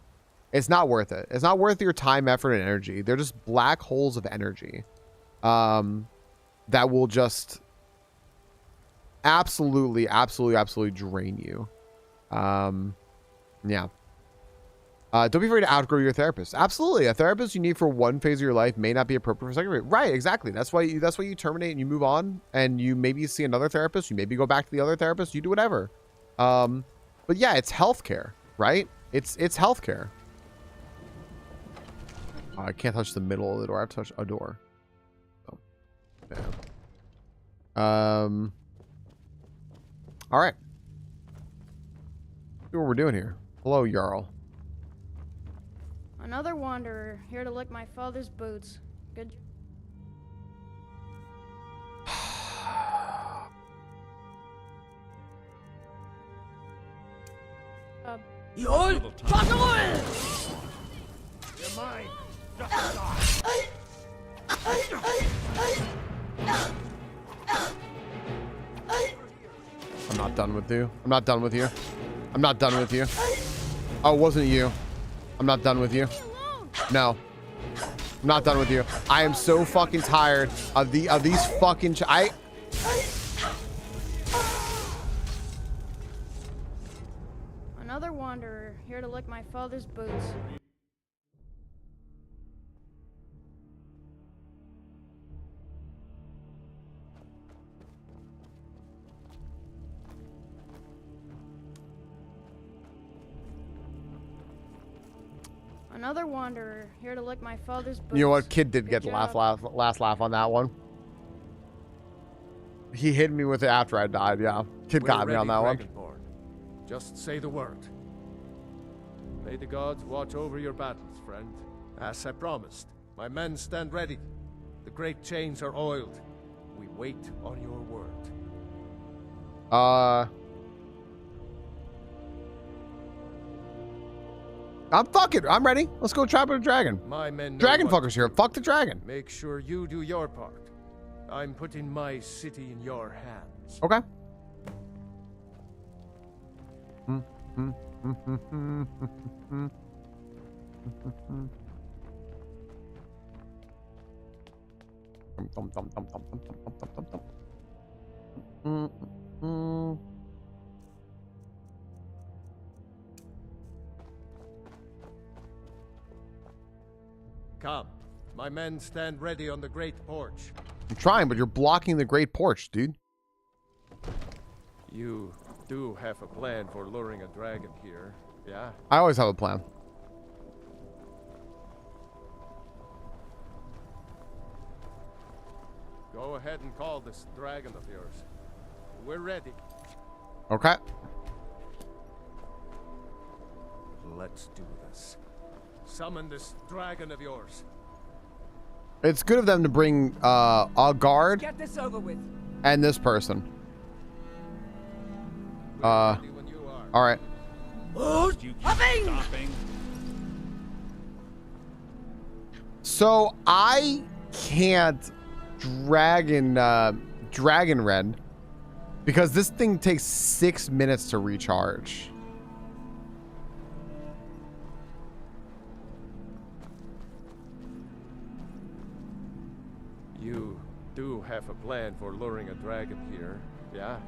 It's not worth it. It's not worth your time, effort, and energy. They're just black holes of energy that will just absolutely drain you. Yeah. Don't be afraid to outgrow your therapist. Absolutely. A therapist you need for one phase of your life may not be appropriate for second. Right, exactly. That's why you terminate and you move on, and you maybe see another therapist. You maybe go back to the other therapist. You do whatever. But yeah, it's healthcare, right? It's healthcare. Oh, I can't touch the middle of the door. I have to touch a door. Oh, man. All right. See what we're doing here. Hello, Jarl. Another wanderer, here to lick my father's boots. Good. You're mine. I'm not done with you. I'm not done with you. I'm not done with you. Oh, it wasn't you. I'm not done with you. No. I'm not done with you. I am so fucking tired of these fucking Another wanderer, here to lick my father's boots. Another wanderer, here to lick my father's boots. You know what? Kid did get the last laugh on that one. He hit me with it after I died, yeah. Kid got me on that one. Just say the word. May the gods watch over your battles, friend. As I promised, my men stand ready. The great chains are oiled. We wait on your word. Fuck it. I'm ready. Let's go trap a dragon. My men know Dragon what fuckers to here. do. Fuck the dragon. Make sure you do your part. I'm putting my city in your hands. Okay. Come. My men stand ready on the great porch. I'm trying, but you're blocking the great porch, dude. You do have a plan for luring a dragon here, yeah? I always have a plan. Go ahead and call this dragon of yours. We're ready. Okay. Let's do this. Summon this dragon of yours. It's good of them to bring a guard Get this over with. and this person. All right. So I can't dragon rend because this thing takes 6 minutes to recharge. You do have a plan for luring a dragon here, yeah?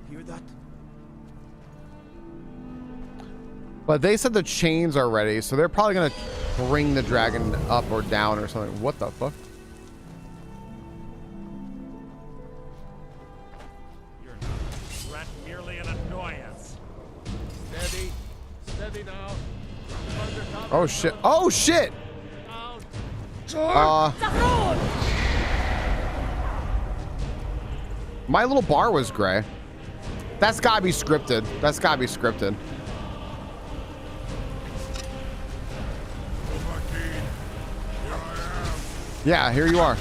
Hear that? But they said the chains are ready, so they're probably gonna bring the dragon up or down or something. What the fuck? You're not a threat, merely an annoyance. Steady. Steady now. Oh shit. Oh shit! My little bar was gray. That's gotta be scripted. That's gotta be scripted. Yeah, here you are.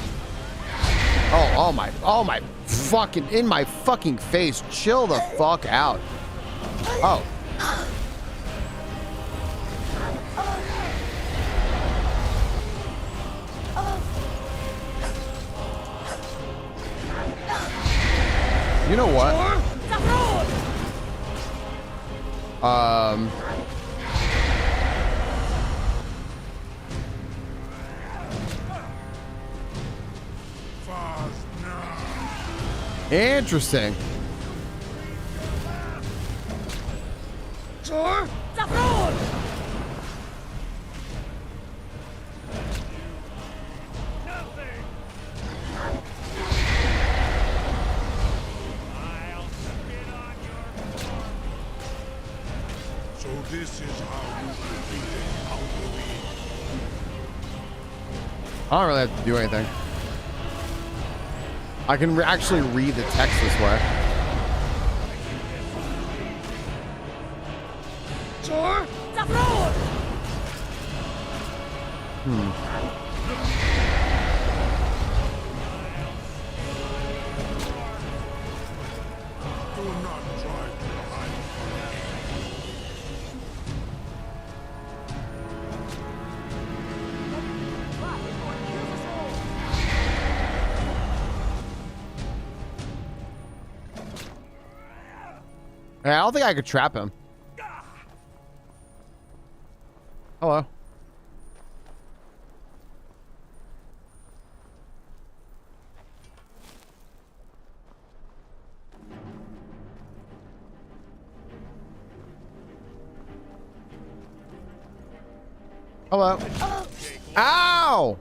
Oh my fucking, in my fucking face. Chill the fuck out. Oh. You know what? Interesting. So this is how you defeated Alduin. I don't really have to do anything. I can actually read the text this way. Do not try to hide Hey, I don't think I could trap him. Hello. Hello. Ow!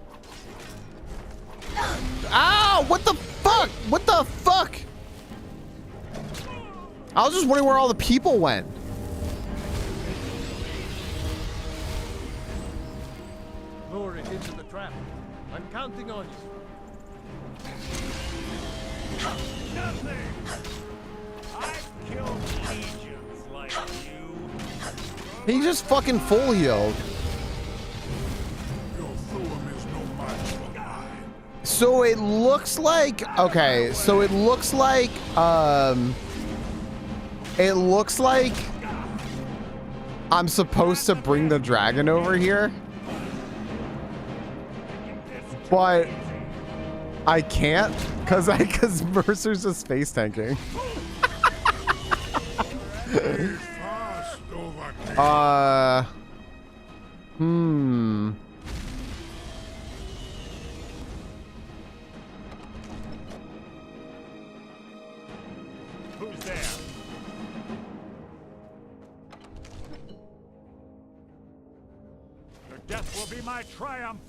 Ow! What the fuck? What the fuck? I was just wondering where all the people went. Lure it into the trap. I'm counting on you. Nothing! I've killed legions like you. He just fucking full healed. Your Thuum is no match for mine. So it looks like, okay, so it looks like I'm supposed to bring the dragon over here, but I can't because Mercer's just space tanking. Who's there? Your death will be my triumph.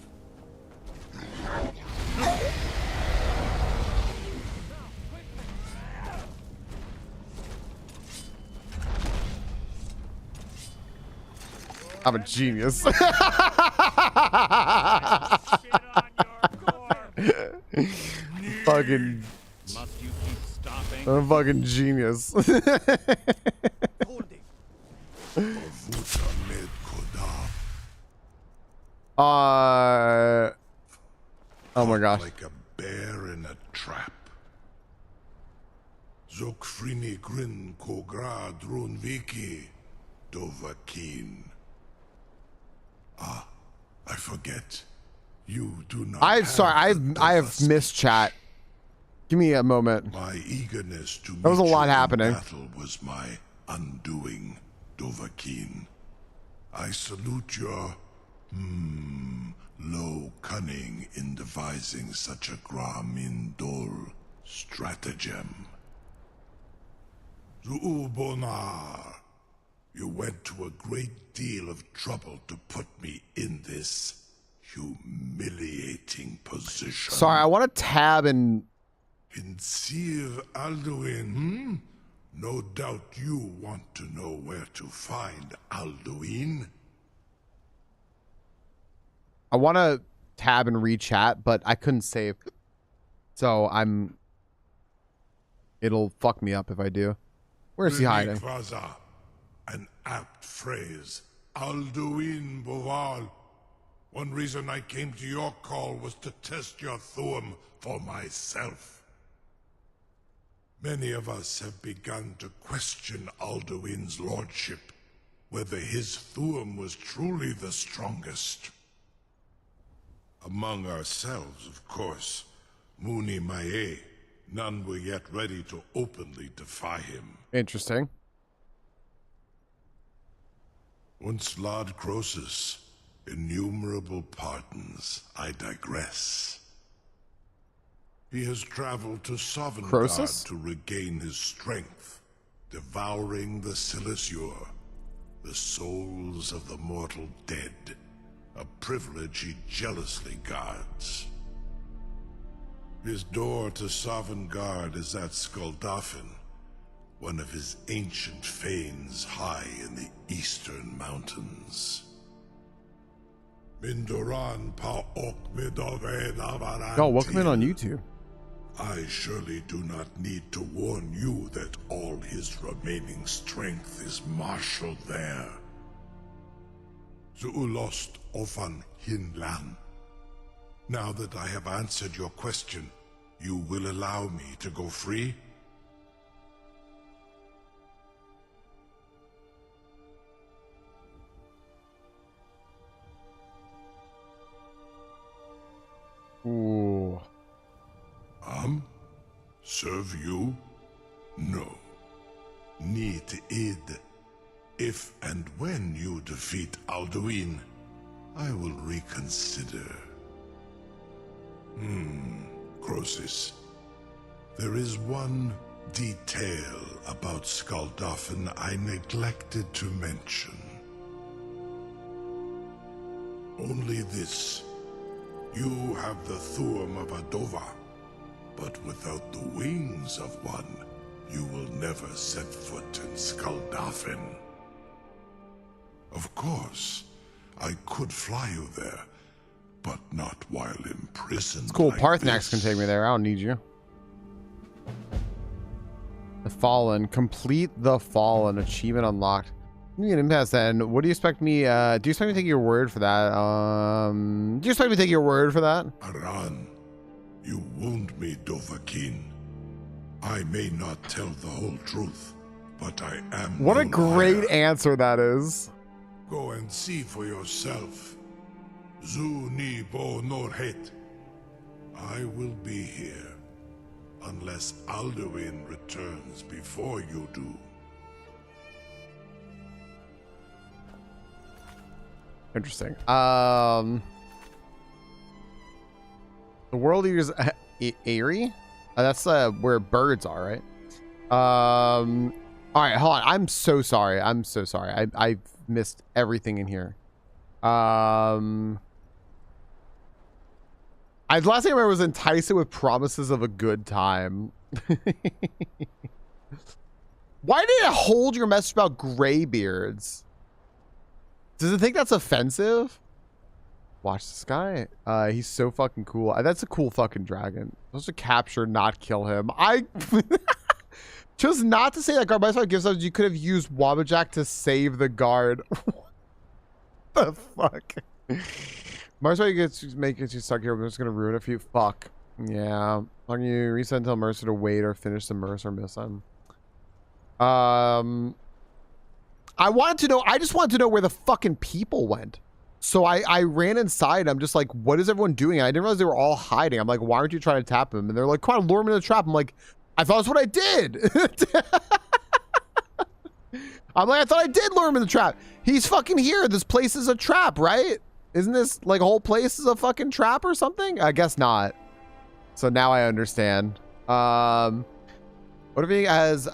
I'm a genius. Fucking. Must you keep stopping? I'm a fucking genius. Oh my gosh. Like a bear in a trap. Zokfrini grin kogra drunviki dovakin. Ah, I forget. You do not. I have missed chat. Give me a moment. My eagerness to There was a lot happening. battle was my undoing, Dovahkiin. I salute your low cunning in devising such a Gramindol stratagem. Zuubonar, you went to a great deal of trouble to put me in this humiliating position. Sorry, I want to tab and. In Sir Alduin, No doubt you want to know where to find Alduin. I want to tab and re-chat, but I couldn't save. So it'll fuck me up if I do. Where's he hiding? Vaza, an apt phrase. Alduin Boval. One reason I came to your call was to test your Thuum for myself. Many of us have begun to question Alduin's lordship, whether his Thuum was truly the strongest. Among ourselves, of course, Muni Mae, none were yet ready to openly defy him. Interesting. Once Lord Croesus, innumerable pardons, I digress. He has traveled to Sovngarde to regain his strength, devouring the Silesur, the souls of the mortal dead, a privilege he jealously guards. His door to Sovngarde is at Skuldafn, one of his ancient fanes high in the eastern mountains. Mindoran pa ok midove navaranti. Oh, welcome in on YouTube. I surely do not need to warn you that all his remaining strength is marshaled there. Zuulost ofan hinlan. Now that I have answered your question, you will allow me to go free? Ooh. Serve you? No. Need id. If and when you defeat Alduin, I will reconsider. Croesus. There is one detail about Skuldafn I neglected to mention. Only this. You have the Thuum of Adova, but without the wings of one, you will never set foot in Skuldafn. Of course, I could fly you there, but not while imprisoned. It's cool. Like Parthnax this. can take me there. I don't need you. The Fallen. Complete the Fallen. Achievement unlocked. You can pass that. And what do you expect me? Do you expect me to take your word for that? Do you expect me to take your word for that? Aran, you wound me, Dovahkiin. I may not tell the whole truth, but I am. What a great answer that is. Go and see for yourself. Zu ni bo nor het. I will be here, unless Alduin returns before you do. Interesting. The World Eaters, Eyrie? That's where birds are, right? All right, hold on. I'm so sorry. I've missed everything in here. Last thing I remember was entice it with promises of a good time. Why did it hold your message about graybeards? Does it think that's offensive? Watch this guy. He's so fucking cool. That's a cool fucking dragon. Supposed to capture, not kill him. I chose not to say that guard. But that's why gives us. You could have used Wabbajack to save the guard. What the fuck? Mercer gets make it you stuck here. I'm just gonna ruin it for you. Fuck. Yeah. Why don't you reset and tell Mercer to wait or finish the Mercer mission? I wanted to know. I just wanted to know where the fucking people went. So I ran inside. I'm just like, what is everyone doing? And I didn't realize they were all hiding. I'm like, why aren't you trying to tap them? And they're like, come on, lure him in the trap. I'm like, I thought that's what I did. I'm like, I thought I did lure him in the trap. He's fucking here. This place is a trap, right? Isn't this like whole place is a fucking trap or something? I guess not. So now I understand. What if he has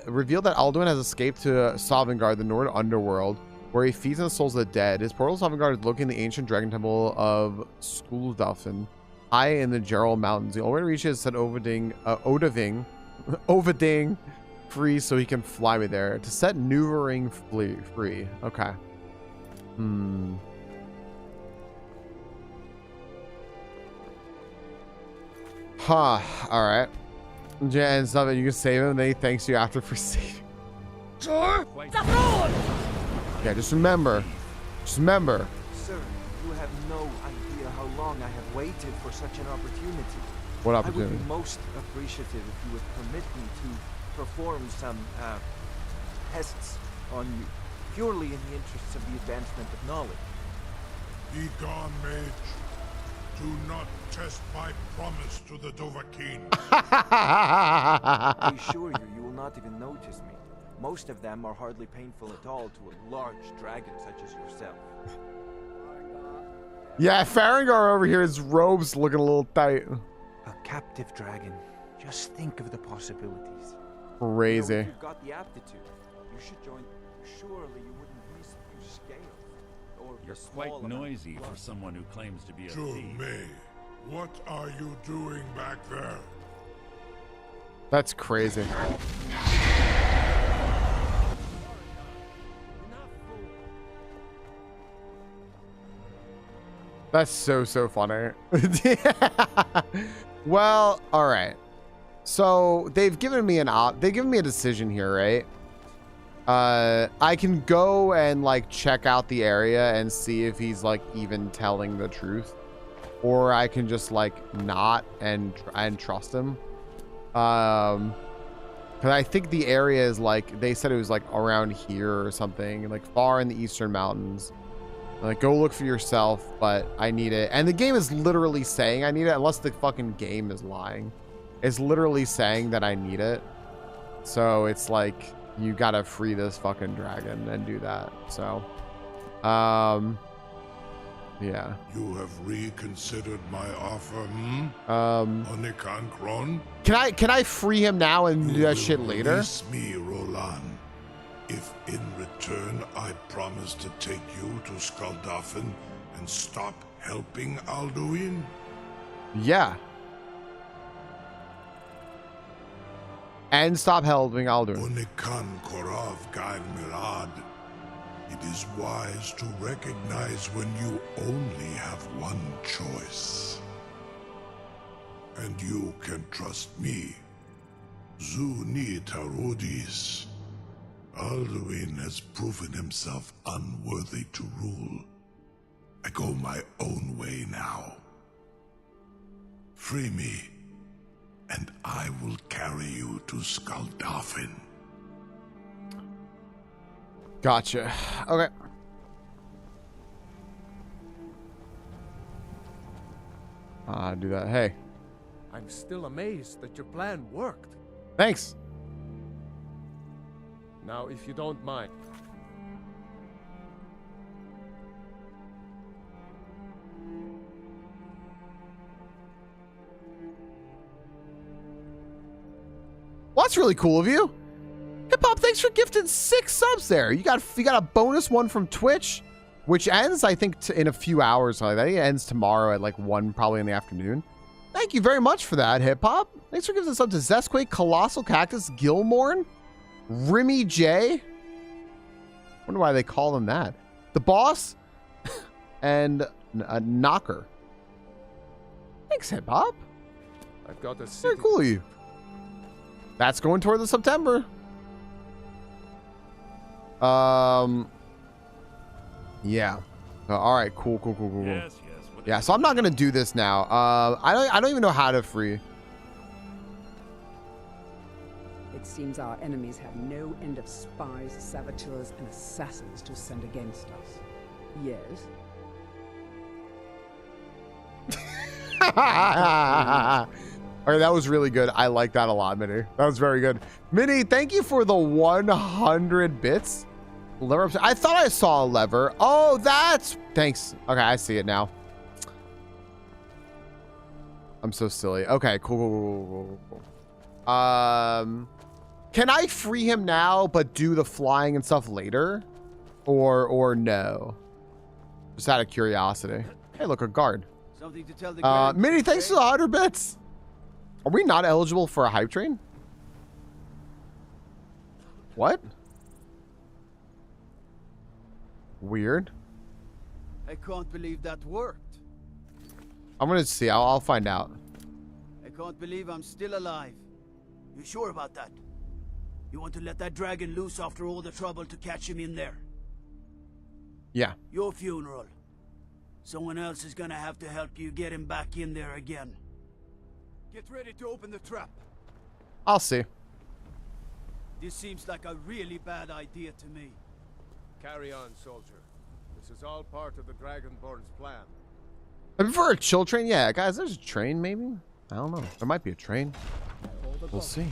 revealed that Alduin has escaped to Sovngarde, the Nord underworld, where he feeds on the souls of the dead. His portal to Sovngarde is located in the ancient dragon temple of Skuldalfin, high in the Gerald Mountains. The only way to reach it is set Odaving free so he can fly me there. To set Nuvering free. Okay. Huh. Alright. Yeah, and stuff, and you can save him, and then he thanks you after for saving. Sure. Yeah, just remember. Just remember. Sir, you have no idea how long I have waited for such an opportunity. What opportunity? I would be most appreciative if you would permit me to perform some tests on you, purely in the interests of the advancement of knowledge. Be gone, mage. Do not test my promise to the Dovahkiin. I assure you, you will not even notice me. Most of them are hardly painful at all to a large dragon such as yourself. Yeah, Farengar over here, his robe's looking a little tight. A captive dragon. Just think of the possibilities. Crazy. You know, if you've got the aptitude, you should join. Surely you wouldn't miss a few scales. Or You're quite noisy for someone who claims to be a thief. May, what are you doing back there? That's crazy. That's so funny. Well, all right. So they've given me a decision here, right? I can go and like check out the area and see if he's like even telling the truth, or I can just like not and trust him. Because I think the area is like, they said it was like around here or something, like far in the eastern mountains. Like, go look for yourself, but I need it. And the game is literally saying I need it, unless the fucking game is lying. It's literally saying that I need it. So it's like, you gotta free this fucking dragon and do that. So, yeah. You have reconsidered my offer, Onikan Kron? Can I free him now and do that shit later? Release me, Roland. If in return I promise to take you to Skuldalfin and stop helping Alduin? Yeah. And stop helping Alduin. Onikan Korav Gain Mirad. It is wise to recognize when you only have one choice. And you can trust me. Zuni Tarudis. Alduin has proven himself unworthy to rule. I go my own way now. Free me, and I will carry you to Skuldalfin. Gotcha. Okay. Do that. Hey. I'm still amazed that your plan worked. Thanks. Now, if you don't mind. Well, that's really cool of you. Hip Hop, thanks for gifting 6 subs there. You got a bonus one from Twitch, which ends, I think, in a few hours. I think it ends tomorrow at like 1, probably in the afternoon. Thank you very much for that, Hip Hop. Thanks for giving us up to Zestquake, Colossal Cactus, Gilmorn, Rimmy J. Wonder why they call him that. The Boss, and a Knocker. Thanks, Hip Hop. I've got a very cool of you. That's going toward the September. Yeah. All right. Cool. Yes. Yeah. So I'm not gonna do this now. I don't even know how to free. It seems our enemies have no end of spies, saboteurs, and assassins to send against us. Yes. Okay, that was really good. I like that a lot, Minnie. That was very good. Minnie, thank you for the 100 bits. Lever. I thought I saw a lever. Oh, that's... Thanks. Okay, I see it now. I'm so silly. Okay, cool. Can I free him now, but do the flying and stuff later? Or no? Just out of curiosity. Hey, look, a guard. Something to tell the Minnie, thanks for the 100 bits. Are we not eligible for a hype train? What? Weird. I can't believe that worked. I'm gonna see. I'll find out. I can't believe I'm still alive. You sure about that? You want to let that dragon loose after all the trouble to catch him in there? Yeah. Your funeral. Someone else is gonna have to help you get him back in there again. Get ready to open the trap. I'll see. This seems like a really bad idea to me. Carry on, soldier. This is all part of the Dragonborn's plan. For a chill train? Yeah, guys, there's a train maybe? I don't know. There might be a train. We'll see.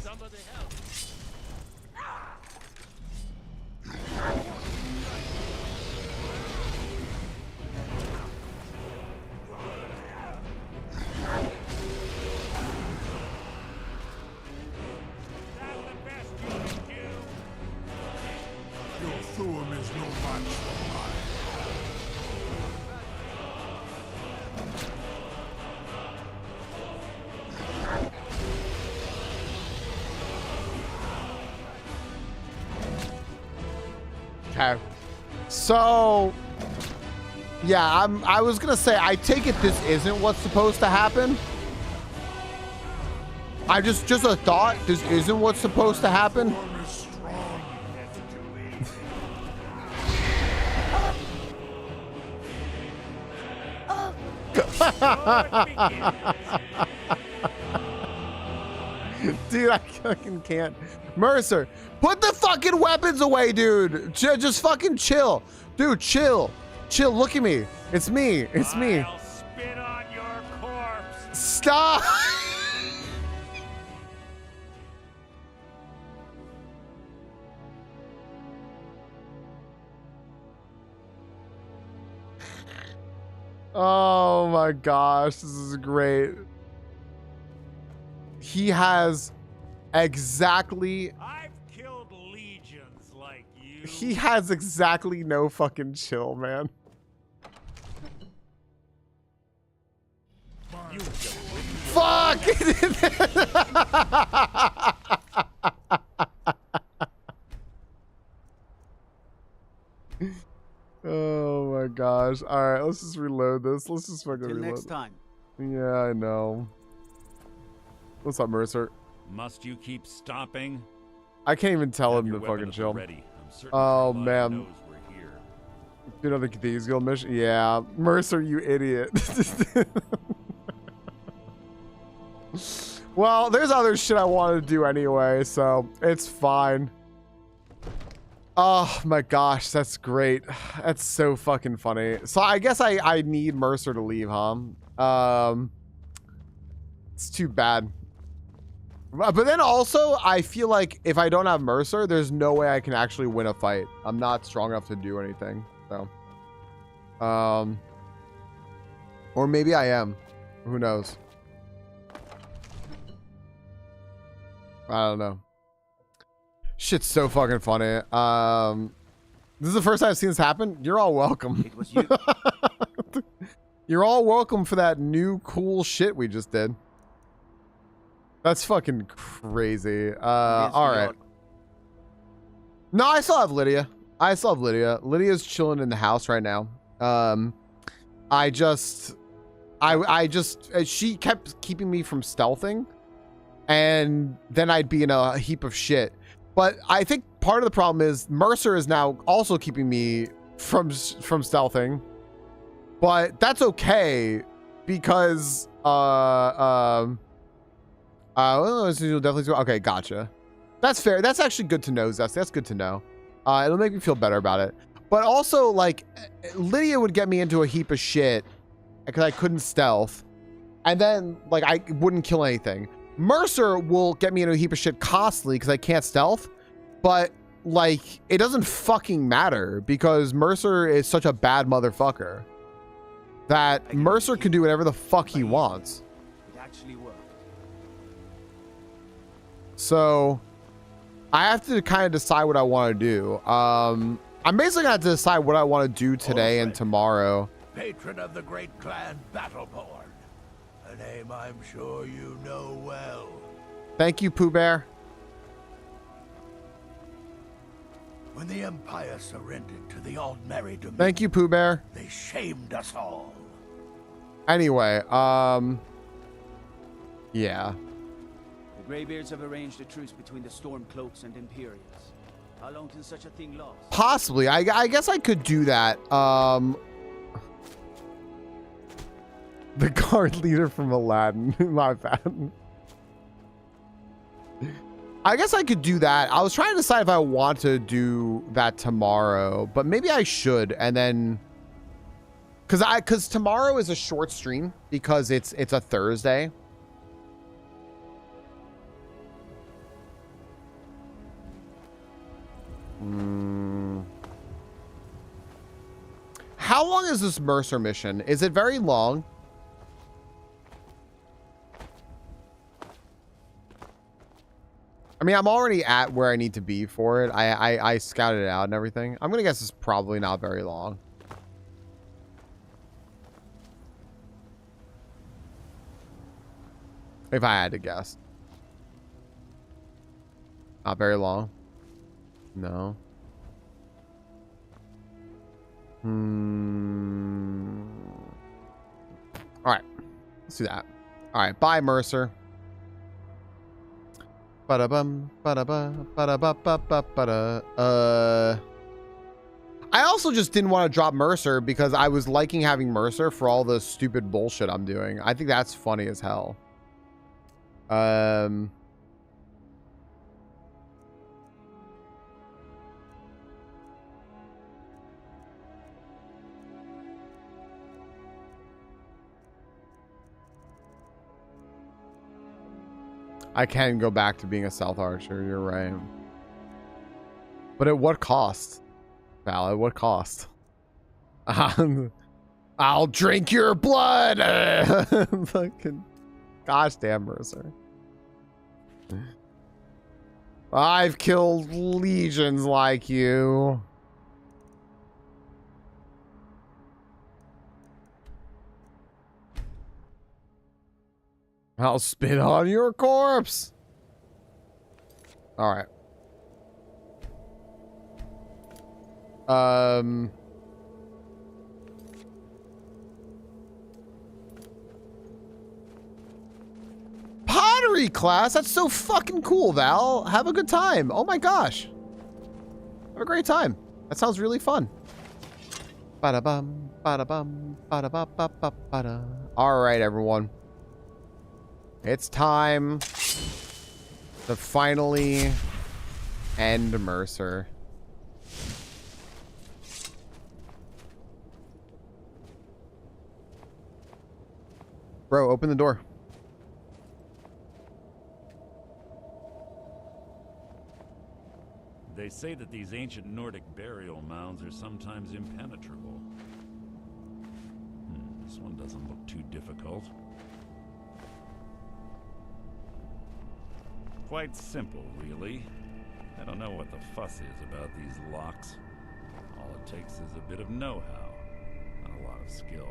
Your Thuum is no match for mine. Okay. So, yeah, I was gonna say, I take it this isn't what's supposed to happen. I just a thought. This isn't what's supposed to happen. Dude, I fucking can't. Mercer, put the fucking weapons away, dude. Just fucking chill. Dude, chill. Chill, look at me. It's me. It's me. I'll spit on your corpse. Stop. Oh my gosh, this is great. He has exactly... I've killed legions like you. He has exactly no fucking chill, man. Fuck! Oh my gosh. Alright, let's just reload this. Let's just fucking Till reload. next time. Yeah, I know. What's up, Mercer? Must you keep stomping? I can't even tell him your to weapon fucking at the chill. ready. I'm certain Oh, Carlisle man. knows we're here. You know the Thieves Guild mission? Yeah. Mercer, you idiot. Well, there's other shit I wanted to do anyway, so it's fine. Oh my gosh, that's great. That's so fucking funny. So I guess I need Mercer to leave, huh? It's too bad. But then also, I feel like if I don't have Mercer, there's no way I can actually win a fight. I'm not strong enough to do anything. So, or maybe I am. Who knows? I don't know. Shit's so fucking funny. This is the first time I've seen this happen. You're all welcome. It was you. You're all welcome for that new cool shit we just did. That's fucking crazy. All right. No, I still have Lydia. Lydia's chilling in the house right now. She kept keeping me from stealthing, and then I'd be in a heap of shit. But I think part of the problem is Mercer is now also keeping me from stealthing. But that's okay because you'll definitely okay, gotcha. That's fair. That's actually good to know, Zest. That's good to know. It'll make me feel better about it. But also, like, Lydia would get me into a heap of shit because I couldn't stealth, and then like I wouldn't kill anything. Mercer will get me into a heap of shit constantly because I can't stealth, but like it doesn't fucking matter because Mercer is such a bad motherfucker that Mercer can do whatever the fuck he wants. It actually worked. So I have to kind of decide what I want to do. I'm basically gonna have to decide what I want to do today and tomorrow. Patron of the great clan Battleborn. A name I'm sure you know well. Thank you, Pooh Bear. When the Empire surrendered to the Aldmeri Dominion, Thank you, Pooh Bear. they shamed us all. Anyway, yeah. The Greybeards have arranged a truce between the Stormcloaks and Imperials. How long can such a thing last? Possibly. I guess I could do that. The guard leader from Aladdin. My bad. I guess I could do that. I was trying to decide if I want to do that tomorrow, but maybe I should. And then, because tomorrow is a short stream because it's a Thursday. How long is this Mercer mission? Is it very long? I mean, I'm already at where I need to be for it. I scouted it out and everything. I'm gonna guess it's probably not very long. If I had to guess. Not very long. No. All right. Let's do that. All right. Bye, Mercer. Ba-da-bum, ba-da-ba, ba-da-ba-ba-ba-ba-da. I also just didn't want to drop Mercer because I was liking having Mercer for all the stupid bullshit I'm doing. I think that's funny as hell. I can go back to being a South Archer. You're right. But at what cost? Val, at what cost? I'll drink your blood. Fucking gosh damn, Mercer. I've killed legions like you. I'll spit on your corpse. All right. Pottery class? That's so fucking cool, Val. Have a good time. Oh my gosh. Have a great time. That sounds really fun. Ba-da-bum, ba-da-bum, ba-da-ba-ba-ba-ba-da. All right, everyone. It's time to finally end Mercer. Bro, open the door. They say that these ancient Nordic burial mounds are sometimes impenetrable. This one doesn't look too difficult. Quite simple, really. I don't know what the fuss is about these locks. All it takes is a bit of know-how, and a lot of skill.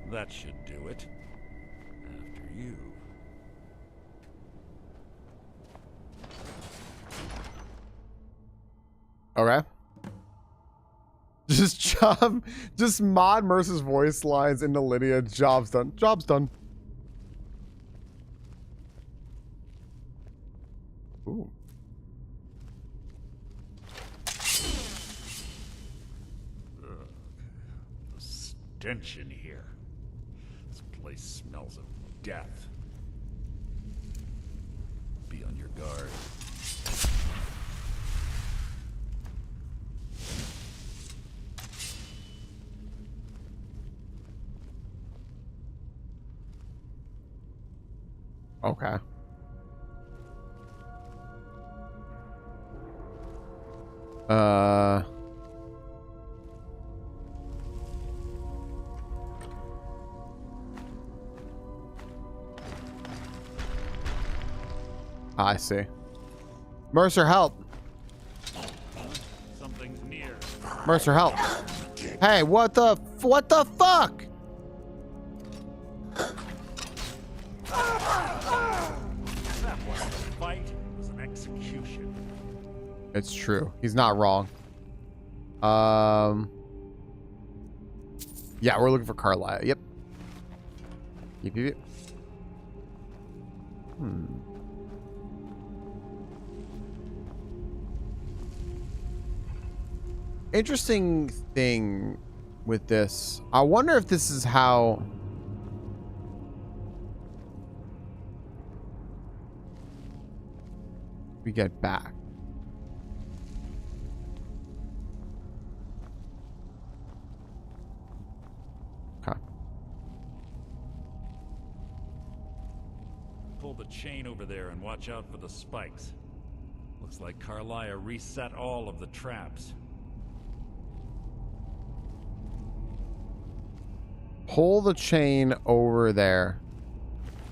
That should do it. After you. Okay. Just mod Mercer's voice lines into Lydia. Job's done. Job's done. Ooh. The stench in here. This place smells of death. Be on your guard. Okay. I see. Mercer, help. Something's near. Mercer, help. Hey, what the fuck? That wasn't a fight, it was an execution. It's true. He's not wrong. Yeah, we're looking for Carlisle. Yep. Yep. Interesting thing with this. I wonder if this is how we get back. Okay. Pull the chain over there and watch out for the spikes. Looks like Carlisle reset all of the traps. Pull the chain over there.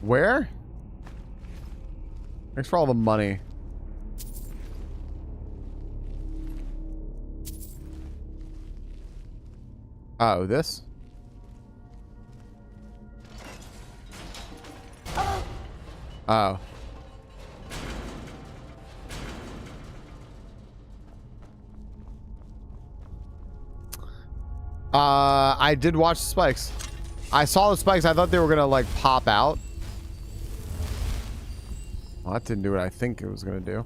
Where? Thanks for all the money. Oh, this? Oh. I did watch the spikes. I saw the spikes. I thought they were gonna like pop out. Well, that didn't do what I think it was gonna do.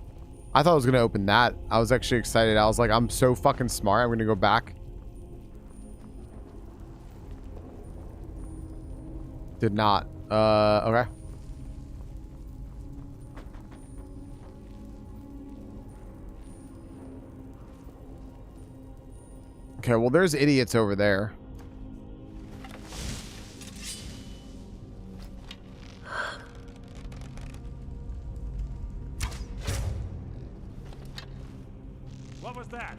I thought it was gonna open that. I was actually excited. I was like, I'm so fucking smart. I'm gonna go back. Did not. Okay. Okay, well, there's idiots over there. What was that?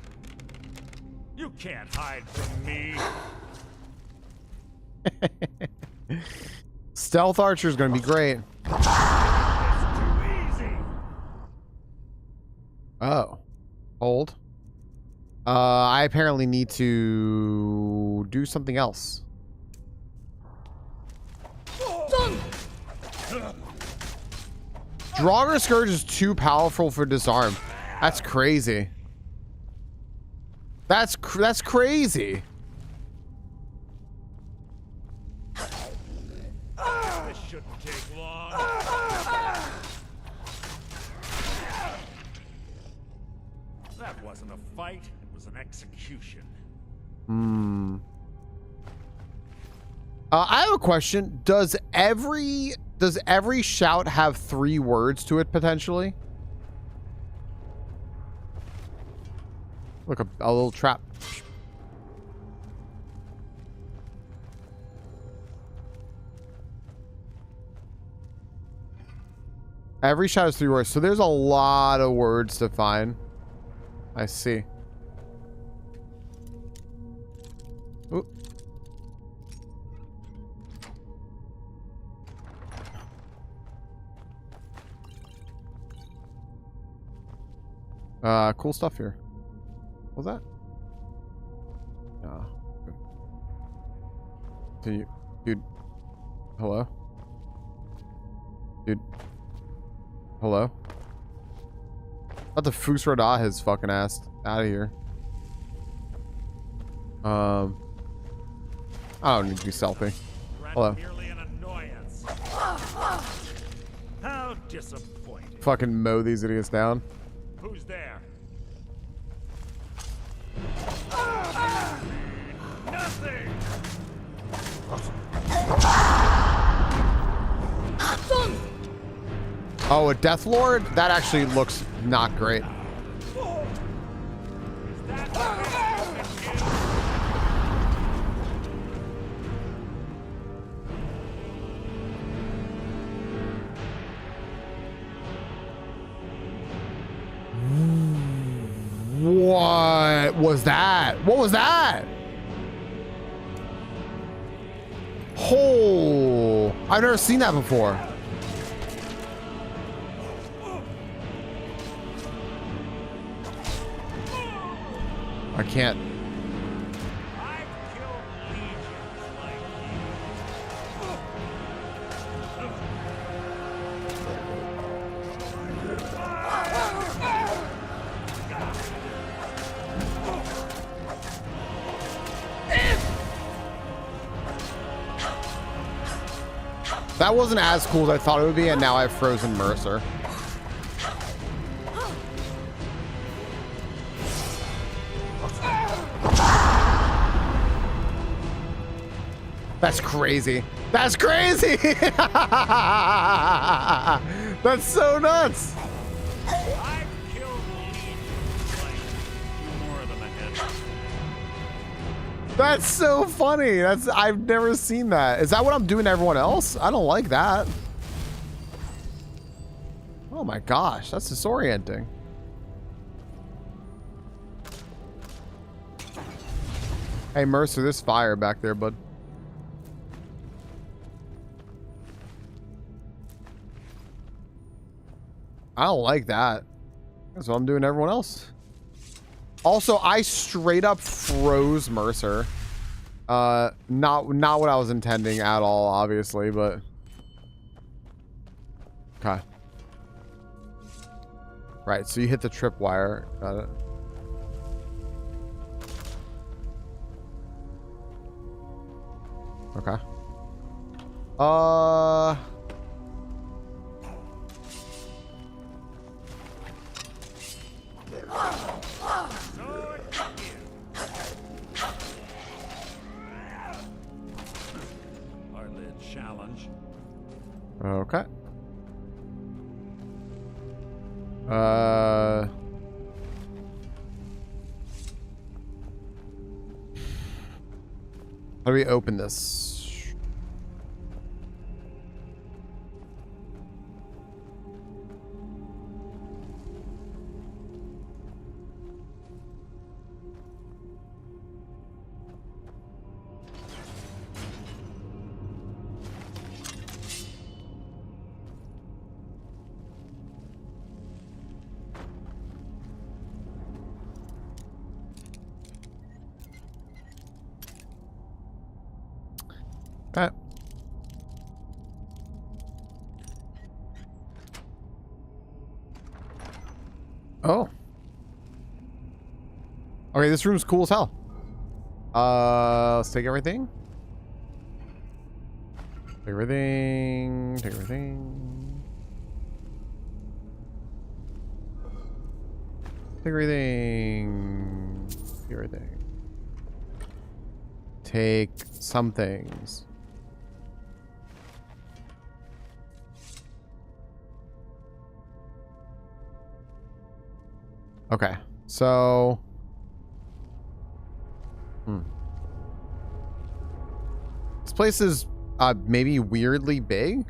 You can't hide from me. Stealth archer is going to be great. It's too easy. Oh. Hold. I apparently need to do something else. Draugr Scourge is too powerful for disarm. That's crazy. That's crazy. This shouldn't take long. That wasn't a fight, it was an execution. I have a question. Does every shout have 3 words to it potentially? Look, a little trap. Every shout is 3 words, so there's a lot of words to find. I see. Ooh. Cool stuff here. What was that? Continue. Dude. Hello? Dude. Hello? Not the Fusroda his fucking ass out of here. I don't need to be selfie. Hello. How disappointing. Fucking mow these idiots down. Who's there? Nothing. Oh, a Death Lord? That actually looks not great. What was that? What was that? Oh, I've never seen that before. I can't. That wasn't as cool as I thought it would be, and now I've frozen Mercer. That's crazy. That's crazy. That's so nuts. I've killed like 2 more of them ahead. That's so funny. I've never seen that. Is that what I'm doing to everyone else? I don't like that. Oh my gosh, that's disorienting. Hey Mercer, there's fire back there, bud. I don't like that. That's what I'm doing to everyone else. Also, I straight up froze Mercer. Not what I was intending at all, obviously, but okay. Right, so you hit the tripwire. Got it. Okay. Hardly a challenge. Okay. How do we open this? Okay. Oh. Okay, this room's cool as hell. Let's take everything. Take everything. Take everything. Take everything. Take everything. Take some things. Okay, so this place is maybe weirdly big.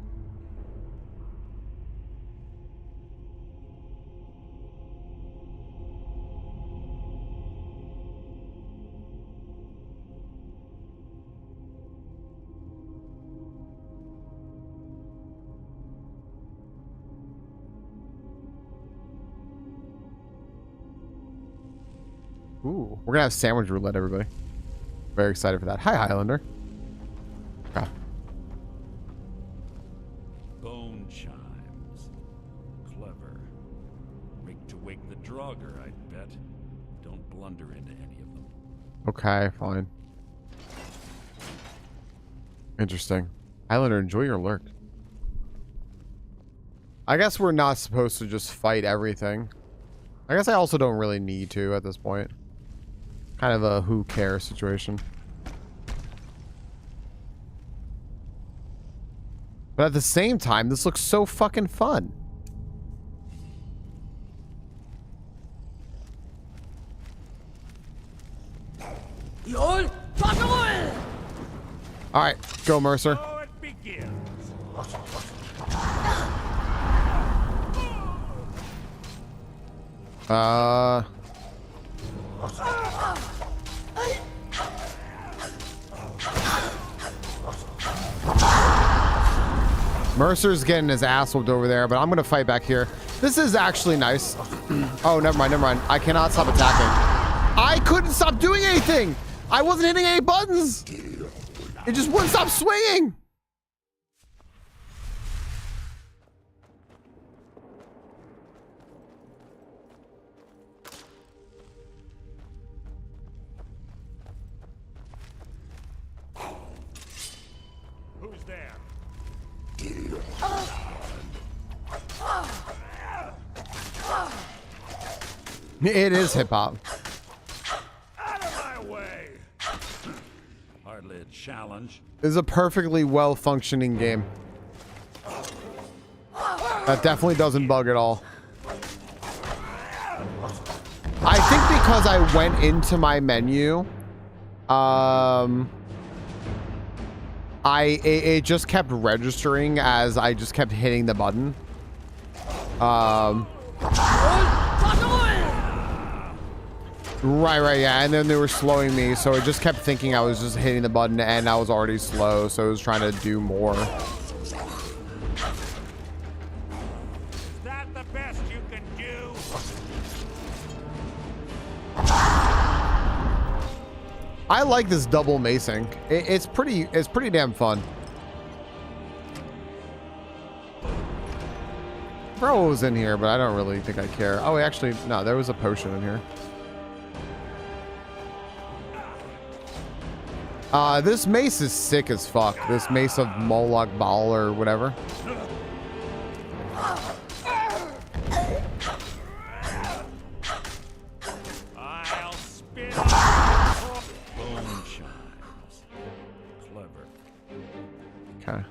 Ooh, we're gonna have sandwich roulette, everybody. Very excited for that. Hi, Highlander. Okay. Bone chimes. Clever. Rigged to wake the Draugr, I bet. Don't blunder into any of them. Okay, fine. Interesting. Highlander, enjoy your lurk. I guess we're not supposed to just fight everything. I guess I also don't really need to at this point. Kind of a who cares situation. But at the same time, this looks so fucking fun. Alright, go Mercer. So it begins. Mercer's getting his ass whooped over there, but I'm gonna fight back here. This is actually nice. Oh, never mind, never mind. I cannot stop attacking. I couldn't stop doing anything. I wasn't hitting any buttons. It just wouldn't stop swinging. Who's there? It is hip hop. Out of my way! Hardly a challenge. This is a perfectly well functioning game. That definitely doesn't bug at all. I think because I went into my menu, it just kept registering as I just kept hitting the button. Right, yeah, and then they were slowing me, so it just kept thinking I was just hitting the button and I was already slow, so it was trying to do more. Is that the best you can do? I like this double macing. It's pretty damn fun. Bro was in here, but I don't really think I care. Oh, actually, no, there was a potion in here. This mace is sick as fuck. This mace of Moloch Baal or whatever. I'll spit on Bone chimes. Clever. Okay.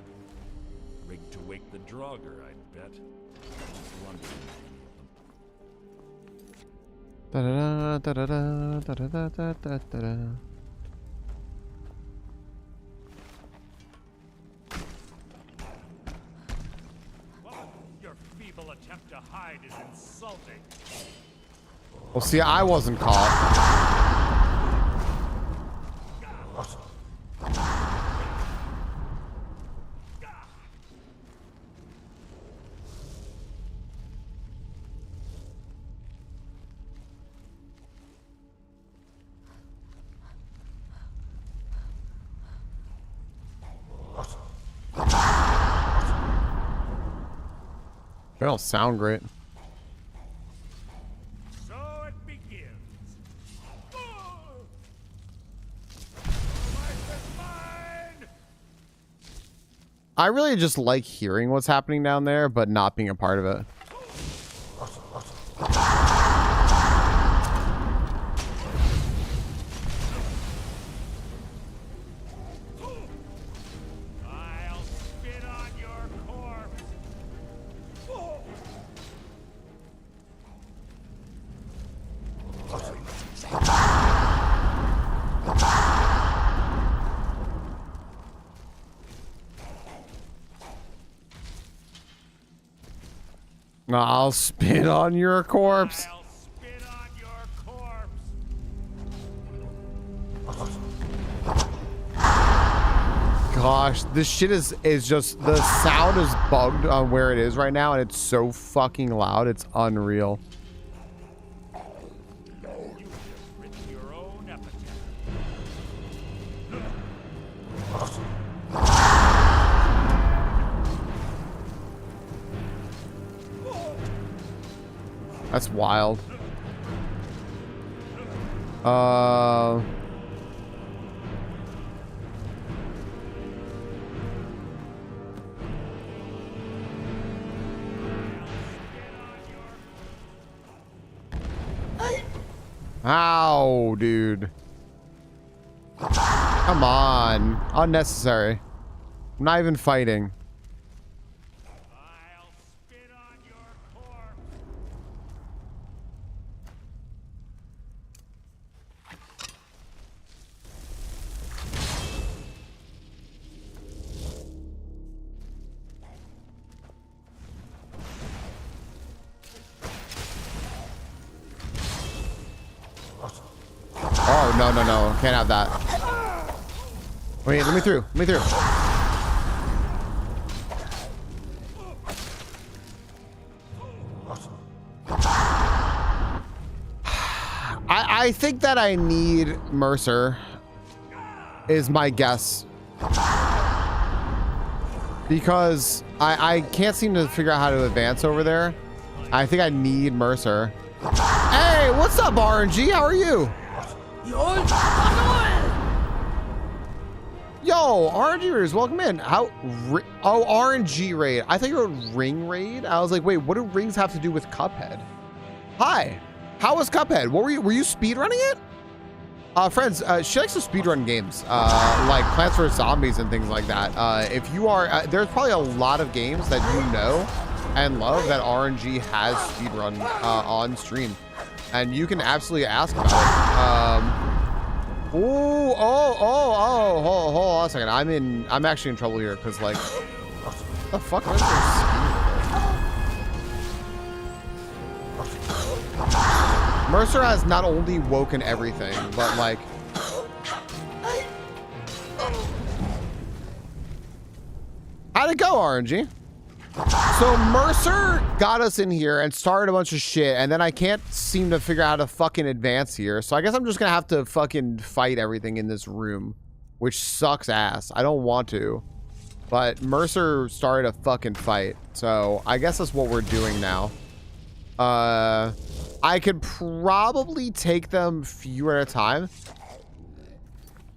Rigged to wake the Draugr, I bet. Don't blunder into any of them. Da da da da da da da da da. your feeble attempt to hide is insulting. Well, see, I wasn't caught. They don't sound great. So it begins. I really just like hearing what's happening down there, but not being a part of it. I'll spit on your corpse. I'll spit on your corpse. I'll spit on your corpse. Gosh, this shit is just, the sound is bugged on where it is right now, and it's so fucking loud. It's unreal. That's wild. Ow, dude. Come on. Unnecessary. I'm not even fighting. Oh, no, no, no. Can't have that. Wait, let me through. Let me through. I think that I need Mercer, is my guess. Because I can't seem to figure out how to advance over there. I think I need Mercer. Hey, what's up, RNG? How are you? Yo, RNG raiders, welcome in. How? Oh, RNG raid. I thought you were ring raid. I was like, wait, what do rings have to do with Cuphead? Hi. How was Cuphead? What were you speedrunning it? Friends, she likes to speedrun games, like Plants vs. Zombies and things like that. If you are, there's probably a lot of games that you know and love that RNG has speedrun on stream, and you can absolutely ask about it. Hold on a second. I'm actually in trouble here because, like, what the fuck is this? Mercer has not only woken everything, but like, how'd it go, RNG? So Mercer got us in here and started a bunch of shit, and then I can't seem to figure out how to fucking advance here. So I guess I'm just gonna have to fucking fight everything in this room, which sucks ass. I don't want to, but Mercer started a fucking fight. So I guess that's what we're doing now. I could probably take them few at a time.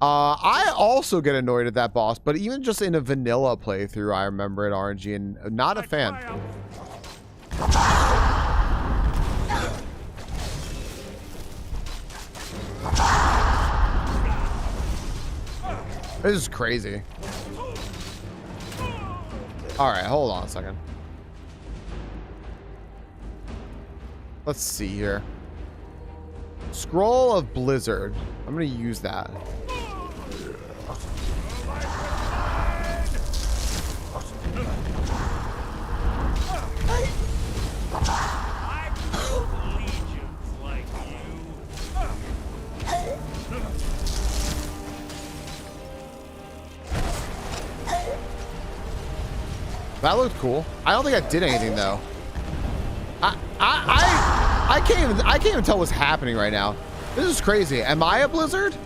I also get annoyed at that boss, but even just in a vanilla playthrough, I remember at RNG, and not a fan. This is crazy. All right, hold on a second. Let's see here. Scroll of Blizzard. I'm going to use that. That looked cool. I don't think I did anything though. I can't even tell what's happening right now. This is crazy. Am I a Blizzard?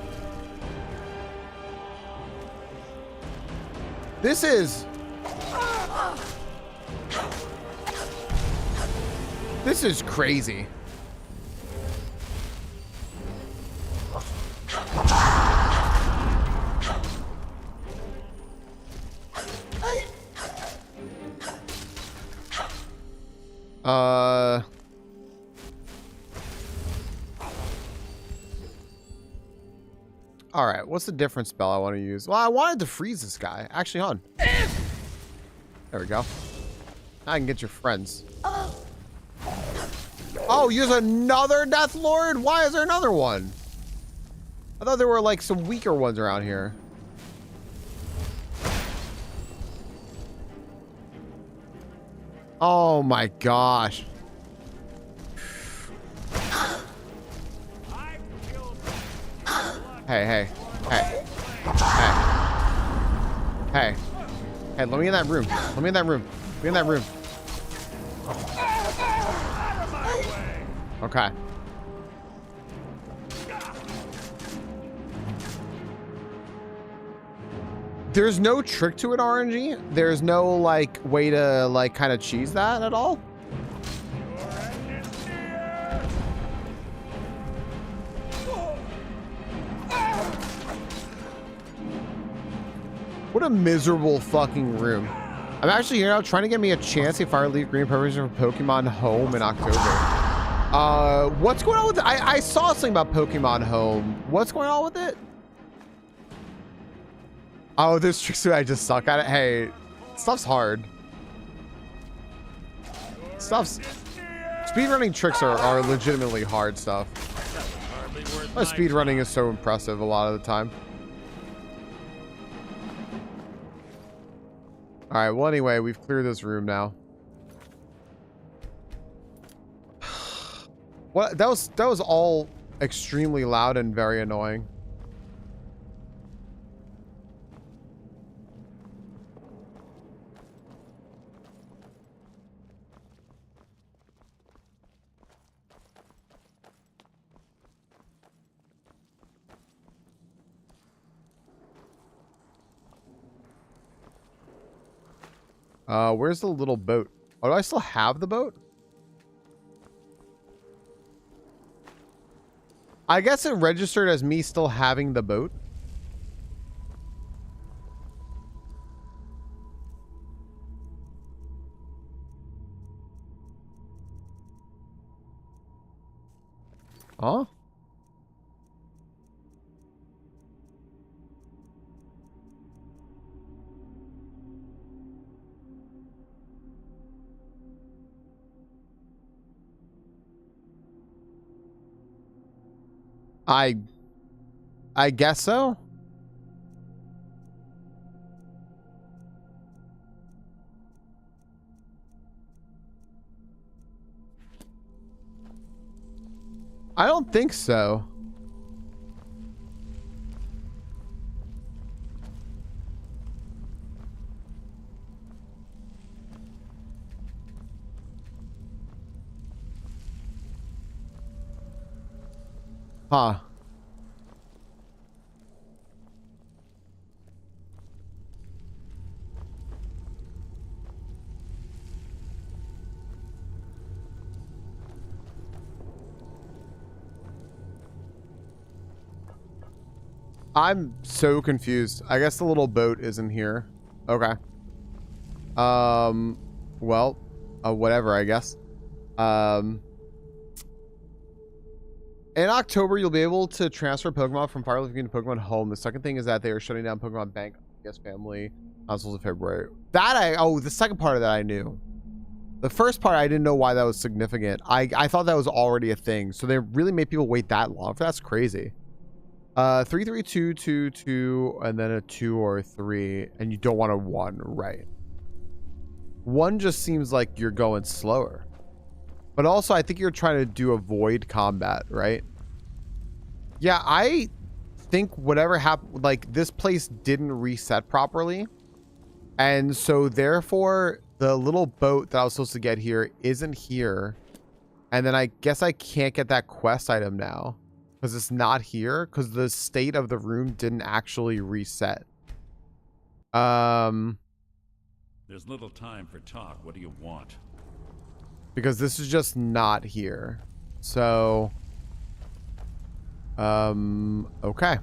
This is crazy. All right, what's the different spell I want to use? Well, I wanted to freeze this guy. Actually, hold on. There we go. Now I can get your friends. Oh, use another Death Lord? Why is there another one? I thought there were like some weaker ones around here. Oh my gosh. Hey. Hey, let me in that room. Let me in that room. Let me in that room. Okay. There's no trick to it, RNG? There's no, like, way to, like, kind of cheese that at all? What a miserable fucking room. I'm actually here now trying to get me a chance to fire leaf green preparation for Pokemon Home in October. What's going on with it? I saw something about Pokemon Home. What's going on with it? Oh, this trickster, I just suck at it. Hey, stuff's hard. Speedrunning tricks are legitimately hard stuff. Speedrunning is so impressive a lot of the time. All right. Well, anyway, we've cleared this room now. What? That was all extremely loud and very annoying. Where's the little boat? Oh, do I still have the boat? I guess it registered as me still having the boat. Huh? I guess so. I don't think so. Huh. I'm so confused. I guess the little boat isn't here. Okay. Well, whatever, I guess. In October, you'll be able to transfer Pokemon from Fire Leaf Green to Pokemon Home. The second thing is that they are shutting down Pokemon Bank, I guess, family consoles in February. The second part of that I knew. The first part, I didn't know why that was significant. I thought that was already a thing. So they really made people wait that long. That's crazy. 3, 3, 2, 2, 2, and then a 2 or a 3, and you don't want a 1, right? 1 just seems like you're going slower. But also, I think you're trying to do avoid combat, right? Yeah, I think whatever happened, like, this place didn't reset properly. And so, therefore, the little boat that I was supposed to get here isn't here. And then I guess I can't get that quest item now. Because it's not here. Because the state of the room didn't actually reset. There's little time for talk. What do you want? Because this is just not here. So, okay.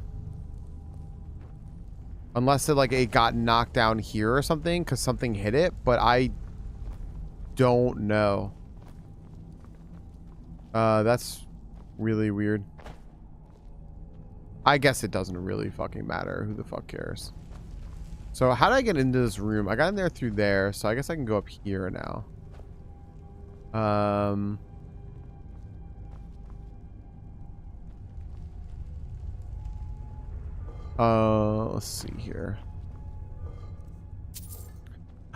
Unless it got knocked down here or something because something hit it, but I don't know. That's really weird. I guess it doesn't really fucking matter. Who the fuck cares? So how did I get into this room? I got in there through there, so I guess I can go up here now. Let's see here.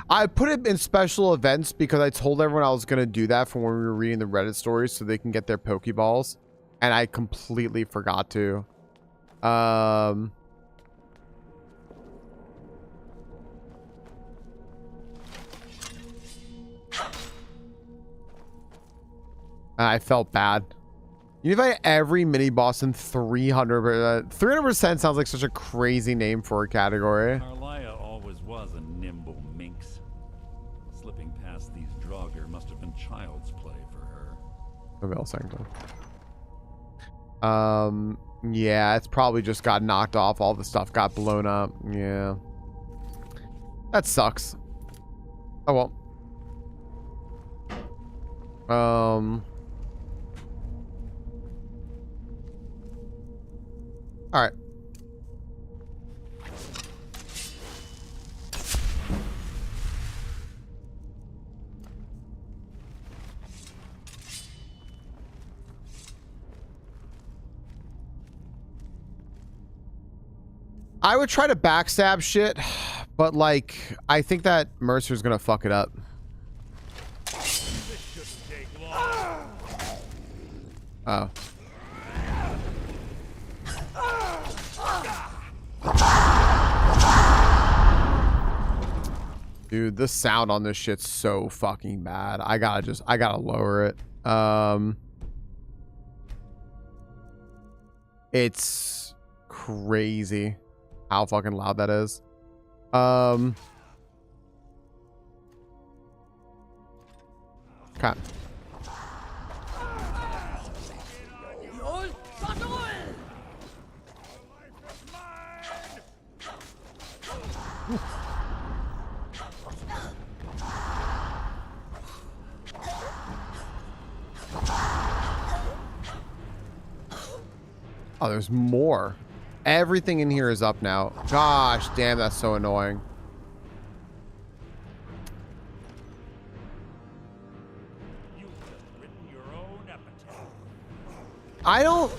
I put it in special events because I told everyone I was going to do that from when we were reading the Reddit stories so they can get their Pokeballs. And I completely forgot to. I felt bad. You invite every mini boss in 300%. 300% sounds like such a crazy name for a category. Carlia always was a nimble minx. Slipping past these Draugr must have been child's play for her. Yeah, it's probably just got knocked off. All the stuff got blown up. Yeah. That sucks. Oh well. All right. I would try to backstab shit, but like, I think that Mercer's gonna fuck it up. Oh. Dude, the sound on this shit's so fucking bad. I gotta lower it. It's crazy how fucking loud that is. Okay. Oh, there's more. Everything in here is up now. Gosh, damn, that's so annoying. I'm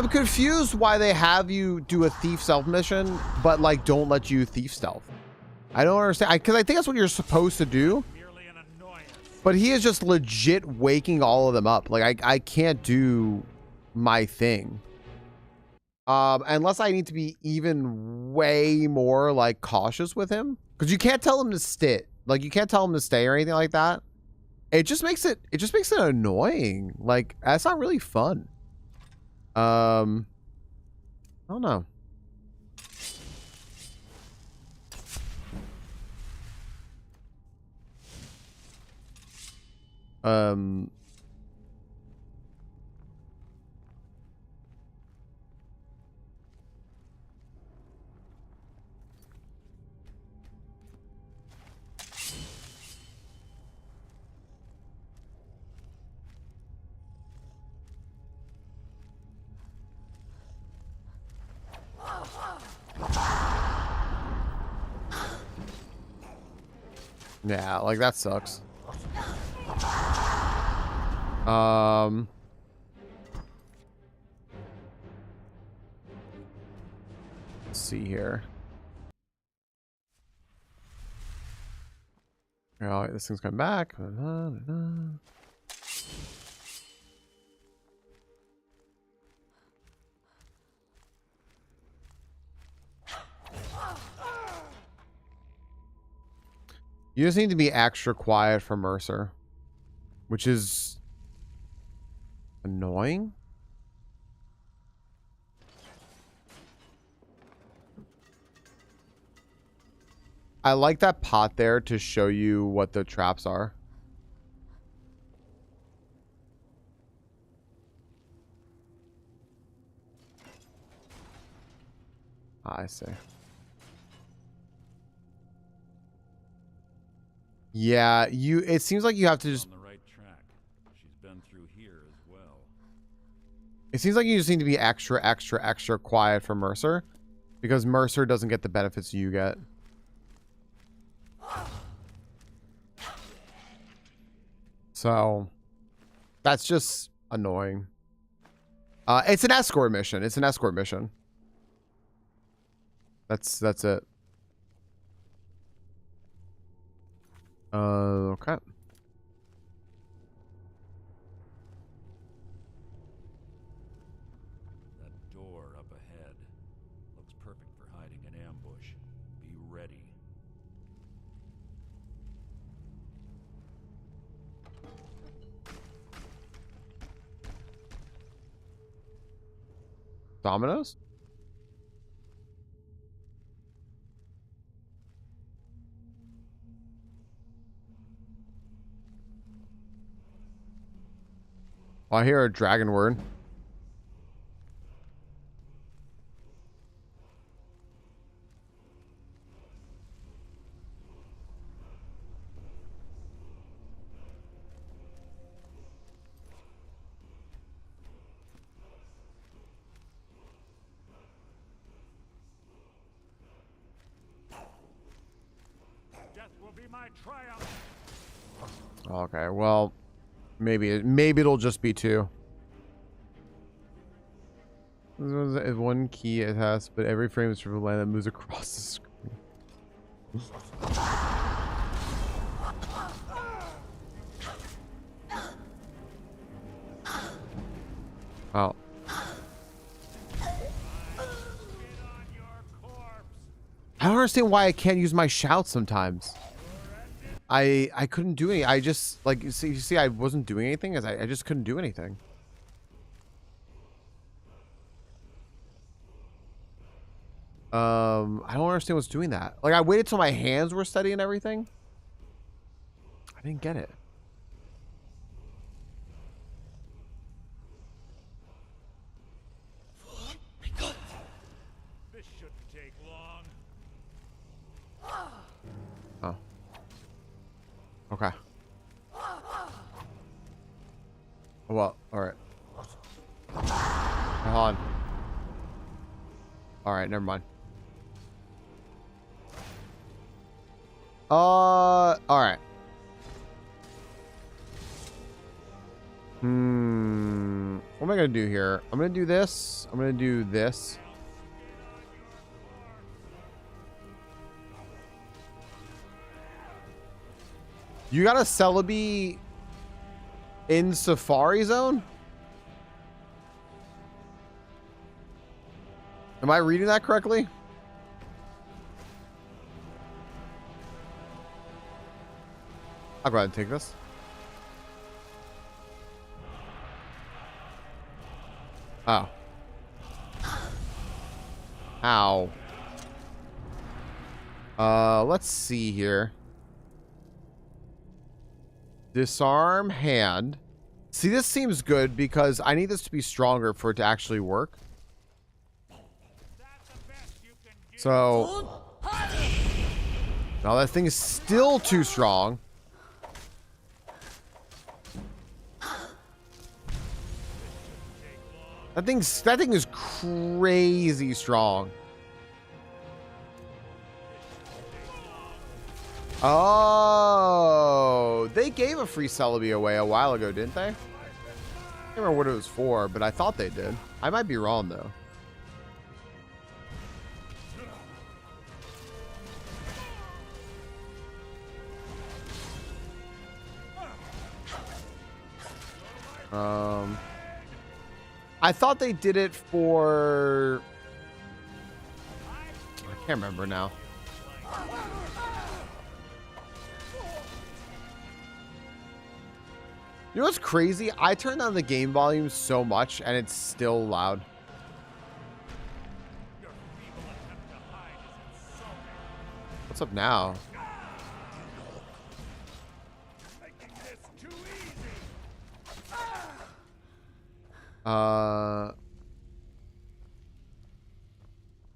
confused why they have you do a thief stealth mission, but like don't let you thief stealth. I don't understand, because I think that's what you're supposed to do. But he is just legit waking all of them up. Like I can't do my thing. Unless I need to be even way more like cautious with him. Because you can't tell him to sit. Like you can't tell him to stay or anything like that. It just makes it annoying. Like that's not really fun. I don't know. Yeah, like that sucks. Let's see here. All right, this thing's coming back. You just need to be extra quiet for Mercer, which is annoying. I like that pot there to show you what the traps are. I see. Yeah, it seems like you have to just... On the right track. She's been through here as well. It seems like you just need to be extra quiet for Mercer, because Mercer doesn't get the benefits you get. So that's just annoying. It's an escort mission. It's an escort mission. That's it. Okay. That door up ahead looks perfect for hiding an ambush. Be ready. Dominoes? Oh, I hear a dragon word. my triumph. Okay, well, maybe it'll just be 2. One key it has, but every frame is from a line that moves across the screen. Oh. I don't understand why I can't use my shout sometimes. I couldn't do any. I just like you see I wasn't doing anything as I just couldn't do anything. I don't understand what's doing that. Like I waited till my hands were steady and everything. I didn't get it. This shouldn't take long. Oh. Okay. Well, alright. Hold on. Alright, never mind. Alright. What am I gonna do here? I'm gonna do this. I'm gonna do this. You got a Celebi in Safari Zone? Am I reading that correctly? I'll go ahead and take this. Oh. Ow. Let's see here. Disarm hand. See, this seems good because I need this to be stronger for it to actually work. So, now that thing is still too strong. That thing is crazy strong. Oh, they gave a free Celebi away a while ago, didn't they? I can't remember what it was for, but I thought they did. I might be wrong though. I thought they did it for... I can't remember now. You know what's crazy? I turned down the game volume so much and it's still loud. What's up now?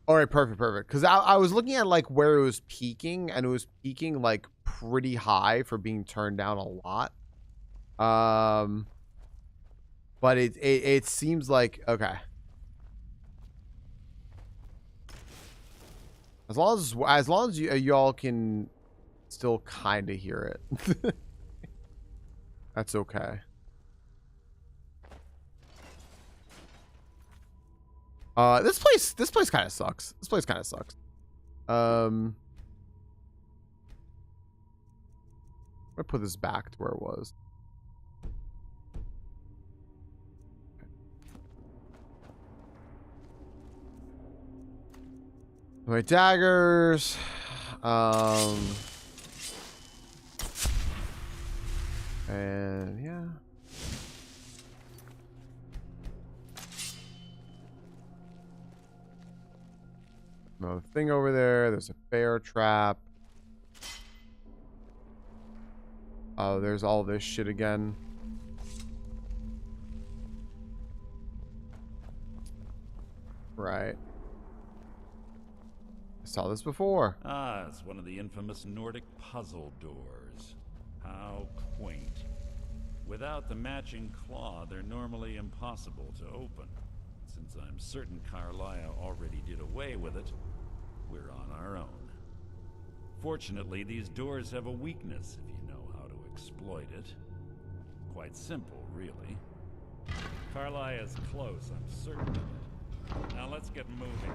All right, perfect. Because I was looking at like where it was peaking, and it was peaking like pretty high for being turned down a lot. But it seems like okay. As long as y'all can still kind of hear it, that's okay. This place kind of sucks. I'm gonna put this back to where it was. My daggers. And yeah. Another thing over there. There's a bear trap. Oh, there's all this shit again. Right. I saw this before. Ah, it's one of the infamous Nordic puzzle doors. How quaint. Without the matching claw, they're normally impossible to open. Since I'm certain Carlisle already did away with it, we're on our own. Fortunately, these doors have a weakness if you know how to exploit it. Quite simple, really. Karliah is close, I'm certain of it. Now let's get moving.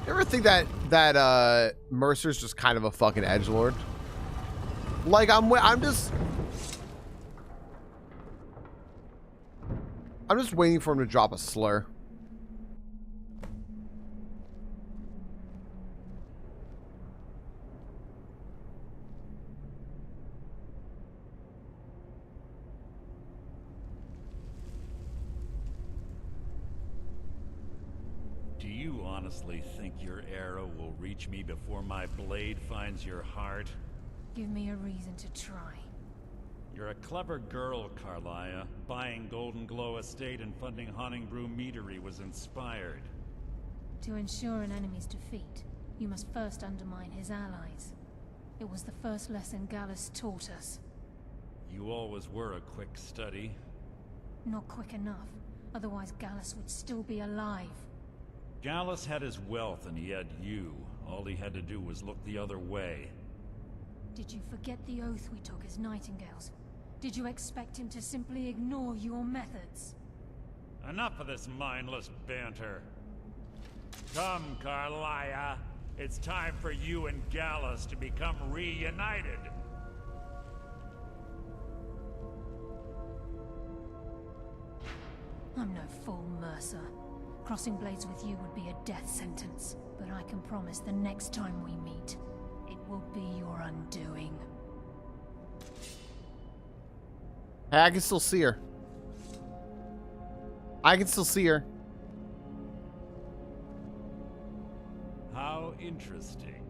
You ever think that Mercer's just kind of a fucking edgelord? Like I'm just waiting for him to drop a slur. Do you honestly think your arrow will reach me before my blade finds your heart? Give me a reason to try. You're a clever girl, Karliah. Buying Golden Glow Estate and funding Honningbrew Meadery was inspired. To ensure an enemy's defeat, you must first undermine his allies. It was the first lesson Gallus taught us. You always were a quick study. Not quick enough, otherwise Gallus would still be alive. Gallus had his wealth and he had you. All he had to do was look the other way. Did you forget the oath we took as Nightingales? Did you expect him to simply ignore your methods? Enough of this mindless banter. Come, Karliah. It's time for you and Gallus to become reunited. I'm no fool, Mercer. Crossing blades with you would be a death sentence, but I can promise the next time we meet, it will be your undoing. Hey, I can still see her. I can still see her. How interesting.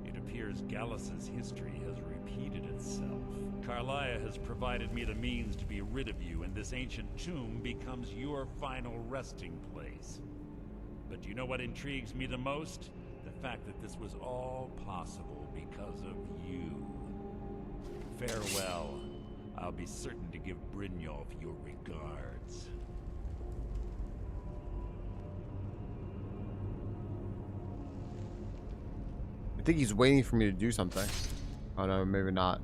It appears Gallus's history has repeated itself. Karliah has provided me the means to be rid of you, and this ancient tomb becomes your final resting place. But do you know what intrigues me the most? The fact that this was all possible because of you. Farewell. I'll be certain to give Brynjolf your regards. I think he's waiting for me to do something. Oh no, maybe not.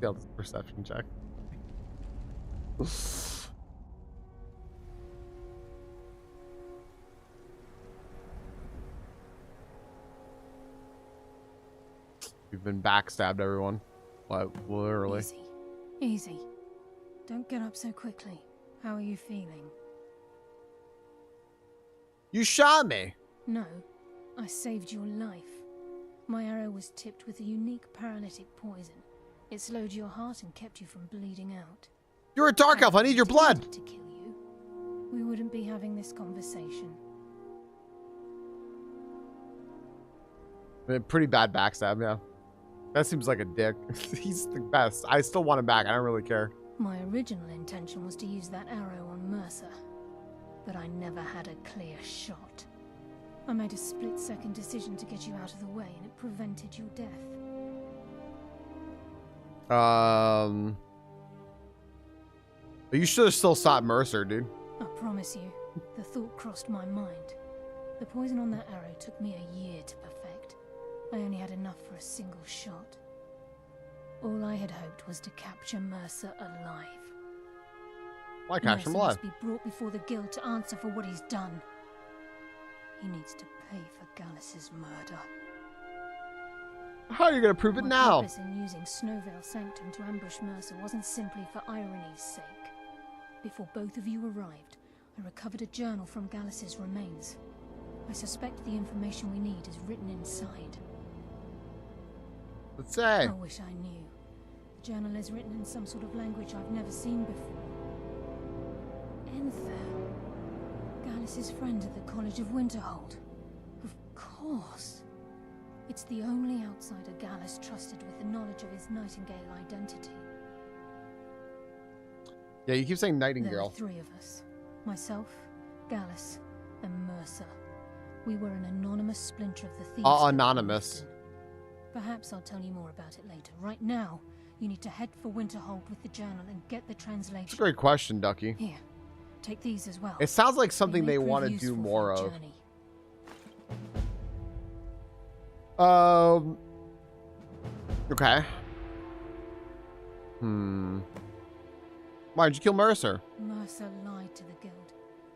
Failed his perception check. We've been backstabbed, everyone. What, literally. Easy. Easy. Don't get up so quickly. How are you feeling? You shot me! No. I saved your life. My arrow was tipped with a unique paralytic poison. It slowed your heart and kept you from bleeding out. You're a dark elf. I need your blood. To kill you, we wouldn't be having this conversation. Pretty bad backstab, yeah. That seems like a dick. He's the best. I still want him back. I don't really care. My original intention was to use that arrow on Mercer, but I never had a clear shot. I made a split-second decision to get you out of the way, and it prevented your death. You should have still sought Mercer, dude. I promise you, the thought crossed my mind. The poison on that arrow took me a year to perfect. I only had enough for a single shot. All I had hoped was to capture Mercer alive. Why capture him alive? Mercer must be brought before the guild to answer for what he's done. He needs to pay for Gallus's murder. How are you going to prove it now? My purpose in using Snowvale Sanctum to ambush Mercer wasn't simply for irony's sake. Before both of you arrived, I recovered a journal from Gallus's remains. I suspect the information we need is written inside. Let's say. I wish I knew. The journal is written in some sort of language I've never seen before. Enther. Gallus's friend at the College of Winterhold. Of course. It's the only outsider Gallus trusted with the knowledge of his Nightingale identity. Yeah, you keep saying There Nightingale. were three of us. Myself, Gallus, and Mercer. We were an anonymous splinter of the Thieves. Anonymous. Perhaps I'll tell you more about it later. Right now, you need to head for Winterhold with the journal and get the translation. That's a great question, Ducky. Here, Take these as well. It sounds like something may they prove want to useful do for more your of. journey. Okay. Why'd you kill Mercer? Mercer lied to the guild,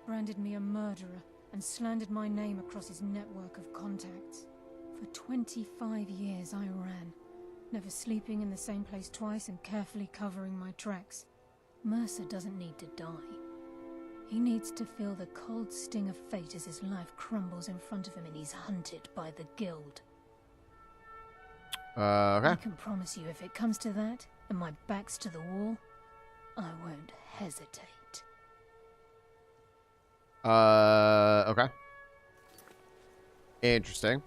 branded me a murderer, and slandered my name across his network of contacts. For 25 years I ran, never sleeping in the same place twice and carefully covering my tracks. Mercer doesn't need to die. He needs to feel the cold sting of fate as his life crumbles in front of him and he's hunted by the guild. Okay. I can promise you, if it comes to that, and my back's to the wall, I won't hesitate. Okay. Interesting.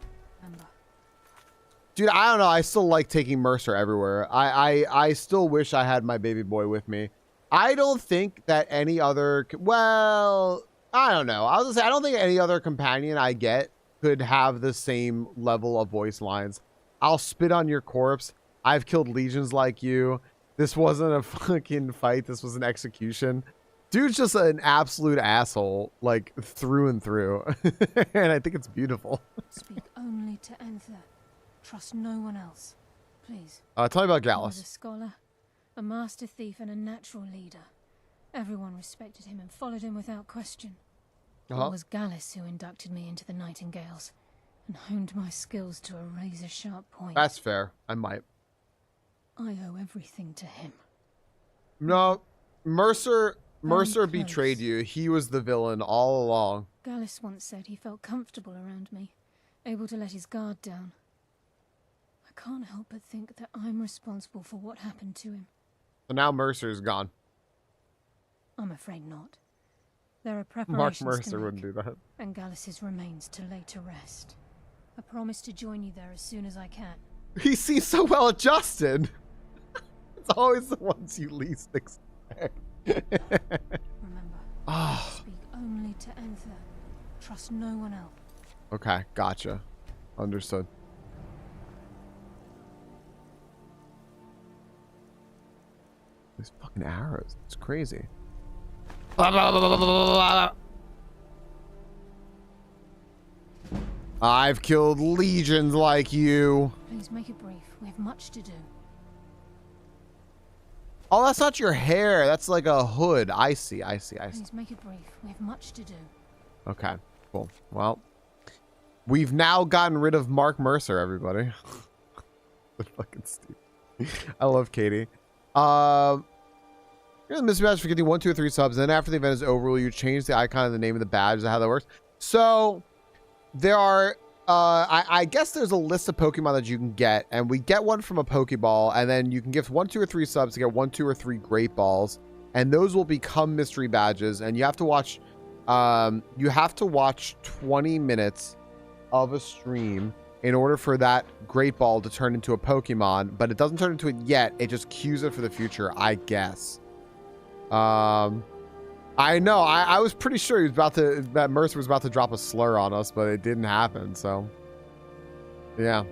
Dude, I don't know. I still like taking Mercer everywhere. I still wish I had my baby boy with me. I don't think that any other... Well, I don't know. I was gonna say, I don't think any other companion I get could have the same level of voice lines. I'll spit on your corpse. I've killed legions like you. This wasn't a fucking fight. This was an execution. Dude's just an absolute asshole, like, through and through. And I think it's beautiful. Speak only to Anther. Trust no one else. Please. Tell me about He was Gallus. a scholar, a master thief, and a natural leader. Everyone respected him and followed him without question. It was Gallus who inducted me into the Nightingales and honed my skills to a razor-sharp point. That's fair. I might. I owe everything to him. No, Mercer Close. betrayed you. He was the villain all along. Gallus once said he felt comfortable around me, able to let his guard down. I can't help but think that I'm responsible for what happened to him. So now Mercer's gone. I'm afraid not. There are Mark preparations Mercer to make, wouldn't do that. and Gallus's remains to lay to rest. I promise to join you there as soon as I can. He seems so well adjusted. It's always the ones you least expect. Remember, speak only to Anther. Trust no one else. Okay, gotcha. Understood. These fucking arrows. It's crazy. I've killed legions like you. Please make it brief. We have much to do. Oh, that's not your hair. That's like a hood. I see. Please make it brief. We have much to do. Okay, cool. Well, we've now gotten rid of Mark Mercer, everybody. They're fucking stupid. I love Katie. You're the mystery badge for getting 1, 2, or 3 subs. And then after the event is over, will you change the icon and the name of the badge? Is that how that works? So there are, I guess there's a list of Pokemon that you can get, and we get one from a Pokeball, and then you can gift 1, 2, or 3 subs to get 1, 2, or 3 Great Balls, and those will become mystery badges. And you have to watch, 20 minutes of a stream in order for that Great Ball to turn into a Pokemon, but it doesn't turn into it yet. It just cues it for the future, I guess. I know. I was pretty sure he was that Mercer was about to drop a slur on us, but it didn't happen. So, yeah.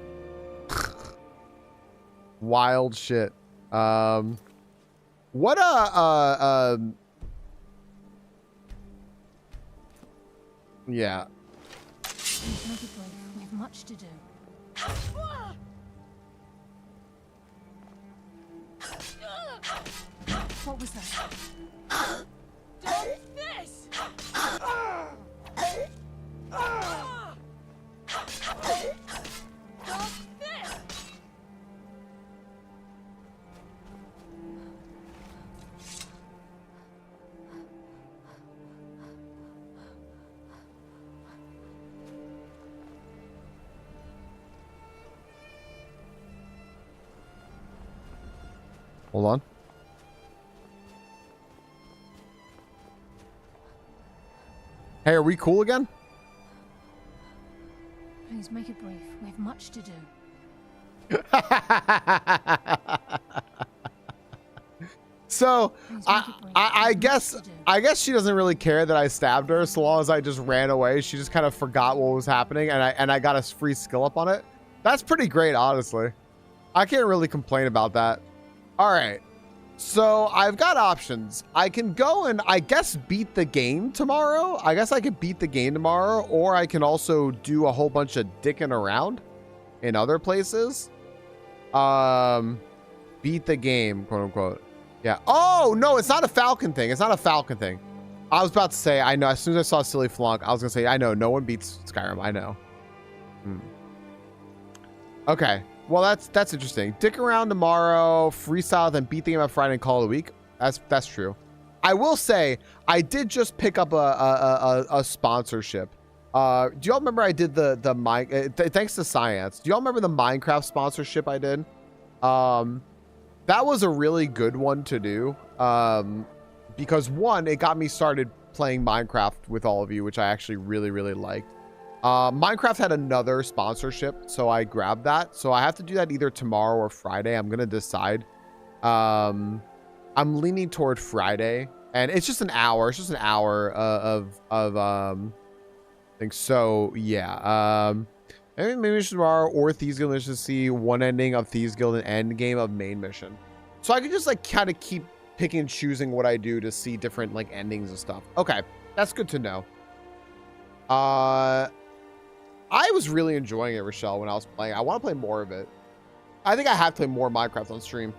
Wild shit. What yeah. Please make it brief. We have much to do. What was that? Don't this! Don't this! Hold on. Hey, are we cool again? Please make it brief. We have much to do. So I guess she doesn't really care that I stabbed her, so long as I just ran away. She just kind of forgot what was happening, and I got a free skill up on it. That's pretty great, honestly. I can't really complain about that. All right. So I've got options. I can go and I guess beat the game tomorrow. I guess I could beat the game tomorrow, or I can also do a whole bunch of dicking around in other places. Beat the game, quote unquote. Yeah. Oh no, it's not a Falcon thing. It's not a Falcon thing. I was about to say, I know, as soon as I saw Silly Flunk, I was gonna say, I know, no one beats Skyrim. I know. Okay. Well, that's interesting. Dick around tomorrow, freestyle, then beat the game on Friday and call it a week. That's true. I will say I did just pick up a sponsorship. Do y'all remember I did the thanks to Science. Do y'all remember the Minecraft sponsorship I did? That was a really good one to do. Because one, it got me started playing Minecraft with all of you, which I actually really liked. Minecraft had another sponsorship, so I grabbed that. So I have to do that either tomorrow or Friday. I'm gonna decide. I'm leaning toward Friday, and it's just an hour. It's just an hour of I think so. Yeah. Maybe mission tomorrow or Thieves Guild mission to see one ending of Thieves Guild and end game of main mission. So I could just like kind of keep picking and choosing what I do to see different like endings and stuff. Okay, that's good to know. I was really enjoying it, Rochelle, when I was playing. I want to play more of it. I think I have to play more Minecraft on stream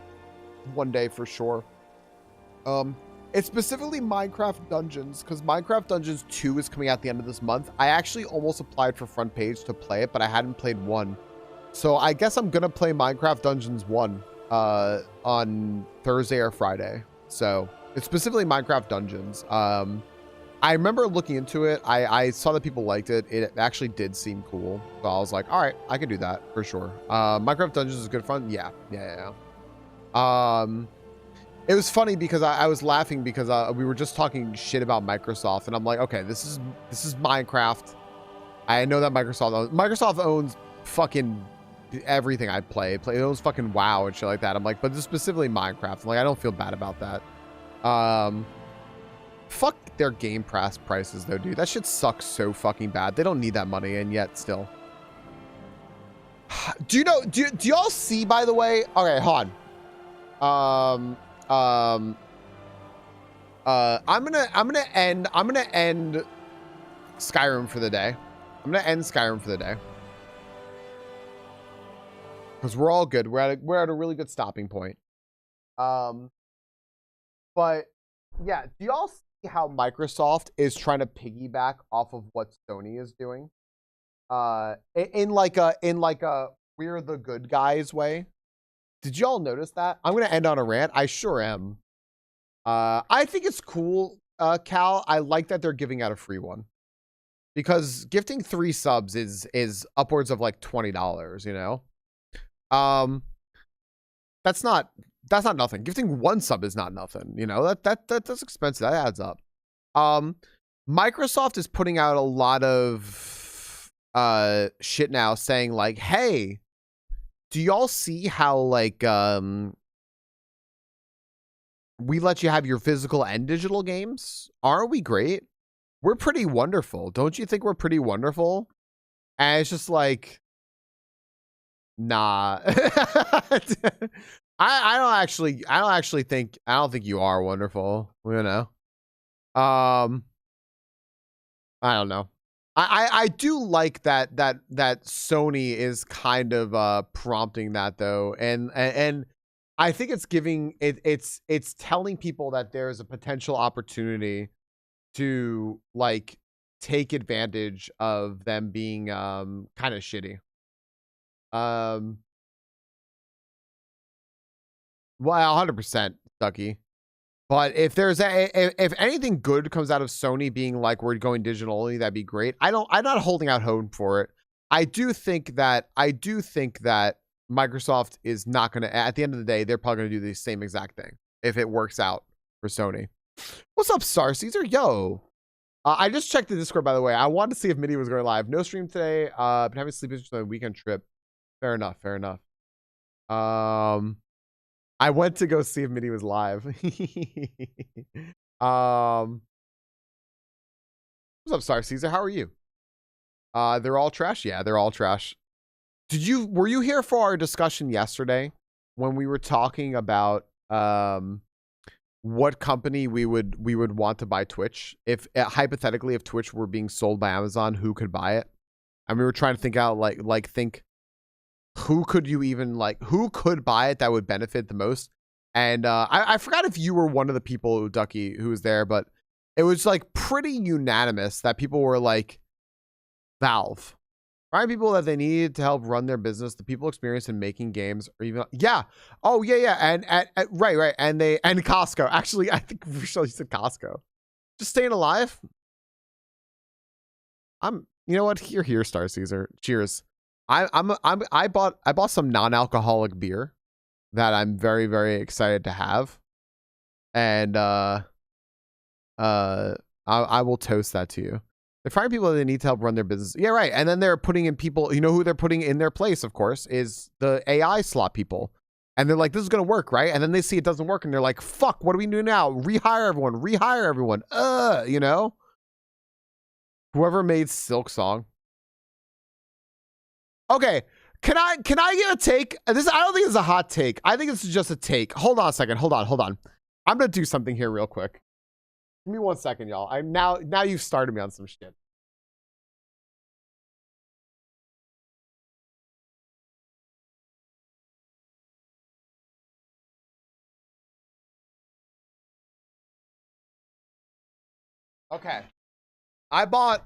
one day for sure. It's specifically Minecraft Dungeons, because Minecraft Dungeons 2 is coming out the end of this month. I actually almost applied for Front Page to play it, but I hadn't played 1. So I guess I'm going to play Minecraft Dungeons 1 on Thursday or Friday. So it's specifically Minecraft Dungeons. I remember looking into it. I saw that people liked it. It actually did seem cool. So I was like, all right, I can do that for sure. Minecraft Dungeons is good fun. Yeah. It was funny because I was laughing because we were just talking shit about Microsoft, and I'm like, okay, this is Minecraft. I know that Microsoft owns fucking everything I play. It owns fucking WoW and shit like that. I'm like, but this is specifically Minecraft. I'm like, I don't feel bad about that. Fuck their game prices though, dude. That shit sucks so fucking bad. They don't need that money, and yet still. Do y'all see, by the way? Okay, hold on. I'm gonna end Skyrim for the day. I'm gonna end Skyrim for the day. Because we're all good. We're at a really good stopping point. But yeah, do y'all see how Microsoft is trying to piggyback off of what Sony is doing? In like a we're the good guys way. Did y'all notice that? I'm gonna end on a rant. I sure am. I think it's cool, Cal. I like that they're giving out a free one. Because gifting 3 subs is upwards of like $20, you know? That's not nothing. Gifting 1 sub is not nothing, you know? That's expensive. That adds up. Microsoft is putting out a lot of shit now saying like, hey, do y'all see how like we let you have your physical and digital games? Aren't we great? We're pretty wonderful. Don't you think we're pretty wonderful? And it's just like, nah. I don't think you are wonderful, you know. I don't know. I do like that Sony is kind of prompting that though, and I think it's giving it's telling people that there's a potential opportunity to like take advantage of them being kind of shitty. Well, 100%, Stucky. But if there's if anything good comes out of Sony being like we're going digital only, that'd be great. I'm not holding out hope for it. I do think that Microsoft is not going to, at the end of the day, they're probably going to do the same exact thing if it works out for Sony. What's up, Star Caesar? Yo. I just checked the Discord, by the way. I wanted to see if Midi was going live. No stream today. Been having sleep issues on a weekend trip. Fair enough. I went to go see if Midi was live. What's up, Star Caesar? How are you? They're all trash. Yeah, they're all trash. Were you here for our discussion yesterday when we were talking about what company we would want to buy Twitch. If hypothetically, if Twitch were being sold by Amazon, who could buy it? And we were trying to think out think who could you even who could buy it that would benefit the most. And I forgot if you were one of the people, Ducky, who was there, but it was like pretty unanimous that people were like, Valve. Find people that they needed to help run their business, the people experienced in making games, or even and right, and Costco. Actually, I think Rochelle, you said Costco. Just staying alive. You know what? You're here, Star Caesar. Cheers. I bought some non-alcoholic beer that I'm very, very excited to have, and I will toast that to you. They're finding people that they need to help run their business. Yeah, right. And then they're putting in people, you know who they're putting in their place, of course, is the AI slot people. And they're like, this is going to work, right? And then they see it doesn't work and they're like, fuck, what do we do now? Rehire everyone. You know? Whoever made Silk Song. Okay. Can I give a take? I don't think it's a hot take. I think it's just a take. Hold on a second. Hold on. I'm going to do something here real quick. Give me 1 second, y'all. Now you've started me on some shit. Okay. I bought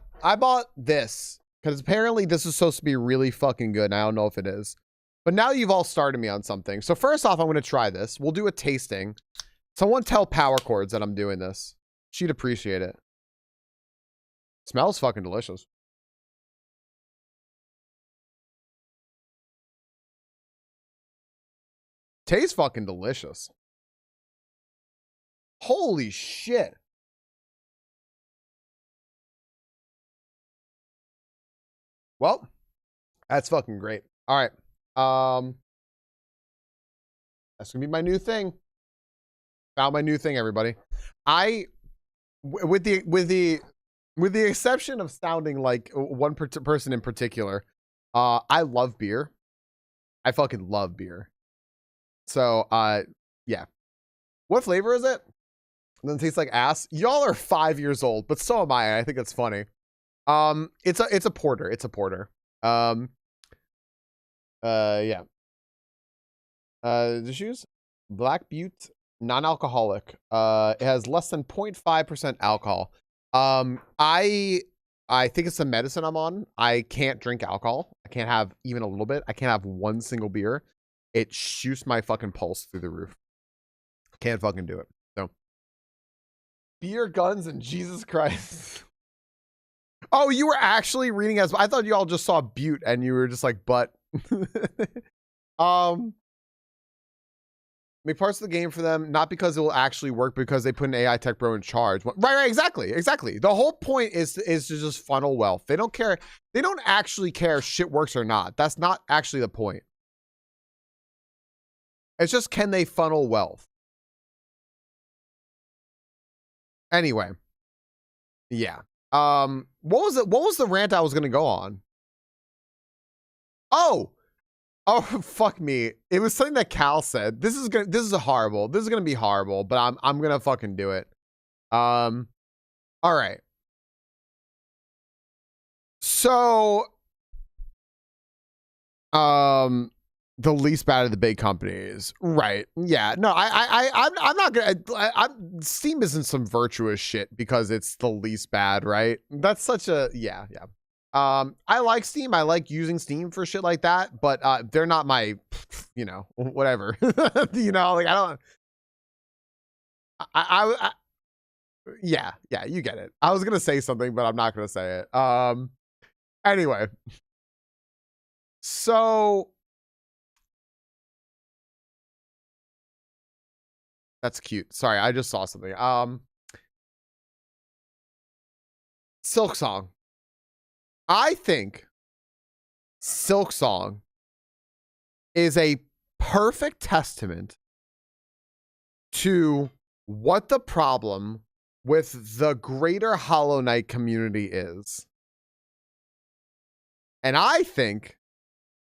this because apparently this is supposed to be really fucking good, and I don't know if it is. But now you've all started me on something. So first off, I'm going to try this. We'll do a tasting. Someone tell Power Chords that I'm doing this. She'd appreciate it. Smells fucking delicious. Tastes fucking delicious. Holy shit. Well, that's fucking great. All right. That's gonna be my new thing. Found my new thing, everybody. With the exception of sounding like one person in particular, I love beer. I fucking love beer. So, yeah. What flavor is it? Doesn't taste like ass. Y'all are 5 years old, but so am I. I think it's funny. It's a porter. It's a porter. Yeah. The shoes? Black Butte, non-alcoholic. It has less than 0.5% alcohol. I think it's the medicine I'm on. I can't drink alcohol. I can't have even a little bit. I can't have one single beer. It shoots my fucking pulse through the roof. Can't fucking do it. So, beer, guns, and Jesus Christ. Oh, you were actually reading as I thought you all just saw Butte and you were just like, but make parts of the game for them, not because it will actually work, because they put an AI tech bro in charge. Right, exactly. The whole point is to just funnel wealth. They don't care. They don't actually care if shit works or not. That's not actually the point. It's just, can they funnel wealth? Anyway. Yeah. What was the rant I was gonna go on? Oh, fuck me. It was something that Cal said. This is gonna be horrible, but I'm gonna fucking do it. All right. So, the least bad of the big companies, right? Yeah. No, I'm not gonna. Steam isn't some virtuous shit because it's the least bad, right? That's such a yeah. I like Steam. I like using Steam for shit like that, but they're not my, whatever. Like I don't. Yeah, you get it. I was gonna say something, but I'm not gonna say it. Anyway, so that's cute. Sorry, I just saw something. Silk Song. I think Silk Song is a perfect testament to what the problem with the greater Hollow Knight community is. And I think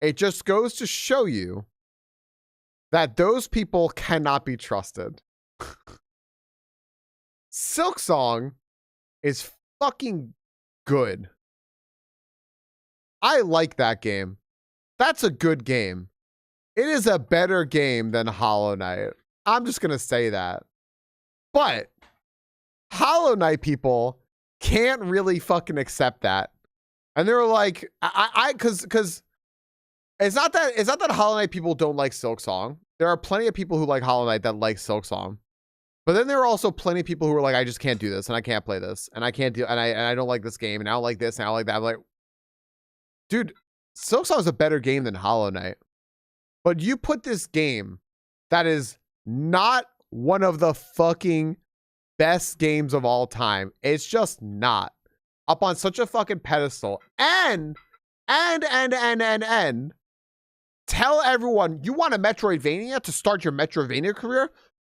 it just goes to show you that those people cannot be trusted. Silksong is fucking good. I like that game. That's a good game. It is a better game than Hollow Knight. I'm just going to say that. But Hollow Knight people can't really fucking accept that. And they were like, cause it's not that Hollow Knight people don't like Silksong. There are plenty of people who like Hollow Knight that like Silksong. But then there are also plenty of people who are like, I just can't do this and I can't play this and I can't do, and I don't like this game and I don't like this and I don't like that. I'm like, dude, Silksong is a better game than Hollow Knight. But you put this game that is not one of the fucking best games of all time. It's just not up on such a fucking pedestal. And tell everyone you want a Metroidvania to start your Metroidvania career.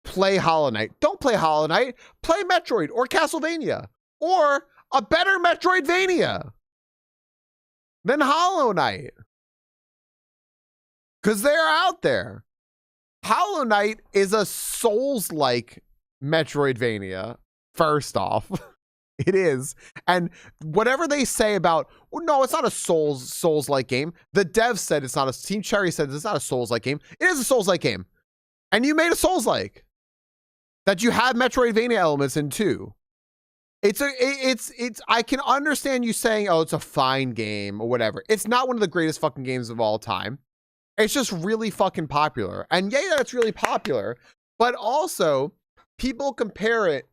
Play Hollow Knight. Don't play Hollow Knight. Play Metroid or Castlevania or a better Metroidvania than Hollow Knight. Because they're out there. Hollow Knight is a Souls-like Metroidvania, first off. It is. And whatever they say about, well, no, it's not a Souls-like game. The devs said it's not a, Team Cherry said it's not a Souls-like game. It is a Souls-like game. And you made a Souls-like. That you have Metroidvania elements in too. It's I can understand you saying, oh, it's a fine game or whatever. It's not one of the greatest fucking games of all time. It's just really fucking popular. And yeah, it's really popular. But also, people compare it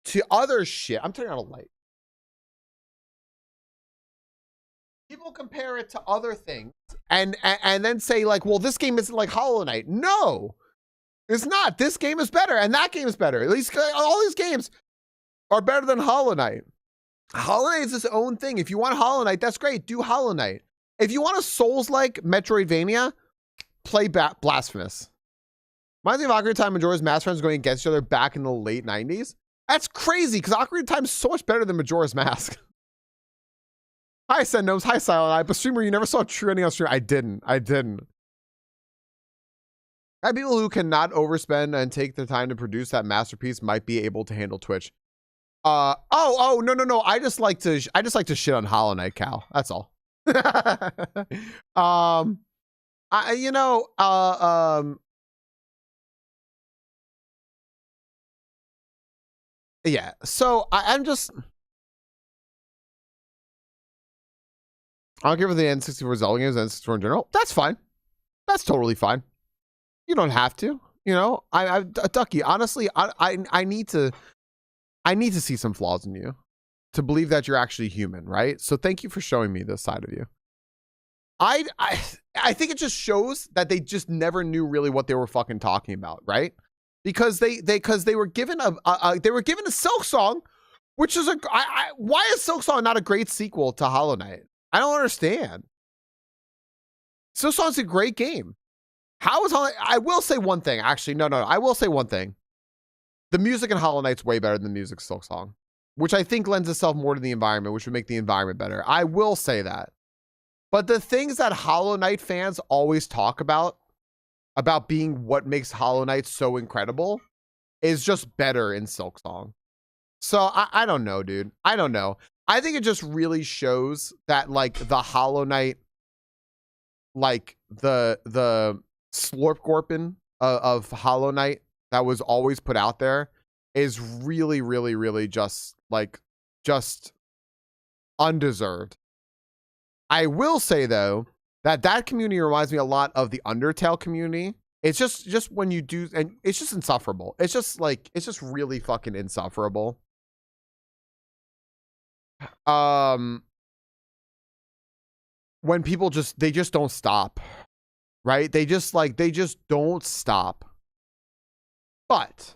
to other shit. I'm turning on a light. People compare it to other things and then say like, well, this game isn't like Hollow Knight. No. It's not. This game is better, and that game is better. At least all these games are better than Hollow Knight. Hollow Knight is its own thing. If you want Hollow Knight, that's great. Do Hollow Knight. If you want a Souls-like Metroidvania, play Blasphemous. Reminds me of Ocarina of Time and Majora's Mask friends going against each other back in the late 90s. That's crazy, because Ocarina of Time is so much better than Majora's Mask. Hi, Sendgnomes. Hi, Silent Eye. But streamer, you never saw True Ending on stream. I didn't. People who cannot overspend and take the time to produce that masterpiece might be able to handle Twitch. No. I just like to shit on Hollow Knight, Cal. That's all. Yeah. So I'm just. I don't care for the N64 Zelda games, N64 in general. That's fine. That's totally fine. You don't have to, you know. Ducky. Honestly, I need to see some flaws in you to believe that you're actually human, right? So thank you for showing me this side of you. I think it just shows that they just never knew really what they were fucking talking about, right? Because they were given a Silksong, which is why is Silksong not a great sequel to Hollow Knight? I don't understand. Silksong's a great game. How is Hollow Knight? I will say one thing. Actually, no. I will say one thing. The music in Hollow Knight's way better than the music in Silksong, which I think lends itself more to the environment, which would make the environment better. I will say that. But the things that Hollow Knight fans always talk about being what makes Hollow Knight so incredible, is just better in Silksong. So I don't know, dude. I don't know. I think it just really shows that like the Hollow Knight, like the Slorpgorpin of Hollow Knight that was always put out there is really, really, really just undeserved. I will say though that community reminds me a lot of the Undertale community. It's just when you do, and it's just insufferable. It's just really fucking insufferable. When people they just don't stop. Right? They just don't stop. But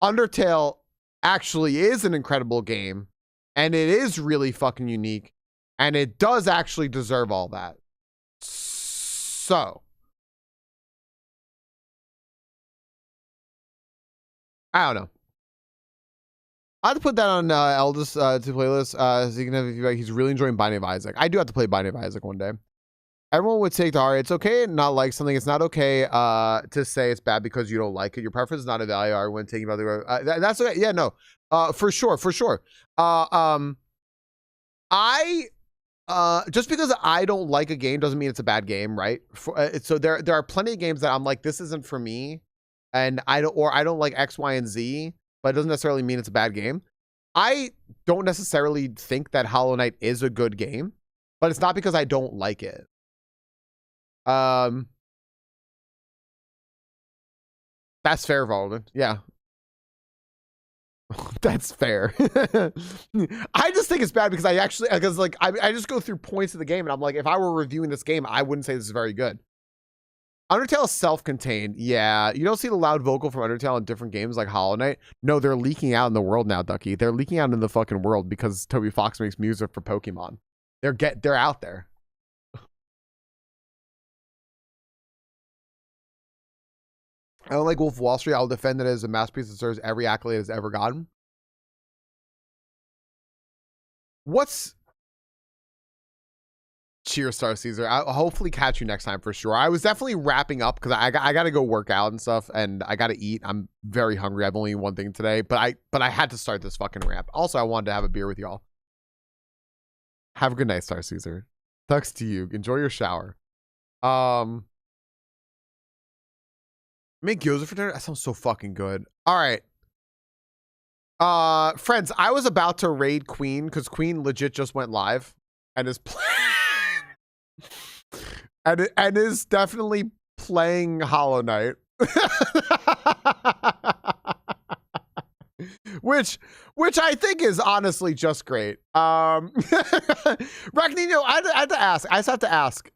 Undertale actually is an incredible game, and it is really fucking unique, and it does actually deserve all that. So I don't know. I have to put that on Eldest to playlist so you can have feedback. He's really enjoying Binding of Isaac. I do have to play Binding of Isaac one day. Everyone would take to heart. It's okay to not like something. It's not okay to say it's bad because you don't like it. Your preference is not a value when thinking about the that's okay. Yeah, no. For sure. I just because I don't like a game doesn't mean it's a bad game, right? So there are plenty of games that I'm like, this isn't for me, and I don't like X, Y, and Z, but it doesn't necessarily mean it's a bad game. I don't necessarily think that Hollow Knight is a good game, but it's not because I don't like it. That's fair, Valden. Yeah. That's fair. I just think it's bad because I just go through points of the game and I'm like, if I were reviewing this game, I wouldn't say this is very good. Undertale is self-contained. Yeah. You don't see the loud vocal from Undertale in different games like Hollow Knight. No, they're leaking out in the world now, Ducky. They're leaking out in the fucking world because Toby Fox makes music for Pokemon. They're out there. I don't like Wolf of Wall Street. I'll defend it as a masterpiece that deserves every accolade it's ever gotten. What's... Cheers, Star Caesar. I'll hopefully catch you next time for sure. I was definitely wrapping up because I got to go work out and stuff, and I got to eat. I'm very hungry. I've only eaten one thing today, but I had to start this fucking rant. Also, I wanted to have a beer with y'all. Have a good night, Star Caesar. Thanks to you. Enjoy your shower. Make gyoza for dinner? That sounds so fucking good. All right. Friends, I was about to raid Queen because Queen legit just went live and is and is definitely playing Hollow Knight. which I think is honestly just great. Ragnino, I just have to ask,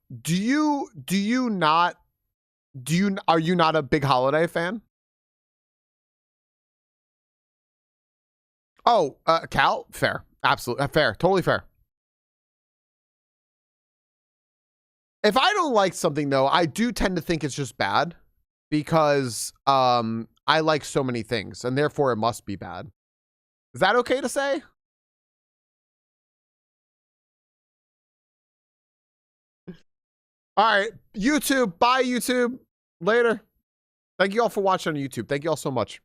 are you not a big Hollow Knight fan? Oh, Cal? Fair. Absolutely. Fair. Totally fair. If I don't like something, though, I do tend to think it's just bad because I like so many things, and therefore it must be bad. Is that okay to say? All right. YouTube. Bye, YouTube. Later. Thank you all for watching on YouTube. Thank you all so much.